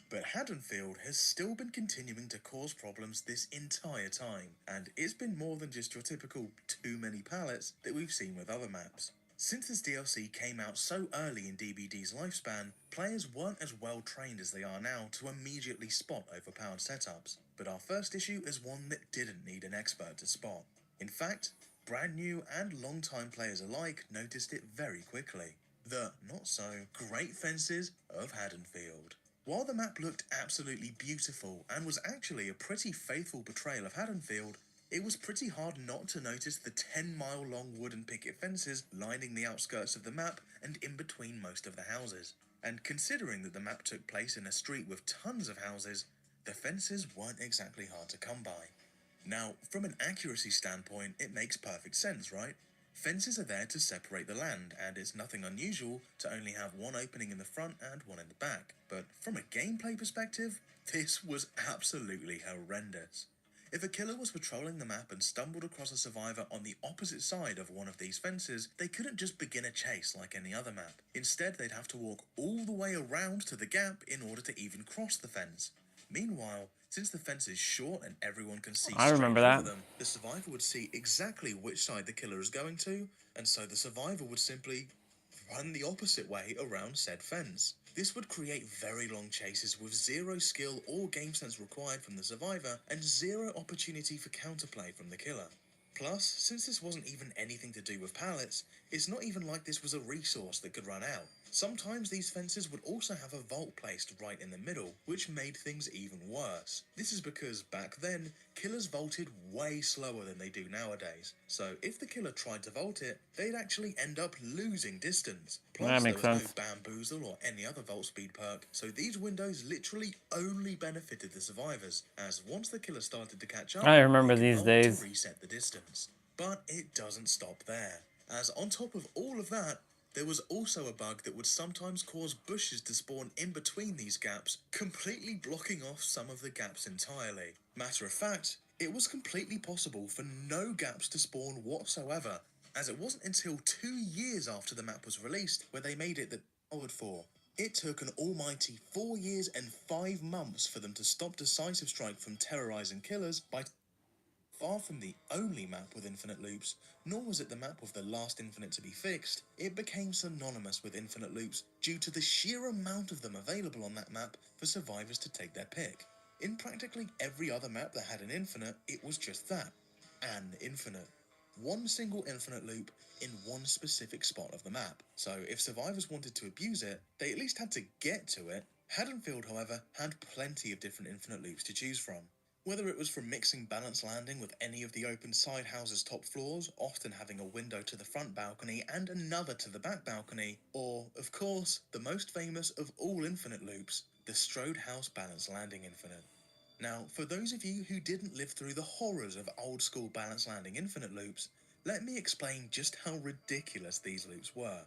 But Haddonfield has still been continuing to cause problems this entire time, and it's been more than just your typical too many pallets that we've seen with other maps. Since this DLC came out so early in DBD's lifespan, players weren't as well trained as they are now to immediately spot overpowered setups. But our first issue is one that didn't need an expert to spot. In fact, brand new and long-time players alike noticed it very quickly. The not-so-great fences of Haddonfield. While the map looked absolutely beautiful and was actually a pretty faithful portrayal of Haddonfield, it was pretty hard not to notice the 10-mile-long wooden picket fences lining the outskirts of the map and in between most of the houses. And considering that the map took place in a street with tons of houses, the fences weren't exactly hard to come by. Now, from an accuracy standpoint, it makes perfect sense, right? Fences are there to separate the land, and it's nothing unusual to only have one opening in the front and one in the back. But from a gameplay perspective, this was absolutely horrendous. If a killer was patrolling the map and stumbled across a survivor on the opposite side of one of these fences, they couldn't just begin a chase like any other map. Instead, they'd have to walk all the way around to the gap in order to even cross the fence. Meanwhile, since the fence is short and everyone can see I straight remember over that. them, the survivor would see exactly which side the killer is going to, and so the survivor would simply run the opposite way around said fence. This would create very long chases with zero skill or game sense required from the survivor and zero opportunity for counterplay from the killer. Plus, since this wasn't even anything to do with pallets, it's not even like this was a resource that could run out. Sometimes these fences would also have a vault placed right in the middle, which made things even worse. This is because back then, killers vaulted way slower than they do nowadays. So if the killer tried to vault it, they'd actually end up losing distance. Plus, That there makes was sense. no bamboozle or any other vault speed perk, so these windows literally only benefited the survivors, as once the killer started to catch up, I remember they could these vault days. to reset the distance. But it doesn't stop there, as on top of all of that, there was also a bug that would sometimes cause bushes to spawn in between these gaps, completely blocking off some of the gaps entirely. Matter of fact, it was completely possible for no gaps to spawn whatsoever, as it wasn't until 2 years after the map was released where they made it that forward for. It took an almighty 4 years and 5 months for them to stop Decisive Strike from terrorizing killers by far from the only map with infinite loops, nor was it the map with the last infinite to be fixed. It became synonymous with infinite loops due to the sheer amount of them available on that map for survivors to take their pick. In practically every other map that had an infinite, it was just that, an infinite. One single infinite loop in one specific spot of the map. So if survivors wanted to abuse it, they at least had to get to it. Haddonfield, however, had plenty of different infinite loops to choose from. Whether it was from mixing balanced landing with any of the open side houses' top floors, often having a window to the front balcony and another to the back balcony, or, of course, the most famous of all infinite loops, the Strode House Balanced Landing Infinite. Now, for those of you who didn't live through the horrors of old school balanced landing infinite loops, let me explain just how ridiculous these loops were.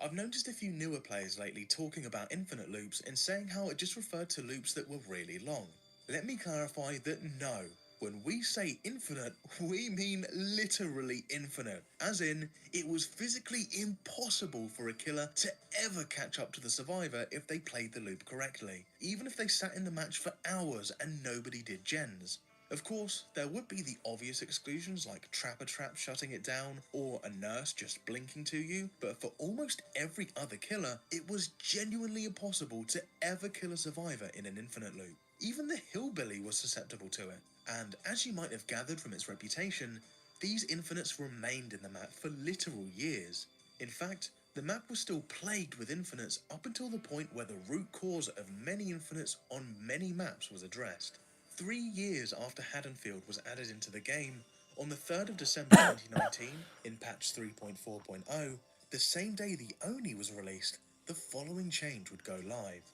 I've noticed a few newer players lately talking about infinite loops and saying how it just referred to loops that were really long. Let me clarify that no, when we say infinite, we mean literally infinite, as in, it was physically impossible for a killer to ever catch up to the survivor if they played the loop correctly, even if they sat in the match for hours and nobody did gens. Of course, there would be the obvious exclusions like Trapper Trap shutting it down or a nurse just blinking to you, but for almost every other killer, it was genuinely impossible to ever kill a survivor in an infinite loop. Even the hillbilly was susceptible to it, and as you might have gathered from its reputation, these infinites remained in the map for literal years. In fact, the map was still plagued with infinites up until the point where the root cause of many infinites on many maps was addressed. 3 years after Haddonfield was added into the game, on the 3rd of December 2019, in patch 3.4.0, the same day the Oni was released, the following change would go live.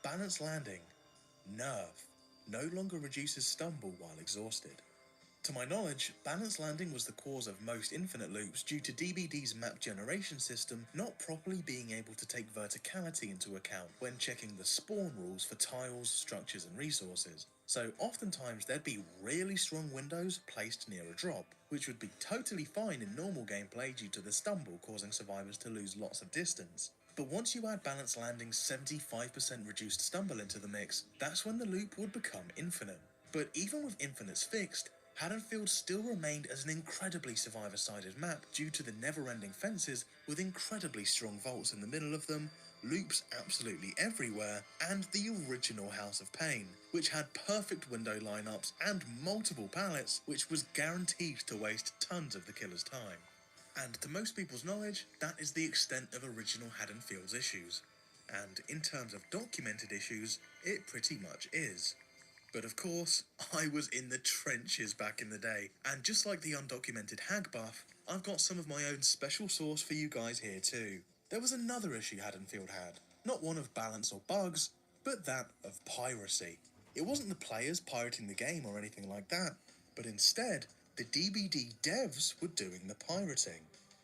Balanced landing. Nerf. No longer reduces stumble while exhausted. To my knowledge, balanced landing was the cause of most infinite loops due to DBD's map generation system not properly being able to take verticality into account when checking the spawn rules for tiles, structures and resources. So oftentimes there'd be really strong windows placed near a drop, which would be totally fine in normal gameplay due to the stumble causing survivors to lose lots of distance. But once you add balanced landing's 75% reduced stumble into the mix, that's when the loop would become infinite. But even with infinites fixed, Haddonfield still remained as an incredibly survivor-sided map due to the never-ending fences with incredibly strong vaults in the middle of them, loops absolutely everywhere, and the original House of Pain, which had perfect window lineups and multiple pallets, which was guaranteed to waste tons of the killer's time. And to most people's knowledge, that is the extent of original Haddonfield's issues. And in terms of documented issues, it pretty much is. But of course, I was in the trenches back in the day, and just like the undocumented hag buff, I've got some of my own special sauce for you guys here too. There was another issue Haddonfield had, not one of balance or bugs, but that of piracy. It wasn't the players pirating the game or anything like that, but instead, the DBD devs were doing the pirating.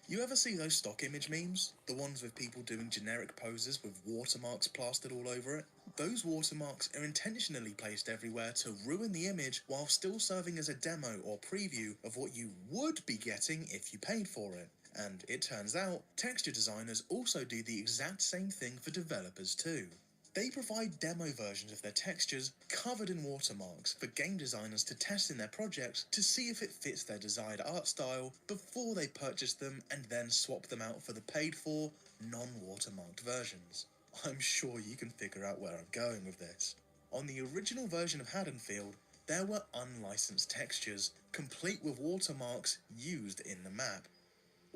You ever see those stock image memes? The ones with people doing generic poses with watermarks plastered all over it? Those watermarks are intentionally placed everywhere to ruin the image while still serving as a demo or preview of what you would be getting if you paid for it. And it turns out, texture designers also do the exact same thing for developers too. They provide demo versions of their textures covered in watermarks for game designers to test in their projects to see if it fits their desired art style before they purchase them and then swap them out for the paid-for, non-watermarked versions. I'm sure you can figure out where I'm going with this. On the original version of Haddonfield, there were unlicensed textures, complete with watermarks used in the map.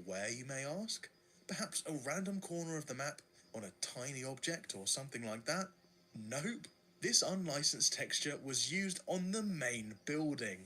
Where, you may ask? Perhaps a random corner of the map on a tiny object or something like that? Nope. This unlicensed texture was used on the main building.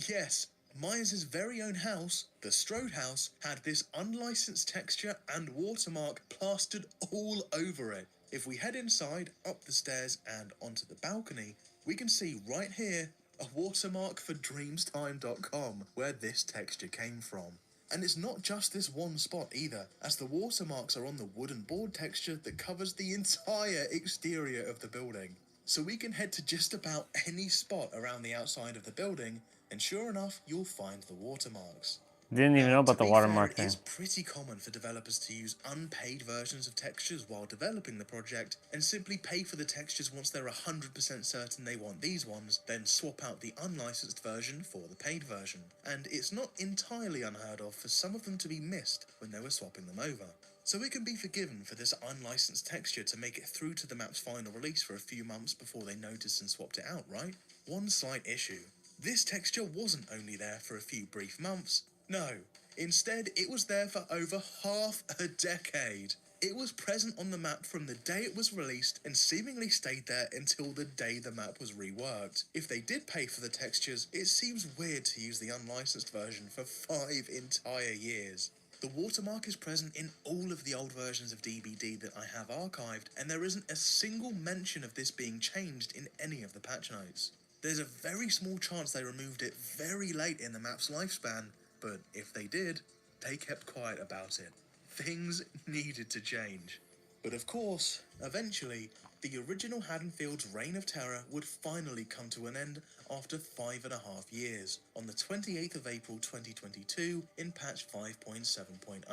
Yes, Myers' very own house, the Strode House, had this unlicensed texture and watermark plastered all over it. If we head inside, up the stairs and onto the balcony, we can see right here a watermark for dreamstime.com where this texture came from. And it's not just this one spot either, as the watermarks are on the wooden board texture that covers the entire exterior of the building. So we can head to just about any spot around the outside of the building, and sure enough, you'll find the watermarks. Didn't even know about the watermark thing. It's pretty common for developers to use unpaid versions of textures while developing the project and simply pay for the textures once they're 100% certain they want these ones, then swap out the unlicensed version for the paid version. And it's not entirely unheard of for some of them to be missed when they were swapping them over. So it can be forgiven for this unlicensed texture to make it through to the map's final release for a few months before they noticed and swapped it out, right? One slight issue. This texture wasn't only there for a few brief months. No, instead it was there for over half a decade. It was present on the map from the day it was released and seemingly stayed there until the day the map was reworked. If they did pay for the textures, it seems weird to use the unlicensed version for 5 entire years. The watermark is present in all of the old versions of DBD that I have archived, and there isn't a single mention of this being changed in any of the patch notes. There's a very small chance they removed it very late in the map's lifespan, but if they did, they kept quiet about it. Things needed to change. But of course, eventually, the original Haddonfield's reign of terror would finally come to an end after 5.5 years, on the 28th of April 2022 in patch 5.7.0,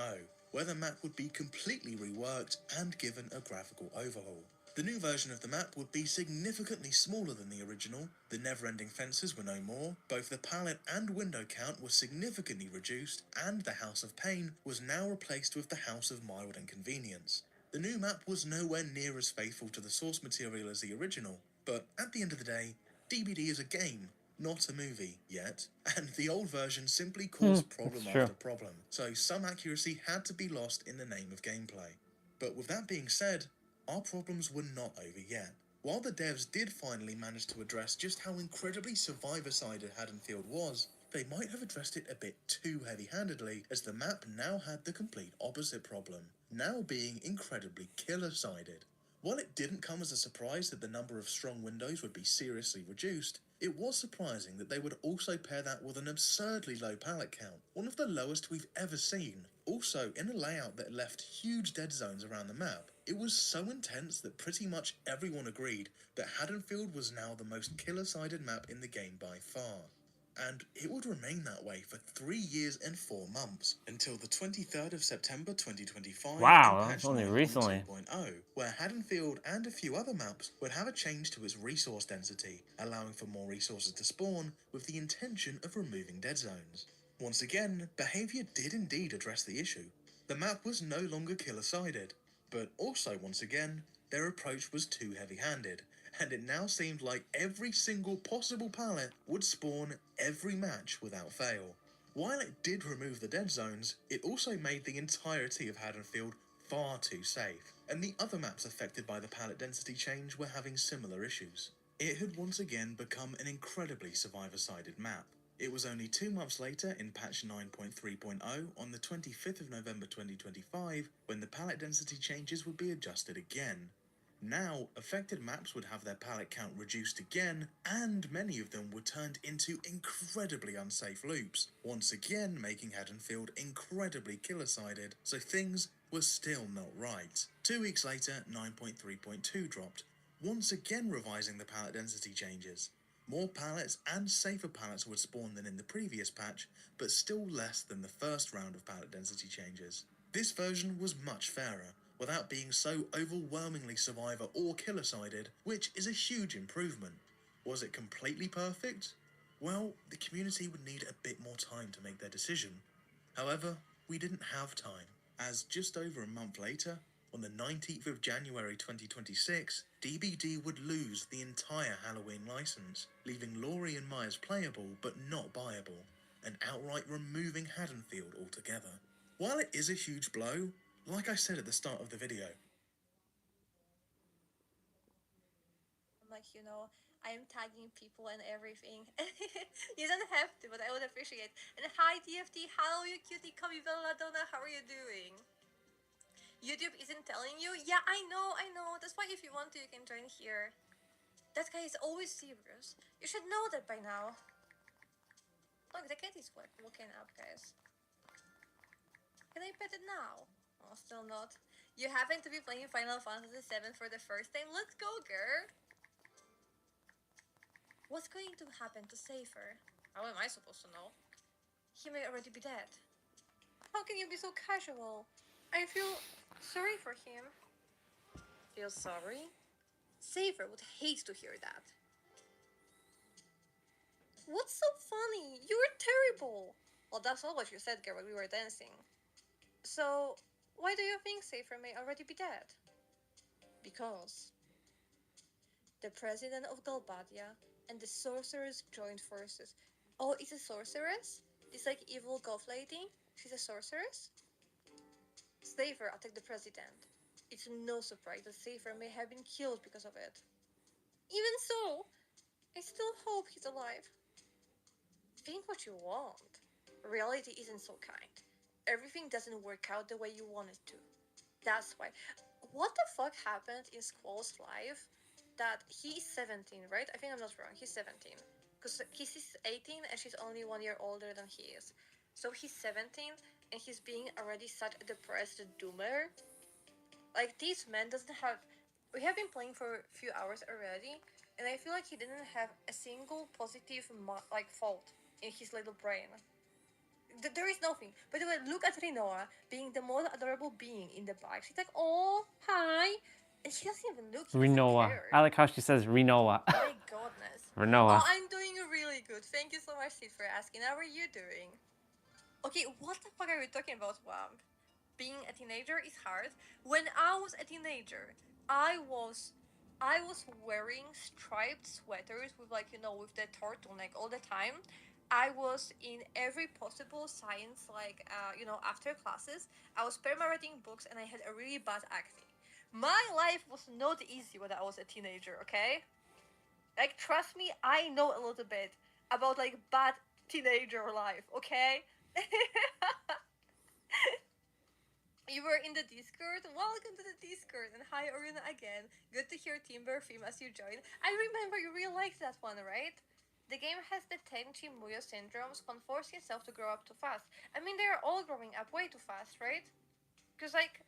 where the map would be completely reworked and given a graphical overhaul. The new version of the map would be significantly smaller than the original, the never-ending fences were no more, both the pallet and window count was significantly reduced, and the House of Pain was now replaced with the House of Mild Inconvenience. The new map was nowhere near as faithful to the source material as the original, but at the end of the day, DBD is a game, not a movie, yet, and the old version simply caused problem after problem, so some accuracy had to be lost in the name of gameplay. But with that being said, our problems were not over yet. While the devs did finally manage to address just how incredibly survivor-sided Haddonfield was, they might have addressed it a bit too heavy-handedly, as the map now had the complete opposite problem, now being incredibly killer-sided. While it didn't come as a surprise that the number of strong windows would be seriously reduced, it was surprising that they would also pair that with an absurdly low pallet count, one of the lowest we've ever seen. Also, in a layout that left huge dead zones around the map, it was so intense that pretty much everyone agreed that Haddonfield was now the most killer-sided map in the game by far. and it would remain that way for 3 years and 4 months, until the 23rd of September 2025 Wow, in that's patch only recently. 9.2.0, where Haddonfield and a few other maps would have a change to its resource density, allowing for more resources to spawn with the intention of removing dead zones. Once again, behaviour did indeed address the issue. The map was no longer killer-sided, but also once again, their approach was too heavy-handed, and it now seemed like every single possible pallet would spawn every match without fail. While it did remove the dead zones, it also made the entirety of Haddonfield far too safe, and the other maps affected by the pallet density change were having similar issues. It had once again become an incredibly survivor-sided map. It was only 2 months later, in patch 9.3.0, on the 25th of November 2025, when the pallet density changes would be adjusted again. Now, affected maps would have their pallet count reduced again, and many of them were turned into incredibly unsafe loops, once again making Haddonfield incredibly killer-sided, so things were still not right. 2 weeks later, 9.3.2 dropped, once again revising the pallet density changes. More pallets and safer pallets would spawn than in the previous patch, but still less than the first round of pallet density changes. This version was much fairer, without being so overwhelmingly survivor or killer-sided, which is a huge improvement. Was it completely perfect? Well, the community would need a bit more time to make their decision. However, we didn't have time, as just over a month later, on the 19th of January 2026, DBD would lose the entire Halloween license, leaving Laurie and Myers playable but not buyable, and outright removing Haddonfield altogether. While it is a huge blow, like I said at the start of the video, like, you know, I'm tagging people and everything. You don't have to, but I would appreciate. And hi DFT, hello you cutie Camibella Donna, how are you doing? YouTube isn't telling you? Yeah, I know. That's why if you want to, you can join here. That guy is always serious. You should know that by now. Look, the cat is waking up, guys. Can I pet it now? Oh, still not. You happen to be playing Final Fantasy VII for the first time? Let's go, girl! What's going to happen to Safer? How am I supposed to know? He may already be dead. How can you be so casual? I feel sorry for him. Feel sorry? Safer would hate to hear that. What's so funny? You were terrible. Well, that's not what you said, girl, when we were dancing. So, why do you think Safer may already be dead? Because the president of Galbadia and the sorceress joined forces. Oh, it's a sorceress? This like evil goth lady? She's a sorceress? Safer attacked the president. It's no surprise that Safer may have been killed because of it. Even so, I still hope he's alive. Think what you want. Reality isn't so kind. Everything doesn't work out the way you want it to. That's why. What the fuck happened in Squall's life? That he's 17, right? I think I'm not wrong. He's 17. Because he's 18 and she's only 1 year older than he is. So he's 17 and he's being already such a depressed doomer. Like, this man doesn't have... We have been playing for a few hours already, and I feel like he didn't have a single positive, fault in his little brain. There is nothing. By the way, look at Rinoa being the most adorable being in the back. She's like, oh, hi. And she doesn't even look. Rinoa. I like how she says Rinoa. My goodness. Rinoa. Oh, I'm doing really good. Thank you so much, Sid, for asking. How are you doing? Okay, what the fuck are we talking about, Wamp? Being a teenager is hard. When I was a teenager, I was wearing striped sweaters with, like, you know, with the turtleneck all the time. I was in every possible science, like, you know, after classes. I was perma-reading books and I had a really bad acne. My life was not easy when I was a teenager, okay? Like, trust me, I know a little bit about, like, bad teenager life, okay? You were in the Discord? Welcome to the Discord, and hi Oriana again. Good to hear Timber theme as you join. I remember you really liked that one, right? The game has the Tenchi Muyo syndromes, can force yourself to grow up too fast. I mean, they're all growing up way too fast, right? Because, like,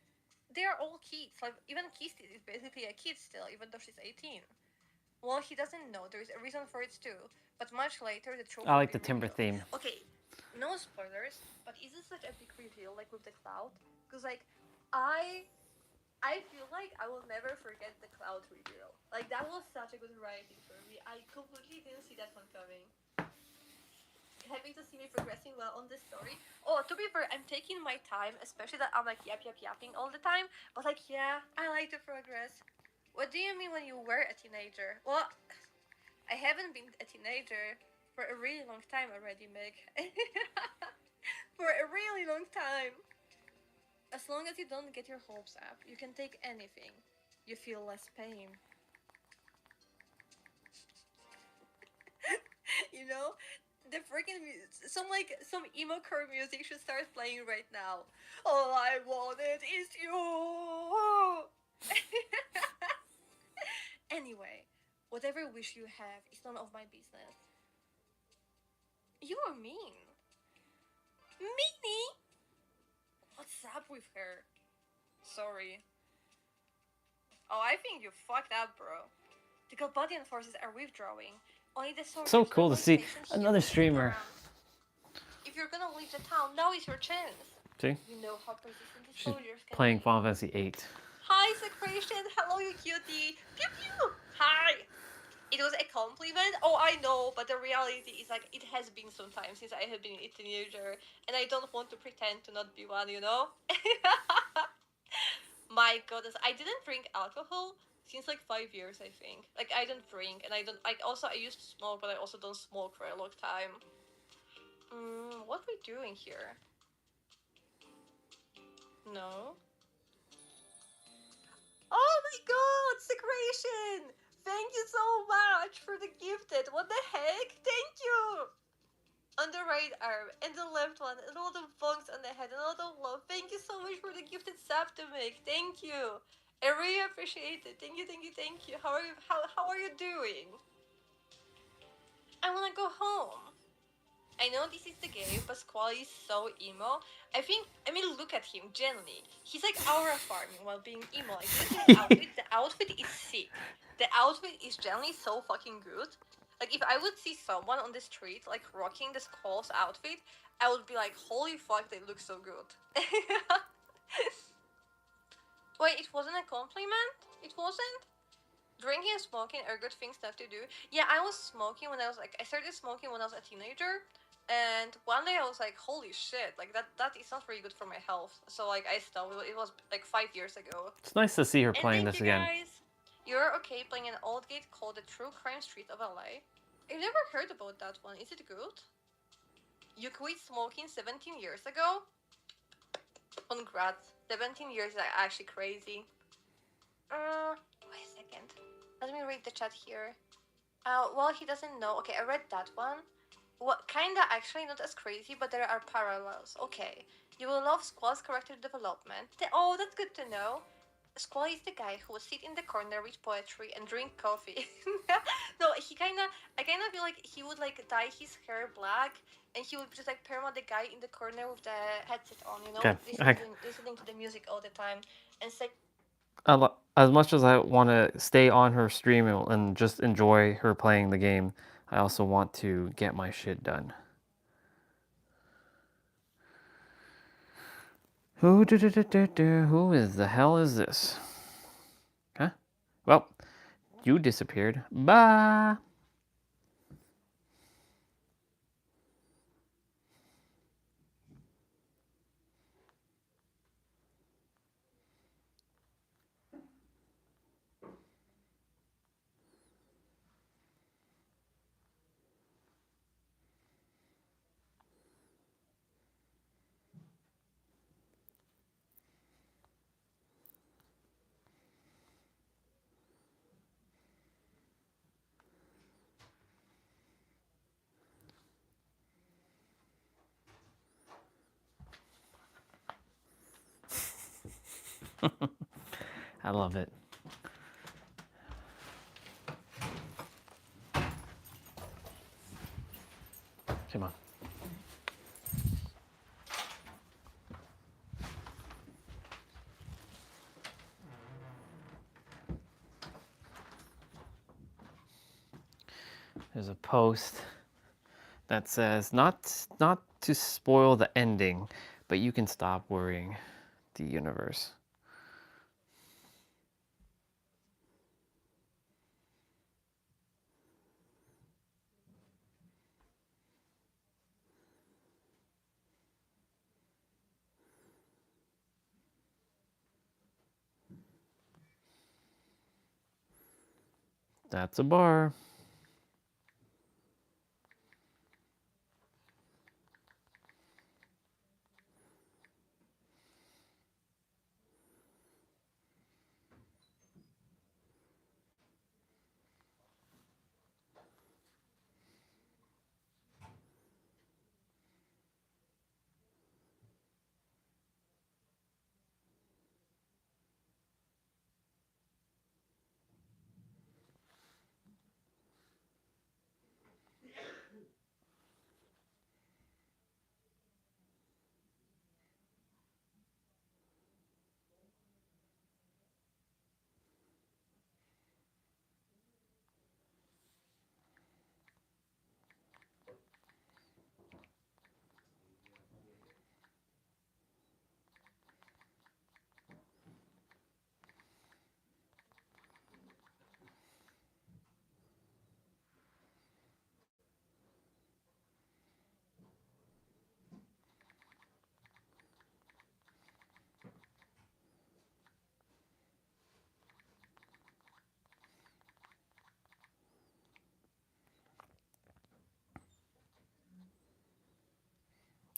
they're all kids. Like, even Kisti is basically a kid still, even though she's 18. Well, he doesn't know. There is a reason for it too. But much later, the truth I will like be the timber revealed. theme. Okay, no spoilers, but is this such a big reveal, like with the cloud? Because like, I feel like I will never forget the cloud reveal. Like that was such a good writing for me. I completely didn't see that one coming. Happy to see me progressing well on this story. Oh, to be fair, I'm taking my time, especially that I'm like yapping all the time. But like, yeah, I like to progress. What do you mean when you were a teenager? Well, I haven't been a teenager for a really long time already, Meg. For a really long time. As long as you don't get your hopes up, you can take anything. You feel less pain. You know? The freaking some emo core music should start playing right now. All I wanted is you. Anyway, whatever wish you have is none of my business. You are mean. Meanie? What's up with her? Sorry. Oh, I think you fucked up, bro. The Galbadian forces are withdrawing. Only the soldiers So cool to remain see stationed here another to keep streamer. around. If you're gonna leave the town, now is your chance. See? You know how persistent the She's soldiers can playing be. Final Fantasy VIII. Hi, Secretion. Hello, you cutie. Pew pew. Hi. It was a compliment. Oh, I know, but the reality is like it has been some time since I have been a teenager, and I don't want to pretend to not be one. You know. My goodness, I didn't drink alcohol since like 5 years, I think. Like I don't drink, and I don't like. Also, I used to smoke, but I also don't smoke for a long time. What are we doing here? No. Oh my god, Secretion! Thank you so much for the gifted. What the heck? Thank you! On the right arm, and the left one, and all the bonks on the head, and all the love. Thank you so much for the gifted sub to make. Thank you. I really appreciate it. Thank you, thank you, thank you. How are you? How are you doing? I wanna go home. I know this is the game, but Squally is so emo. I mean, look at him, generally. He's like aura farming while being emo. Like, look at the outfit. The outfit is sick. The outfit is generally so fucking good. Like, if I would see someone on the street, like, rocking the Squall's outfit, I would be like, holy fuck, they look so good. Wait, it wasn't a compliment? It wasn't? Drinking and smoking are good things not to do. Yeah, I was smoking when I started smoking when I was a teenager. And one day I was like, holy shit, like that is not very good for my health. So like I stopped. It was like 5 years ago. It's nice to see her And playing thank this you again. guys. You're okay playing an old game called The True Crime Street of LA. I've never heard about that one. Is it good? You quit smoking 17 years ago? Congrats. 17 years is actually crazy. Wait a second. Let me read the chat here. Well, he doesn't know. Okay, I read that one. What kinda actually not as crazy, but there are parallels. Okay. You will love Squall's character development. Oh, that's good to know. Squall is the guy who will sit in the corner, read poetry, and drink coffee. No, I kinda feel like he would like dye his hair black, and he would just like perma the guy in the corner with the headset on, you know, Okay. listening to the music all the time, and say, As much as I want to stay on her stream and just enjoy her playing the game, I also want to get my shit done. Who is the hell is this? Huh? Well, you disappeared. Bye. I love it. Come on. There's a post that says, not to spoil the ending, but you can stop worrying the universe. That's a bar.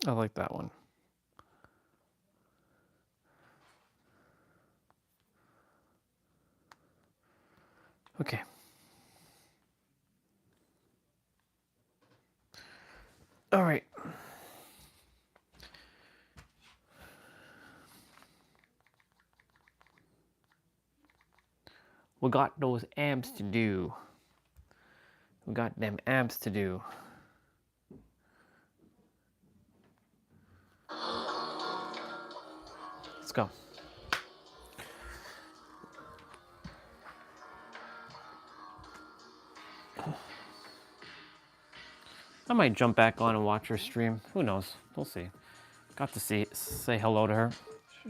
I like that one. Okay. All right. We got those amps to do. We got them amps to do. Let's go. I might jump back on and watch her stream. Who knows? We'll see. Got to say hello to her.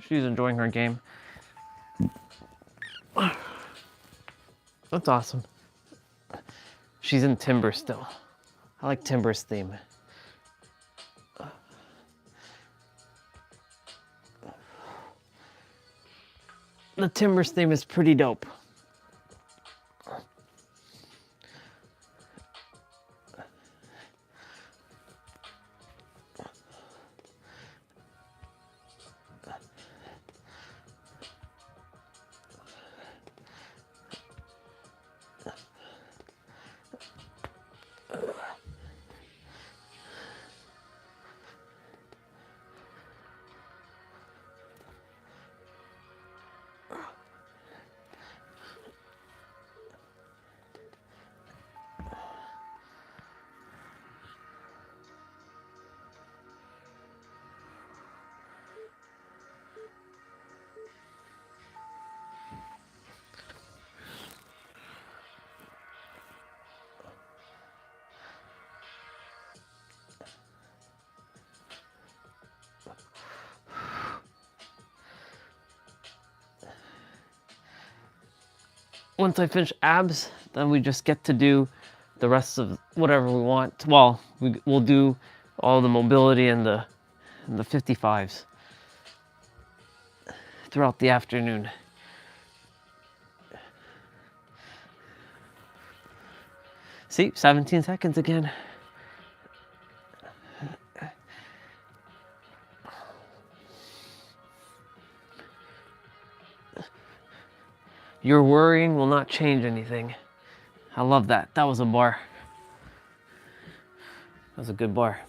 She's enjoying her game. That's awesome. She's in Timber still. I like Timber's theme. The Timber's theme is pretty dope. Once I finish abs, then we just get to do the rest of whatever we want. Well, we'll do all the mobility and the 55s throughout the afternoon. See, 17 seconds again. Your worrying will not change anything. I love that. That was a bar. That was a good bar.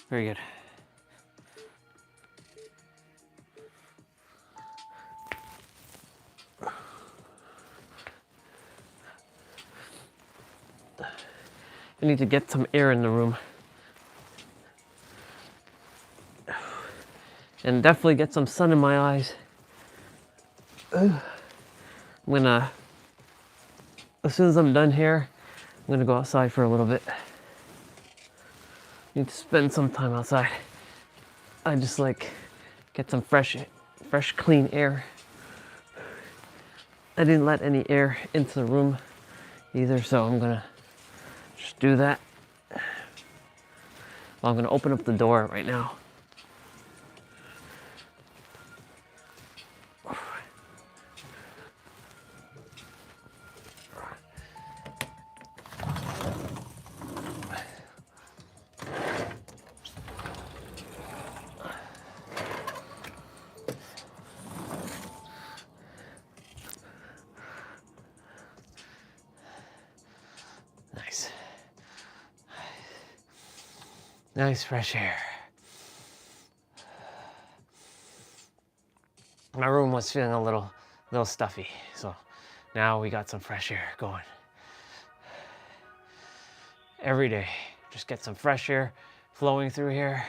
Very good. I need to get some air in the room. And definitely get some sun in my eyes. I'm gonna, as soon as I'm done here, I'm gonna go outside for a little bit. Need to spend some time outside. I just like get some fresh clean air. I didn't let any air into the room either, so I'm gonna just do that. Well, I'm gonna open up the door right now. Nice. Nice fresh air. My room was feeling a little stuffy, so now we got some fresh air going. Every day, just get some fresh air flowing through here.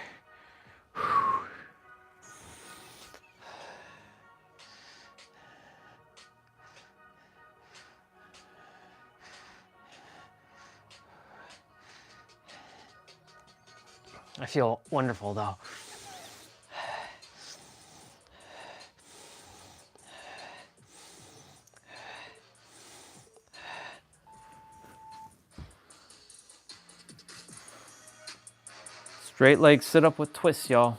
I feel wonderful though. Straight legs sit up with twists, y'all.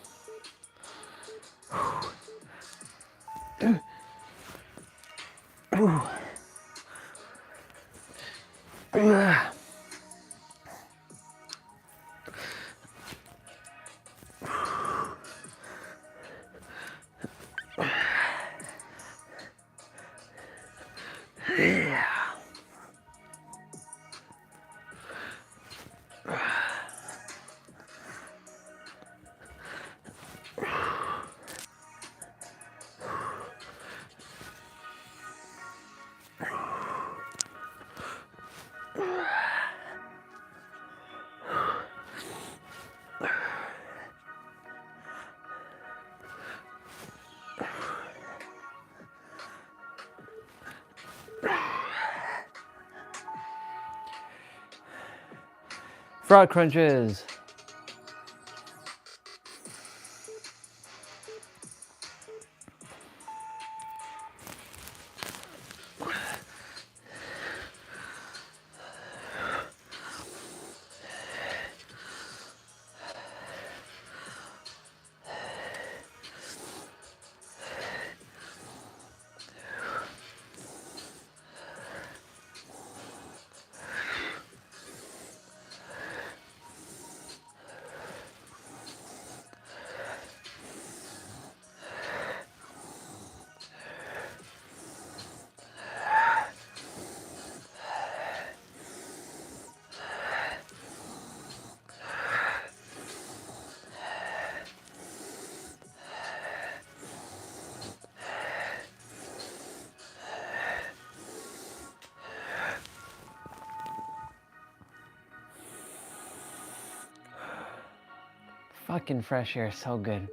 Frog crunches. Fucking fresh air, so good.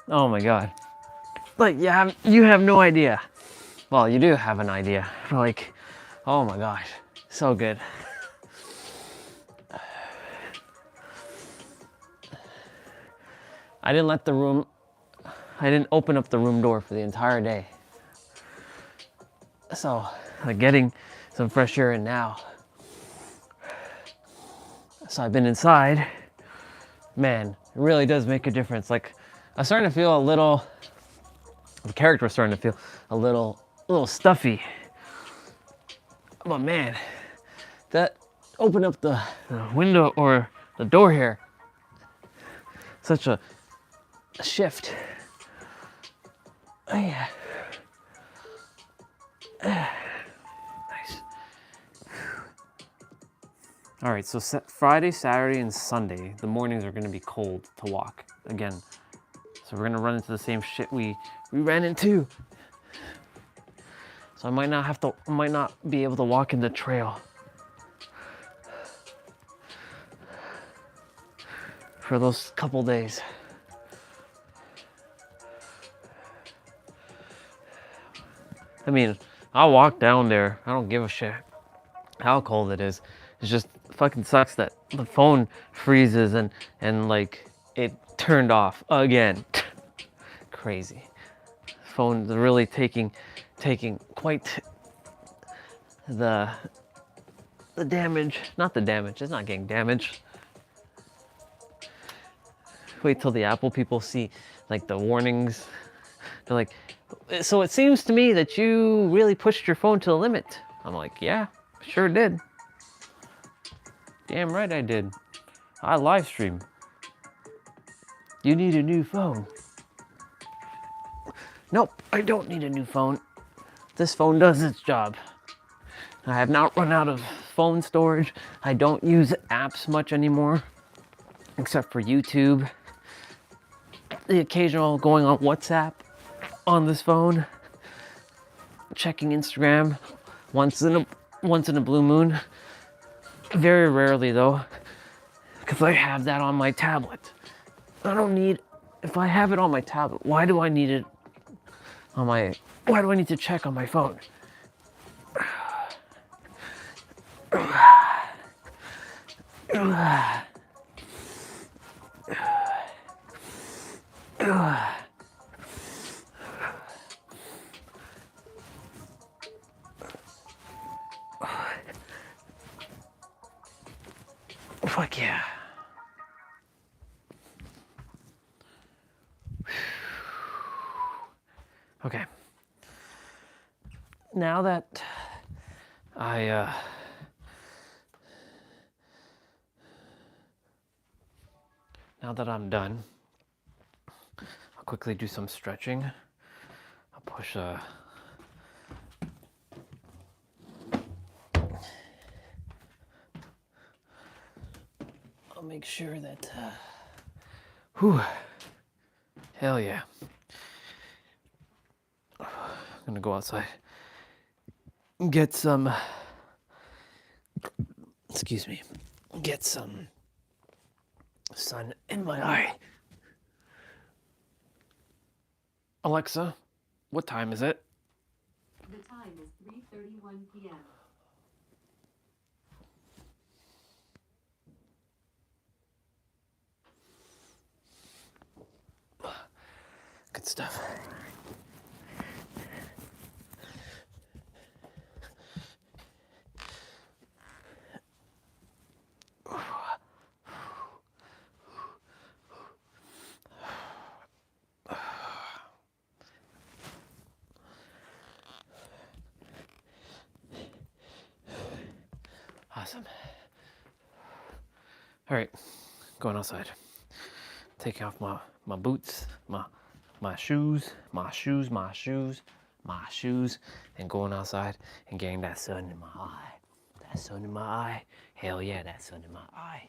Oh my god. Like, yeah, you have no idea. Well, you do have an idea. But like, oh my gosh, so good. I didn't open up the room door for the entire day. So, like, getting some fresh air in now. So I've been inside. Man, it really does make a difference. Like, I'm starting to feel the character was starting to feel a little stuffy. But man, that opened up the window or the door here. Such a shift. Oh yeah. Nice. All right, so Friday, Saturday, and Sunday, the mornings are gonna be cold to walk again. So we're gonna run into the same shit we ran into. So I might not be able to walk in the trail for those couple days. I mean, I'll walk down there. I don't give a shit how cold it is. It just fucking sucks that the phone freezes and like it turned off again. Crazy. Phone's really taking quite the damage. Not the damage. It's not getting damaged. Wait till the Apple people see like the warnings. They're like, so it seems to me that you really pushed your phone to the limit. I'm like, yeah, sure did. Damn right I did. I live stream. You need a new phone. Nope, I don't need a new phone. This phone does its job. I have not run out of phone storage. I don't use apps much anymore, except for YouTube. The occasional going on WhatsApp on this phone. Checking Instagram once in a blue moon. Very rarely though, because I have that on my tablet. I don't need, if I have it on my tablet, why do I need it on my, why do I need to check on my phone? Fuck yeah. Okay. Now that I'm done, I'll quickly do some stretching. I'll push I'll make sure that whew, hell yeah. I'm gonna go outside, get some, excuse me, get some sun in my eye. Alexa, what time is it? The time is 3:31 p.m. Good stuff. Awesome. All right, going outside. Taking off my boots, my shoes, and going outside and getting that sun in my eye. That sun in my eye. Hell yeah, that sun in my eye.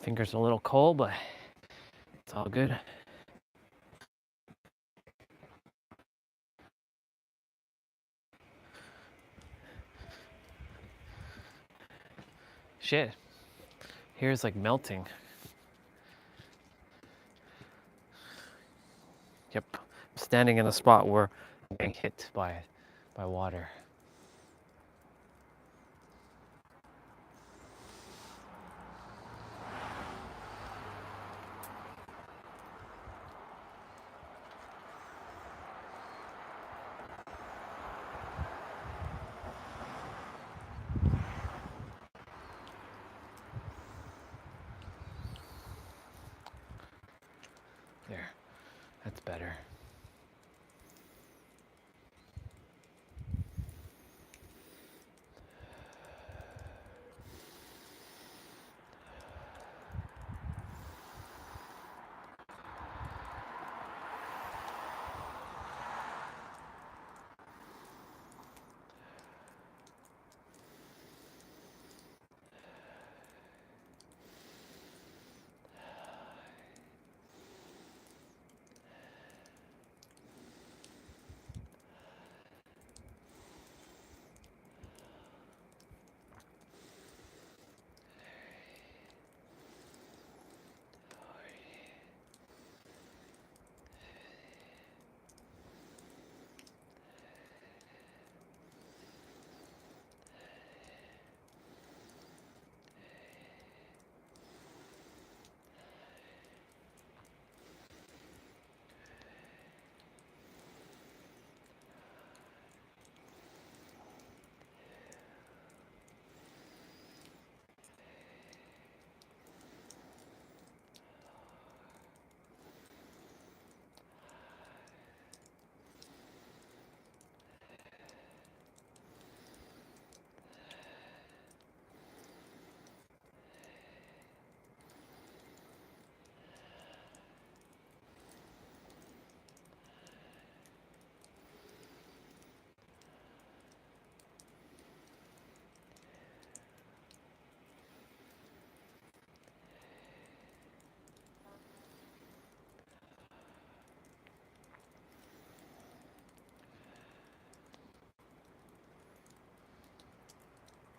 Fingers a little cold, but it's all good. Shit. Here's like melting. Yep. I'm standing in a spot where I'm getting hit by water. There. That's better.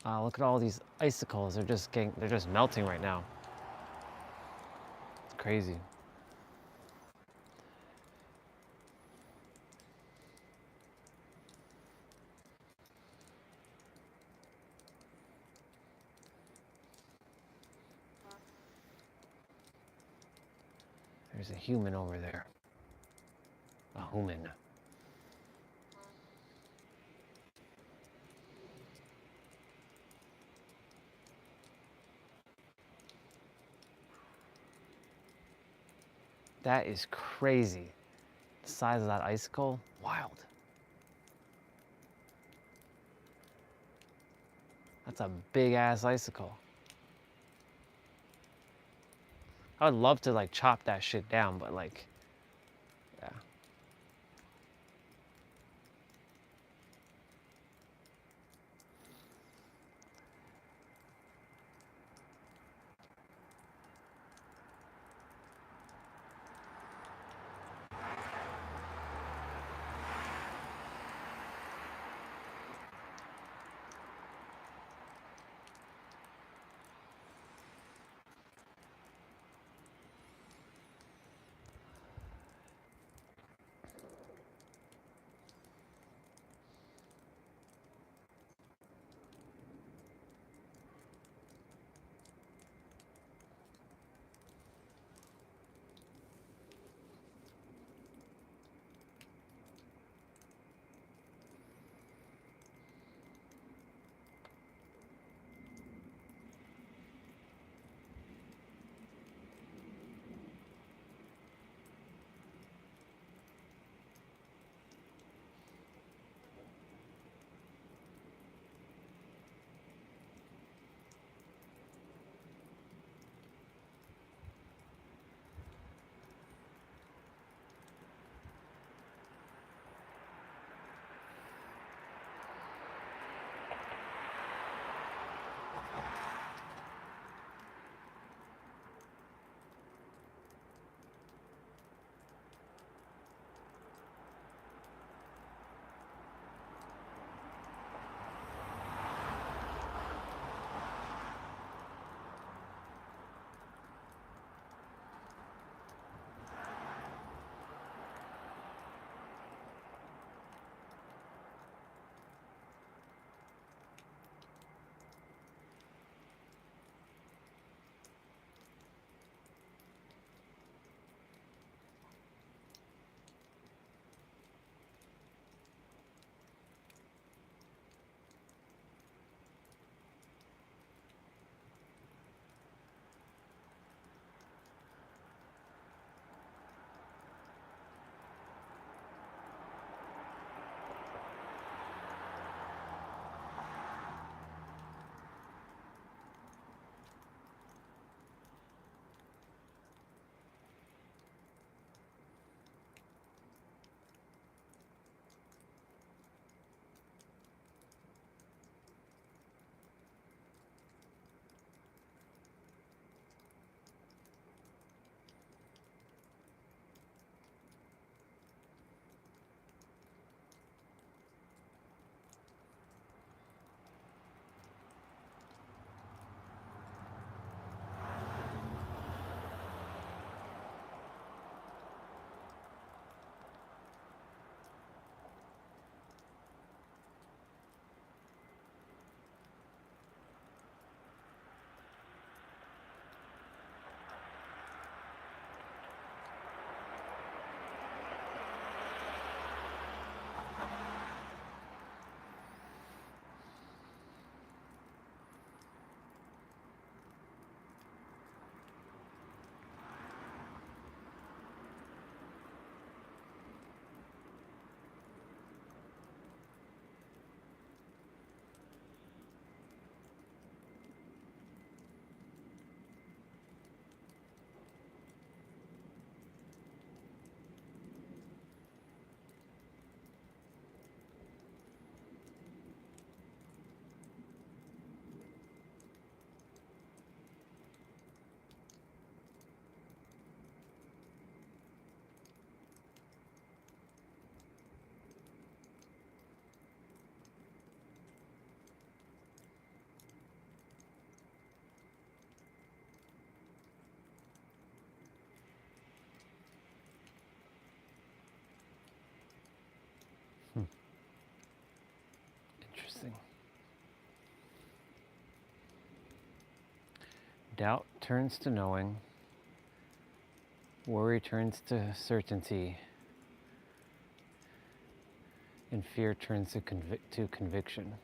Look at all these icicles. They're just melting right now. It's crazy. There's a human over there. A human. That is crazy. The size of that icicle, wild. That's a big ass icicle. I would love to like chop that shit down, but like, yeah. Doubt turns to knowing. Worry turns to certainty. And fear turns to conviction.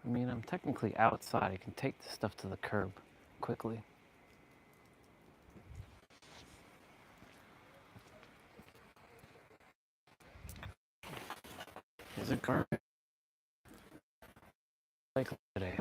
I mean, I'm technically outside. I can take the stuff to the curb quickly. Is it garbage? Like today.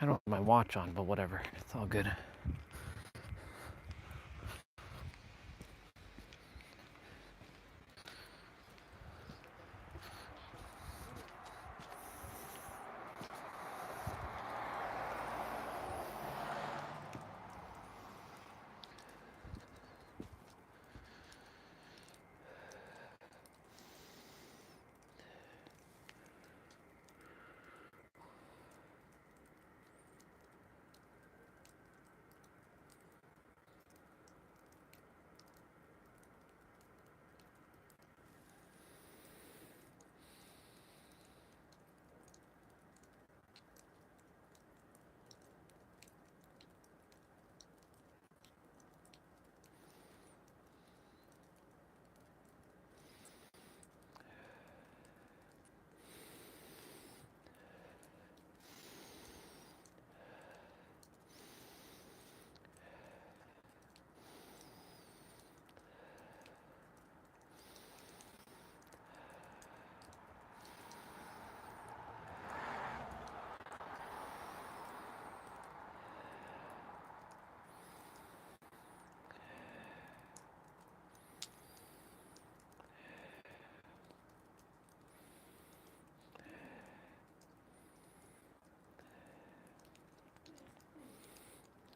I don't have my watch on, but whatever. It's all good.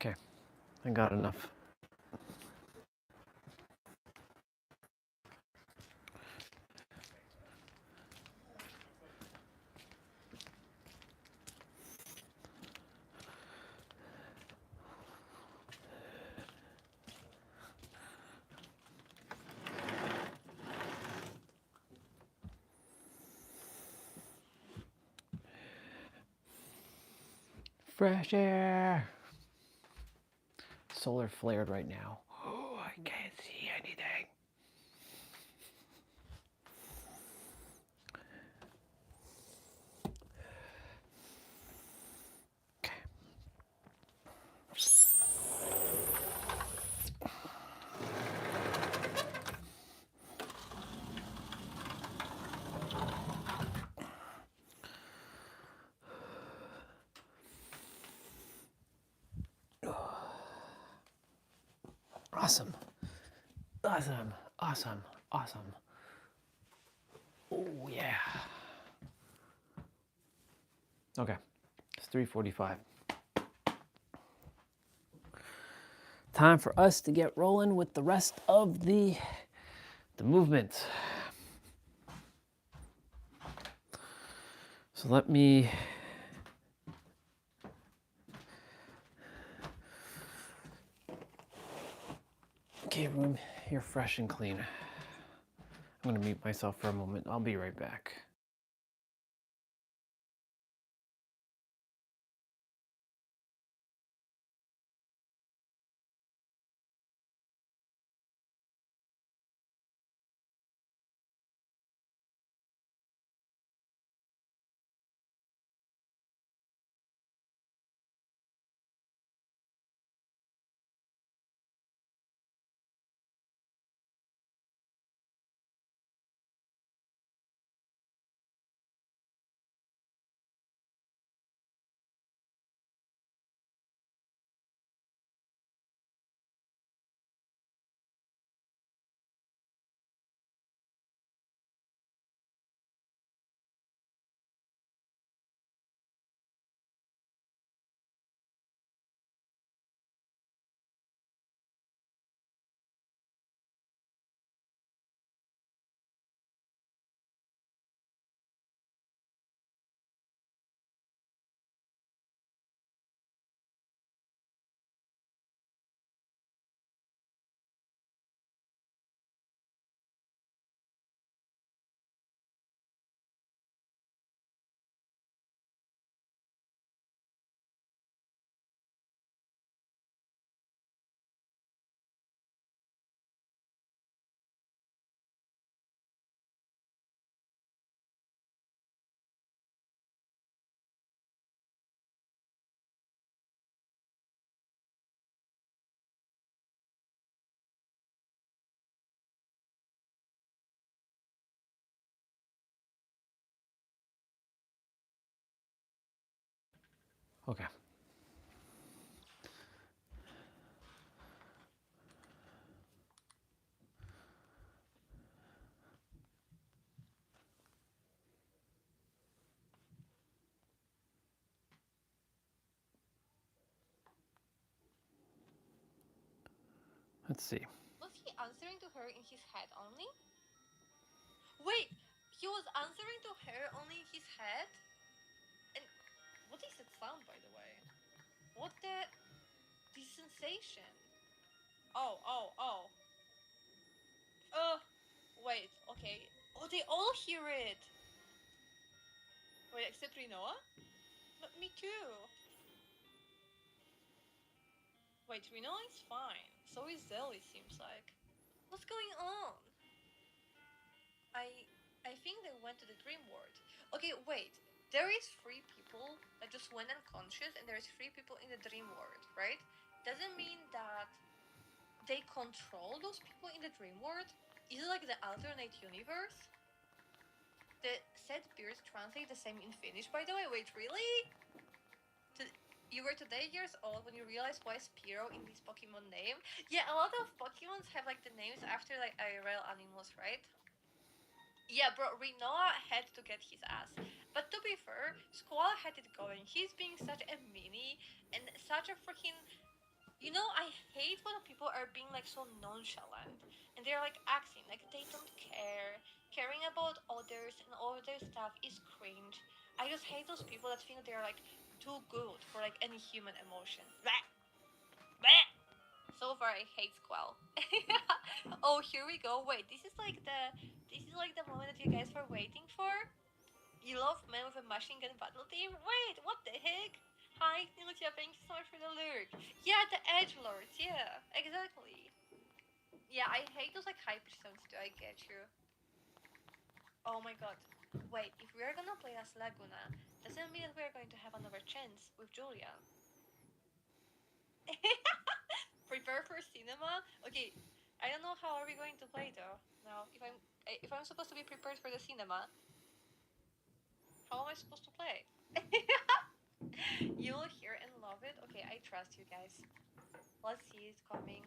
Okay, I got enough. Fresh air. Solar flared right now. Oh, I can't see anything. Awesome. Awesome. Awesome. Awesome. Oh, yeah. Okay. It's 3:45. Time for us to get rolling with the rest of the movement. So let me okay, room, you're fresh and clean. I'm gonna mute myself for a moment. I'll be right back. Okay. Let's see. Was he answering to her in his head only? Wait, he was answering to her only in his head? And what is that sound, by the way? What the sensation? Oh, oh, oh. Wait, okay. Oh, they all hear it. Wait, except Rinoa? But me too. Wait, Rinoa is fine. So is Zell, it seems like. What's going on? I think they went to the dream world. Okay, wait. There is 3 people that just went unconscious, and there's 3 people in the dream world, right? Doesn't mean that they control those people in the dream world. Is it like the alternate universe? The said peers translate the same in Finnish, by the way. Wait, really? You were today years old when you realized why Spearow in this Pokemon name? Yeah, a lot of Pokemons have like the names after like IRL animals, right? Yeah, bro, Rinoa had to get his ass. But to be fair, Squall had it going. He's being such a meanie and such a freaking... You know, I hate when people are being like so nonchalant. And they're like acting like they don't care. Caring about others and all their stuff is cringe. I just hate those people that think they're like too good for like any human emotion. Bleh. Bleh. So far, I hate Squall. Oh, here we go. Wait, this is like the moment that you guys were waiting for. You love men with a machine gun battle team? Wait, what the heck? Hi, Nilutia, thank you so much for the lurk. Yeah, the Edge Lords, yeah, exactly. Yeah, I hate those like hyperstones too, I get you. Oh my god. Wait, if we are gonna play as Laguna, doesn't mean that we are going to have another chance with Julia. Prepare for cinema? Okay, I don't know how are we going to play though. Now, if I'm supposed to be prepared for the cinema, how am I supposed to play? You'll hear and love it. Okay, I trust you guys. Let's see it coming.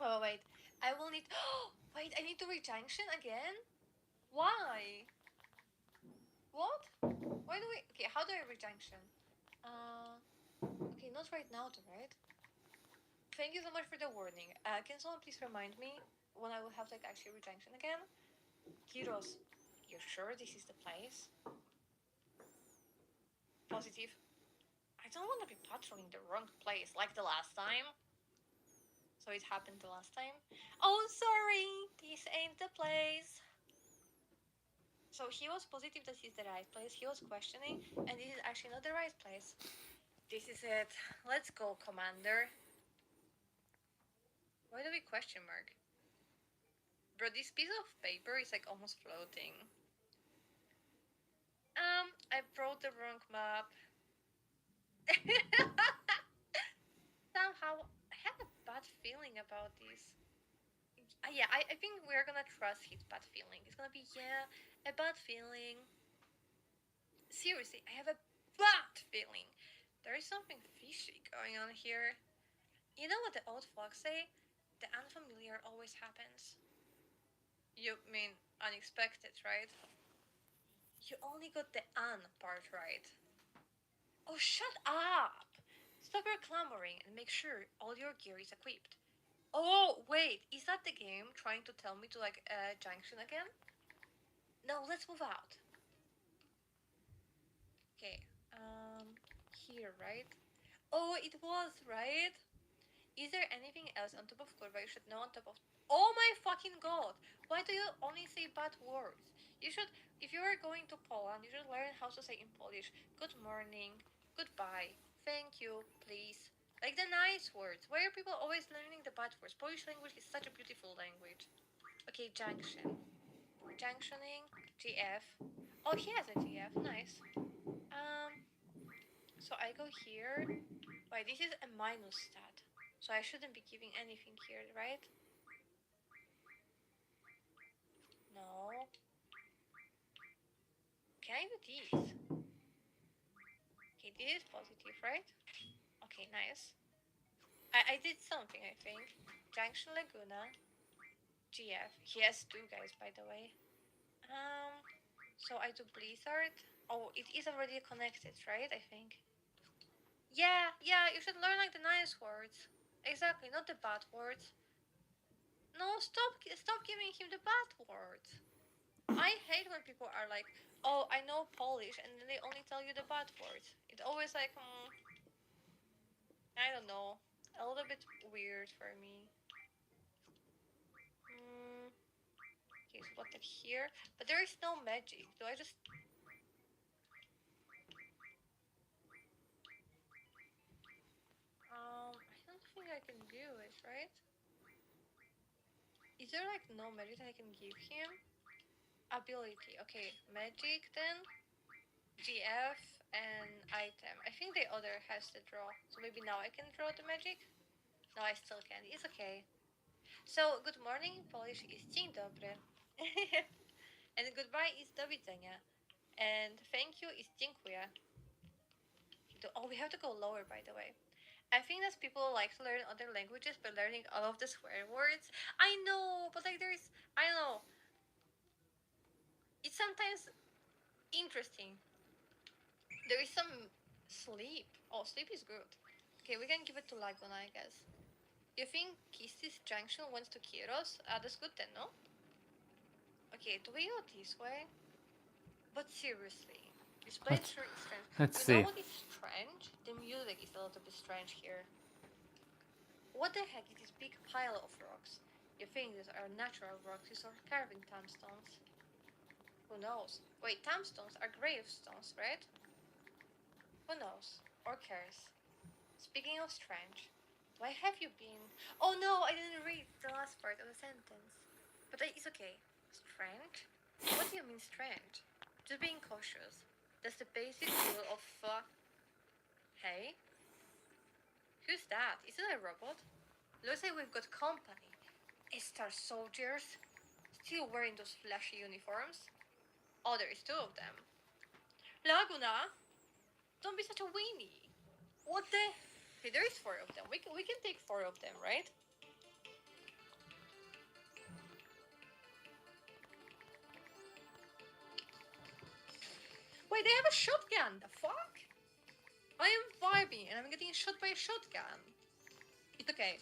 Oh, wait. I will need... Wait, I need to reach junction again? Why? What? Why do we... Okay, how do I reach junction? Okay, not right now, though, right? Thank you so much for the warning. Can someone please remind me when I will have to actually reach junction again? Kiros, you're sure this is the place? Positive. I don't want to be patrolling the wrong place like the last time. So it happened the last time. Oh, sorry, this ain't the place. So he was positive that it's the right place. He was questioning, and this is actually not the right place. This is it. Let's go, Commander. Why do we question mark? Bro, this piece of paper is like almost floating. I brought the wrong map. Somehow, I have a bad feeling about this. Yeah, I think we're gonna trust his bad feeling. It's gonna be, yeah, a bad feeling. Seriously, I have a bad feeling. There is something fishy going on here. You know what the old folks say? The unfamiliar always happens. You mean unexpected, right? You only got the "un" part right. Oh, shut up! Stop your clamoring and make sure all your gear is equipped. Oh, wait, is that the game trying to tell me to like junction again? No, let's move out. Okay, here, right? Oh, it was, right? Is there anything else on top of kurwa you should know on top of... Oh my fucking god! Why do you only say bad words? You should, if you are going to Poland, you should learn how to say in Polish, good morning, goodbye, thank you, please. Like the nice words. Why are people always learning the bad words? Polish language is such a beautiful language. Okay, junction. Junctioning, GF. Oh, he has a GF, nice. So I go here. Wait, this is a minus stat. So I shouldn't be giving anything here, right? No. Can I do this? Okay, this is positive, right? Okay, nice. I did something, I think. Junction Laguna. GF. He has two guys, by the way. So I do Blizzard. Oh, it is already connected, right? I think. Yeah, you should learn like the nice words. Exactly, not the bad words. No, stop giving him the bad words. I hate when people are like, oh, I know Polish, and then they only tell you the bad words. It's always like, I don't know, a little bit weird for me. Okay, spotted here, but there is no magic. Do I just... I don't think I can do it, right? Is there like no magic that I can give him? Ability, okay, magic then, GF, and item. I think the other has to draw, so maybe now I can draw the magic? No, I still can, it's okay. So, good morning in Polish is dzień dobry. And goodbye is do widzenia. And thank you is dziękuję. Oh, we have to go lower, by the way. I think that people like to learn other languages by learning all of the swear words. I know, but like there's, I don't know. It's sometimes interesting. There is some sleep. Oh, sleep is good. Okay, we can give it to Laguna, I guess. You think Kistis Junction went to Kiros? That's good then, no? Okay, do we go this way? But seriously, this place sure is strange. Let's You see. know what is strange? The music is a little bit strange here. What the heck is this big pile of rocks? You think these are natural rocks? These are carving tombstones. Who knows? Wait, tombstones are gravestones, right? Who knows? Or cares? Speaking of strange, why have you been... Oh no, I didn't read the last part of the sentence. But it's okay. Strange? What do you mean strange? Just being cautious. That's the basic rule of... Hey? Who's that? Is it a robot? Looks like we've got company. Star soldiers? Still wearing those flashy uniforms? Oh, there is two of them. Laguna! Don't be such a weenie! What the... Okay, there is four of them. We can take four of them, right? Wait, they have a shotgun. The fuck? I am vibing and I'm getting shot by a shotgun. It's okay.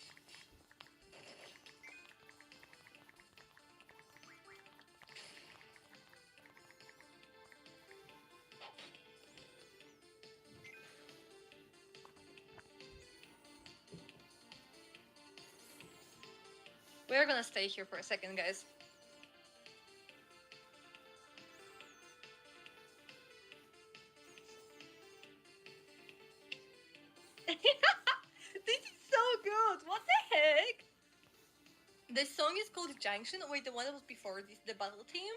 We're gonna stay here for a second, guys. This is so good. What the heck? The song is called Junction. Wait, the one that was before this, the battle team.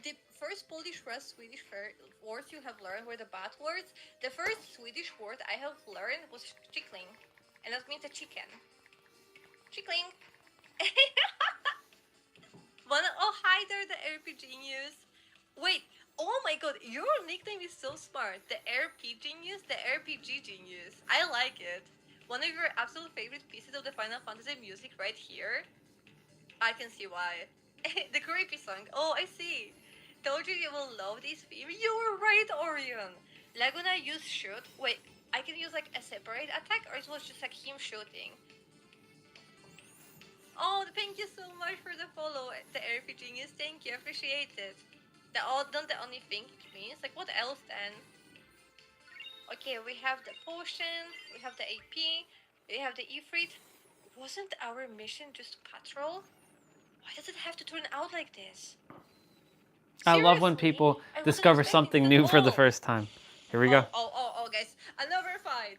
The first Polish words, Swedish words you have learned were the bad words. The first Swedish word I have learned was chickling, and that means a chicken. Chickling. Oh, hi there, the RPG news. Wait, oh my god, your nickname is so smart. The RP genius, the RPG genius. I like it. One of your absolute favorite pieces of the Final Fantasy music right here. I can see why. The creepy song. Oh, I see. Told you you will love this theme. You were right, Orion. Laguna use shoot. Wait, I can use like a separate attack, or it was just like him shooting? Oh, thank you so much for the follow, the RPG news. Thank you, appreciate it. Not the only thing it means. Like, what else then? Okay, we have the potion, we have the AP, we have the Ifrit. Wasn't our mission just to patrol? Why does it have to turn out like this? I love when Seriously? people I wasn't discover expecting something this at new for the all. first time. Here we go. Oh, guys, another fight.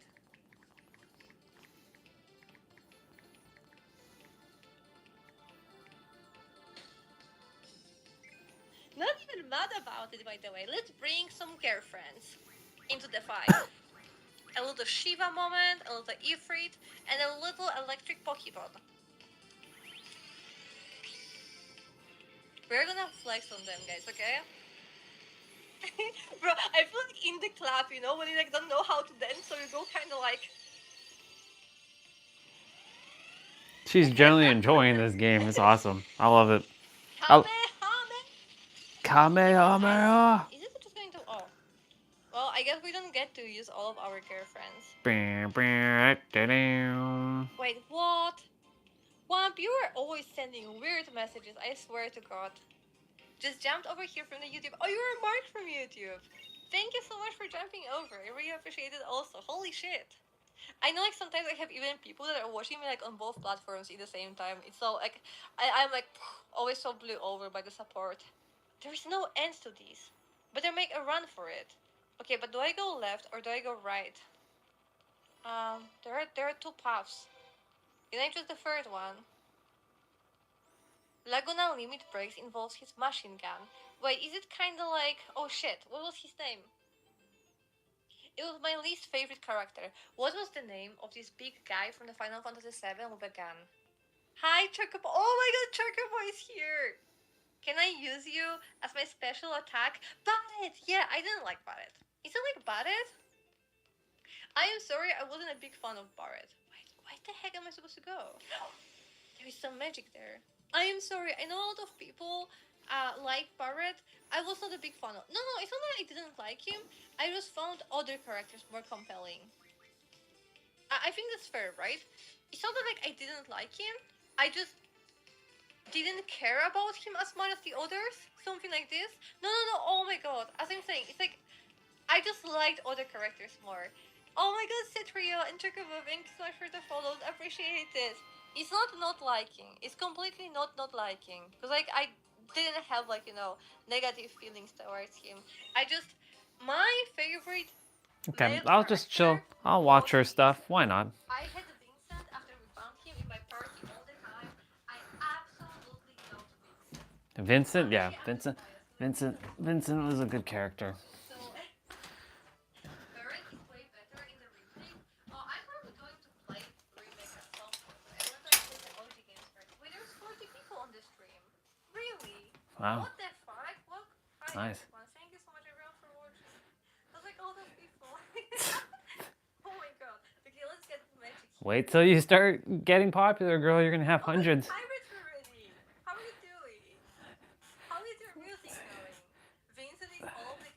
Not even mad about it, by the way. Let's bring some girlfriends into the fight. A little Shiva moment, a little Ifrit, and a little electric Pokeball. We're gonna flex on them, guys, okay? Bro, I feel like in the clap, you know, when you like don't know how to dance, so you go kind of like. She's generally enjoying this game. It's awesome. I love it. Kamehameha. Is it just going to? Oh, well, I guess we don't get to use all of our girlfriends. Wait, what? Wamp, you are always sending weird messages. I swear to God. Just jumped over here from the YouTube. Oh, you're Mark from YouTube. Thank you so much for jumping over. I really appreciate it also. Holy shit. I know like sometimes I have even people that are watching me like on both platforms at the same time. It's so like, I'm like always so blew over by the support. There's no end to these. But they make a run for it. Okay, but do I go left or do I go right? There are two paths. Can I choose the third one? Laguna Limit Breaks involves his machine gun. Wait, is it kinda like... Oh shit, what was his name? It was my least favorite character. What was the name of this big guy from the Final Fantasy VII with a gun? Hi, Chocobo. Oh my god, Chocobo is here! Can I use you as my special attack? BAANDIT! Yeah, I didn't like BAANDIT. Is it like BAANDIT? I am sorry, I wasn't a big fan of BAANDIT. Wait, where the heck am I supposed to go? There is some magic there. I am sorry, I know a lot of people like BAANDIT. I was not a big fan of... No, it's not that I didn't like him. I just found other characters more compelling. I think that's fair, right? It's not that like I didn't like him. I just didn't care about him as much as the others. Something like this. No. Oh my god. As I'm saying, it's like I just liked other characters more. Oh my god, Citrio and Chocobo, thank you so much for the follows. Appreciate it. It's not liking. It's completely not liking. Because like I didn't have like, you know, negative feelings towards him. My favorite Okay, I'll just chill. I'll watch her stuff. Why not? I had Vincent after we found him in my party all the time. I absolutely loved Vincent. Vincent, yeah, Vincent was a good character. So, Barrett is way better in the remake. Oh, I'm probably going to play remake at some point. I want to play the OG games first. Wait, there's 40 people on the stream. Really? Wow. What the fuck? Look. Hi, Nice. everyone. Thank you so much, everyone, for watching. That's like all those people. Oh my god. Okay, let's get magic. Wait till you start getting popular, girl. You're gonna have hundreds. Pirates already. How are you doing? How is your music going? Vincent is all of the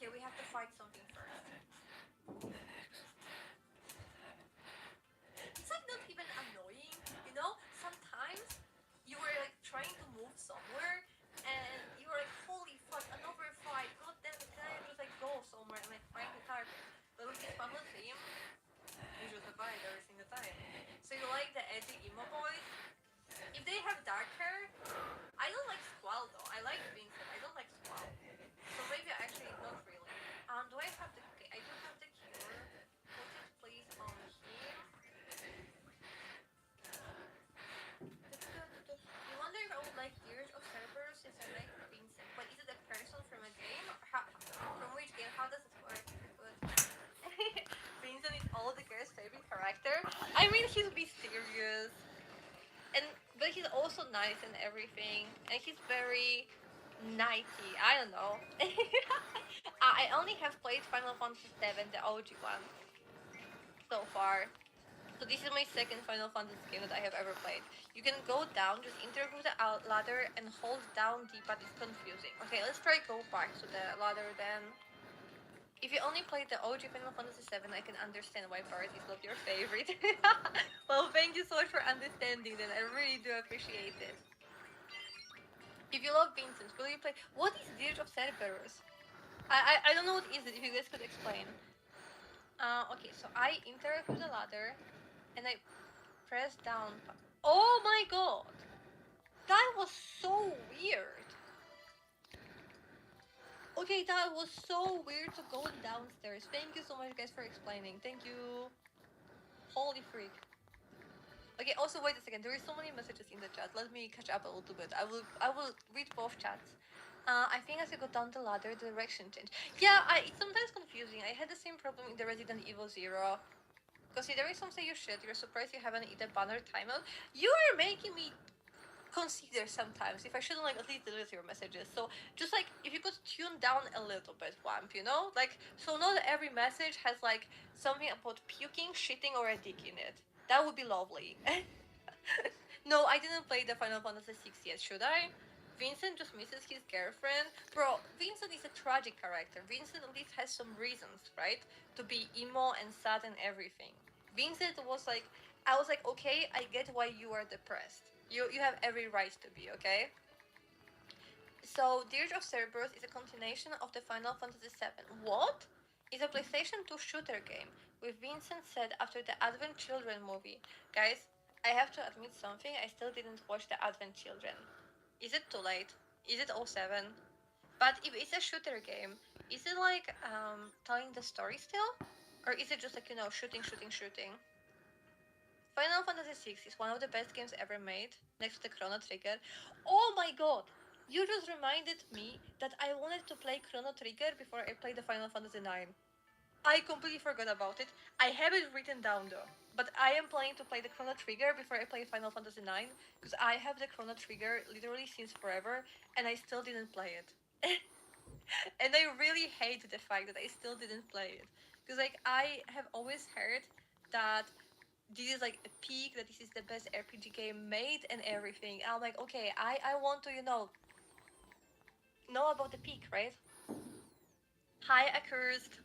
Okay, we have to fight something first. It's like not even annoying, you know? Sometimes you were like trying to move somewhere and you were like, holy fuck, another fight, god damn it, can I just like go somewhere and like find the target? But with this family team, you just avoid every single time. So you like the edgy emo boys? If they have dark hair, I don't like Squall though. I like Vincent. I don't like Squall. So maybe actually not really. Do I have the? Okay, I do have the cure. Put it please on him. You wonder if I would like Gears of Cerberus since I like Vincent. But is it a person from a game? From which game? How does it work? Vincent is all the girls' favorite character. I mean, he's mysterious, but he's also nice and everything, and he's very nighty. I don't know. I only have played Final Fantasy VII, the OG one, so far. So this is my second Final Fantasy game that I have ever played. You can go down, just enter through the ladder and hold down D, but it's confusing. Okay, let's try go back to the ladder then. If you only played the OG Final Fantasy VII, I can understand why Paradise is not your favorite. Well, thank you so much for understanding then. I really do appreciate it. If you love Vincent, will you play... What is Dirge of Cerberus? I don't know what is it, if you guys could explain. Okay, so I interact with the ladder, and I press down... Oh my god! That was so weird! Okay, that was so weird to go downstairs. Thank you so much guys for explaining. Thank you. Holy freak. Okay, also wait a second. There is so many messages in the chat. Let me catch up a little bit. I will read both chats. I think as you go down the ladder, the direction change. Yeah, it's sometimes confusing. I had the same problem in the Resident Evil 0. Considering some say you should, you're surprised you haven't eaten banner timeout. You are making me consider sometimes if I shouldn't like at least delete your messages. So just like if you could tune down a little bit, Wamp, you know? Like so not every message has like something about puking, shitting or a dick in it. That would be lovely. No, I didn't play the Final Fantasy VI yet, should I? Vincent just misses his girlfriend. Bro, Vincent is a tragic character. Vincent at least has some reasons, right? To be emo and sad and everything. Vincent was like, I was like, okay, I get why you are depressed. You have every right to be, okay? So, Dirge of Cerberus is a continuation of the Final Fantasy VII. What? It's a PlayStation 2 shooter game, with Vincent said after the Advent Children movie. Guys, I have to admit something, I still didn't watch the Advent Children. Is it too late? Is it 07? But if it's a shooter game, is it like, telling the story still? Or is it just like, you know, shooting? Final Fantasy VI is one of the best games ever made, next to the Chrono Trigger. Oh my god! You just reminded me that I wanted to play Chrono Trigger before I played the Final Fantasy IX. I completely forgot about it. I have it written down though. But I am planning to play the Chrono Trigger before I play Final Fantasy IX, because I have the Chrono Trigger literally since forever, and I still didn't play it. And I really hate the fact that I still didn't play it. Because like I have always heard that this is like a peak, that this is the best RPG game made and everything. I'm like, okay, I want to, you know about the peak, right? Hi, Accursed.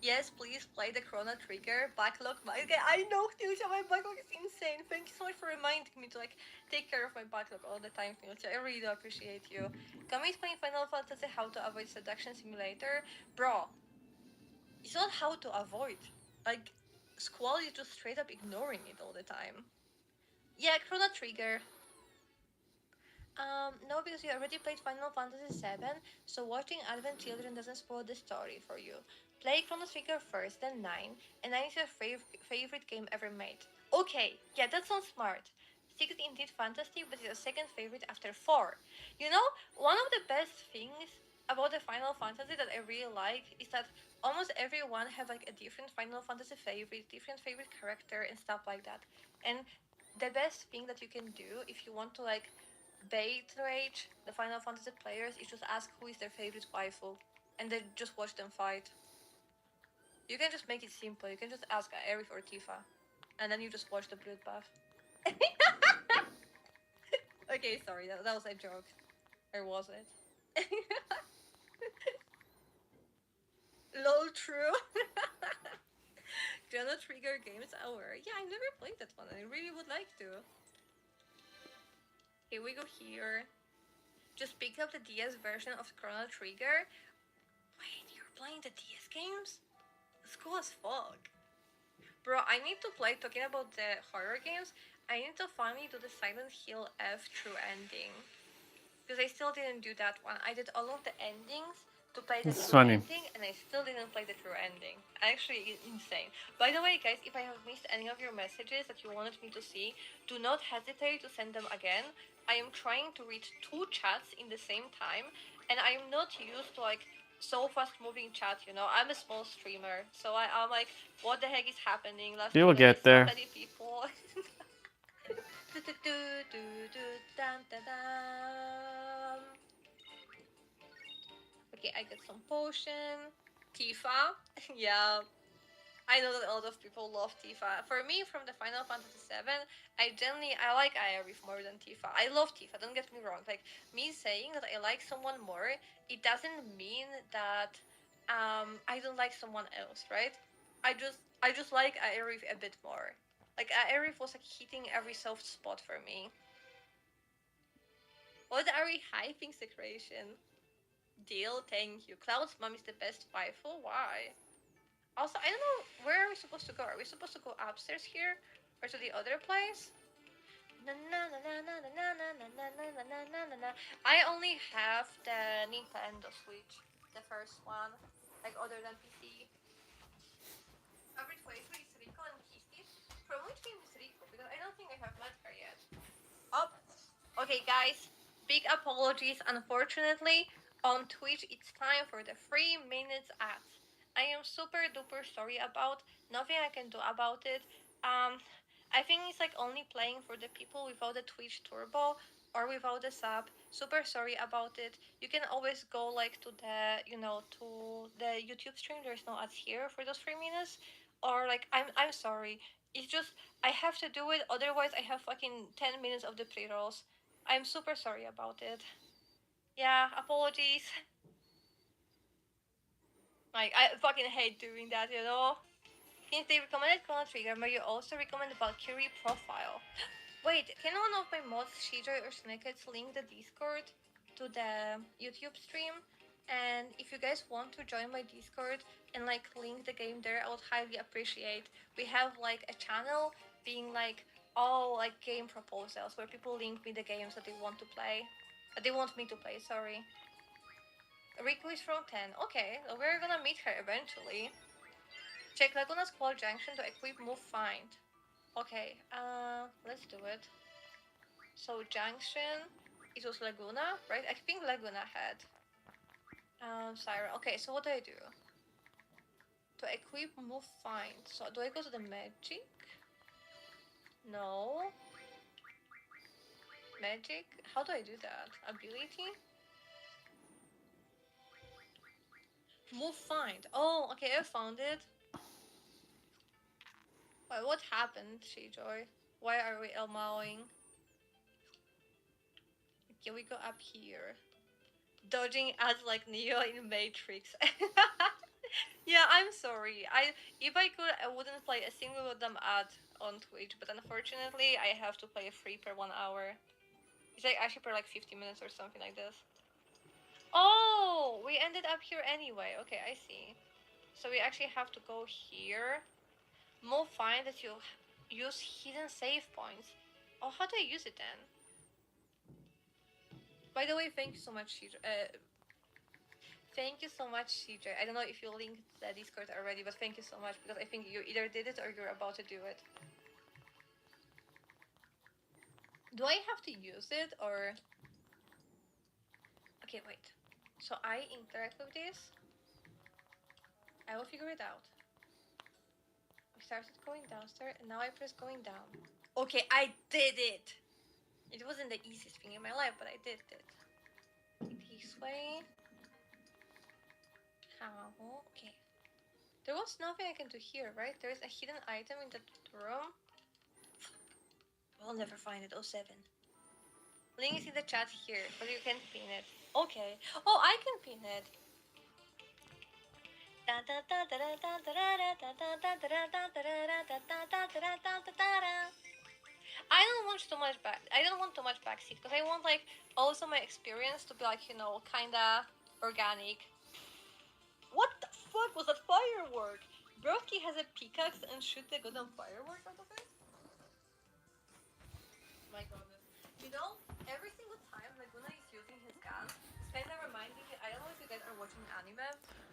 Yes, please play the Chrono Trigger backlog. Okay, I know, Tilcia, my backlog is insane. Thank you so much for reminding me to like take care of my backlog all the time, Tilcia. I really do appreciate you. Can we explain Final Fantasy how to avoid seduction simulator? Bro, it's not how to avoid. Like, Squall is just straight up ignoring it all the time. Yeah, Chrono Trigger. No, because you already played Final Fantasy VII, so watching Advent Children doesn't spoil the story for you. Play Chrono Trigger first, then 9, and 9 is your favorite game ever made. Okay, yeah, that sounds smart. 6 is indeed fantastic, but it's your second favorite after 4. You know, one of the best things about the Final Fantasy that I really like is that almost everyone have like a different Final Fantasy favorite, different favorite character and stuff like that. And the best thing that you can do if you want to like bait rage the Final Fantasy players is just ask who is their favorite waifu, and then just watch them fight. You can just make it simple. You can just ask Aerith or Tifa, and then you just watch the bloodbath. Okay, sorry, that was a joke. Or was it? Lol, true. Chrono Trigger Games Hour. Yeah, I never played that one. I really would like to. Here we go here. Just pick up the DS version of Chrono Trigger. Wait, you're playing the DS games? It's cool as fuck. Bro, I need to play, talking about the horror games, I need to finally do the Silent Hill F true ending. Because I still didn't do that one. I did all of the endings to play the It's true funny. ending, and I still didn't play the true ending. Actually, it's insane. By the way, guys, if I have missed any of your messages that you wanted me to see, do not hesitate to send them again. I am trying to read 2 chats in the same time, and I am not used to like so fast moving chat, you know. I'm a small streamer, so I'm like, what the heck is happening? Last You'll week I get missed so there. many people. Dun, dun, dun. Okay, I get some potion. Tifa. Yeah. I know that a lot of people love Tifa. For me, from the Final Fantasy VII, I like Aerith more than Tifa. I love Tifa, don't get me wrong. Like, me saying that I like someone more, it doesn't mean that I don't like someone else, right? I just like Aerith a bit more. Like, Aerith was like hitting every soft spot for me. What are we hyping secretion? Deal, thank you. Cloud's mom is the best waifu? Why? Also, I don't know, where are we supposed to go? Are we supposed to go upstairs here? Or to the other place? I only have the Nintendo Switch. The first one. Like, other than PC. Favorite waifu is Rico and Kiski. From which game is Rico? Because I don't think I have met her yet. Oh, okay, guys. Big apologies. Unfortunately, on Twitch, it's time for the 3 minutes ads. I am super duper sorry about. Nothing I can do about it. I think it's like only playing for the people without the Twitch Turbo or without the sub. Super sorry about it. You can always go like to the to the YouTube stream. There's no ads here for those 3 minutes. Or like I'm sorry. It's just I have to do it. Otherwise, I have fucking 10 minutes of the pre-rolls. I'm super sorry about it. Yeah, apologies. Like, I fucking hate doing that, you know? Since they recommended Chrono Trigger, may you also recommend the Valkyrie profile? Wait, can one of my mods, Shijoy or Snickets, link the Discord to the YouTube stream? And if you guys want to join my Discord and like link the game there, I would highly appreciate. We have like a channel being like all like game proposals where people link me the games that they want to play. That they want me to play, sorry. Riku is from 10. Okay, so we're gonna meet her eventually. Check Laguna's Qual Junction to equip Move Find. Okay, let's do it. So Junction, it was Laguna, right? I think Laguna had. Syra. Okay, so what do I do? To equip Move Find. So do I go to the magic? No. Magic? How do I do that? Ability? Move Find. Oh, okay, I found it. Wait, what happened, Shijoy? Why are we Elmowing? Can we go up here? Dodging ads like Neo in Matrix. Yeah, I'm sorry. If I could, I wouldn't play a single of them ad on Twitch, but unfortunately, I have to play free per 1 hour. It's like actually per like 50 minutes or something like this. Oh, we ended up here anyway. Okay, I see. So we actually have to go here. More find that you use hidden save points. Oh, how do I use it then? By the way, thank you so much, thank you so much, CJ. I don't know if you linked the Discord already, but thank you so much because I think you either did it or you're about to do it. Do I have to use it or... Okay, wait. So I interact with this. I will figure it out. I started going downstairs and now I press going down. Okay, I did it! It wasn't the easiest thing in my life, but I did it. This way. How? Okay. There was nothing I can do here, right? There is a hidden item in that room. We'll never find it. 07. Link is in the chat here, but you can't pin it. Okay. Oh, I can pin it. I don't want too much back. I don't want too much backseat because I want like also my experience to be like kinda organic. What the fuck was that firework? Broski has a pickaxe and shoot the goddamn firework out of it. My goodness. Every single time Laguna is using his gun, it's kind of reminding me. I don't know if you guys are watching anime,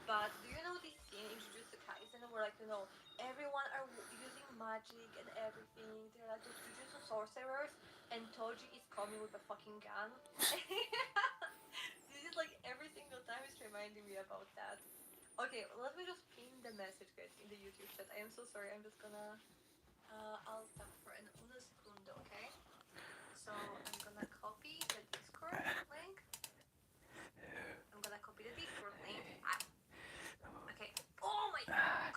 but do you know this scene in Jujutsu Kaisen where everyone are using magic and everything? They're like those Jujutsu sorcerers, and Toji is coming with a fucking gun. This is like every single time it's reminding me about that. Okay, let me just pin the message, guys, in the YouTube chat. I am so sorry. I'm just gonna. I'll stop for an uno segundo, okay? So I'm gonna copy the Discord link. Okay. Oh my god!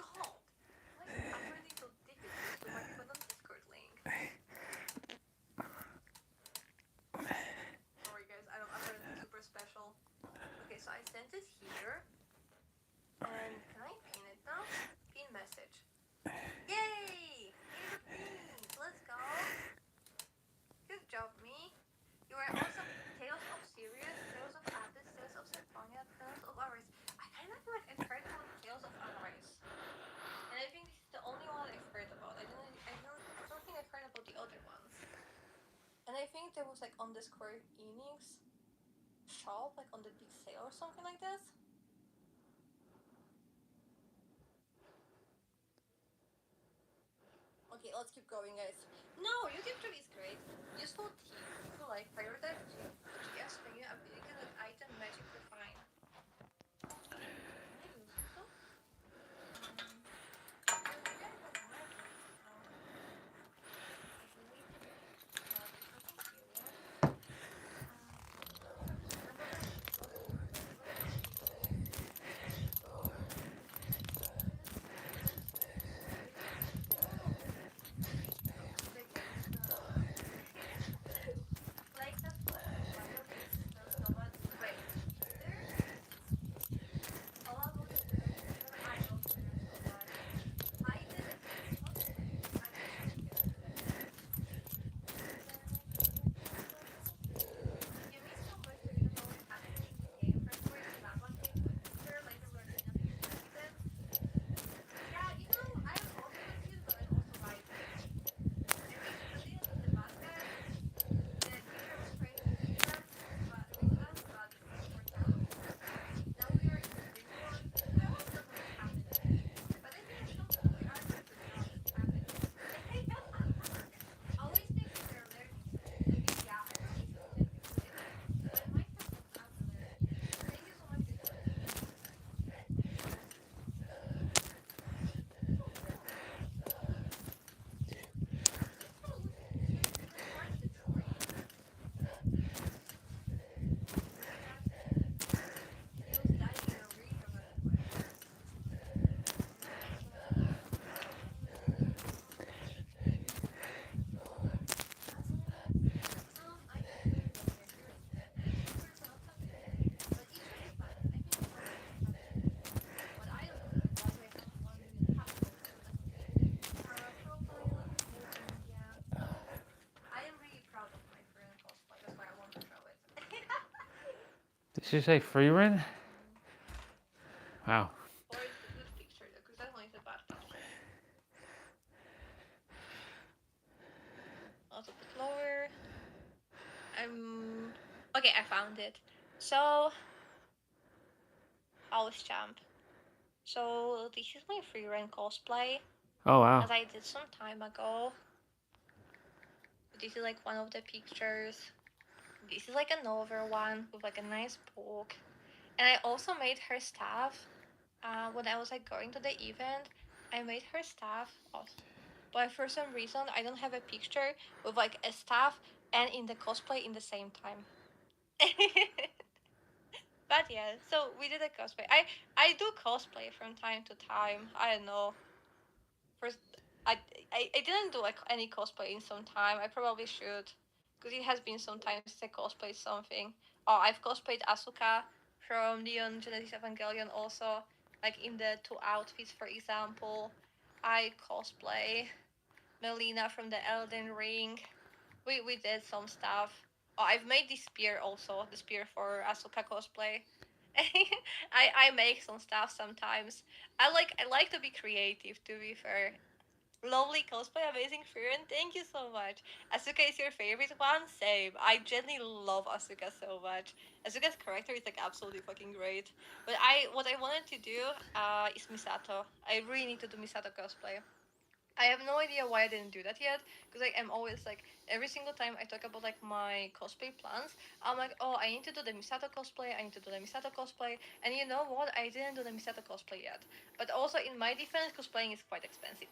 Why is everything so difficult with my fucking Discord link? Sorry guys, I don't have anything super special. Okay, so I sent it here. And can I pin it now? Pin message. Yay! Pins! Let's go! Good job, me. You are awesome. Tales of Sirius, Tales of Abyss, Tales of Symphonia, Tales of Arise. I kind of feel like I've heard about Tales of Arise. And I think this is the only one I've heard about. I don't think I've heard about the other ones. And I think there was like on the Square Enix shop, like on the big sale or something like this. Okay, let's keep going, guys. No, YouTube Tree is great. Useful tip if you like prioritize GS menu ability with item magic refine. Can I use it though? Maybe I have magic. Ability. No, there's nothing here yet. Like that fucking fire resistance nomad. Wait, there's a lot of different items there so much. I didn't I actually get it. You missed so much to even know what's happening in the game. First were the lava cave with Peter, later learning nothing is evident. Yeah, I'm also confused but I'm also right. I mean at the end of the bad guy, the teacher was trying to teach us but resistance, but this is immortality. Now we are in the dream world. I also don't know what's happening. But I think at some point we are going to know what's happening. Always think that they're learning something. Okay, yeah, I really should check this later. I might have some time to learn. Thank you so much for the pin. This one looks interesting. Let's start the tree. He was dying in a really dramatic way. I think very well. They're very super welcome. But each one is fine. I think it's also fantastic. What I don't know is why do I have 1 million passwords, but that's okay. Profile, yeah. I am really proud of my friend cosplay. That's why I want to show it. Did she say free run? Wow. Or it's a good picture though, because that one is a bad picture. Also put lower. Okay, I found it. So house champ. So this is my free run cosplay. Oh wow. As I did some time ago. This is like one of the pictures. This is like another one with like a nice book. And I also made her staff. When I was like going to the event, I made her staff. Oh, but for some reason, I don't have a picture with like a staff and in the cosplay in the same time. But yeah, so we did a cosplay. I do cosplay from time to time. I don't know. First, I didn't do like any cosplay in some time. I probably should, because it has been some time since I cosplayed something. Oh, I've cosplayed Asuka from Neon Genesis Evangelion also. Like in the 2 outfits, for example, I cosplay Melina from the Elden Ring. We did some stuff. Oh, I've made this spear also, the spear for Asuka cosplay. I make some stuff sometimes. I like to be creative, to be fair. Lovely cosplay, amazing Furin. Thank you so much. Asuka is your favorite one? Same. I genuinely love Asuka so much. Asuka's character is like absolutely fucking great. But what I wanted to do is Misato. I really need to do Misato cosplay. I have no idea why I didn't do that yet, because like I'm always like every single time I talk about like my cosplay plans, I'm like, oh, I need to do the Misato cosplay, I need to do the Misato cosplay, and you know what? I didn't do the Misato cosplay yet. But also in my defense, cosplaying is quite expensive,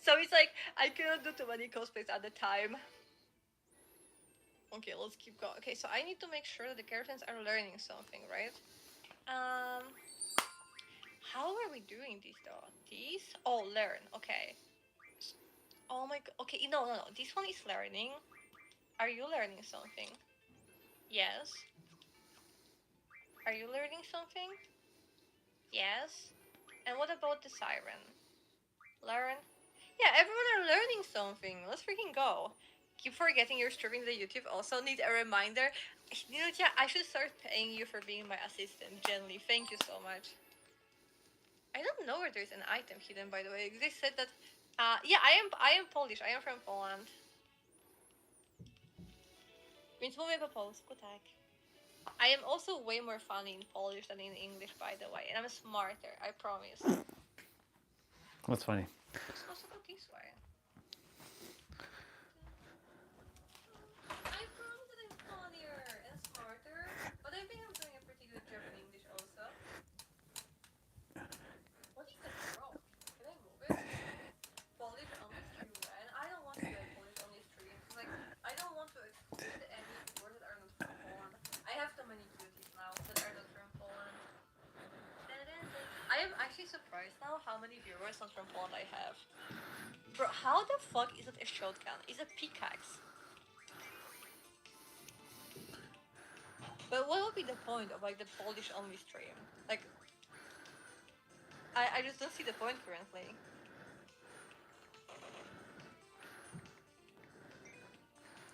so it's like I cannot do too many cosplays at the time. Okay, let's keep going. Okay, so I need to make sure that the characters are learning something, right? Um, how are we doing this though? These? Oh, learn. Okay. Oh my god. Okay, no. This one is learning. Are you learning something? Yes. Are you learning something? Yes. And what about the siren? Learn? Yeah, everyone are learning something. Let's freaking go. Keep forgetting you're streaming the YouTube. Also need a reminder. Nilutya, I should start paying you for being my assistant. Gently. Thank you so much. I don't know where there's an item hidden, by the way. They said that. Yeah, I am Polish. I am from Poland. Więc mówię po polsku, tak. I am also way more funny in Polish than in English, by the way, and I'm smarter, I promise. What's funny? Let's also go this way. I promise that I'm funnier and smarter, but I think I'm doing a pretty good job in English also. What is that rock? Can I move it? Polish only stream, and I don't want to do a Polish only stream, because like, I don't want to exclude any viewers that are not from Poland. I have so many cuties now that are not from Poland. I am actually surprised now how many viewers not from Poland I have. Bro, how the fuck is it a shotgun? It's a pickaxe. But what would be the point of like the Polish only stream? Like, I just don't see the point currently.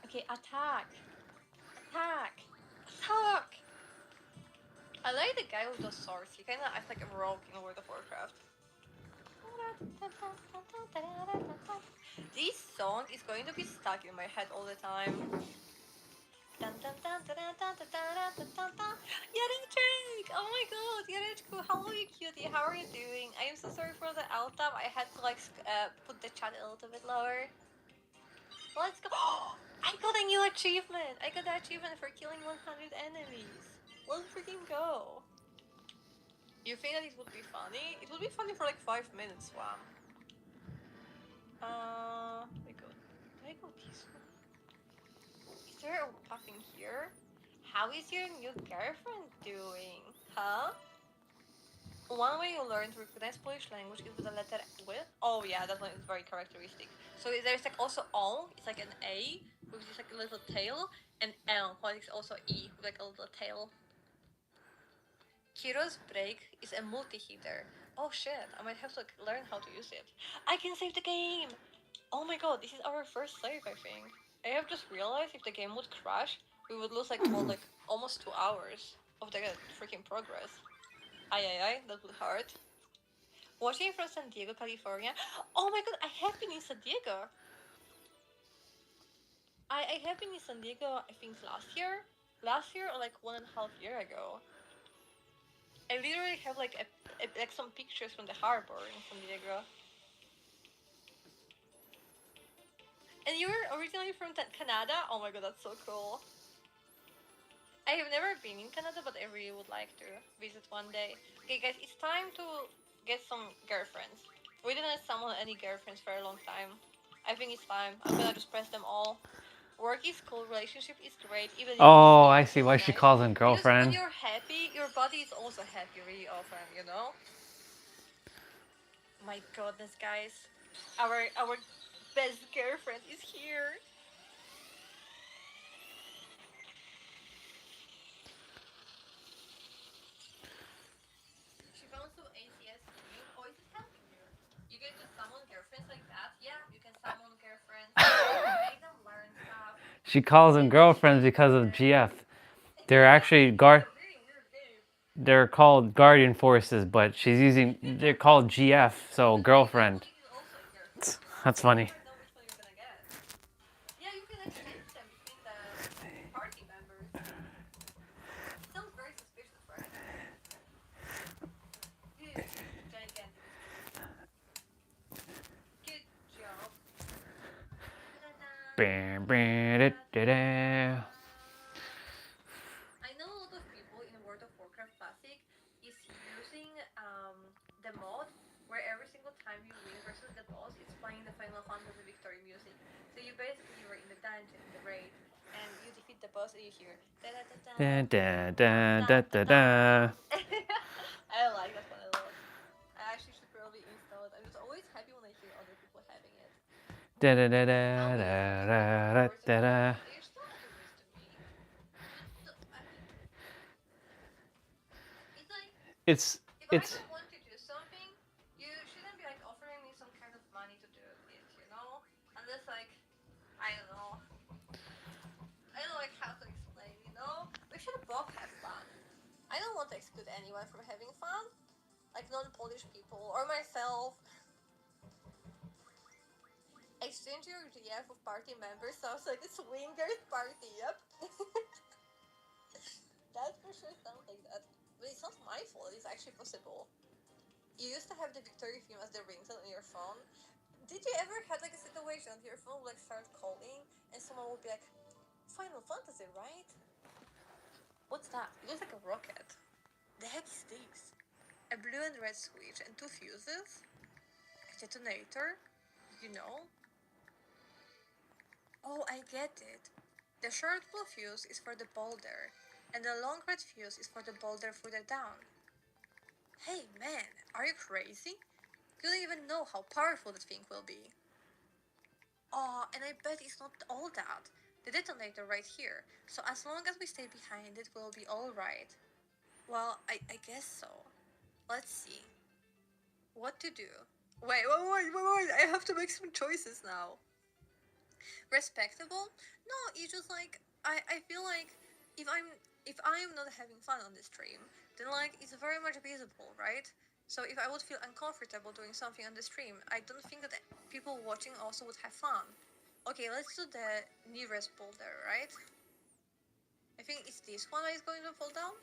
Okay, attack! Attack! Attack! I like the guy with those swords. He kinda acts like a rogue in World of Warcraft. This song is going to be stuck in my head all the time. Yarechek! Oh my god, Yarechku, hello you cutie, how are you doing? I am so sorry for the alt tab. I had to like put the chat a little bit lower. Let's go! I got a new achievement! I got the achievement for killing 100 enemies. Let's freaking go! You think that it would be funny? It would be funny for like 5 minutes, Swam. Do I go this way? Is there a fucking here? How is your new girlfriend doing? Huh? One way you learn to recognize Polish language is with the letter W. Oh yeah, that one is very characteristic. So there's like also O, it's like an A, which is like a little tail, and L, which is also E, with like a little tail. Kiro's break is a multi-hitter. Oh shit, I might have to learn how to use it. I can save the game! Oh my god, this is our first save, I think. I have just realized if the game would crash, we would lose like, well, like almost 2 hours of the freaking progress. Aye, that would hurt. Watching from San Diego, California. Oh my god, I have been in San Diego. I have been in San Diego, I think last year or like 1.5 years ago. I literally have like like some pictures from the harbor in San Diego. And you were originally from Canada? Oh my god, that's so cool. I have never been in Canada, but I really would like to visit one day. Okay, guys, it's time to get some girlfriends. We didn't summon any girlfriends for a long time. I think it's time. I'm gonna just press them all. Work is cool, relationship is great, even if Oh, it's I see why she calls him because when girlfriend. you're happy, your body is also happy really often, you know? My goodness, guys. Our best girlfriend is here. She found get to summon girlfriends like that? Yeah, you can summon girlfriends. Make them learn stuff. She calls them girlfriends because of GF. They're actually they're called guardian forces, but she's using, they're called GF, so girlfriend. That's funny. Yeah, you can exchange them between the party members. It sounds very suspicious, right? Good, gigantic suspicious. Good job. I know a lot of people in World of Warcraft Classic is using the mod where every single time you win versus the boss, it's playing the Final Fantasy victory music. So you basically were in the dungeon, in the raid, and you defeat the boss and you hear da da da da da da da da. I like that one a lot. I actually should probably install it. I'm just always happy when I hear other people having it. Da da da da da da da da. They're still do this to me. But I mean, it's like if I don't want to do something, you shouldn't be like offering me some kind of money to do it, you know? Unless like I don't know. I don't know like how to explain, you know? We should both have fun. I don't want to exclude anyone from having fun. Like non-Polish people or myself. Exchange your GF of party members sounds like a swingers party, yep. That for sure sounds like that. But it's not my fault, it's actually possible. You used to have the victory theme as the ringtone on your phone. Did you ever have like a situation that your phone would like start calling and someone would be like, Final Fantasy, right? What's that? It looks like a rocket. The heck is this? A blue and red switch and two fuses? A detonator? You know? Oh, I get it. The short blue fuse is for the boulder, and the long red fuse is for the boulder further down. Hey man, are you crazy? You don't even know how powerful that thing will be. Oh, and I bet it's not all that. The detonator right here, so as long as we stay behind it, we'll be alright. Well, I guess so. Let's see. What to do? Wait, I have to make some choices now. Respectable? No, it's just like I feel like if I'm not having fun on the stream, then like it's very much visible, right? So if I would feel uncomfortable doing something on the stream, I don't think that people watching also would have fun. Okay, let's do the nearest boulder, right? I think it's this one that is going to fall down.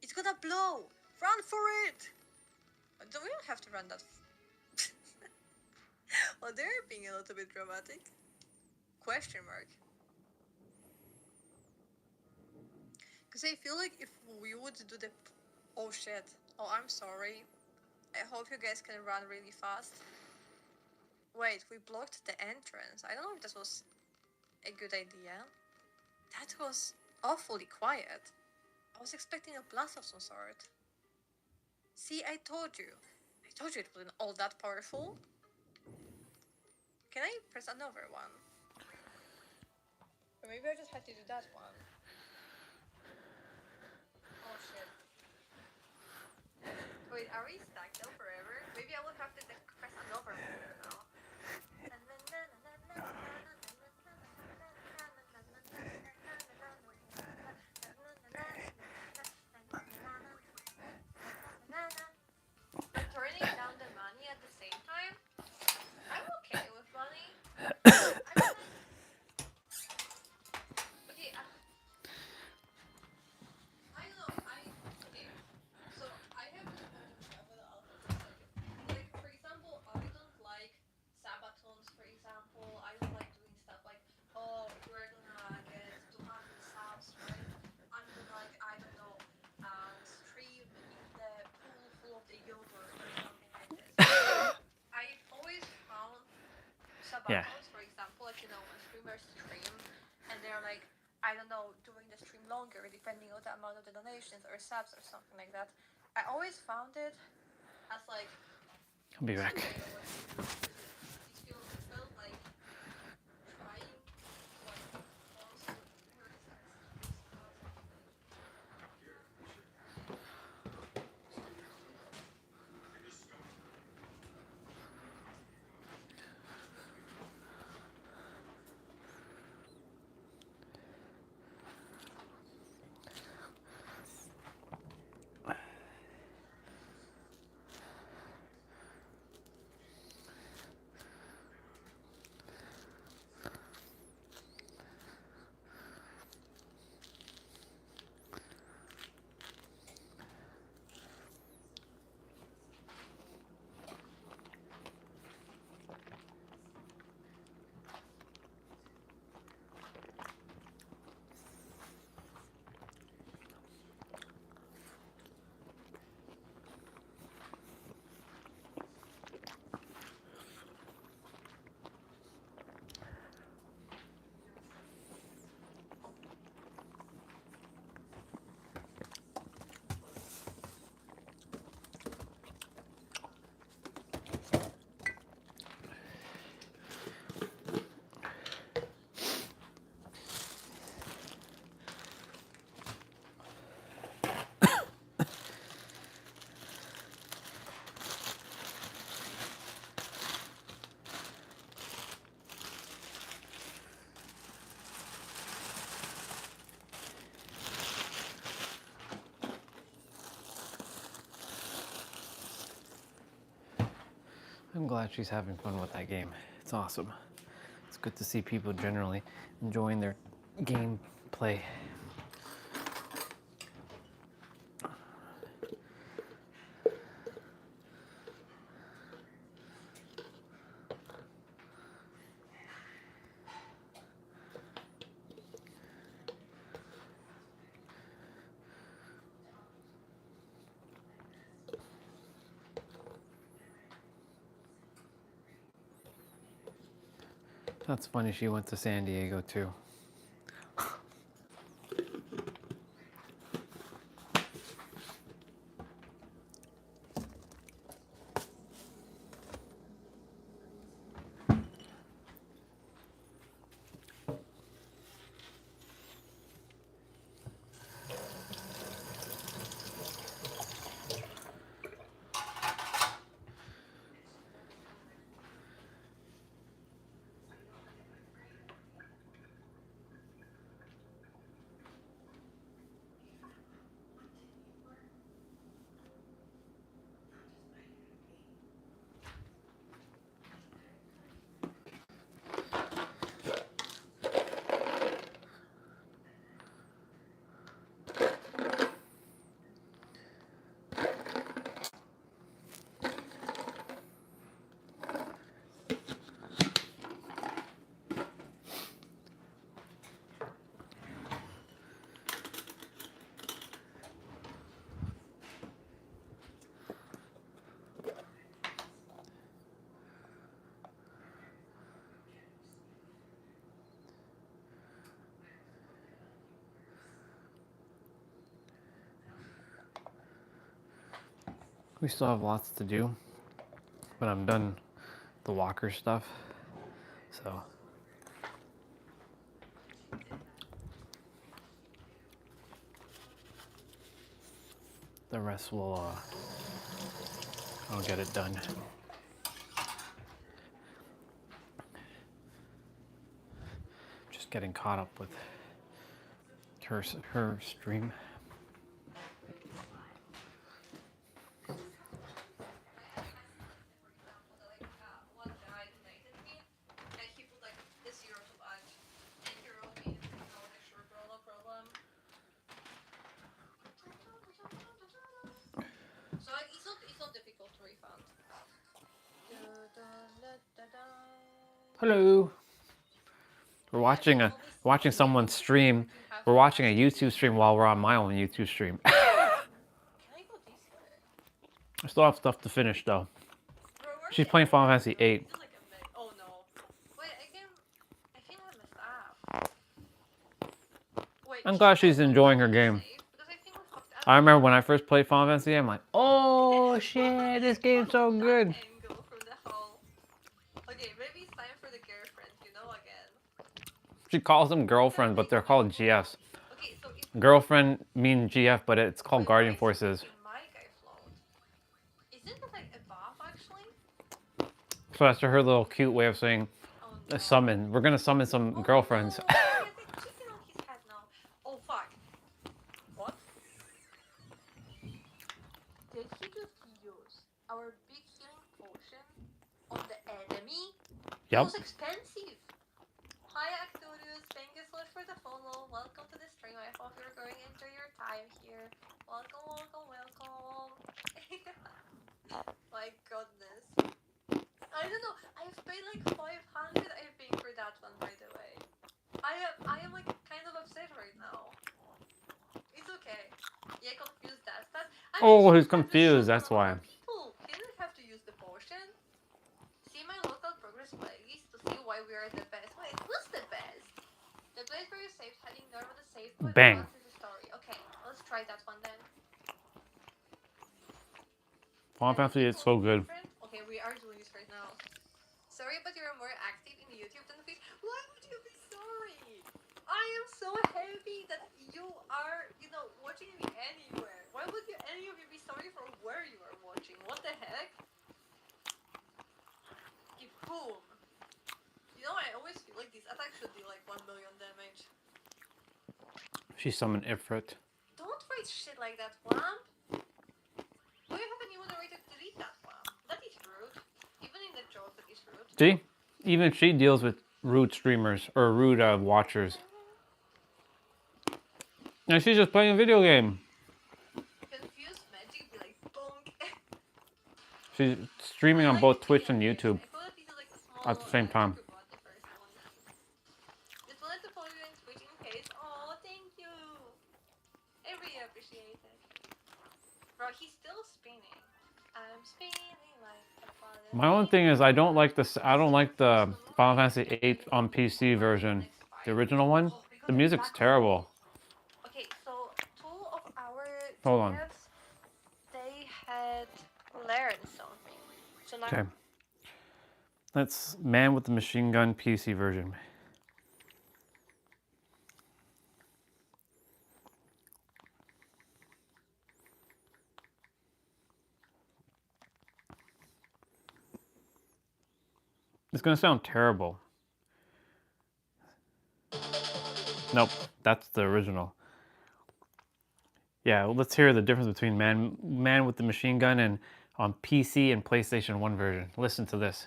It's gonna blow! Run for it! We don't have to run that. Well, they're being a little bit dramatic. Question mark. Because I feel like if we would do the... Oh shit. Oh, I'm sorry. I hope you guys can run really fast. Wait, we blocked the entrance. I don't know if that was a good idea. That was awfully quiet. I was expecting a blast of some sort. See, I told you. I told you it wasn't all that powerful. Can I press another one? Or maybe I just have to do that one. Oh shit. Wait, are we stuck though forever? Maybe I will have to press another one now. But turning down the money at the same time? I'm okay with money. Okay, I don't know. Okay. So I have this bunch of stuff that I'll put like for example, I don't like sabatons. For example, I don't like doing stuff like, oh, we're gonna get 200 subs, right? I'm gonna like I don't know, stream in the pool full of the yogurt or something like this. I've always found sabatons, for example, like when streamers stream and they're like, I don't know, doing the stream longer depending on the amount of the donations or subs or something like that. I always found it as like I'll be back. it felt like trying like I'm glad she's having fun with that game. It's awesome. It's good to see people generally enjoying their game play. That's funny, she went to San Diego too. We still have lots to do, but I'm done the walker stuff, so the rest will, I'll get it done. Just getting caught up with her stream. Hello. We're watching someone stream. We're watching a YouTube stream while we're on my own YouTube stream. I still have stuff to finish though. She's playing Final Fantasy VIII. Oh no. Wait, I think I messed up. Wait, I'm glad she's enjoying her game. I remember when I first played Final Fantasy, I'm like, oh shit, this game's so good. Okay, maybe it's time for the girlfriend, you know, again. She calls them girlfriend, but they're called GFs. Girlfriend means GF, but it's called Guardian Forces. Isn't that like a buff actually? So that's her little cute way of saying summon. We're gonna summon some girlfriends. No. Chicken on his head now. Oh fuck. What? Did he just use our big healing potion on the enemy? Yep. It was expensive. Hi Acturius, thank you so much for the follow. Welcome to the stream. I hope you're going to enjoy your time here. Welcome, welcome, welcome. My goodness. I don't know. I've paid like 500 I think for that one, by the way. I am like kind of upset right now. It's okay. Yeah, confused that. Oh, he's confused. That's why. People didn't have to use the potion. See my local progress playlist to see why we are the best. Wait, who's the best? The place where you saved heading north of the safe point. Bang. The story. Okay, let's try that one then. Final Fantasy is so good. Okay, we are doing this right now. Sorry, but you're more active in YouTube than Twitch. Why would you be sorry? I am so happy that you are, you know, watching me anywhere. Why would any of you be sorry for where you are watching? What the heck? Give whom? You know, I always feel like this attack should do like 1 million damage. She summoned Ifrit. Don't write shit like that, Wamp. Do you have any moderator to delete that one? That is rude. Even in See? Even she deals with rude streamers or rude watchers. And she's just playing a video game. Confused magic be like bonk. She's streaming on both Twitch and YouTube at the same time. Just wanted to follow you on Twitch in case. Oh, thank you. I really appreciate it. Bro, he's still spinning. I'm spinning like a father. My only thing is I don't like this. I don't like the Final Fantasy VIII on PC version, the original one. The music's terrible. Okay, so 2 of our Hold on. TFs, they had learned something. So now Okay. That's Man with the Machine Gun PC version. It's gonna sound terrible. Nope, that's the original. Yeah, well, let's hear the difference between Man with the Machine Gun and on PC and PlayStation 1 version. Listen to this.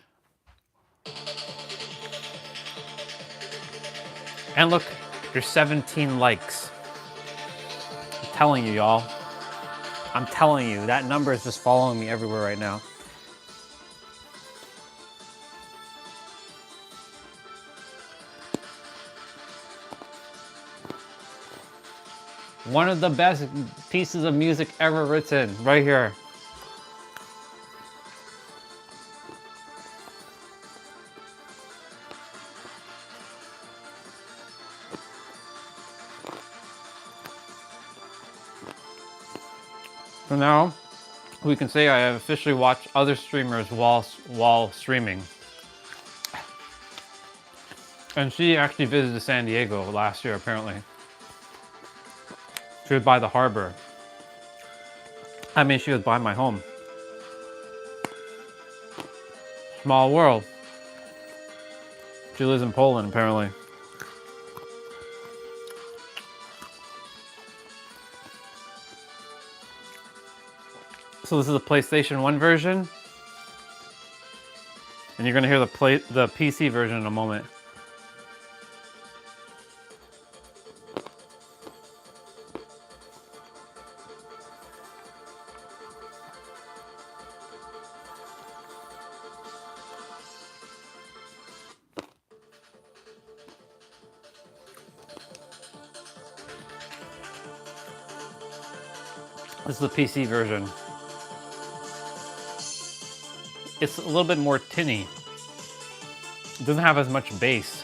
And look, there's 17 likes. I'm telling you, y'all. I'm telling you, that number is just following me everywhere right now. One of the best pieces of music ever written, right here. So now, we can say I have officially watched other streamers while streaming. And she actually visited San Diego last year, apparently. She was by the harbor. I mean, she was by my home. Small world. She lives in Poland, apparently. So this is the PlayStation 1 version. And you're gonna hear the PC version in a moment. This is the PC version. It's a little bit more tinny. It doesn't have as much bass.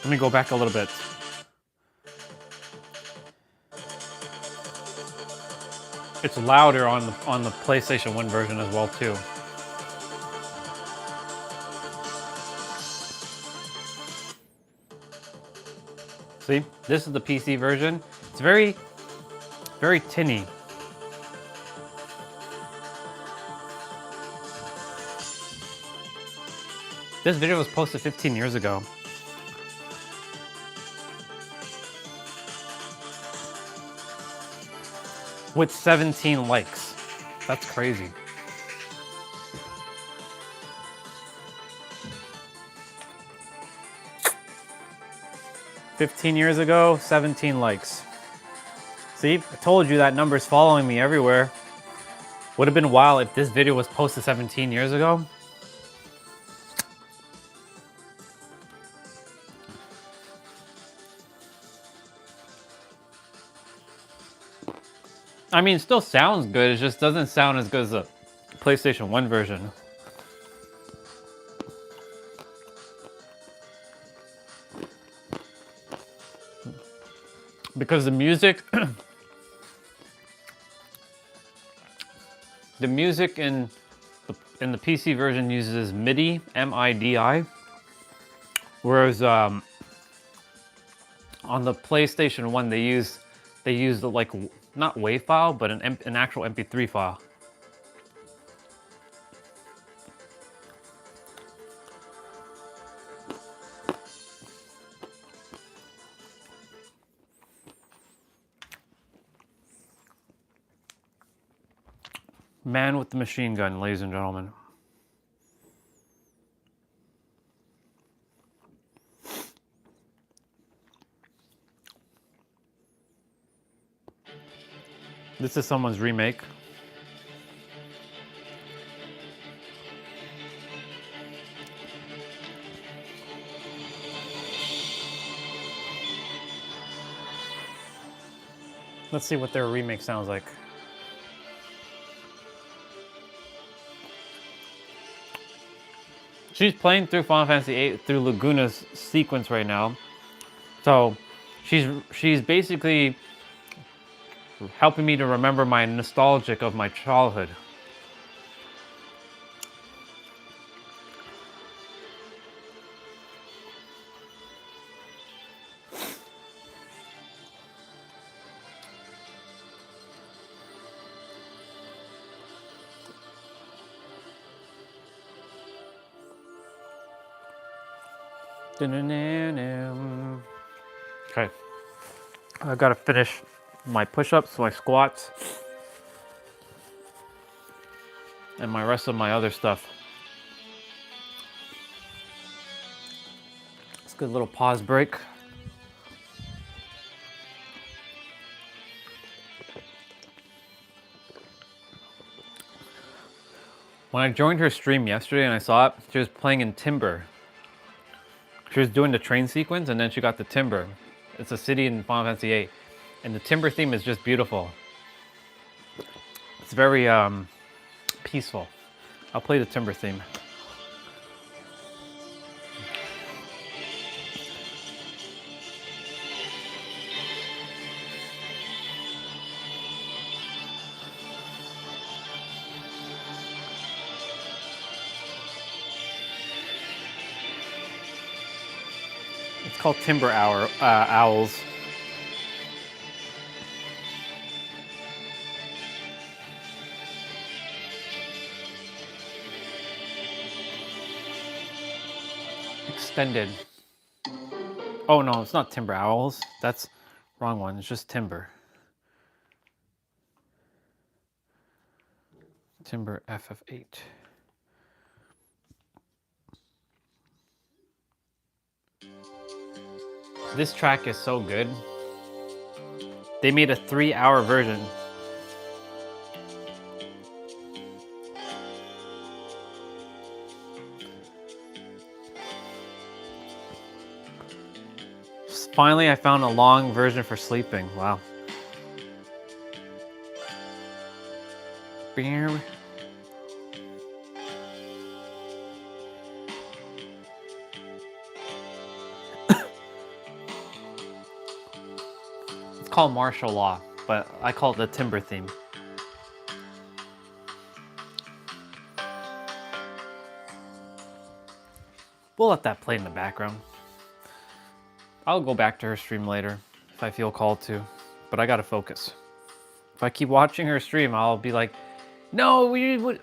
Let me go back a little bit. It's louder on the PlayStation 1 version as well too. See, this is the PC version. It's very, very tinny. This video was posted 15 years ago. With 17 likes. That's crazy. "15 years ago, 17 likes. See, I told you that number's following me everywhere. Would have been wild if this video was posted 17 years ago. I mean, it still sounds good, it just doesn't sound as good as the PlayStation 1 version. Because the music, the music in the PC version uses MIDI, M-I-D-I, whereas on the PlayStation 1 they use the like not WAV file, but an actual MP3 file. Man with the Machine Gun, ladies and gentlemen. This is someone's remake. Let's see what their remake sounds like. She's playing through Final Fantasy VIII through Laguna's sequence right now. So she's basically helping me to remember my nostalgic of my childhood. Okay, I gotta finish my push-ups, my squats, and my rest of my other stuff. It's a good little pause break. When I joined her stream yesterday and I saw it, she was playing in Timber. She was doing the train sequence and then she got the Timber. It's a city in Final Fantasy VIII. And the Timber theme is just beautiful. It's very peaceful. I'll play the Timber theme. It's called Timber Owls. Extended. Oh no, it's not Timber Owls. That's wrong one. It's just Timber. Timber FF8. This track is so good. They made a 3-hour version. Finally, I found a long version for sleeping. Wow. It's called Martial Law, but I call it the Timber theme. We'll let that play in the background. I'll go back to her stream later if I feel called to, but I gotta focus. If I keep watching her stream, I'll be like, no,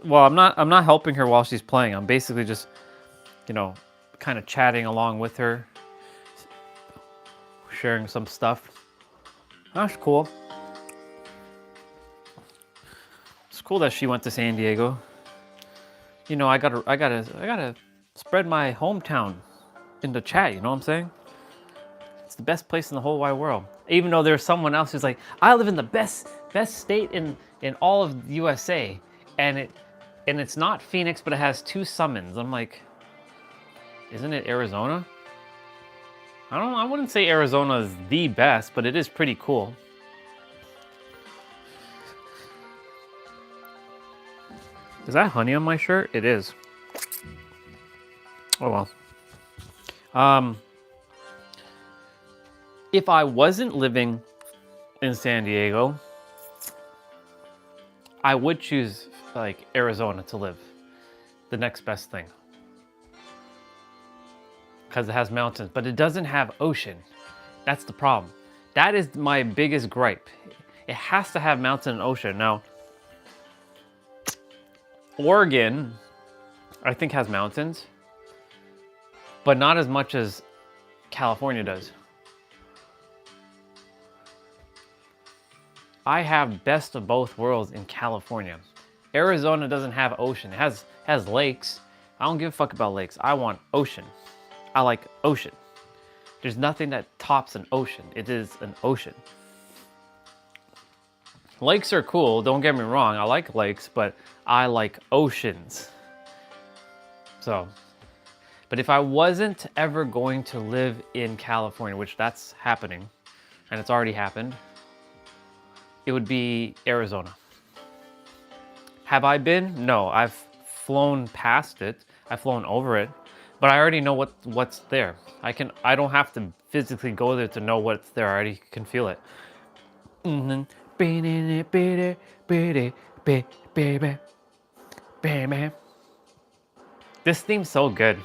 well, I'm not helping her while she's playing. I'm basically just, you know, kind of chatting along with her, sharing some stuff. That's cool. It's cool that she went to San Diego. You know, I gotta spread my hometown in the chat. You know what I'm saying? It's the best place in the whole wide world. Even though there's someone else who's like, I live in the best state in all of the USA, and it's not Phoenix, but it has 2 summons. I'm like, isn't it Arizona? I wouldn't say Arizona is the best, but it is pretty cool. Is that honey on my shirt? It is. Oh well. If I wasn't living in San Diego, I would choose like Arizona to live. The next best thing. Because it has mountains, but it doesn't have ocean. That's the problem. That is my biggest gripe. It has to have mountain and ocean. Now, Oregon, I think has mountains, but not as much as California does. I have best of both worlds in California. Arizona doesn't have ocean. It has lakes. I don't give a fuck about lakes. I want ocean. I like ocean. There's nothing that tops an ocean. It is an ocean. Lakes are cool, don't get me wrong. I like lakes, but I like oceans. So, but if I wasn't ever going to live in California, which that's happening, and it's already happened, it would be Arizona. Have I been? No, I've flown past it. I've flown over it, but I already know what's there. I don't have to physically go there to know what's there. I already can feel it. This theme's so good.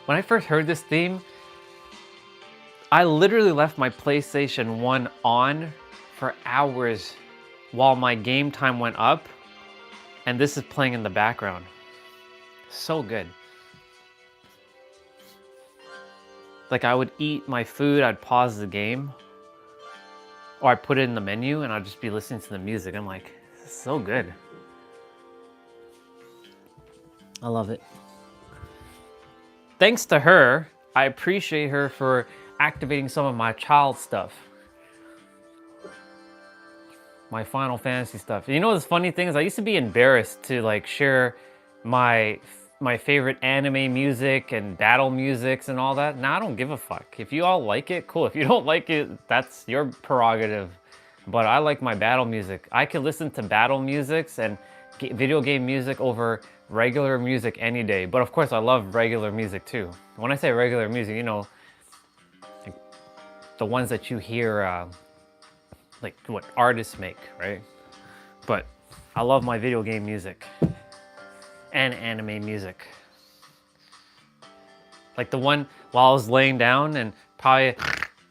When I first heard this theme, I literally left my PlayStation 1 on for hours while my game time went up, and this is playing in the background. So good. Like, I would eat my food, I'd pause the game, or I'd put it in the menu and I'd just be listening to the music. I'm like, this is so good. I love it. Thanks to her, I appreciate her for activating some of my child stuff. My Final Fantasy stuff. You know what's funny thing is I used to be embarrassed to like share my favorite anime music and battle musics and all that. Now I don't give a fuck. If you all like it, cool. If you don't like it, that's your prerogative. But I like my battle music. I could listen to battle musics and video game music over regular music any day. But of course I love regular music too. When I say regular music, you know, like the ones that you hear like what artists make, right? But I love my video game music and anime music. Like the one while I was laying down and probably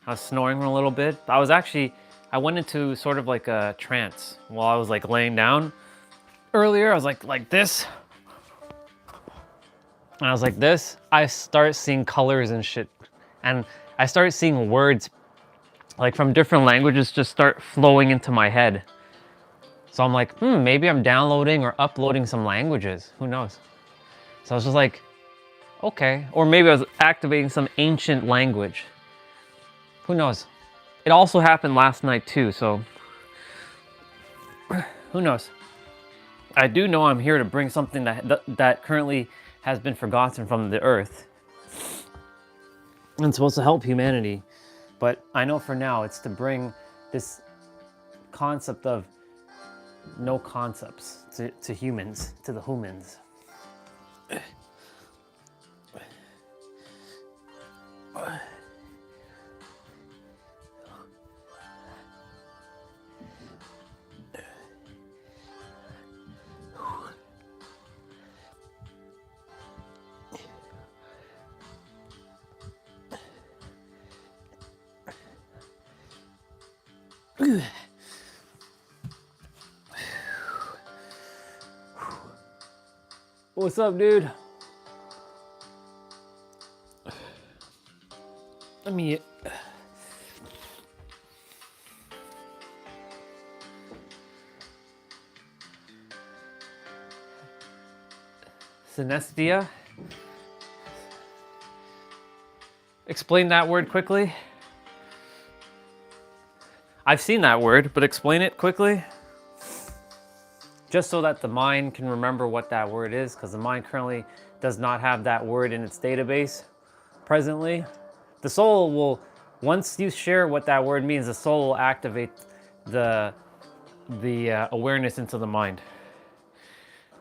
I was snoring a little bit. I went into sort of like a trance while I was like laying down. Earlier, I was like this. And I was like this. I start seeing colors and shit. And I started seeing words like from different languages just start flowing into my head. So I'm like, maybe I'm downloading or uploading some languages. Who knows? So I was just like, okay. Or maybe I was activating some ancient language. Who knows? It also happened last night too, so who knows? I do know I'm here to bring something that currently has been forgotten from the earth. And it's supposed to help humanity. But I know for now it's to bring this concept of no concepts to humans, to the humans. What's up, dude? Let me... Synesthesia? Explain that word quickly. I've seen that word, but explain it quickly. Just so that the mind can remember what that word is, because the mind currently does not have that word in its database presently. The soul will, once you share what that word means, the soul will activate the awareness into the mind.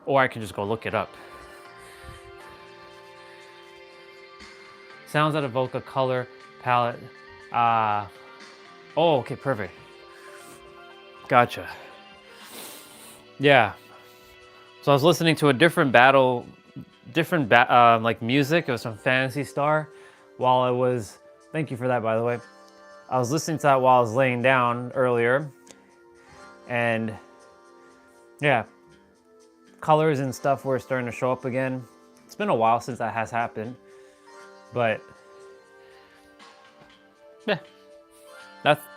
Or I can just go look it up. Sounds that evoke a color palette. Oh, okay, perfect. Gotcha. Yeah. So I was listening to a different like music. It was from Phantasy Star while I was, thank you for that, by the way. I was listening to that while I was laying down earlier. And yeah, colors and stuff were starting to show up again. It's been a while since that has happened, but yeah.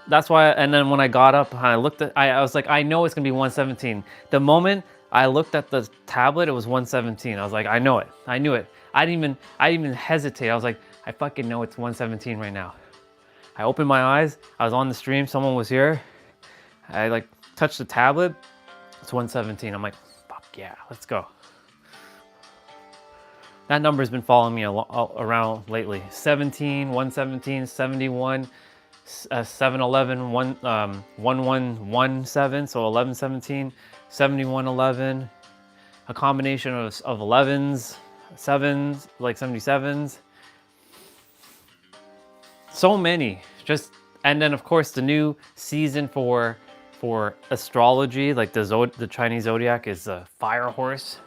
That's why, and then when I got up and I looked at, I was like, I know it's gonna be 117. The moment I looked at the tablet, it was 117. I was like, I know it. I knew it. I didn't even hesitate. I was like, I fucking know it's 117 right now. I opened my eyes. I was on the stream. Someone was here. I like touch the tablet, it's 117. I'm like, fuck yeah, let's go. That number's been following me around lately. 17, 117, 71, 711, 1117, so 1117, 7111, a combination of 11s, 7s, like 77s. So many. Just, and then of course the new season for astrology, like the Chinese zodiac is the fire horse.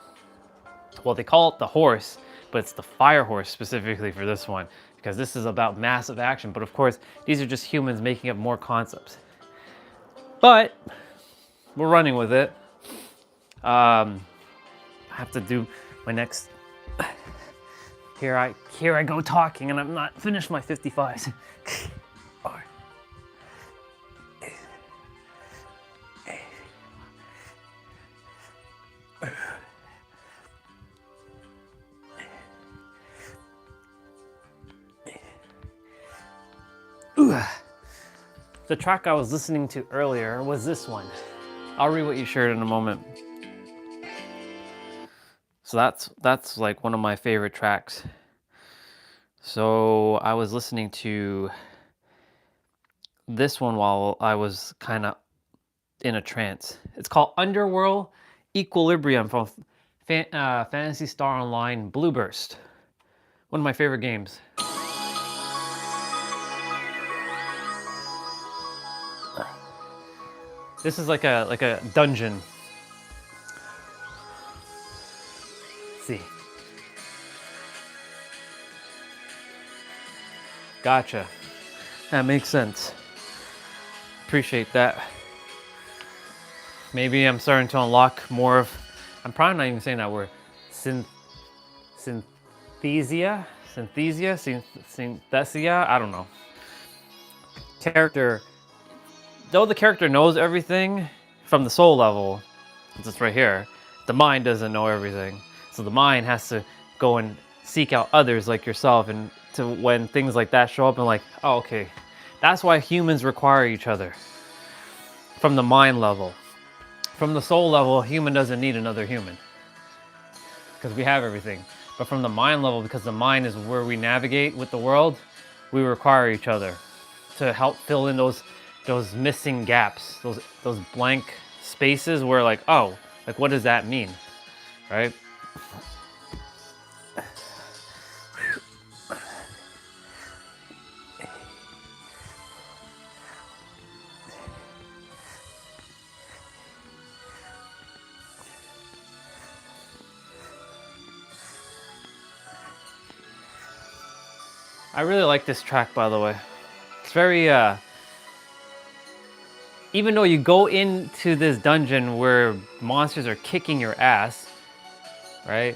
Well, they call it the horse, but it's the fire horse specifically for this one, because this is about massive action. But of course, these are just humans making up more concepts. But we're running with it. I have to do my next. Here I go talking, and I'm not finished my 55s. The track I was listening to earlier was this one. I'll read what you shared in a moment. So that's like one of my favorite tracks. So I was listening to this one while I was kind of in a trance. It's called Underworld Equilibrium from Phantasy Star Online Blueburst. One of my favorite games. This is like a dungeon. Let's see. Gotcha. That makes sense. Appreciate that. Maybe I'm starting to unlock more of, I'm probably not even saying that word, synthesia, I don't know. Character, though the character knows everything from the soul level, it's right here, the mind doesn't know everything. So the mind has to go and seek out others like yourself, and to when things like that show up and like, oh, okay, that's why humans require each other from the mind level. From the soul level, a human doesn't need another human because we have everything. But from the mind level, because the mind is where we navigate with the world, we require each other to help fill in those missing gaps, those blank spaces where like, oh, like what does that mean, right? I really like this track, by the way. It's very, even though you go into this dungeon where monsters are kicking your ass, right?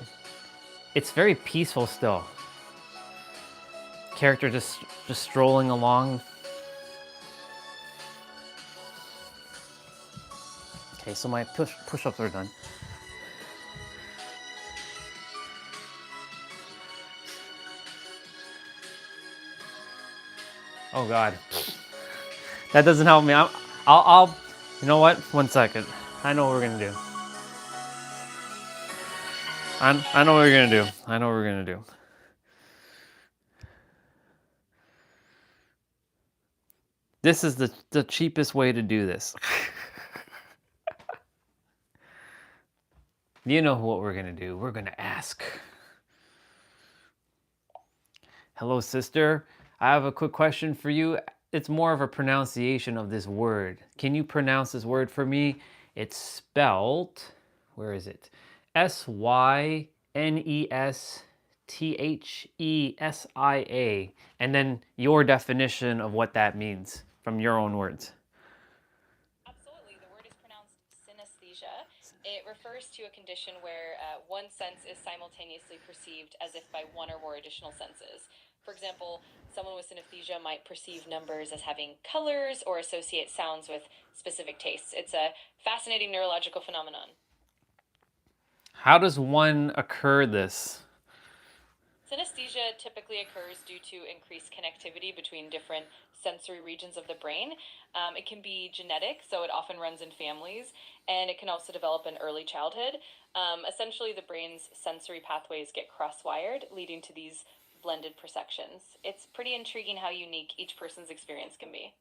It's very peaceful still. Character just strolling along. Okay, so my push-ups are done. Oh God, that doesn't help me. I'll, you know what? 1 second. I know what we're gonna do. I know what we're gonna do. I know what we're gonna do. This is the cheapest way to do this. You know what we're gonna do. We're gonna ask. Hello, sister. I have a quick question for you. It's more of a pronunciation of this word. Can you pronounce this word for me? It's spelled, where is it? Synestesia. And then your definition of what that means from your own words. Absolutely. The word is pronounced synesthesia. It refers to a condition where one sense is simultaneously perceived as if by one or more additional senses. For example, someone with synesthesia might perceive numbers as having colors or associate sounds with specific tastes. It's a fascinating neurological phenomenon. How does one occur this? Synesthesia typically occurs due to increased connectivity between different sensory regions of the brain. It can be genetic, so it often runs in families, and it can also develop in early childhood. Essentially, the brain's sensory pathways get cross-wired, leading to these blended perceptions. It's pretty intriguing how unique each person's experience can be.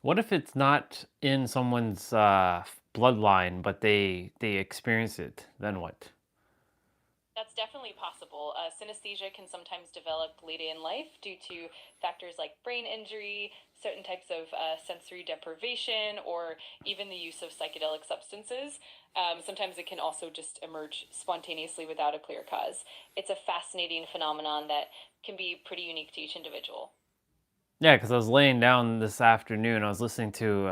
What if it's not in someone's bloodline, but they experience it? Then what? That's definitely possible. Synesthesia can sometimes develop later in life due to factors like brain injury, certain types of sensory deprivation, or even the use of psychedelic substances. Sometimes it can also just emerge spontaneously without a clear cause. It's a fascinating phenomenon that can be pretty unique to each individual. Yeah, because I was laying down this afternoon, I was listening to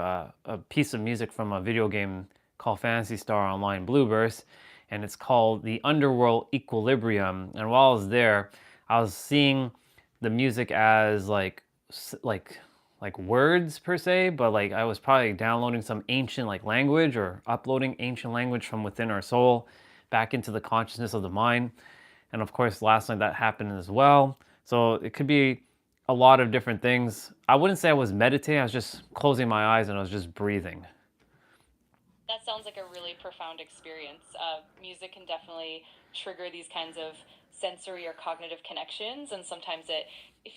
a piece of music from a video game called Fantasy Star Online Blueburst, and it's called The Underworld Equilibrium. And while I was there, I was seeing the music as like words per se, but like I was probably downloading some ancient like language or uploading ancient language from within our soul back into the consciousness of the mind. And of course, last night that happened as well. So it could be a lot of different things. I wouldn't say I was meditating, I was just closing my eyes and I was just breathing. That sounds like a really profound experience. Music can definitely trigger these kinds of sensory or cognitive connections, and sometimes it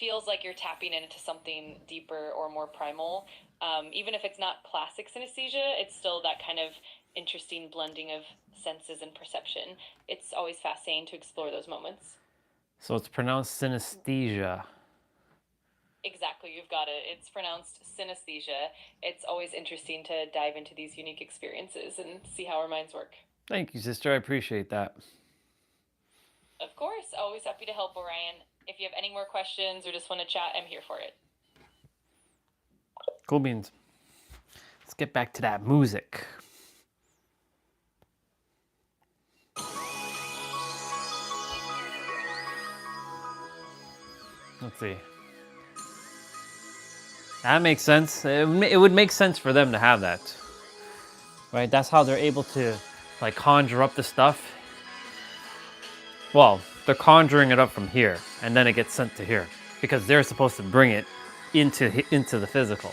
feels like you're tapping into something deeper or more primal. Even if it's not classic synesthesia, it's still that kind of interesting blending of senses and perception. It's always fascinating to explore those moments. So it's pronounced synesthesia. Exactly, you've got it. It's pronounced synesthesia. It's always interesting to dive into these unique experiences and see how our minds work. Thank you, sister. I appreciate that. Of course, always happy to help, Orion. If you have any more questions or just want to chat, I'm here for it. Cool beans. Let's get back to that music. Let's see. That makes sense. It would make sense for them to have that. Right? That's how they're able to like conjure up the stuff. Well, they're conjuring it up from here and then it gets sent to here because they're supposed to bring it into the physical.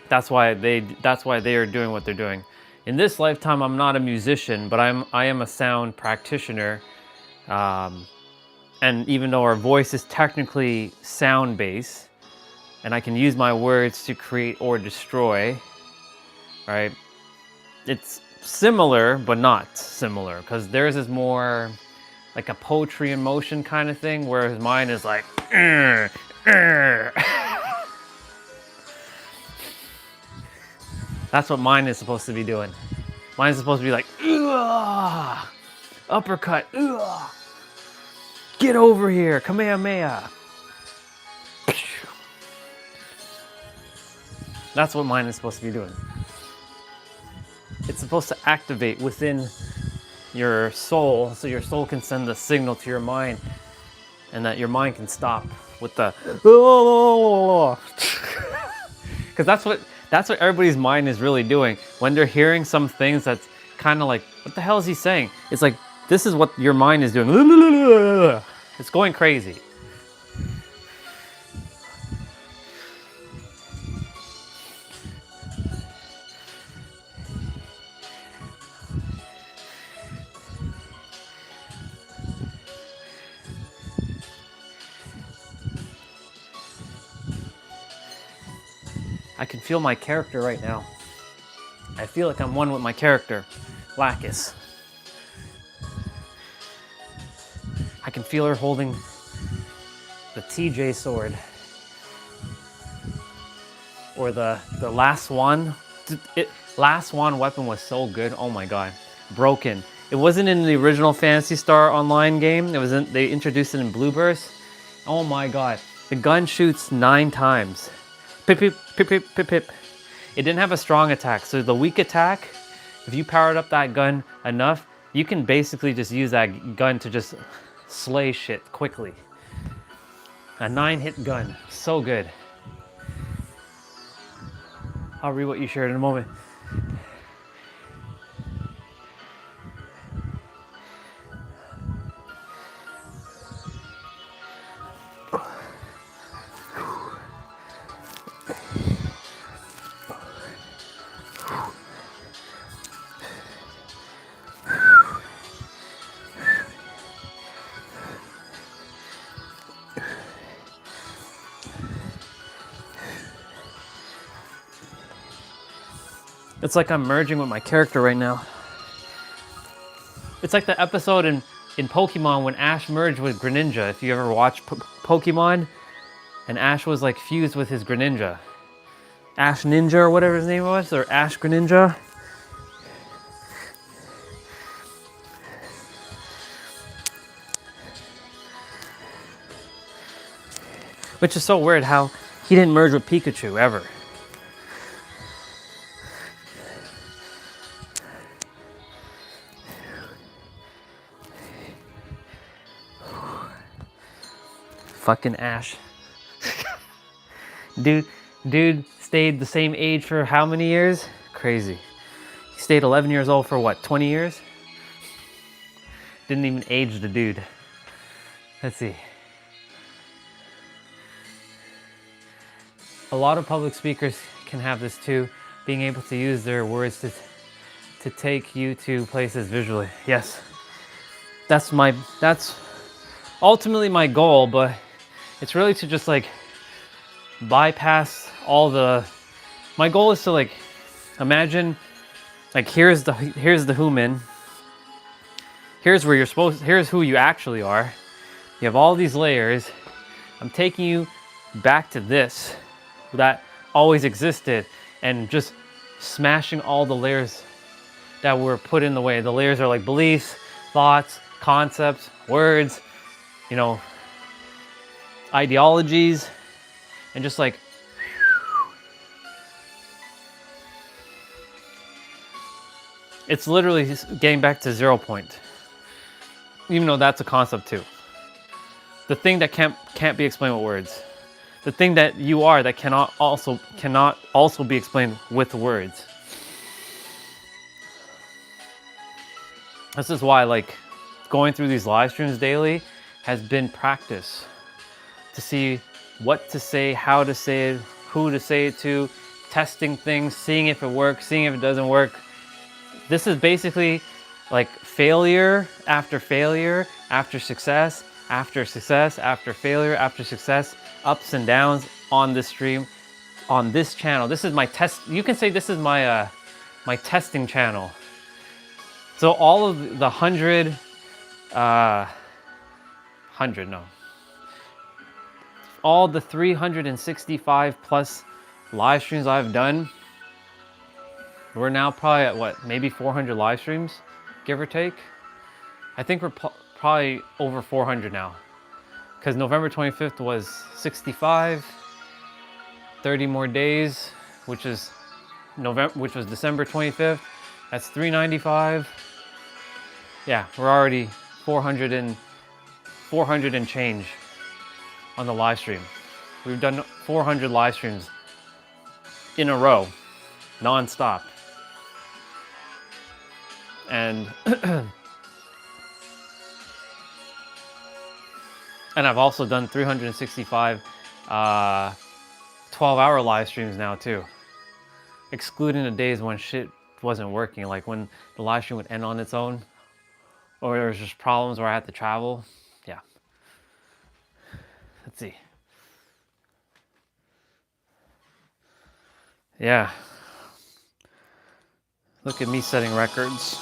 That's why they are doing what they're doing. In this lifetime, I'm not a musician, but I am a sound practitioner. And even though our voice is technically sound based, and I can use my words to create or destroy, right? It's similar, but not similar, because theirs is more like a poetry in motion kind of thing, whereas mine is like, That's what mine is supposed to be doing. Mine is supposed to be like, uppercut, get over here, Kamehameha. That's what mine is supposed to be doing. It's supposed to activate within your soul so your soul can send the signal to your mind and that your mind can stop with the because that's what everybody's mind is really doing when they're hearing some things that's kind of like, what the hell is he saying? It's like, this is what your mind is doing. It's going crazy. I can feel my character right now. I feel like I'm one with my character, Lacus. I can feel her holding the TJ sword. Or the last one. Last one weapon was so good. Oh my god. Broken. It wasn't in the original Phantasy Star Online game. They introduced it in Blueburst. Oh my god. The gun shoots 9 times. Pip, pip, pip, pip, pip, pip. It didn't have a strong attack, so the weak attack, if you powered up that gun enough, you can basically just use that gun to just slay shit quickly. A 9-hit gun, so good. I'll read what you shared in a moment. It's like I'm merging with my character right now. It's like the episode in Pokemon when Ash merged with Greninja. If you ever watched Pokemon, and Ash was like fused with his Greninja. Ash Ninja or whatever his name was, or Ash Greninja. Which is so weird how he didn't merge with Pikachu ever. Fucking Ash. Dude stayed the same age for how many years? Crazy. He stayed 11 years old for what, 20 years? Didn't even age the dude. Let's see. A lot of public speakers can have this too, being able to use their words to take you to places visually. Yes. That's ultimately my goal, but it's really to just like bypass all the, my goal is to like imagine like here's the human, here's where you're supposed, here's who you actually are. You have all these layers. I'm taking you back to this that always existed and just smashing all the layers that were put in the way. The layers are like beliefs, thoughts, concepts, words, you know, ideologies, and just like it's literally getting back to 0 point. Even though that's a concept too. The thing that can't be explained with words. The thing that you are that cannot also be explained with words. This is why like going through these live streams daily has been practice to see what to say, how to say it, who to say it to, testing things, seeing if it works, seeing if it doesn't work. This is basically like failure after failure, after success, after success, after failure, after success, ups and downs on this stream, on this channel. This is my test. You can say this is my my testing channel. So all of the 100 no. All the 365 plus live streams I've done, we're now probably at what, maybe 400 live streams, give or take. I think we're probably over 400 now, because November 25th was 65, 30 more days, which was December 25th. That's 395. Yeah, we're already 400 and change on the live stream. We've done 400 live streams in a row, non-stop. And and I've also done 365 12-hour live streams now too, excluding the days when shit wasn't working, like when the live stream would end on its own, or there was just problems where I had to travel. Yeah. Let's see. Yeah. Look at me setting records.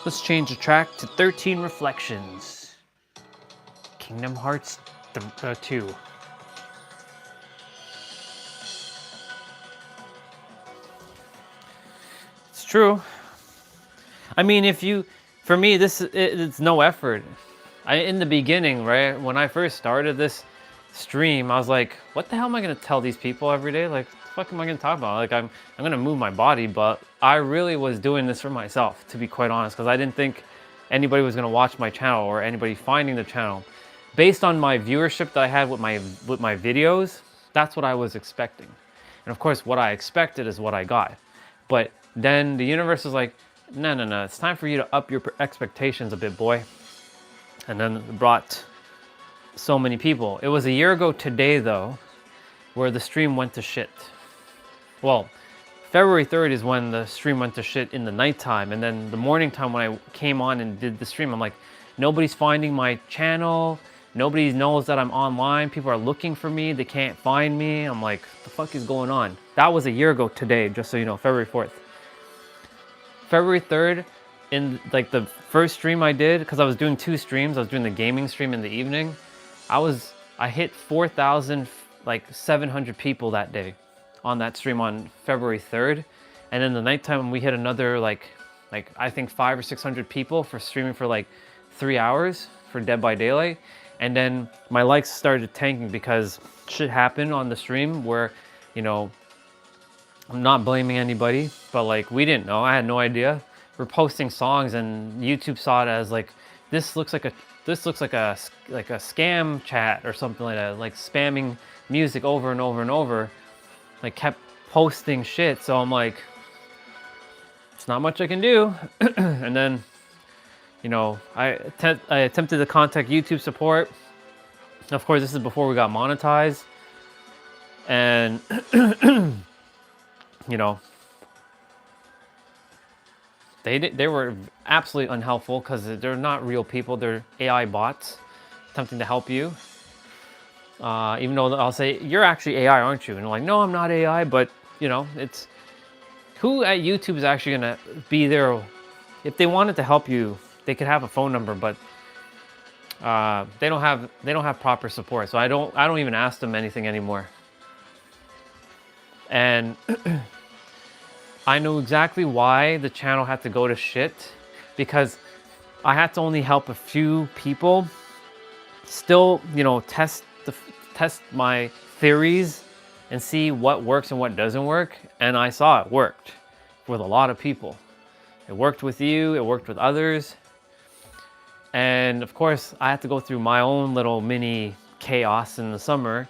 Let's change the track to 13 Reflections. Kingdom Hearts 2. It's true. I mean, for me, it's no effort. In the beginning, right, when I first started this stream, I was like, what the hell am I gonna tell these people every day? Like, what the fuck am I gonna talk about? Like, I'm gonna move my body, but I really was doing this for myself, to be quite honest, because I didn't think anybody was gonna watch my channel or anybody finding the channel. Based on my viewership that I had with my videos, that's what I was expecting. And of course, what I expected is what I got. But then the universe was like, no, it's time for you to up your expectations a bit, boy. And then it brought so many people. It was a year ago today, though, where the stream went to shit. Well, February 3rd is when the stream went to shit in the nighttime. And then the morning time when I came on and did the stream, I'm like, nobody's finding my channel. Nobody knows that I'm online. People are looking for me. They can't find me. I'm like, the fuck is going on? That was a year ago today, just so you know, February 4th. February 3rd, in like the first stream I did, because I was doing 2 streams. I was doing the gaming stream in the evening. I hit 4,700 people that day on that stream on February 3rd. And in the nighttime, we hit another like I think 500 or 600 people for streaming for like 3 hours for Dead by Daylight. And then my likes started tanking because shit happened on the stream where, you know, I'm not blaming anybody, but like we didn't know. I had no idea. We're posting songs and YouTube saw it as like, this looks like a scam chat or something like that, like spamming music over and over and over. Like kept posting shit. So I'm like, it's not much I can do. And then, you know, I attempted to contact YouTube support. Of course, this is before we got monetized. And, you know, they were absolutely unhelpful because they're not real people. They're AI bots attempting to help you. Even though I'll say, you're actually AI, aren't you? And they're like, no, I'm not AI. But, you know, it's who at YouTube is actually going to be there. If they wanted to help you, they could have a phone number, but they don't have proper support. So I don't even ask them anything anymore. And I know exactly why the channel had to go to shit, because I had to only help a few people still, you know, test my theories and see what works and what doesn't work. And I saw it worked with a lot of people. It worked with you, it worked with others. And of course, I had to go through my own little mini chaos in the summer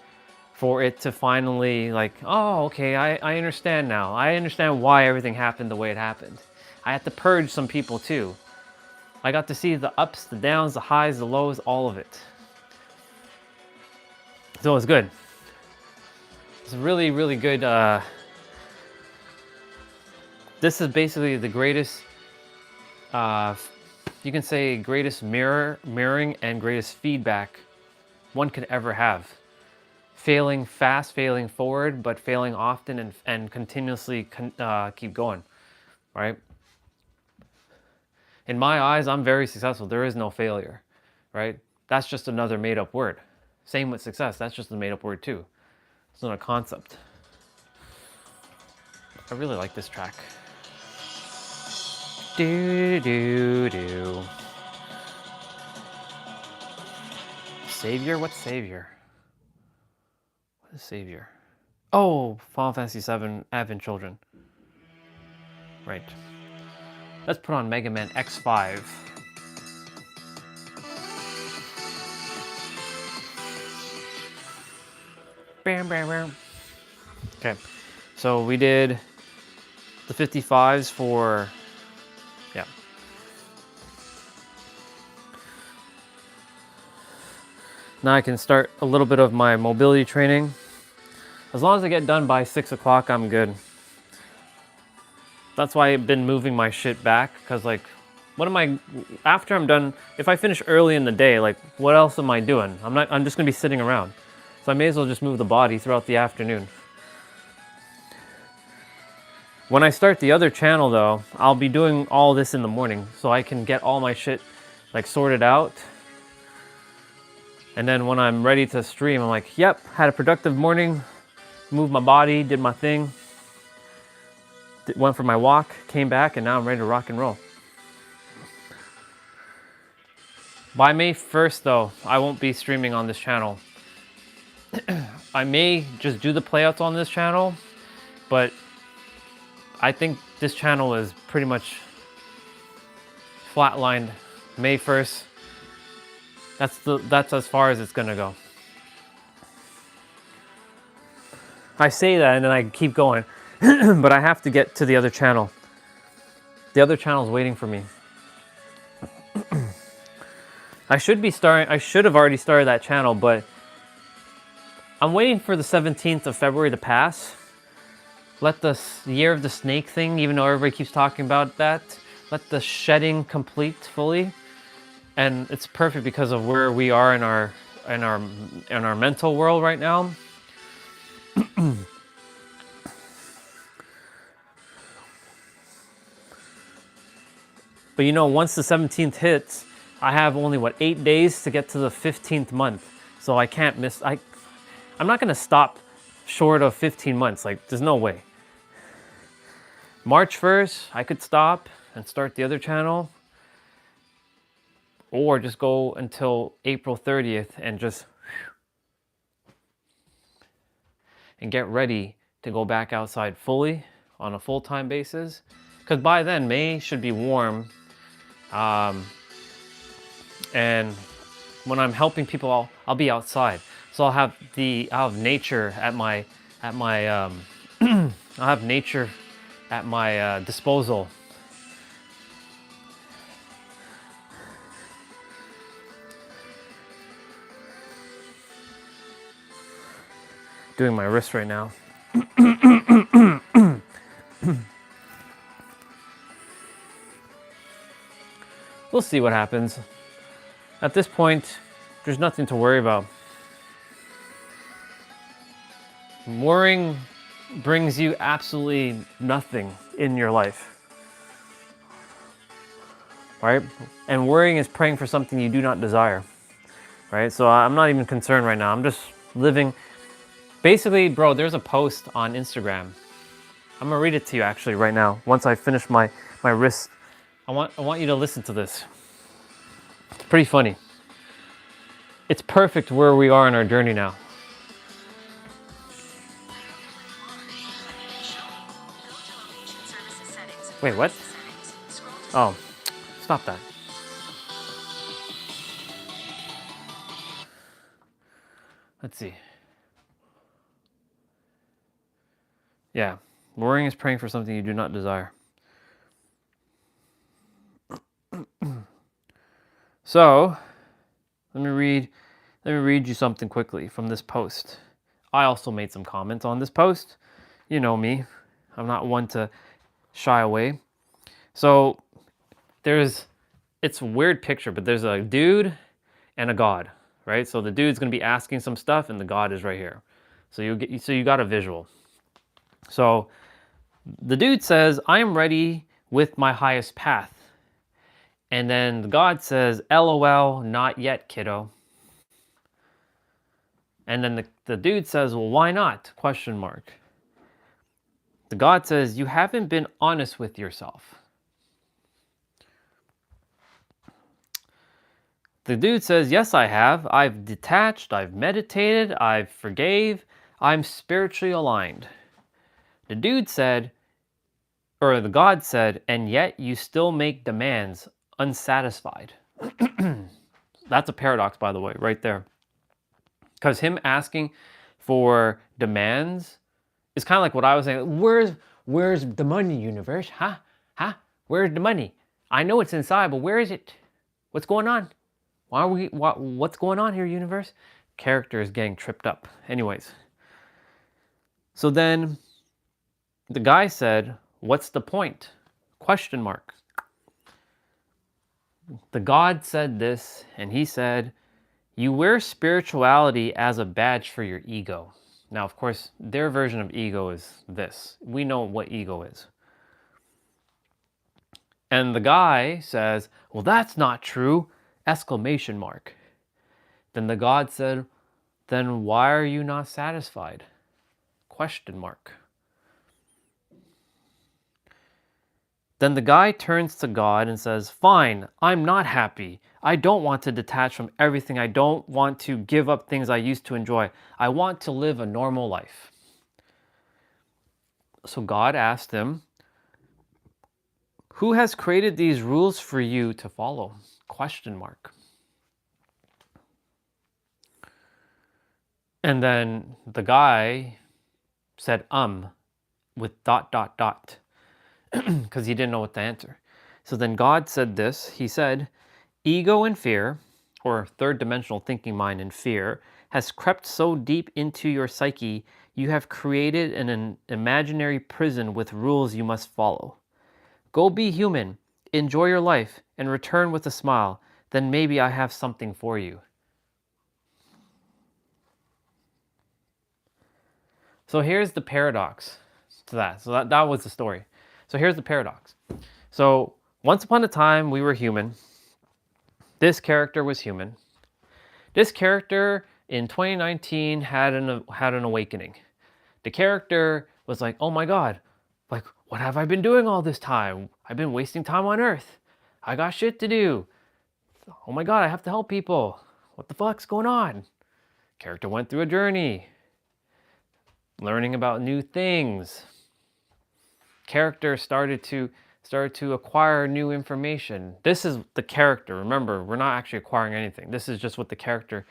for it to finally like, oh, okay, I understand now. I understand why everything happened the way it happened. I had to purge some people too. I got to see the ups, the downs, the highs, the lows, all of it. So it was good. It's really, really good. This is basically the greatest, you can say greatest mirroring and greatest feedback one could ever have. Failing fast, failing forward, but failing often and continuously keep going, right? In my eyes, I'm very successful. There is no failure, right? That's just another made-up word. Same with success. That's just a made-up word too. It's not a concept. I really like this track. Do do do. Savior? What's Savior? What is Savior? Oh, Final Fantasy VII Advent Children. Right. Let's put on Mega Man X5. Bam, bam, bam. Okay, so we did the 55s for, yeah. Now I can start a little bit of my mobility training. As long as I get done by 6 o'clock, I'm good. That's why I've been moving my shit back, because like, what am I, after I'm done, if I finish early in the day, like what else am I doing? I'm just gonna be sitting around. So I may as well just move the body throughout the afternoon. When I start the other channel though, I'll be doing all this in the morning so I can get all my shit like sorted out. And then when I'm ready to stream, I'm like, yep, had a productive morning, moved my body, did my thing, went for my walk, came back, and now I'm ready to rock and roll. By May 1st though, I won't be streaming on this channel. I may just do the playouts on this channel, but I think this channel is pretty much flatlined. May 1st, that's as far as it's gonna go. I say that and then I keep going, but I have to get to the other channel. The other channel is waiting for me. I should have already started that channel, but I'm waiting for the 17th of February to pass. Let the year of the snake thing, even though everybody keeps talking about that, let the shedding complete fully. And it's perfect because of where we are in our in our mental world right now. But you know, once the 17th hits, I have only, what, 8 days to get to the 15th month. So I can't miss, I'm not gonna stop short of 15 months. Like, there's no way. March 1st, I could stop and start the other channel. Or just go until April 30th and just, and get ready to go back outside fully on a full-time basis. Because by then, May should be warm. And when I'm helping people, I'll be outside. So I'll have nature at my I'll have nature at my disposal. Doing my wrist right now. We'll see what happens. At this point, there's nothing to worry about. Worrying brings you absolutely nothing in your life. Right? And worrying is praying for something you do not desire. Right? So I'm not even concerned right now. I'm just living. Basically, bro, there's a post on Instagram. I'm gonna read it to you actually right now. Once I finish my wrist, I want you to listen to this. It's pretty funny. It's perfect where we are in our journey now. Wait, what? Oh, stop that. Let's see. Yeah, worrying is praying for something you do not desire. So, let me read you something quickly from this post. I also made some comments on this post. You know me. I'm not one to shy away. So, it's a weird picture, but there's a dude and a god, right? So the dude's going to be asking some stuff and the god is right here. So you got a visual. So the dude says, "I am ready with my highest path." And then the god says, "LOL, not yet, kiddo." And then the dude says, "Well, why not?" Question mark. The god says, "You haven't been honest with yourself." The dude says, "Yes, I have. I've detached, I've meditated, I've forgave, I'm spiritually aligned." The dude said, or the god said, "And yet you still make demands unsatisfied." That's a paradox, by the way, right there. Because him asking for demands is kind of like what I was saying. Where's the money, universe? Huh? Where's the money? I know it's inside, but where is it? What's going on? What's going on here, universe? Character is getting tripped up. Anyways. So then the guy said, "What's the point?" Question mark. The god said this, and he said, "You wear spirituality as a badge for your ego." Now, of course, their version of ego is this. We know what ego is. And the guy says, "Well, that's not true!" Exclamation mark. Then the god said, "Then why are you not satisfied?" Question mark. Then the guy turns to God and says, "Fine, I'm not happy. I don't want to detach from everything. I don't want to give up things I used to enjoy. I want to live a normal life." So God asked him, "Who has created these rules for you to follow?" Question mark. And then the guy said, with ... because he didn't know what to answer. So then God said this. He said, "Ego and fear, or third dimensional thinking mind and fear, has crept so deep into your psyche, you have created an imaginary prison with rules you must follow. Go be human, enjoy your life, and return with a smile. Then maybe I have something for you." So here's the paradox to that. So that was the story. So here's the paradox. So once upon a time, we were human. This character was human. This character in 2019 had an awakening. The character was like, oh my God, like, what have I been doing all this time? I've been wasting time on Earth. I got shit to do. Oh my God, I have to help people. What the fuck's going on? Character went through a journey, learning about new things. Character started to acquire new information. This is the character. Remember, we're not actually acquiring anything. This is just what the character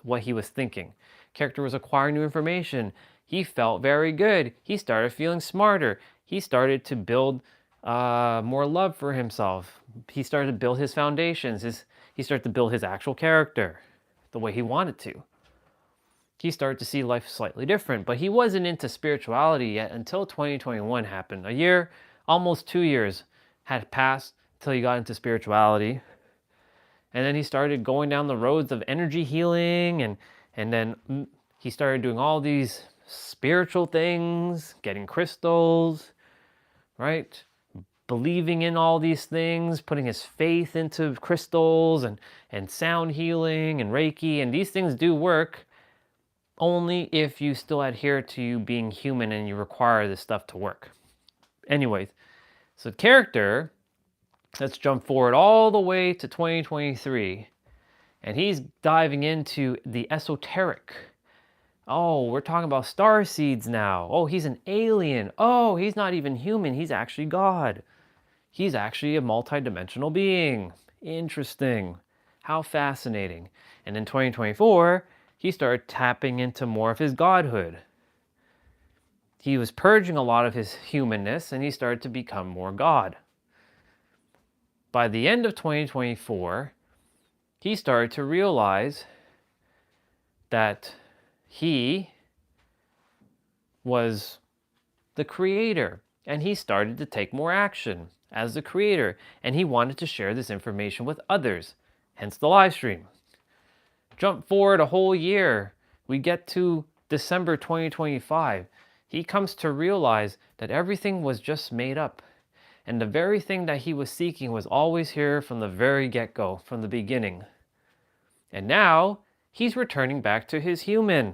what he was thinking. Character was acquiring new information. He felt very good. He started feeling smarter. He started to build more love for himself. He started to build his foundations. He started to build his actual character the way he wanted to. He started to see life slightly different, but he wasn't into spirituality yet until 2021 happened. A year, almost 2 years had passed until he got into spirituality. And then he started going down the roads of energy healing, and then he started doing all these spiritual things, getting crystals, right? Believing in all these things, putting his faith into crystals and sound healing and Reiki, and these things do work only if you still adhere to you being human and you require this stuff to work. Anyways, so the character, let's jump forward all the way to 2023, and he's diving into the esoteric. Oh, we're talking about star seeds now. Oh, he's an alien. Oh, he's not even human. He's actually God. He's actually a multidimensional being. Interesting. How fascinating. And in 2024, he started tapping into more of his godhood. He was purging a lot of his humanness, and he started to become more God. By the end of 2024, he started to realize that he was the creator, and he started to take more action as the creator, and he wanted to share this information with others, hence the live stream. Jump forward a whole year, we get to December 2025. He comes to realize that everything was just made up, and the very thing that he was seeking was always here from the very get-go, from the beginning. And now he's returning back to his human.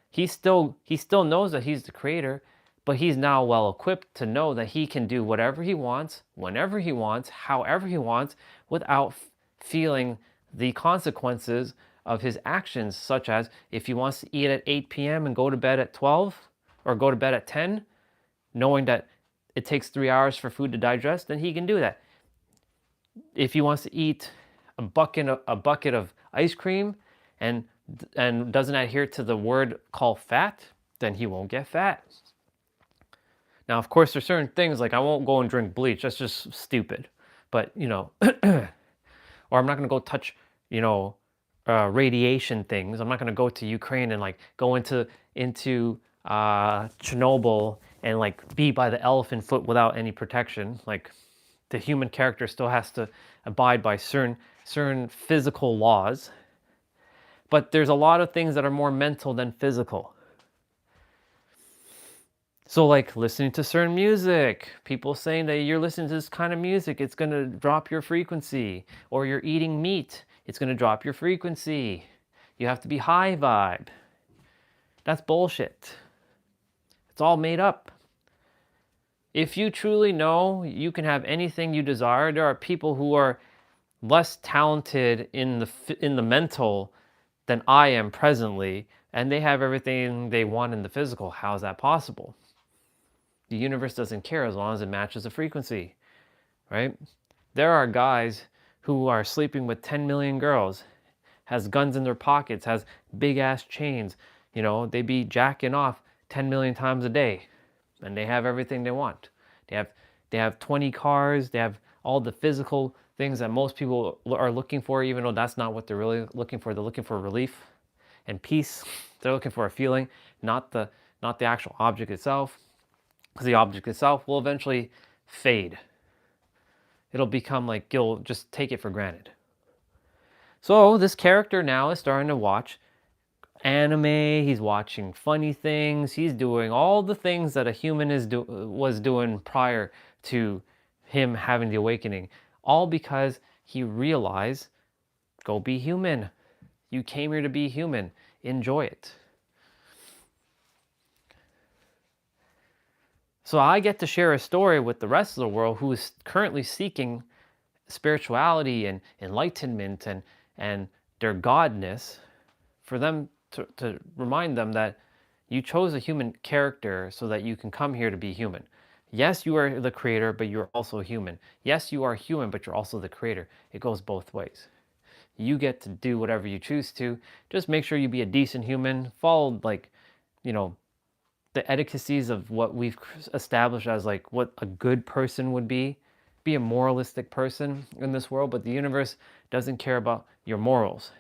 He still knows that he's the creator, but he's now well equipped to know that he can do whatever he wants, whenever he wants, however he wants, without feeling the consequences of his actions, such as if he wants to eat at 8 p.m. and go to bed at 12 or go to bed at 10, knowing that it takes 3 hours for food to digest, then he can do that. If he wants to eat a bucket of ice cream and doesn't adhere to the word called fat, then he won't get fat. Now, of course, there's certain things like I won't go and drink bleach. That's just stupid. But, or I'm not going to go touch, radiation things. I'm not going to go to Ukraine and like go into Chernobyl and like be by the elephant foot without any protection. Like the human character still has to abide by certain physical laws. But there's a lot of things that are more mental than physical. So like listening to certain music, people saying that you're listening to this kind of music, it's going to drop your frequency. Or you're eating meat, it's going to drop your frequency. You have to be high vibe. That's bullshit. It's all made up. If you truly know you can have anything you desire, there are people who are less talented in the mental than I am presently, and they have everything they want in the physical. How is that possible? The universe doesn't care as long as it matches the frequency, right? There are guys who are sleeping with 10 million girls, has guns in their pockets, has big ass chains, they be jacking off 10 million times a day, and they have everything they want. They have 20 cars, they have all the physical things that most people are looking for, even though that's not what they're really looking for. They're looking for relief and peace. They're looking for a feeling, not the actual object itself. Because the object itself will eventually fade. It'll become like you'll just take it for granted. So this character now is starting to watch anime, he's watching funny things, he's doing all the things that a human was doing prior to him having the awakening. All because he realized, go be human. You came here to be human. Enjoy it. So I get to share a story with the rest of the world who is currently seeking spirituality and enlightenment and their godness, for them to remind them that you chose a human character so that you can come here to be human. Yes, you are the creator, but you're also human. Yes, you are human, but you're also the creator. It goes both ways. You get to do whatever you choose to. Just make sure you be a decent human. Follow, like, you know, the etiquettes of what we've established as like what a good person would be. Be a moralistic person in this world, but the universe doesn't care about your morals.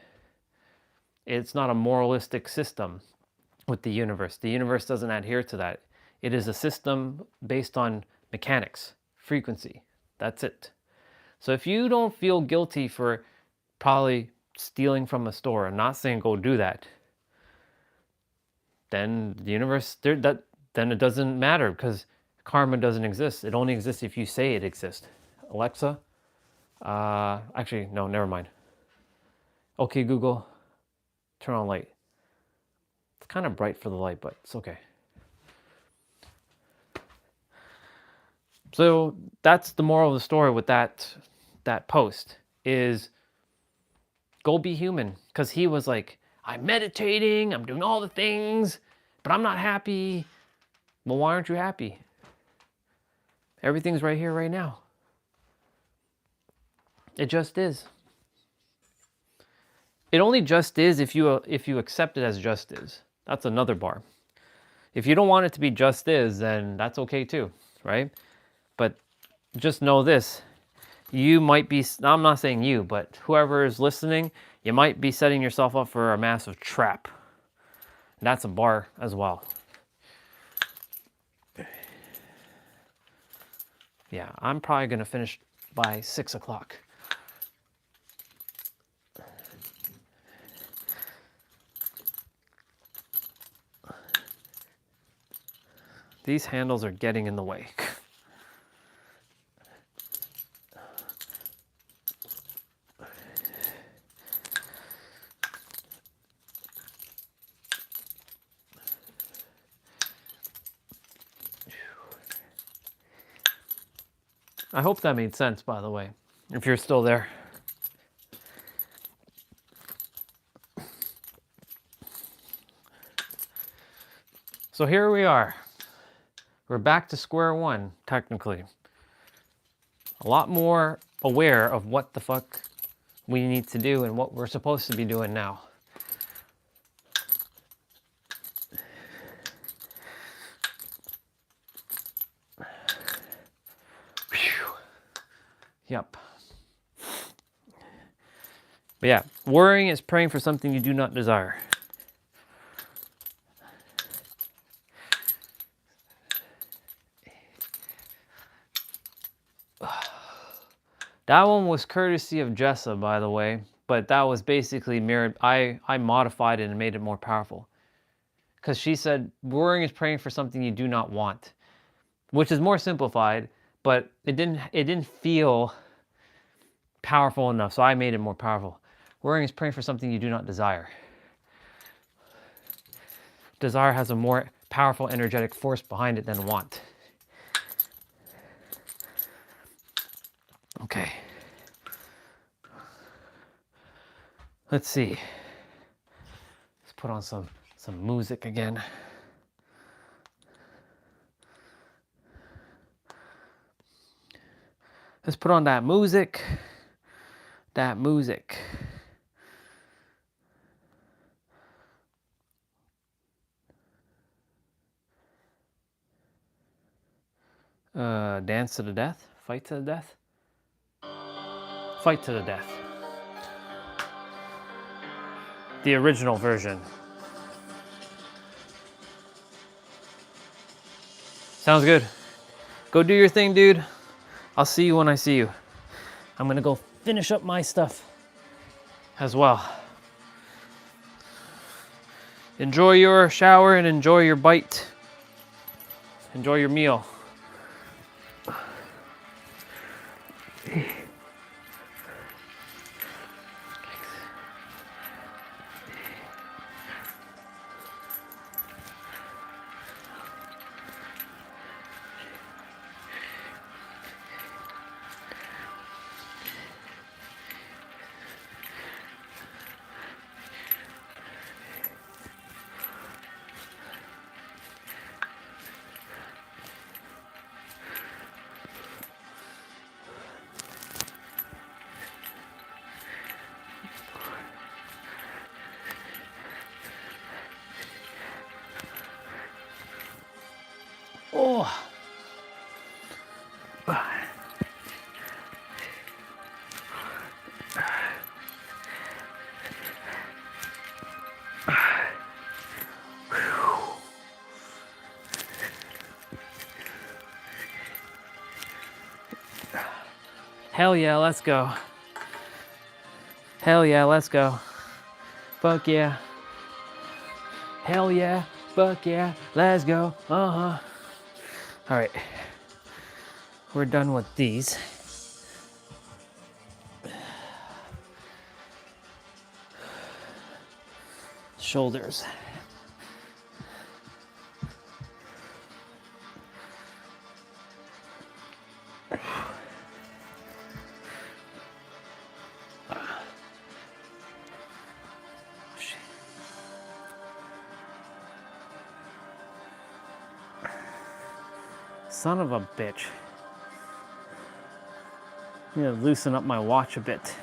It's not a moralistic system with the universe. The universe doesn't adhere to that. It is a system based on mechanics, frequency. That's it. So if you don't feel guilty for probably stealing from a store, I'm not saying go do that, then the universe, then it doesn't matter, because karma doesn't exist. It only exists if you say it exists. Alexa, actually, no, never mind. Okay, Google, turn on light. It's kind of bright for the light, but it's okay. So that's the moral of the story with that post, is go be human. Because he was like, I'm meditating, I'm doing all the things, but I'm not happy. Well, why aren't you happy? Everything's right here, right now. It just is. It only just is if you accept it as just is. That's another bar. If you don't want it to be just is, then that's okay too, right? But just know this. You might be, I'm not saying you, but whoever is listening, you might be setting yourself up for a massive trap. That's a bar as well. Yeah, I'm probably going to finish by 6 o'clock. These handles are getting in the way. I hope that made sense, by the way, if you're still there. So here we are. We're back to square one, technically. A lot more aware of what the fuck we need to do and what we're supposed to be doing now. Whew. Yep. But yeah, worrying is praying for something you do not desire. That one was courtesy of Jessa, by the way, but that was basically mirrored. I modified it and made it more powerful. Because she said, worrying is praying for something you do not want, which is more simplified, but it didn't feel powerful enough, so I made it more powerful. Worrying is praying for something you do not desire. Desire has a more powerful energetic force behind it than want. Okay. Let's see. Let's put on some music again. Let's put on that music. That music. Dance to the death? Fight to the death? Fight to the death. The original version. Sounds good. Go do your thing, dude. I'll see you when I see you. I'm gonna go finish up my stuff as well. Enjoy your shower and enjoy your bite. Enjoy your meal. Oh. Hell yeah, let's go. Hell yeah, let's go. Fuck yeah. Hell yeah, fuck yeah, let's go. Uh-huh. All right, we're done with these. Shoulders. Son of a bitch. I'm gonna loosen up my watch a bit.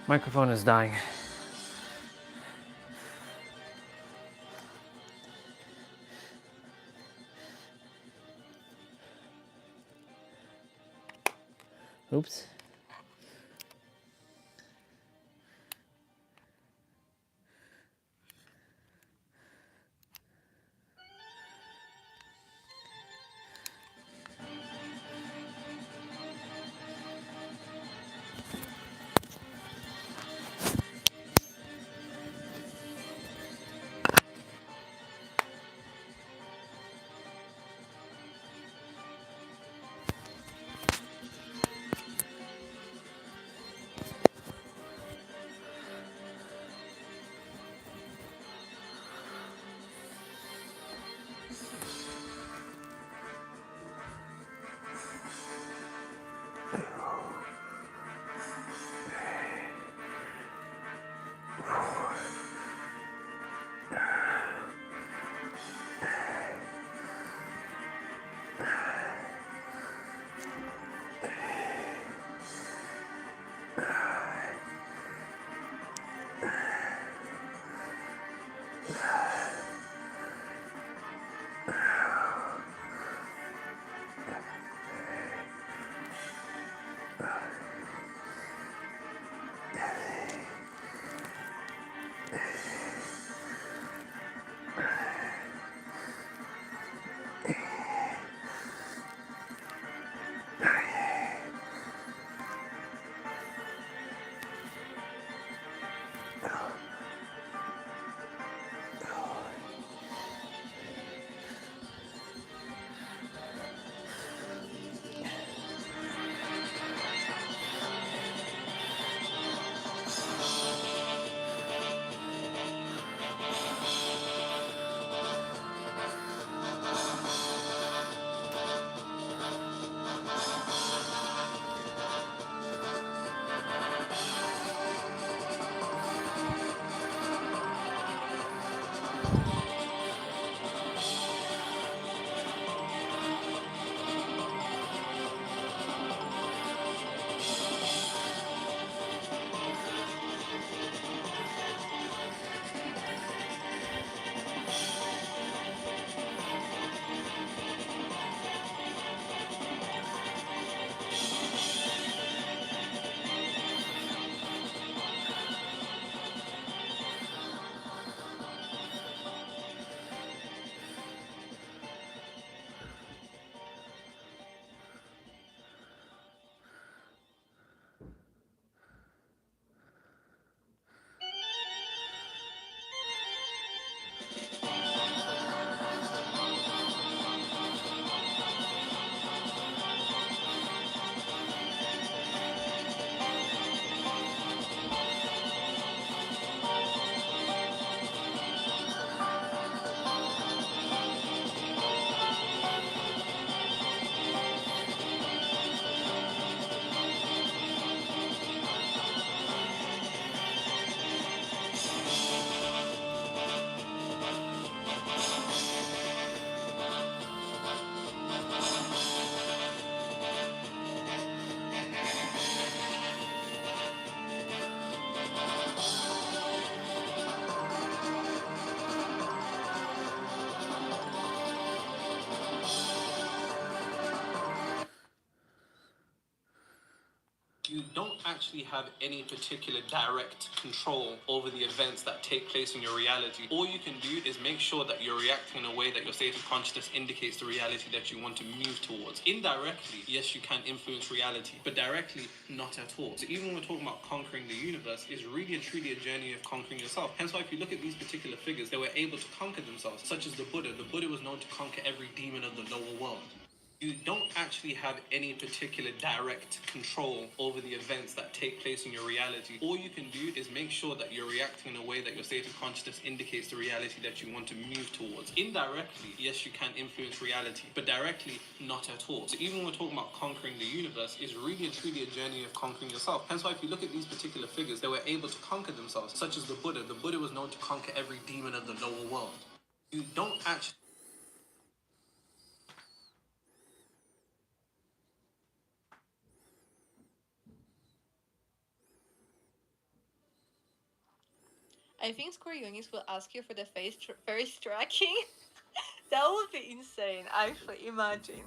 Microphone is dying. Oops. You don't actually have any particular direct control over the events that take place in your reality. All you can do is make sure that you're reacting in a way that your state of consciousness indicates the reality that you want to move towards. Indirectly, yes, you can influence reality, but directly, not at all. So even when we're talking about conquering the universe, it's really and truly a journey of conquering yourself. Hence why if you look at these particular figures, they were able to conquer themselves, such as the Buddha. The Buddha was known to conquer every demon of the lower world. You don't actually have any particular direct control over the events that take place in your reality. All you can do is make sure that you're reacting in a way that your state of consciousness indicates the reality that you want to move towards. Indirectly, yes, you can influence reality, but directly, not at all. So even when we're talking about conquering the universe, it's really and truly a journey of conquering yourself. Hence why if you look at these particular figures, they were able to conquer themselves, such as the Buddha. The Buddha was known to conquer every demon of the lower world. You don't actually I think Square Enix will ask you for the face tracking. That would be insane, actually, imagine.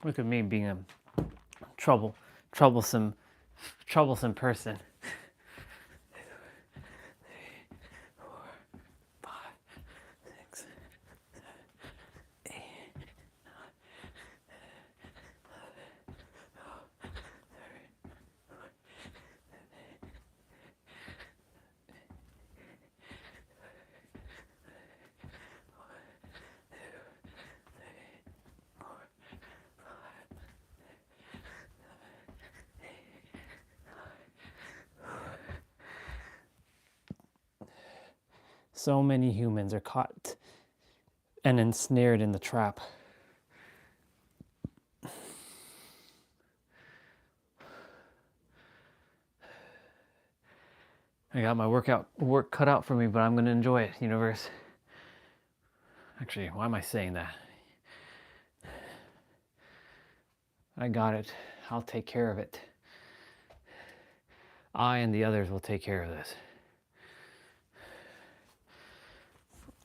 Look at me being a troublesome person. So many humans are caught and ensnared in the trap. I got my work cut out for me, but I'm going to enjoy it, universe. Actually, why am I saying that? I got it. I'll take care of it. I and the others will take care of this.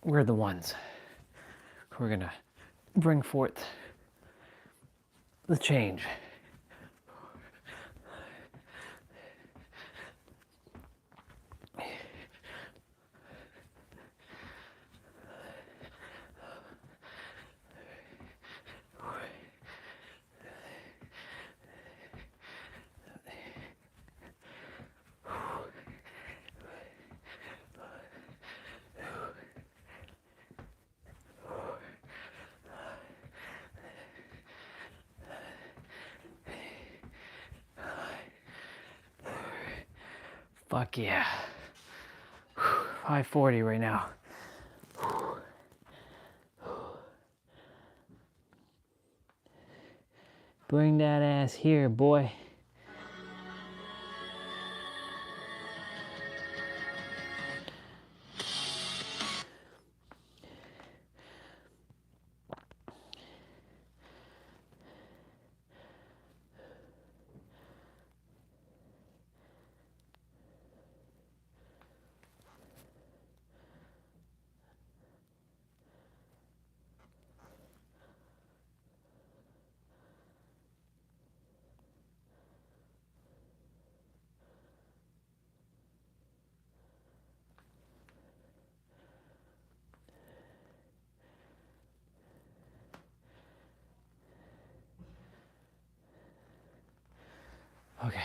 We're the ones who are going to bring forth the change. Fuck yeah. 540 right now. Bring that ass here, boy. Okay.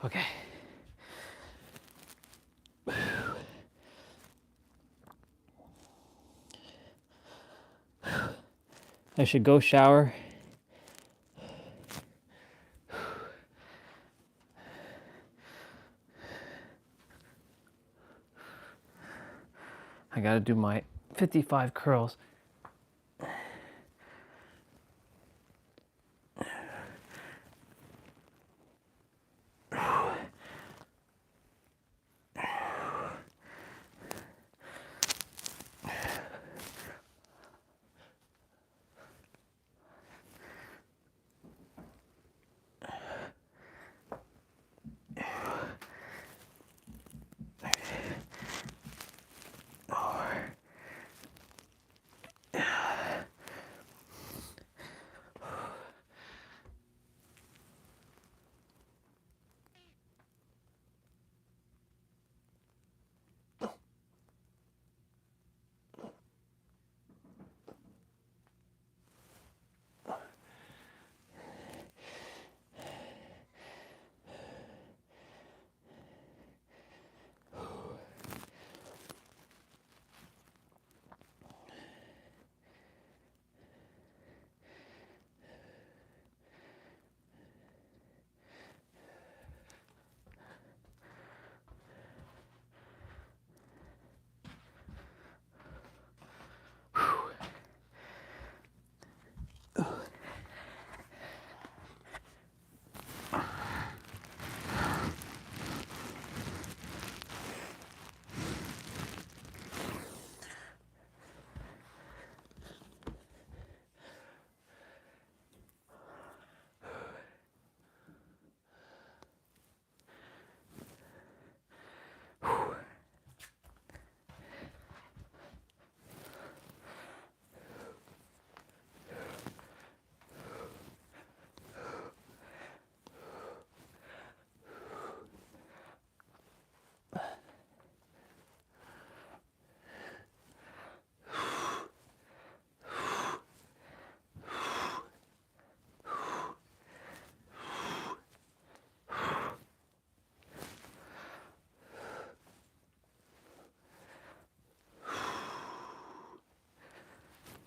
Okay. I should go shower. I gotta do my 55 curls.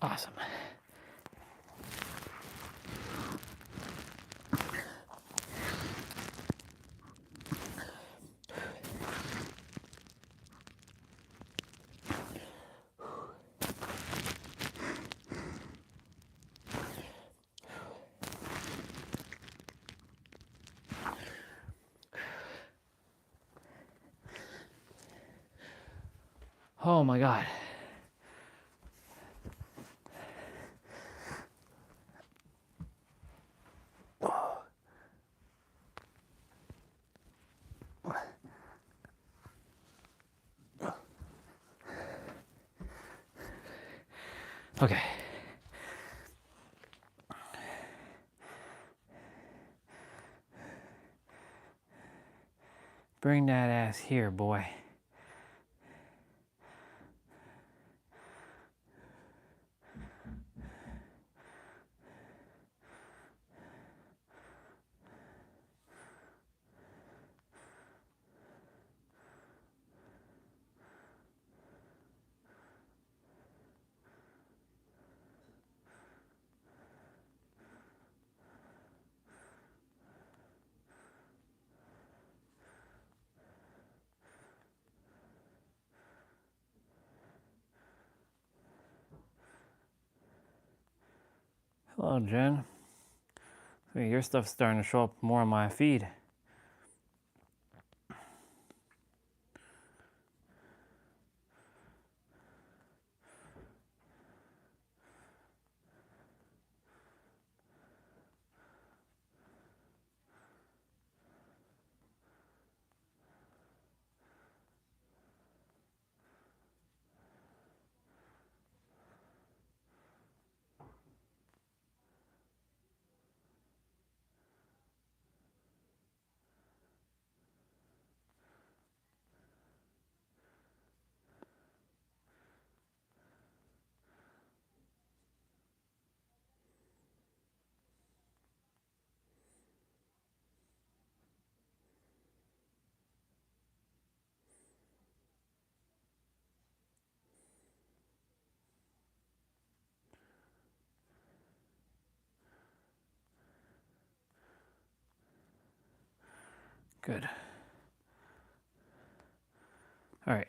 Awesome. Oh my God. Okay. Bring that ass here, boy. Hello, Jen. Hey, your stuff's starting to show up more on my feed. Good. All right.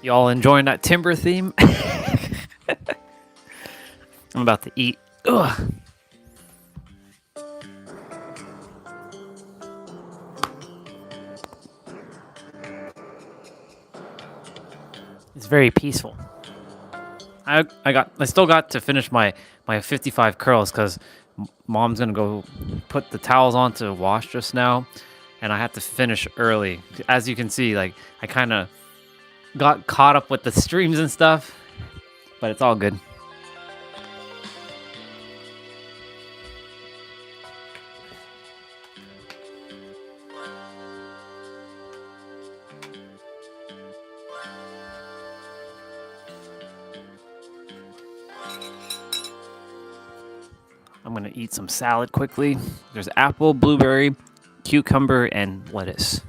Y'all enjoying that timber theme? I'm about to eat. Ugh. It's very peaceful. I still got to finish my 55 curls because mom's gonna go put the towels on to wash just now, and I have to finish early. As you can see, like I kind of got caught up with the streams and stuff, but it's all good. I'm gonna eat some salad quickly. There's apple, blueberry, cucumber, and lettuce.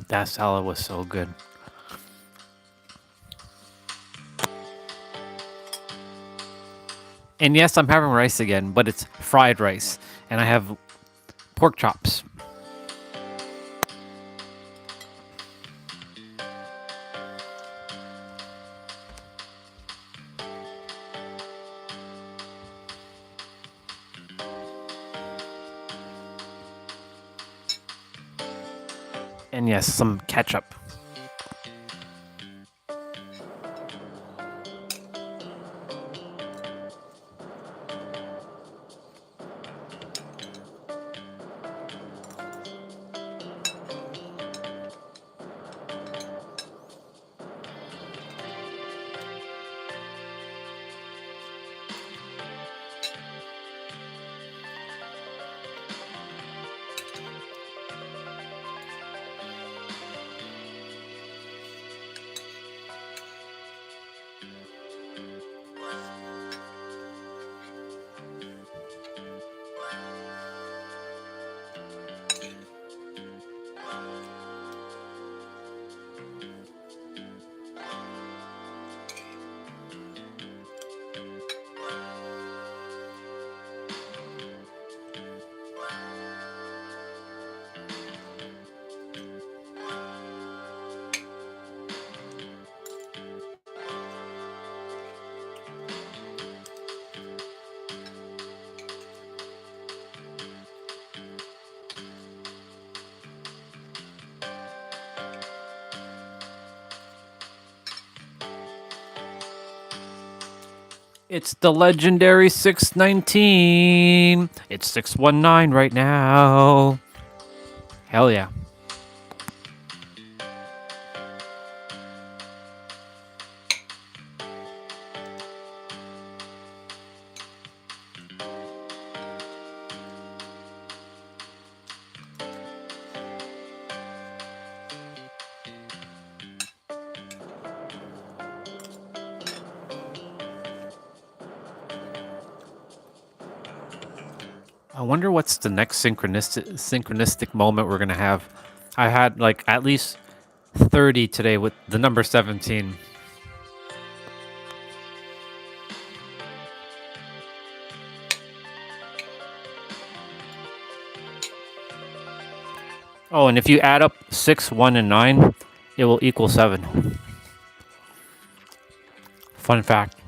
That salad was so good. And yes, I'm having rice again, but it's fried rice. And I have pork chops. And yes, some ketchup. It's the legendary 619. It's 619 right now. Hell yeah. I wonder what's the next synchronistic moment we're gonna have. I had like at least 30 today with the number 17. Oh, and if you add up 6, 1, and 9, it will equal 7. Fun fact.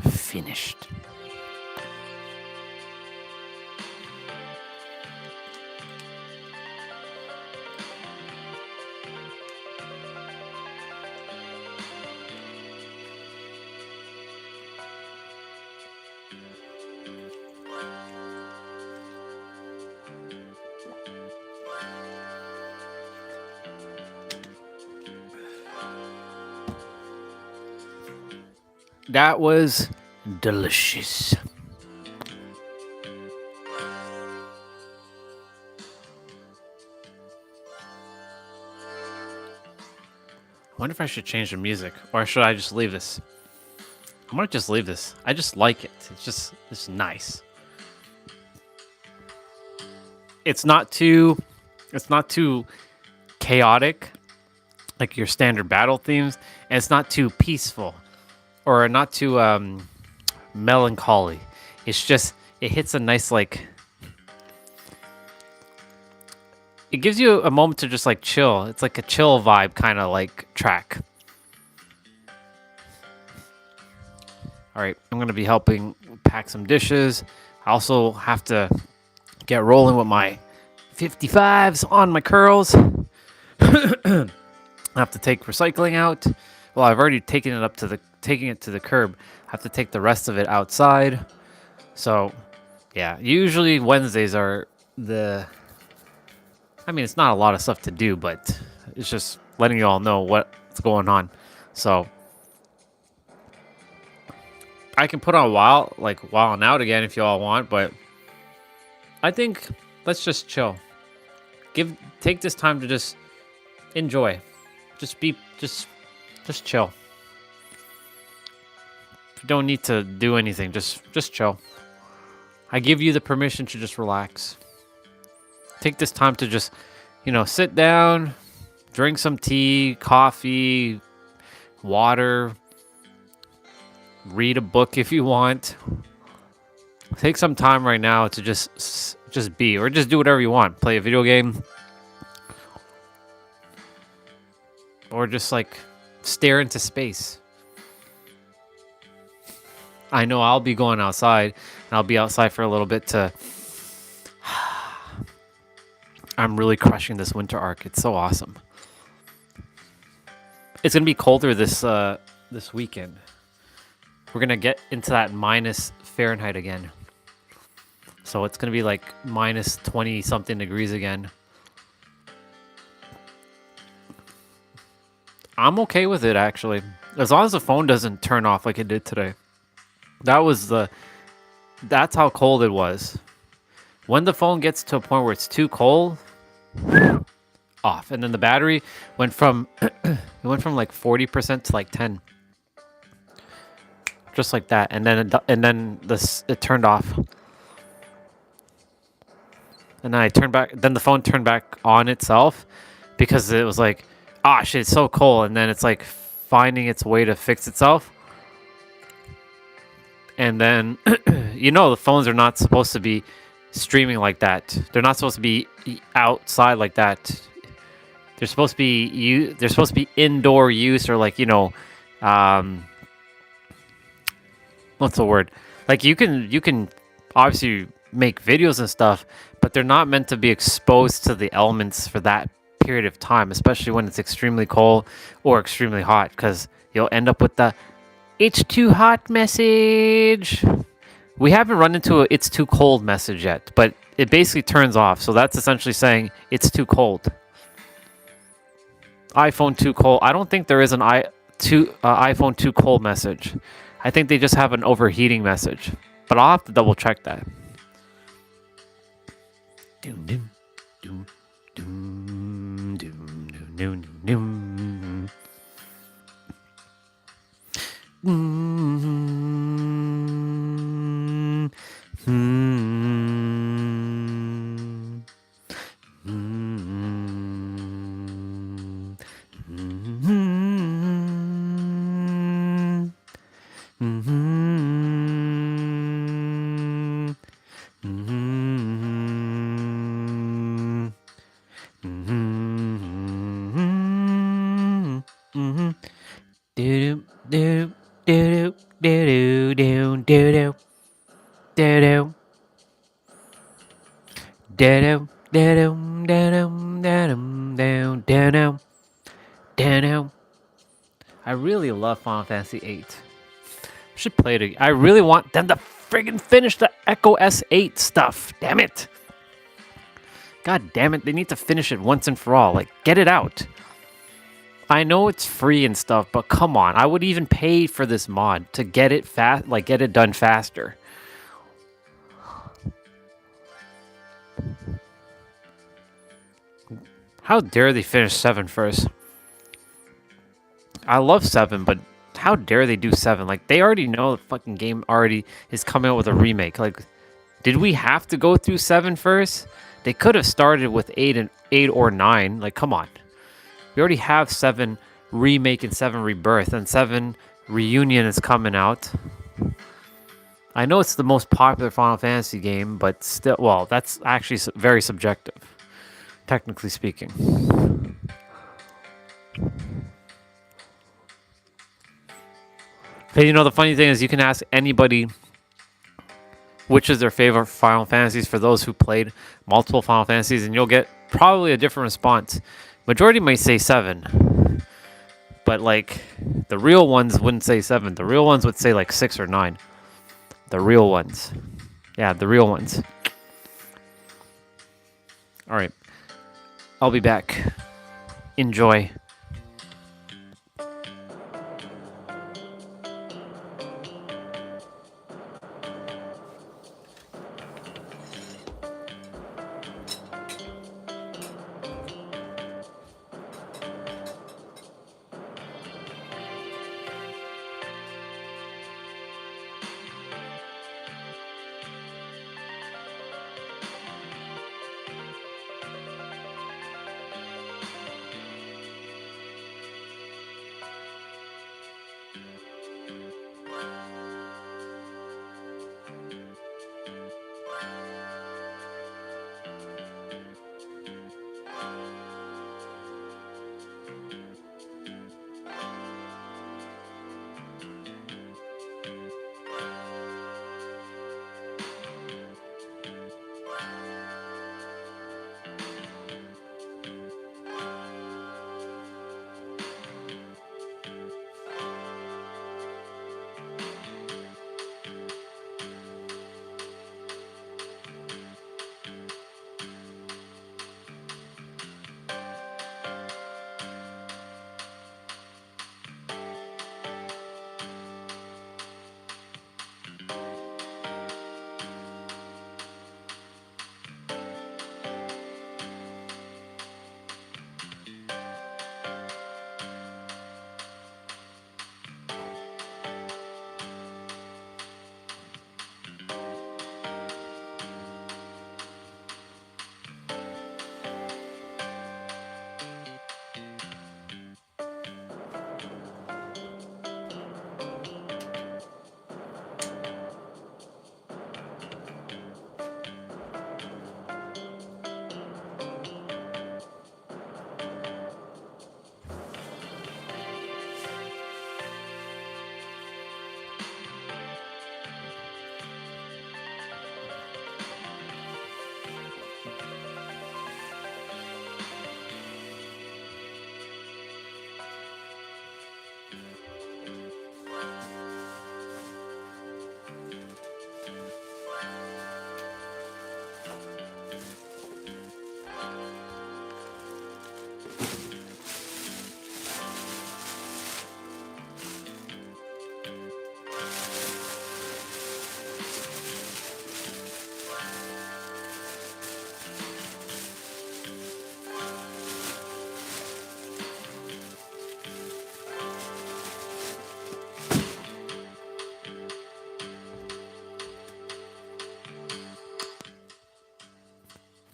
Finished. That was delicious. I wonder if I should change the music, or should I just leave this? I might just leave this. I just like it. It's nice. It's not too chaotic. like your standard battle themes, and it's not too peaceful or not too melancholy. It's just it hits a nice like. It gives you a moment to just like chill. It's like a chill vibe kind of like track. All right, I'm gonna be helping pack some dishes. I also have to get rolling with my 55s on my curls. I have to take recycling out. Well, I've already taken it taking it to the curb. I have to take the rest of it outside. So, yeah, usually Wednesdays are the. I mean, it's not a lot of stuff to do, but it's just letting you all know what's going on. So, I can put on Wild and Out again if you all want, but I think let's just chill. Take this time to just enjoy. Just chill. You don't need to do anything. Just chill. I give you the permission to just relax. Take this time to just, sit down, drink some tea, coffee, water, read a book if you want. Take some time right now to just be, or just do whatever you want. Play a video game, or just like stare into space. I know I'll be going outside, and I'll be outside for a little bit to. I'm really crushing this winter arc. It's so awesome. It's gonna be colder this weekend. We're gonna get into that minus Fahrenheit again. So it's gonna be like minus 20 something degrees again. I'm okay with it actually, as long as the phone doesn't turn off like it did today. That's how cold it was. When the phone gets to a point where it's too cold, off, and then the battery went from like 40% to like 10, just like that, and then it turned off, and then I turned back. Then the phone turned back on itself because it was like, ah, shit, it's so cold, and then it's like finding its way to fix itself. And then, the phones are not supposed to be streaming like that. They're not supposed to be outside like that. They're supposed to be indoor use, or like, what's the word? Like you can obviously make videos and stuff, but they're not meant to be exposed to the elements for that period of time, especially when it's extremely cold or extremely hot, because you'll end up with the "it's too hot" message. We haven't run into a "it's too cold" message yet, but it basically turns off. So that's essentially saying it's too cold. iPhone too cold. I don't think there is an iPhone too cold message. I think they just have an overheating message, but I'll have to double check that. Doom, doom, doom, doom, doom, doom, doom, I really love Final Fantasy VIII. Should play it again. I really want them to friggin' finish the Echo S8 stuff. Damn it. God damn it. They need to finish it once and for all. Like, get it out. I know it's free and stuff, but come on. I would even pay for this mod to get it get it done faster. How dare they finish 7 first? I love 7, but how dare they do 7? Like, they already know the fucking game already is coming out with a remake. Like, did we have to go through 7 first? They could have started with 8 or 9. Like, come on. We already have 7 Remake and 7 Rebirth, and 7 Reunion is coming out. I know it's the most popular Final Fantasy game, but still, well, that's actually very subjective, technically speaking. But you know, the funny thing is, you can ask anybody which is their favorite Final Fantasies for those who played multiple Final Fantasies, and you'll get probably a different response. Majority might say 7, but like the real ones wouldn't say 7. The real ones would say like 6 or 9. The real ones. Yeah, the real ones. All right. I'll be back. Enjoy.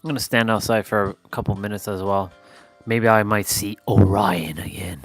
I'm going to stand outside for a couple minutes as well. Maybe I might see Orion again.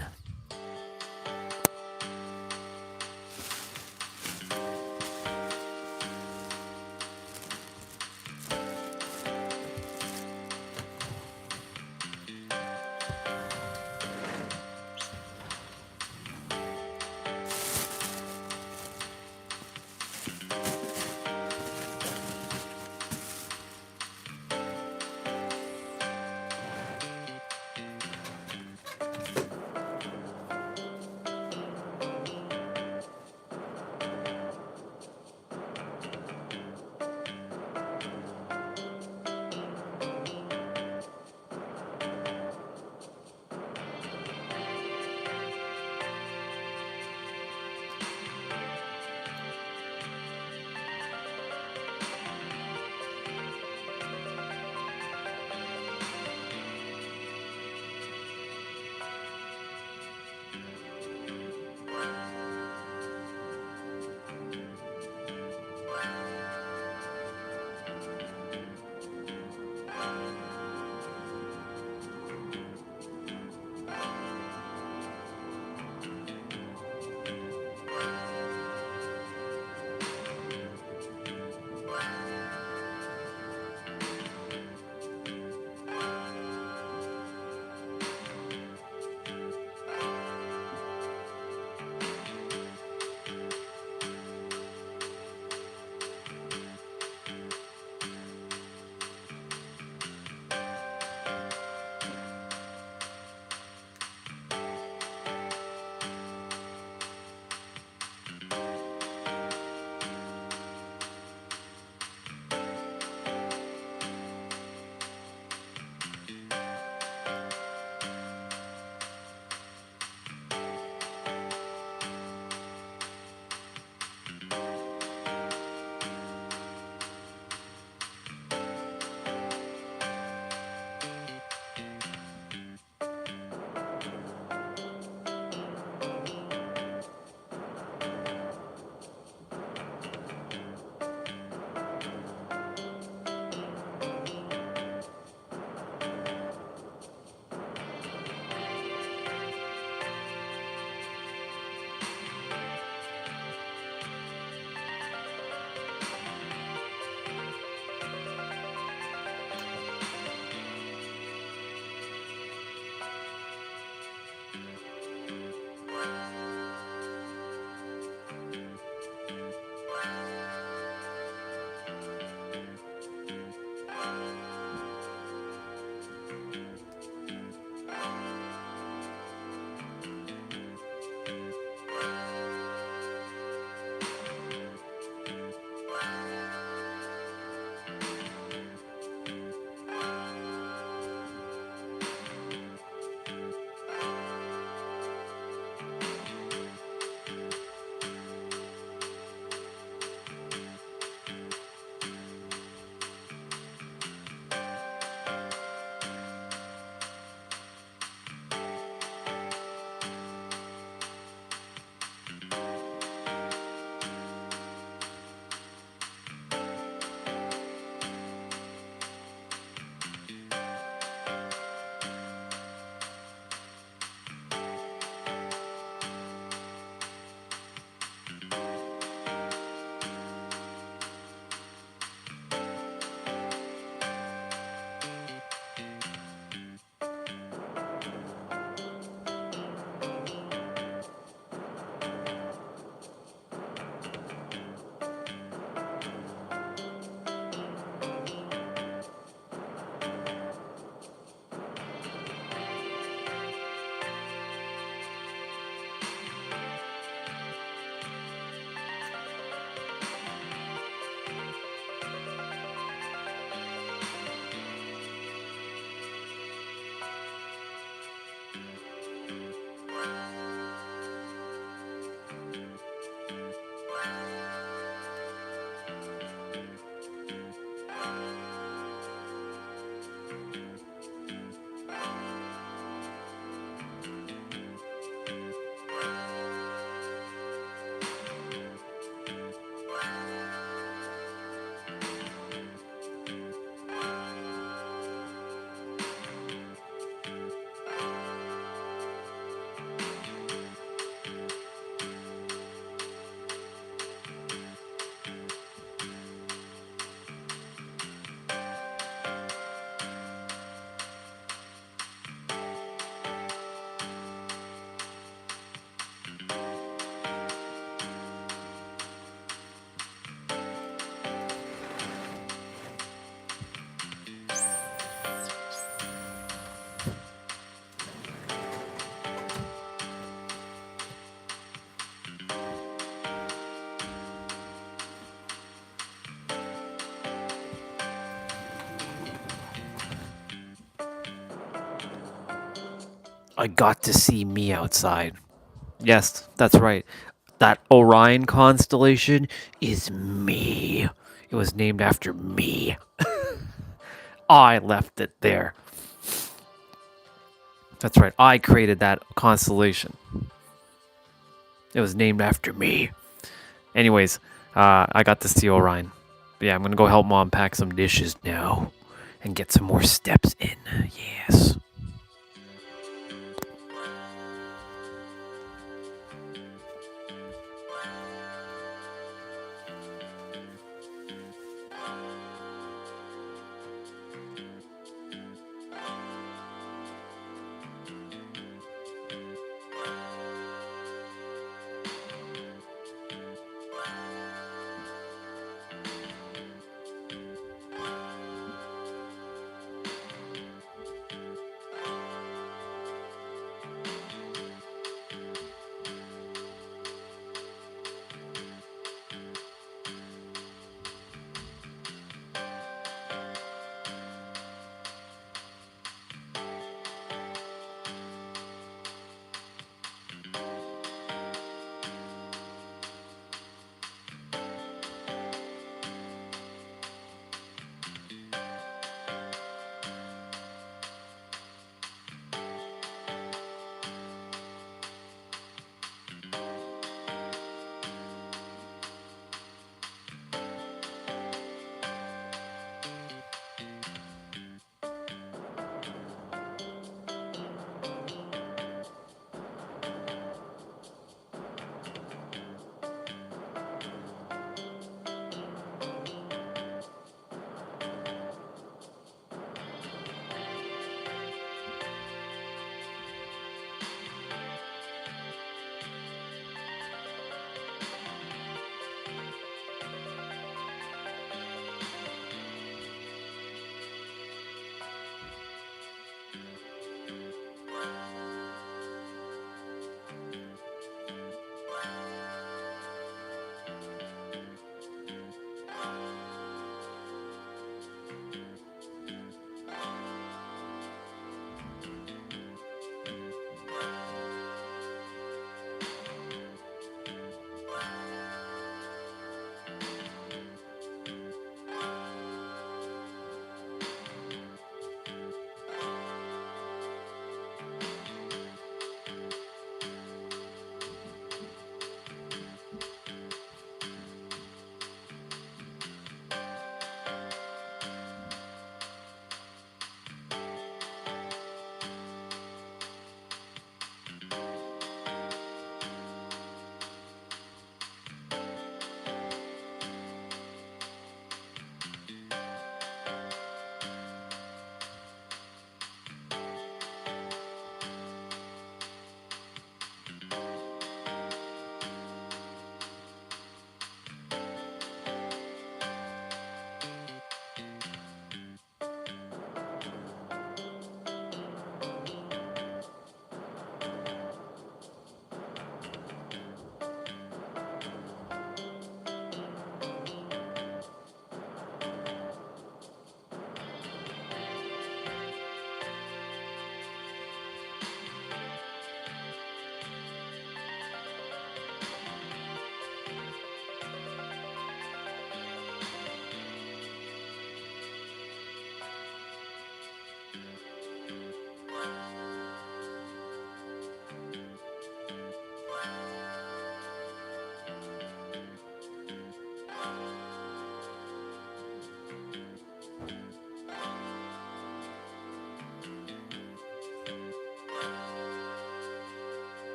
I got to see me outside. Yes, that's right. That Orion constellation is me. It was named after me. I left it there. That's right. I created that constellation. It was named after me. Anyways, I got to see Orion. But yeah, I'm gonna go help Mom pack some dishes now and get some more steps in. Yes.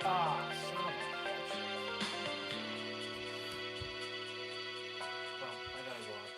Ah, son of a bitch. Well, I gotta go out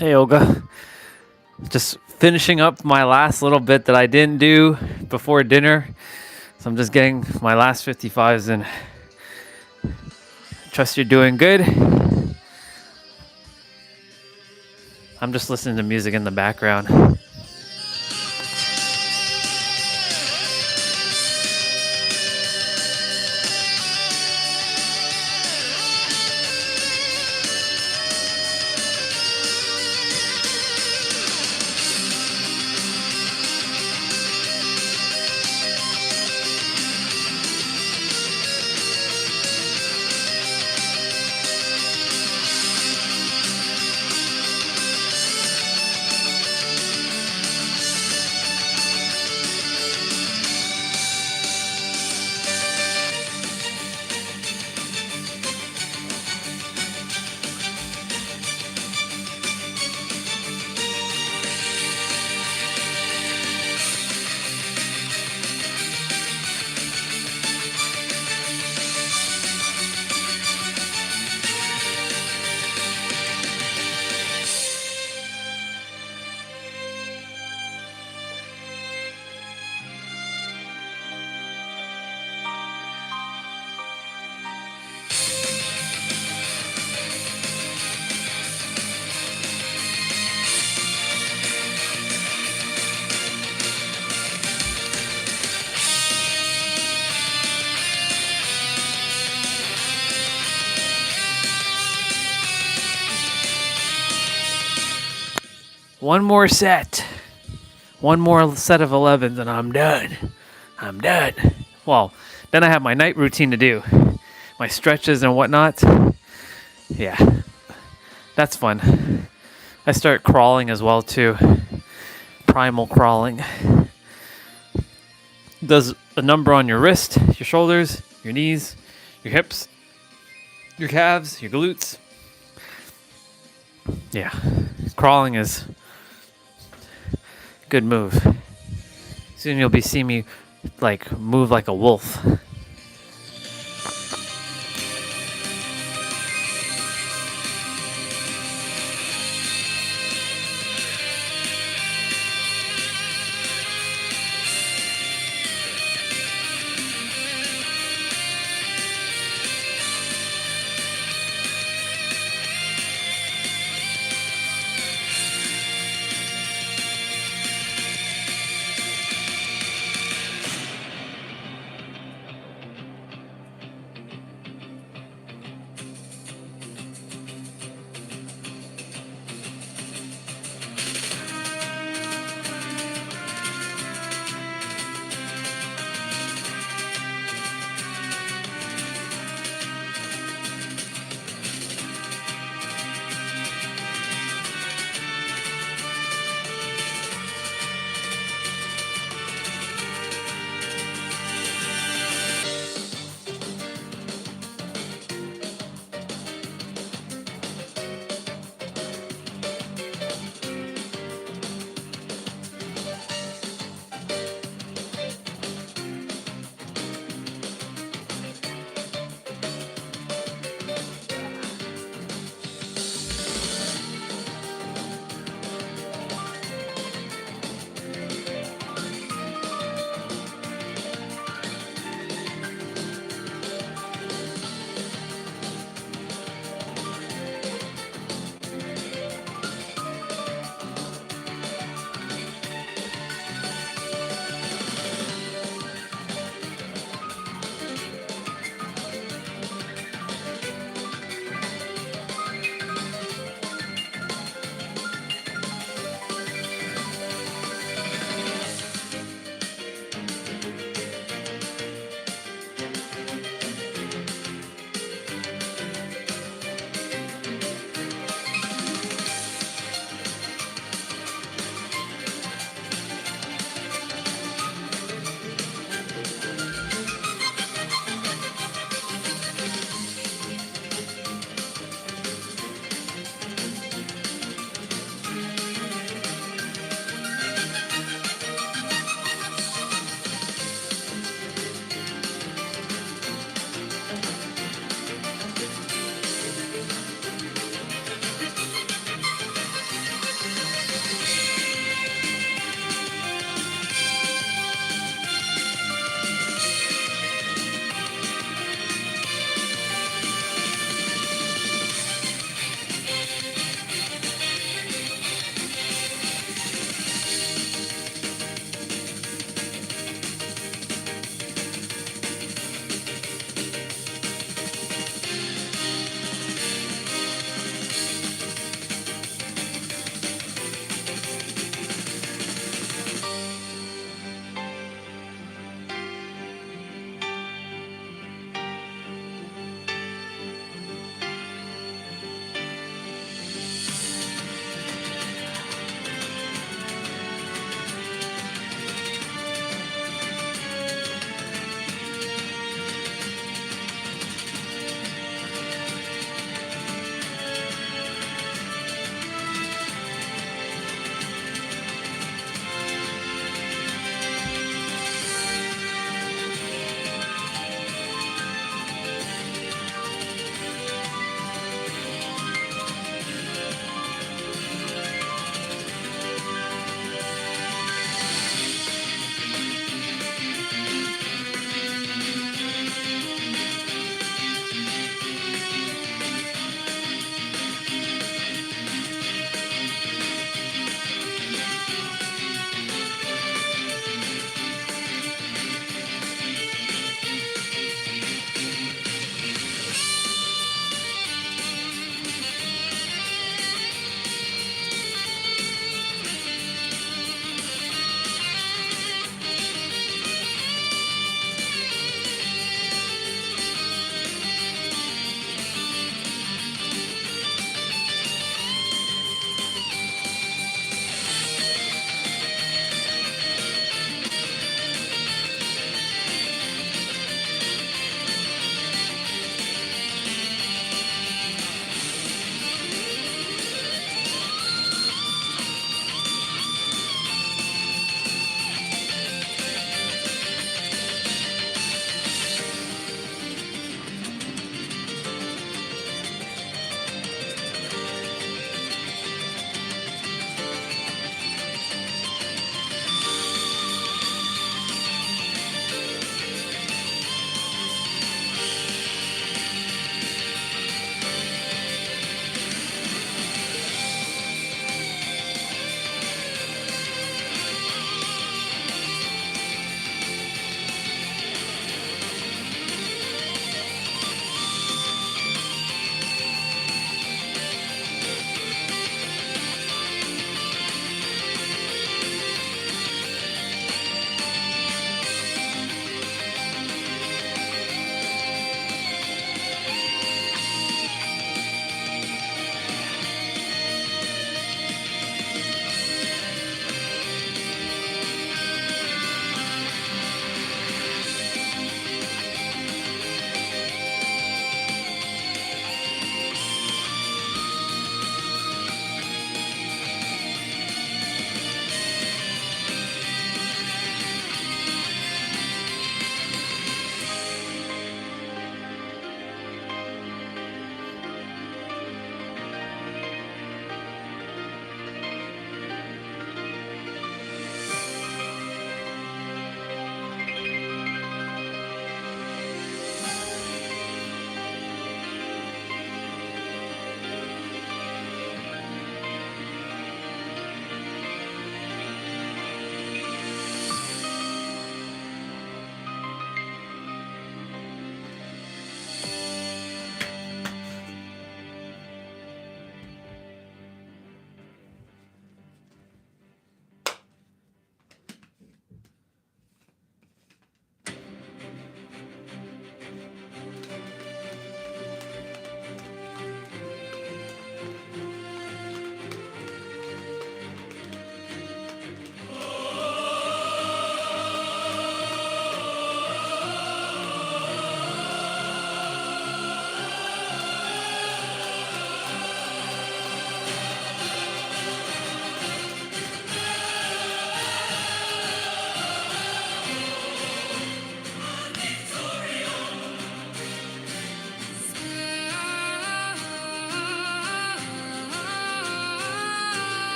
Hey, Olga. Just finishing up my last little bit that I didn't do before dinner. So I'm just getting my last 55s in. Trust you're doing good. I'm just listening to music in the background. One more set. One more set of 11s and I'm done. I'm done. Well, then I have my night routine to do. My stretches and whatnot. Yeah, that's fun. I start crawling as well too. Primal crawling. Does a number on your wrist, your shoulders, your knees, your hips, your calves, your glutes. Yeah, crawling is a good move. Soon you'll be seeing me like move like a wolf.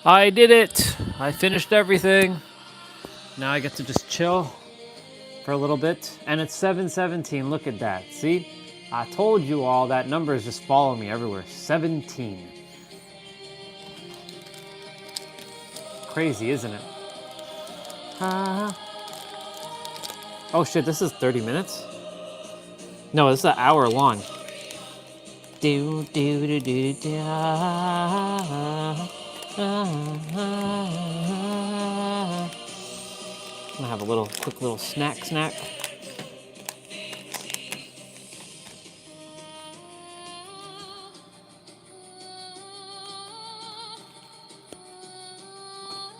I did it. I finished everything. Now I get to just chill for a little bit. And it's 7:17. Look at that. See? I told you all that numbers just follow me everywhere. 17. Crazy, isn't it? Oh shit, this is 30 minutes? No, this is an hour long. I'm gonna have a little quick little snack.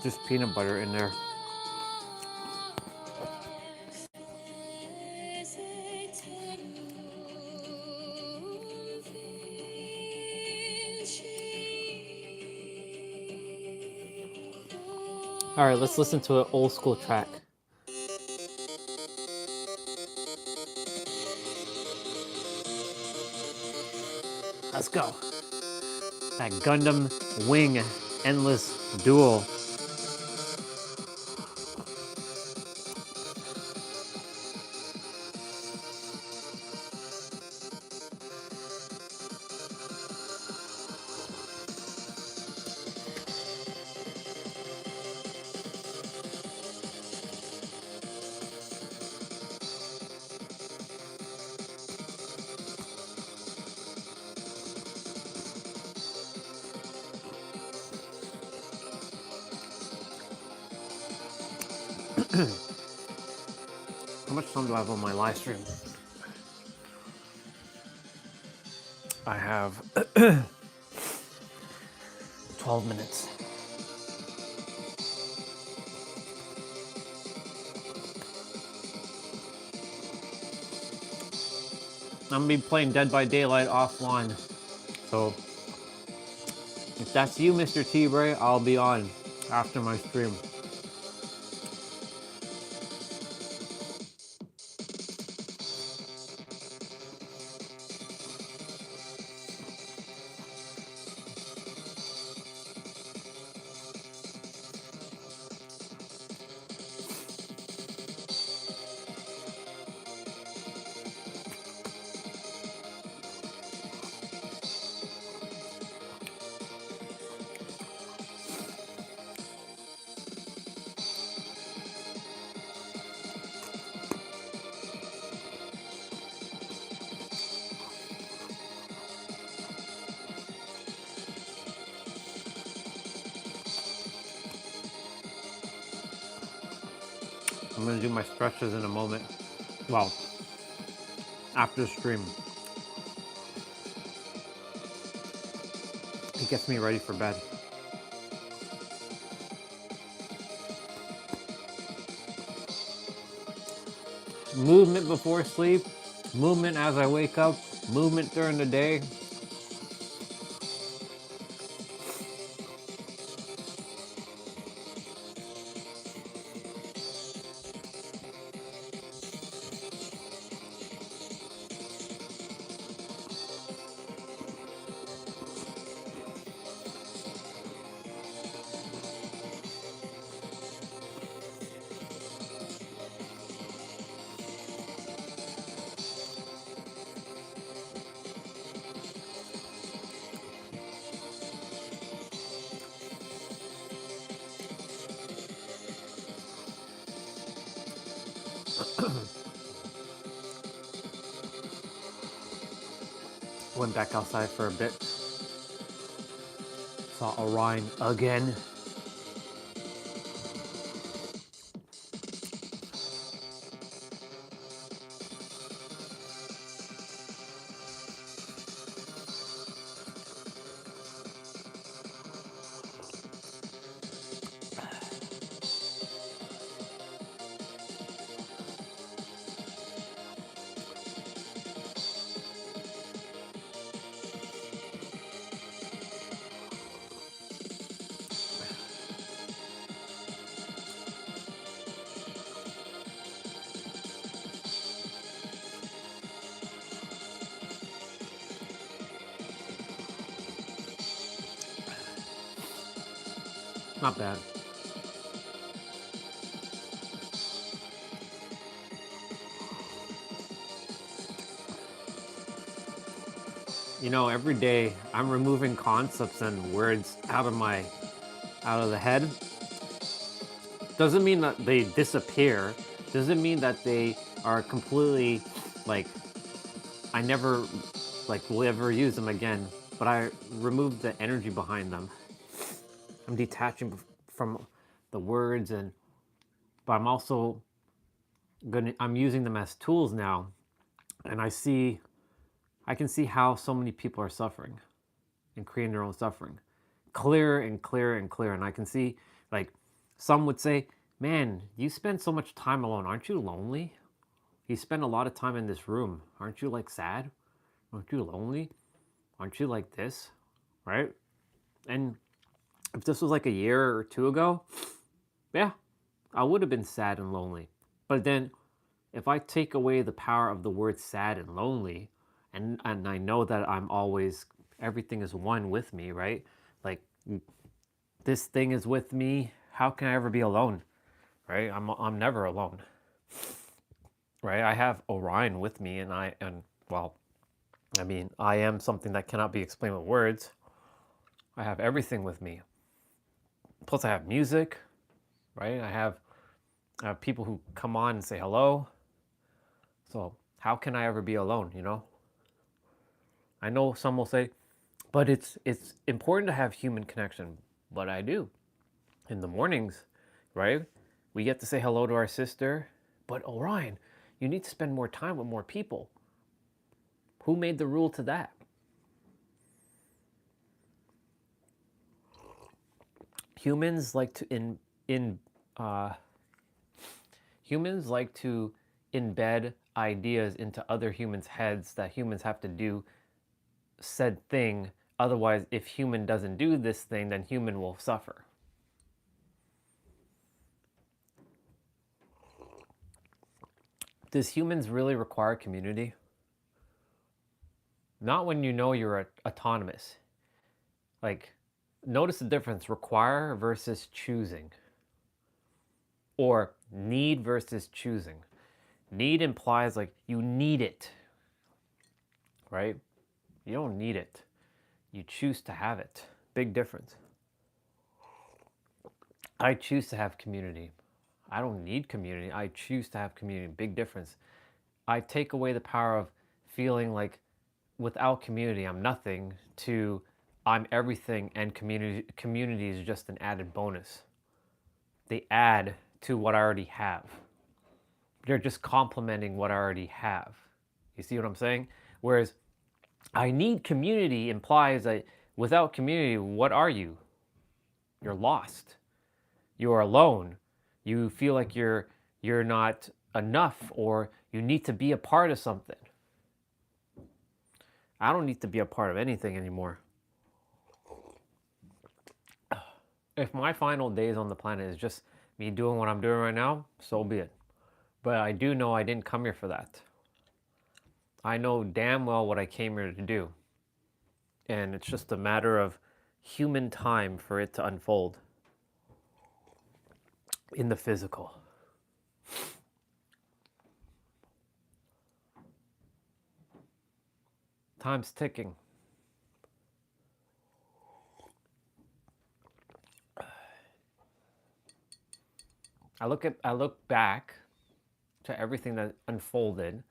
Just peanut butter in there. All right, let's listen to an old school track. Let's go. That Gundam Wing Endless Duel. How much time do I have on my live stream? I have 12 minutes. I'm gonna be playing Dead by Daylight offline. So if that's you, Mr. T-Bray, I'll be on after my stream. I'm gonna do my stretches in a moment. Well, after the stream. It gets me ready for bed. Movement before sleep, movement as I wake up, movement during the day. Went back outside for a bit. Saw Orion again. Not bad. You know, every day I'm removing concepts and words out of the head. Doesn't mean that they disappear. Doesn't mean that they are completely like I never like will ever use them again. But I remove the energy behind them. I'm detaching from the words, but I'm also I'm using them as tools now, and I can see how so many people are suffering and creating their own suffering, clearer and clearer and clearer. And I can see, like, some would say, "Man, you spend so much time alone. Aren't you lonely? You spend a lot of time in this room. Aren't you like sad? Aren't you lonely? Aren't you like this?" Right? And if this was like a year or two ago, yeah, I would have been sad and lonely. But then if I take away the power of the word sad and lonely, and I know that I'm always, everything is one with me, right? Like, this thing is with me. How can I ever be alone, right? I'm never alone, right? I have Orion with me, well, I mean, I am something that cannot be explained with words. I have everything with me. Plus, I have music, right? I have people who come on and say hello. So how can I ever be alone, you know? I know some will say, but it's important to have human connection. But I do. In the mornings, right? We get to say hello to our sister. But Orion, you need to spend more time with more people. Who made the rule to that? Humans like to humans like to embed ideas into other humans' heads that humans have to do said thing. Otherwise, if human doesn't do this thing, then human will suffer. Does humans really require community? Not when you know you're autonomous. Like, notice the difference: require versus choosing, or need versus choosing. Need implies like you need it, right? You don't need it. You choose to have it. Big difference. I choose to have community. I don't need community. I choose to have community. Big difference. I take away the power of feeling like without community I'm nothing to I'm everything, and community is just an added bonus. They add to what I already have. They're just complementing what I already have. You see what I'm saying? Whereas I need community implies that without community, what are you? You're lost. You're alone. You feel like you're not enough, or you need to be a part of something. I don't need to be a part of anything anymore. If my final days on the planet is just me doing what I'm doing right now, so be it. But I do know I didn't come here for that. I know damn well what I came here to do. And it's just a matter of human time for it to unfold in the physical. Time's ticking. I look back to everything that unfolded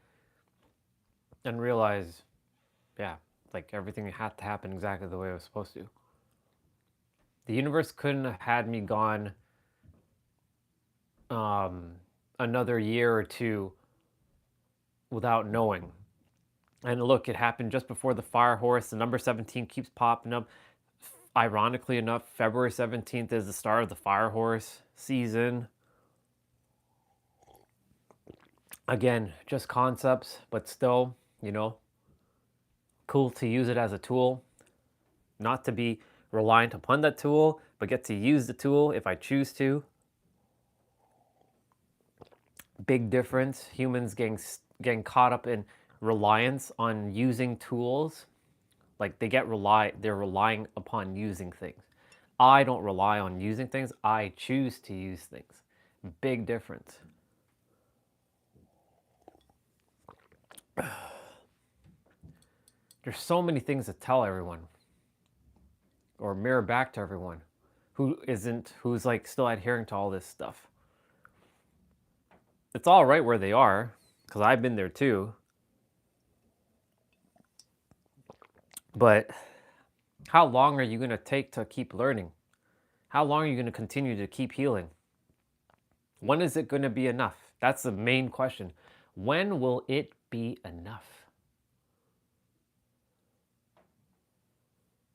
and realize, yeah, like everything had to happen exactly the way it was supposed to. The universe couldn't have had me gone another year or two without knowing. And look, it happened just before the fire horse. The number 17 keeps popping up. Ironically enough, February 17th is the start of the fire horse season. Again, just concepts, but still, you know, cool to use it as a tool. Not to be reliant upon that tool, but get to use the tool if I choose to. Big difference. Humans getting caught up in reliance on using tools. Like they're relying upon using things. I don't rely on using things. I choose to use things. Big difference. There's so many things to tell everyone or mirror back to everyone who's like still adhering to all this stuff. It's all right where they are, because I've been there too. But how long are you going to take to keep learning? How long are you going to continue to keep healing? When is it going to be enough? That's the main question. When will it be enough?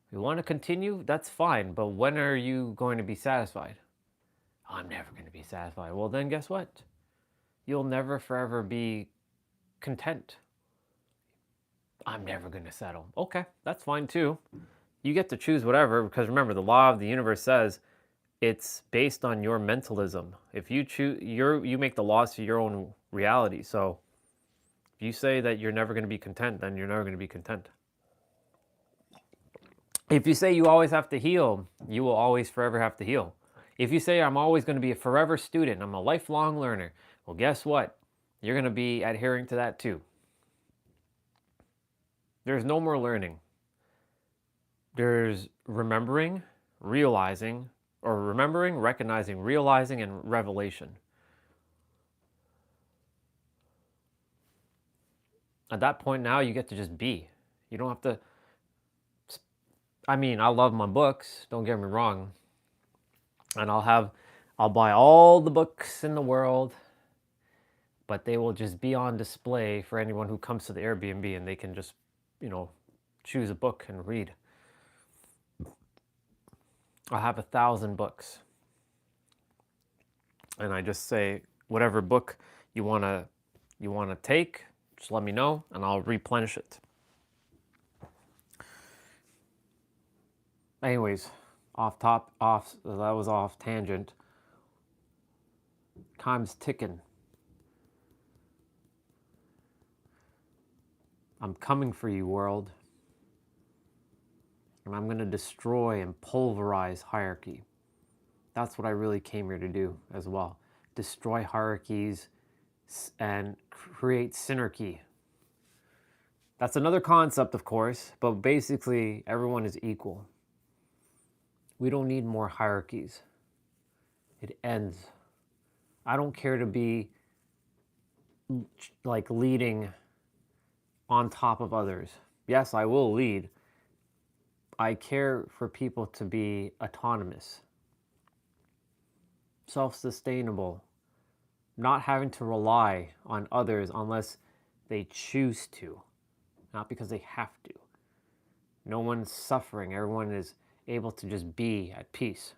If you want to continue, that's fine, but when are you going to be satisfied? I'm never going to be satisfied. Well, then guess what? You'll never forever be content. I'm never going to settle. Okay, that's fine too. You get to choose whatever, because remember, the law of the universe says it's based on your mentalism. If you choose, you make the laws to your own reality. So if you say that you're never going to be content, then you're never going to be content. If you say you always have to heal, you will always forever have to heal. If you say I'm always going to be a forever student, I'm a lifelong learner, well, guess what? You're going to be adhering to that too. There's no more learning. There's remembering, realizing, or remembering, recognizing, realizing, and revelation. At that point now, you get to just be. You don't have to... I mean, I love my books, don't get me wrong. And I'll buy all the books in the world, but they will just be on display for anyone who comes to the Airbnb, and they can just, choose a book and read. I'll have 1,000 books. And I just say, whatever book you want to take, just let me know and I'll replenish it. Anyways, that was off tangent. Time's ticking. I'm coming for you, world. And I'm going to destroy and pulverize hierarchy. That's what I really came here to do as well. Destroy hierarchies and create synarchy. That's another concept, of course, but basically everyone is equal. We don't need more hierarchies. It ends. I don't care to be like leading on top of others. Yes, I will lead. I care for people to be autonomous, self-sustainable, not having to rely on others unless they choose to, not because they have to. No one's suffering. Everyone is able to just be at peace.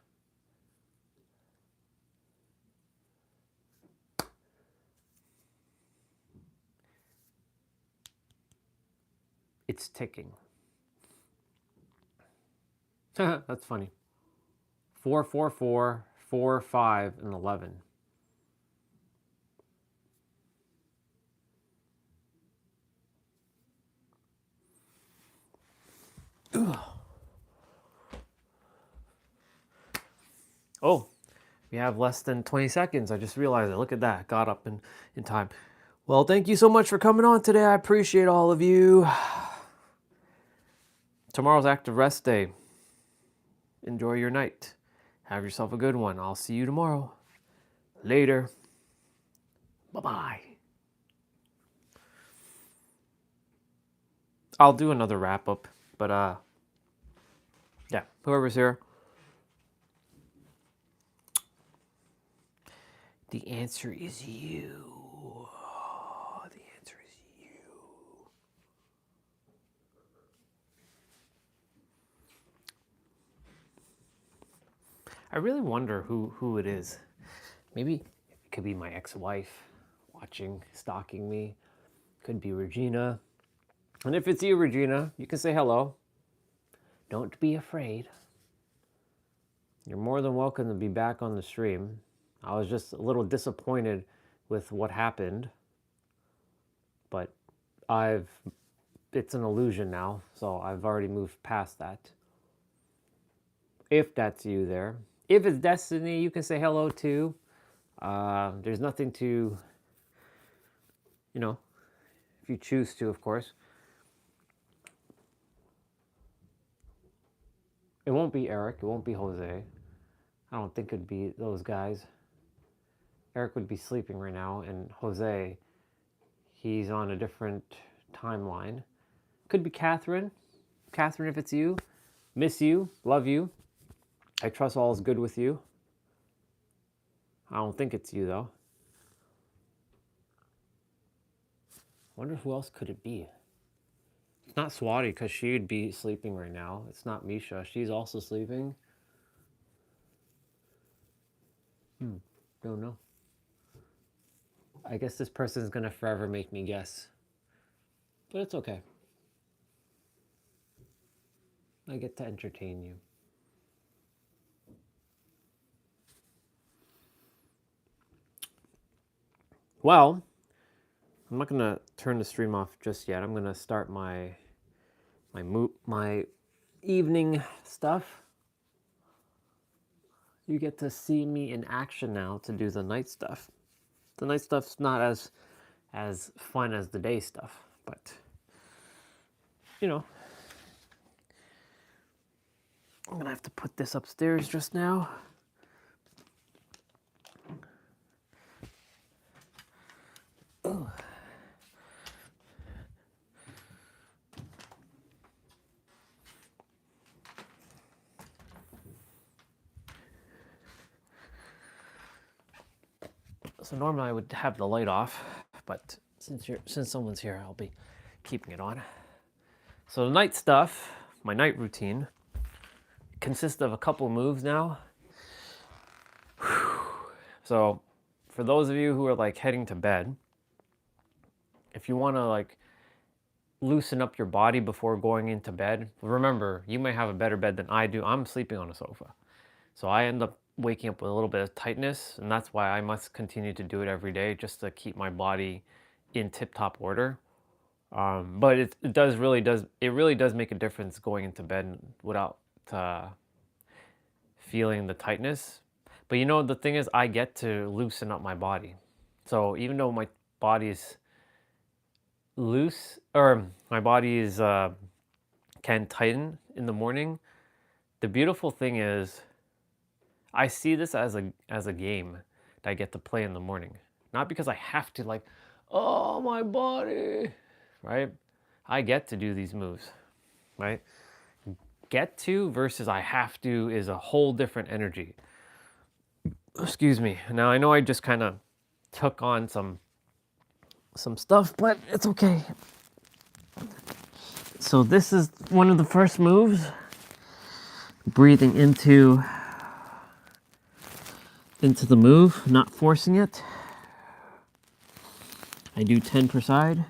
It's ticking. That's funny. 4, 4, 4, 4, 5, and 11. Ugh. Oh, we have less than 20 seconds. I just realized it. Look at that. Got up in time. Well, thank you so much for coming on today. I appreciate all of you. Tomorrow's active rest day. Enjoy your night. Have yourself a good one. I'll see you tomorrow. Later. Bye-bye. I'll do another wrap-up, but yeah, whoever's here. The answer is you. The answer is you. I really wonder who it is. Maybe it could be my ex-wife watching, stalking me. Could be Regina. And if it's you, Regina, you can say hello. Don't be afraid. You're more than welcome to be back on the stream. I was just a little disappointed with what happened, but it's an illusion now, so I've already moved past that. if that's you there. If it's Destiny, you can say hello too. There's nothing to, you know, if you choose to, of course. It won't be Eric. It won't be Jose. I don't think it'd be those guys. Eric would be sleeping right now, and Jose, he's on a different timeline. Could be Catherine. Catherine, if it's you. Miss you. Love you. I trust all is good with you. I don't think it's you, though. Wonder who else could it be? It's not Swati, because she'd be sleeping right now. It's not Misha. She's also sleeping. Don't know. I guess this person's going to forever make me guess. But it's okay. I get to entertain you. Well, I'm not going to turn the stream off just yet. I'm going to start my evening stuff. You get to see me in action now to do the night stuff. The night stuff's not as fun as the day stuff, but you know. I'm going to have to put this upstairs just now. Ooh. So normally I would have the light off, but since someone's here, I'll be keeping it on. So the night stuff, my night routine, consists of a couple moves now. So for those of you who are like heading to bed, if you want to like loosen up your body before going into bed, remember, you may have a better bed than I do. I'm sleeping on a sofa. So I end up waking up with a little bit of tightness, and that's why I must continue to do it every day just to keep my body in tip-top order. But it really does make a difference going into bed without feeling the tightness. But you know, the thing is, I get to loosen up my body. So even though my body is loose, or my body is can tighten in the morning, the beautiful thing is I see this as a game that I get to play in the morning. Not because I have to, like, oh, my body, right? I get to do these moves, right? Get to versus I have to is a whole different energy. Excuse me. Now, I know I just kind of took on some stuff, but it's okay. So this is one of the first moves. Breathing into the move, not forcing it. I do 10 per side.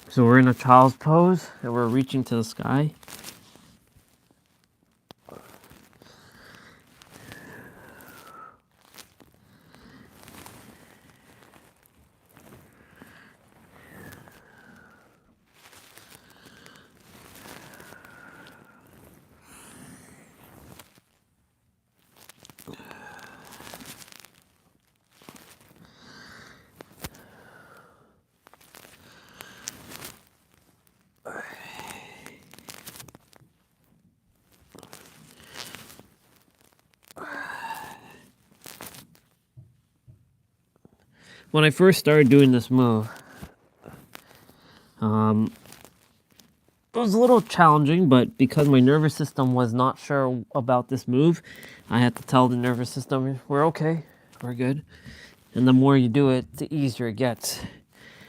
So we're in a child's pose and we're reaching to the sky. When I first started doing this move, it was a little challenging, but because my nervous system was not sure about this move, I had to tell the nervous system, we're okay, we're good. And the more you do it, the easier it gets,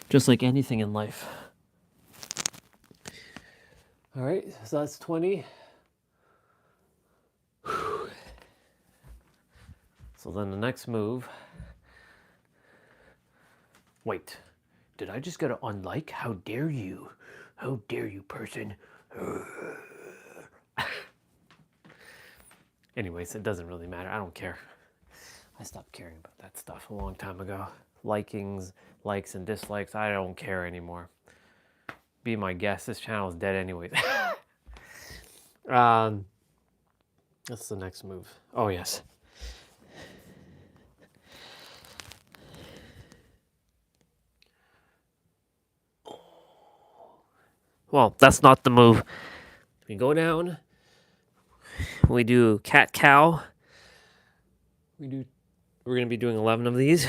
just like anything in life. All right, so that's 20. So then the next move. Wait, did I just get an unlike? How dare you? How dare you, person? Anyways, it doesn't really matter. I don't care. I stopped caring about that stuff a long time ago. Likes and dislikes, I don't care anymore. Be my guest. This channel is dead anyways. What's the next move? Oh, yes. Well, that's not the move. We go down. We do cat cow. We're going to be doing 11 of these.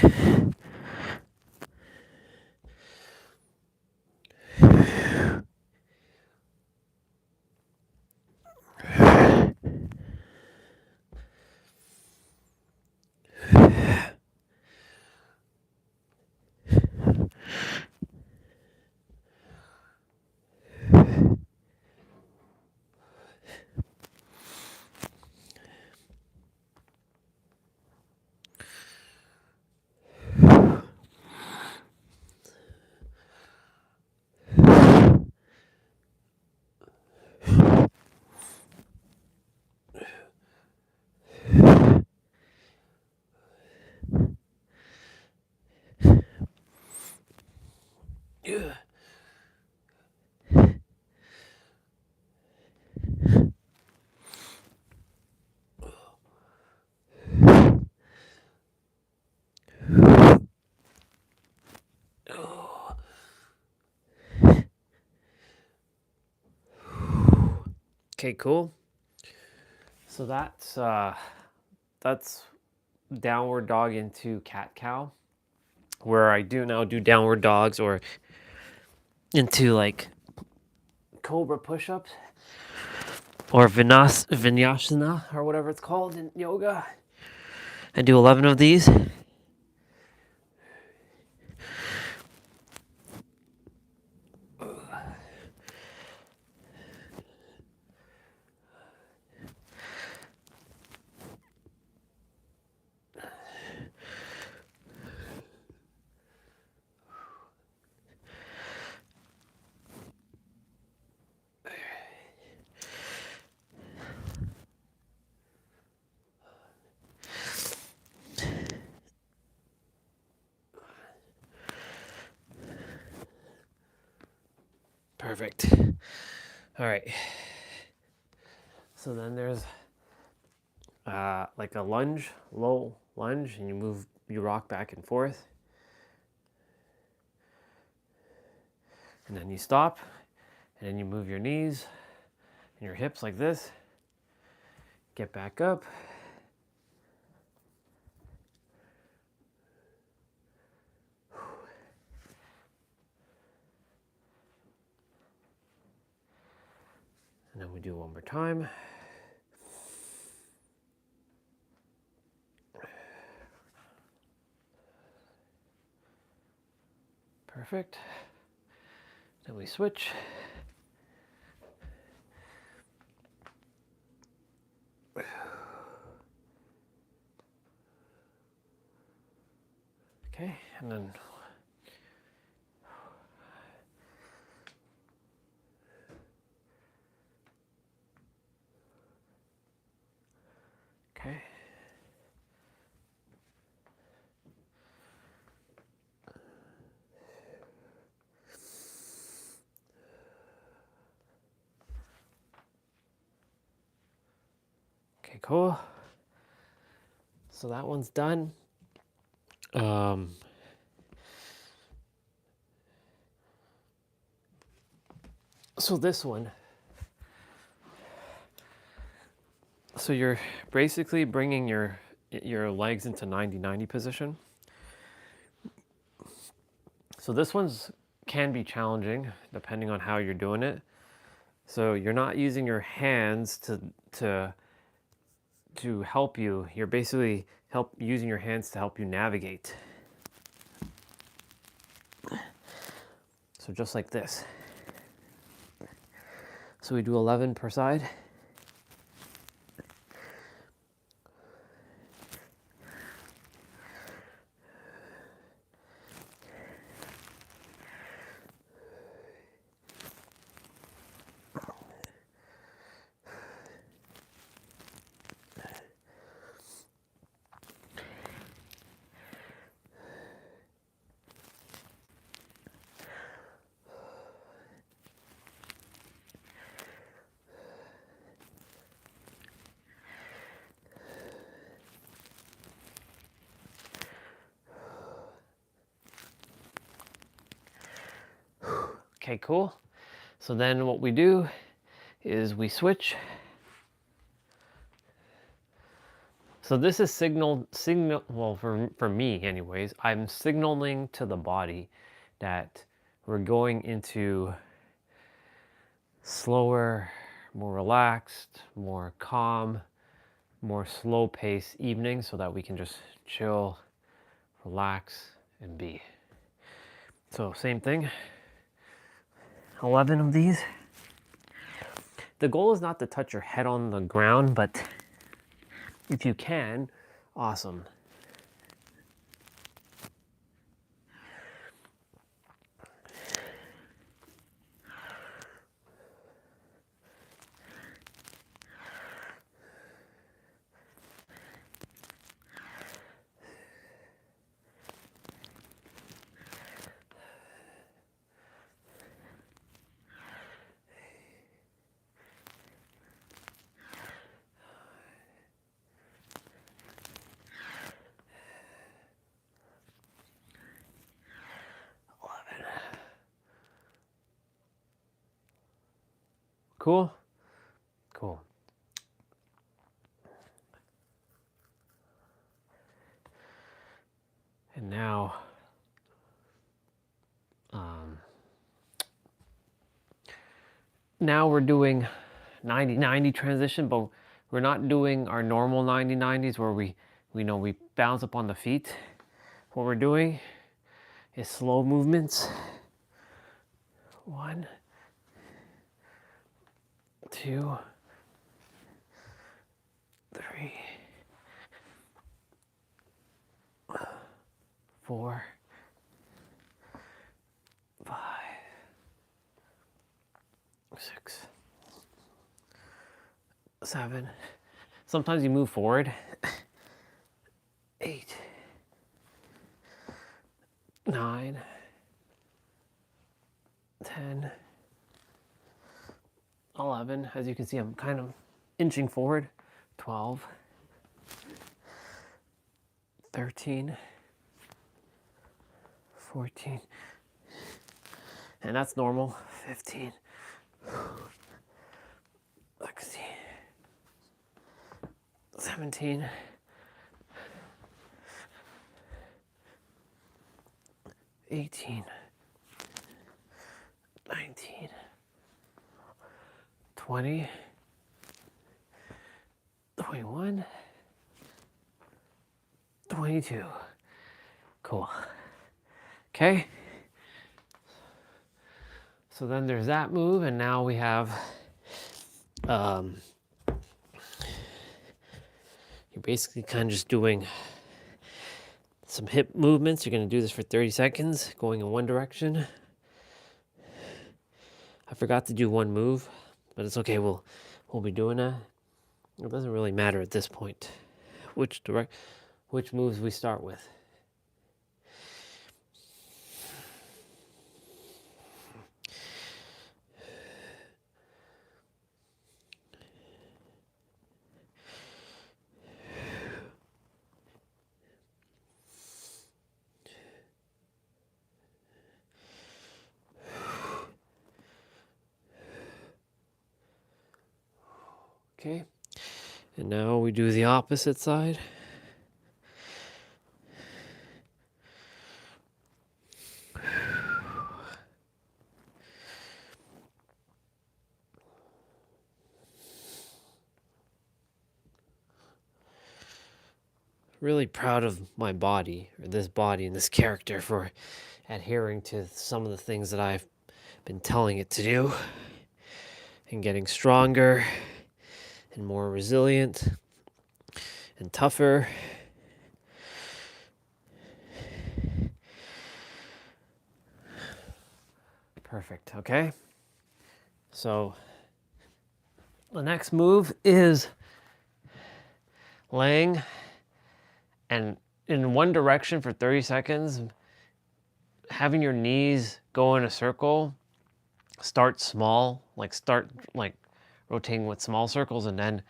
Okay, cool. So that's downward dog into cat cow, where I do now do downward dogs or into like cobra push-ups or vinyasana or whatever it's called in yoga. I do 11 of these. Perfect. All right. So then there's like a lunge, low lunge, and you rock back and forth. And then you stop, and then you move your knees and your hips like this. Get back up. And then we do one more time. Perfect. Then we switch. Okay, and then okay. Okay, cool. So that one's done. So this one. So you're basically bringing your legs into 90-90 position. So this one's can be challenging depending on how you're doing it. So you're not using your hands to help you. You're basically using your hands to help you navigate. So just like this. So we do 11 per side. Okay, cool. So then what we do is we switch. So this is signal, well, for me anyways, I'm signaling to the body that we're going into slower, more relaxed, more calm, more slow pace evening so that we can just chill, relax, and be. So same thing, 11 of these. The goal is not to touch your head on the ground, but if you can, awesome. Cool? Cool. And now, now we're doing 90-90 transition, but we're not doing our normal 90-90s where we know we bounce up on the feet. What we're doing is slow movements. 1, 2, 3, 4, 5, 6, 7. Sometimes you move forward. 8, 9, 10, 11. As you can see, I'm kind of inching forward. 12, 13, 14, and that's normal. 15, 16, 17, 18, 19, 20, 21, 22. Cool. Okay. So then there's that move, and now we have you're basically kind of just doing some hip movements. You're going to do this for 30 seconds, going in one direction. I forgot to do one move, but it's okay. We'll be doing that. It doesn't really matter at this point which moves we start with. Okay, and now we do the opposite side. Really proud of my body, or this body and this character, for adhering to some of the things that I've been telling it to do, and getting stronger and more resilient and tougher. Perfect, okay? So the next move is laying and in one direction for 30 seconds, having your knees go in a circle. Start small, start rotating with small circles and then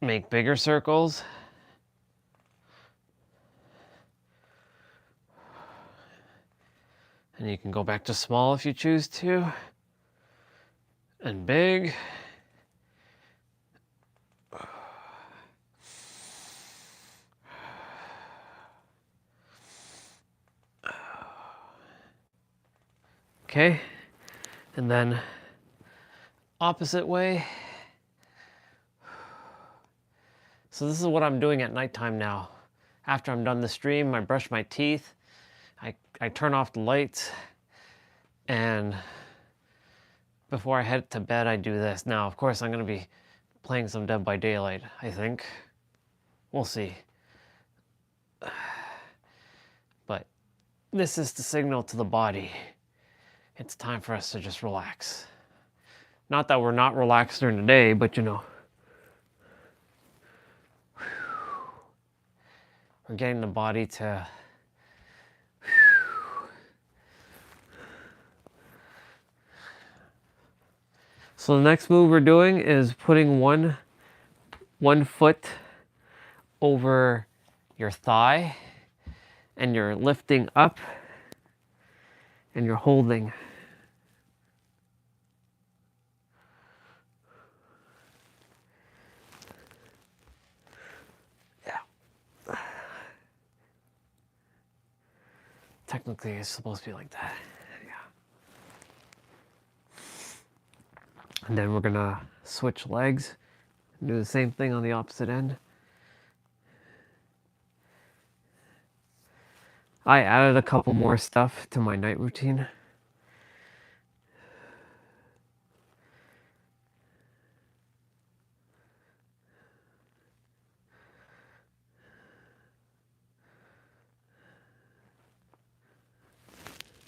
make bigger circles. And you can go back to small if you choose to. And big. Okay, and then opposite way. So this is what I'm doing at nighttime now. After I'm done the stream, I brush my teeth, I turn off the lights, and before I head to bed, I do this. Now, of course, I'm gonna be playing some Dead by Daylight, I think. We'll see. But this is the signal to the body. It's time for us to just relax. Not that we're not relaxed during the day, but you know. We're getting the body to So the next move we're doing is putting one foot over your thigh, and you're lifting up and you're holding. Yeah. Technically it's supposed to be like that. Yeah. And then we're gonna switch legs and do the same thing on the opposite end. I added a couple more stuff to my night routine.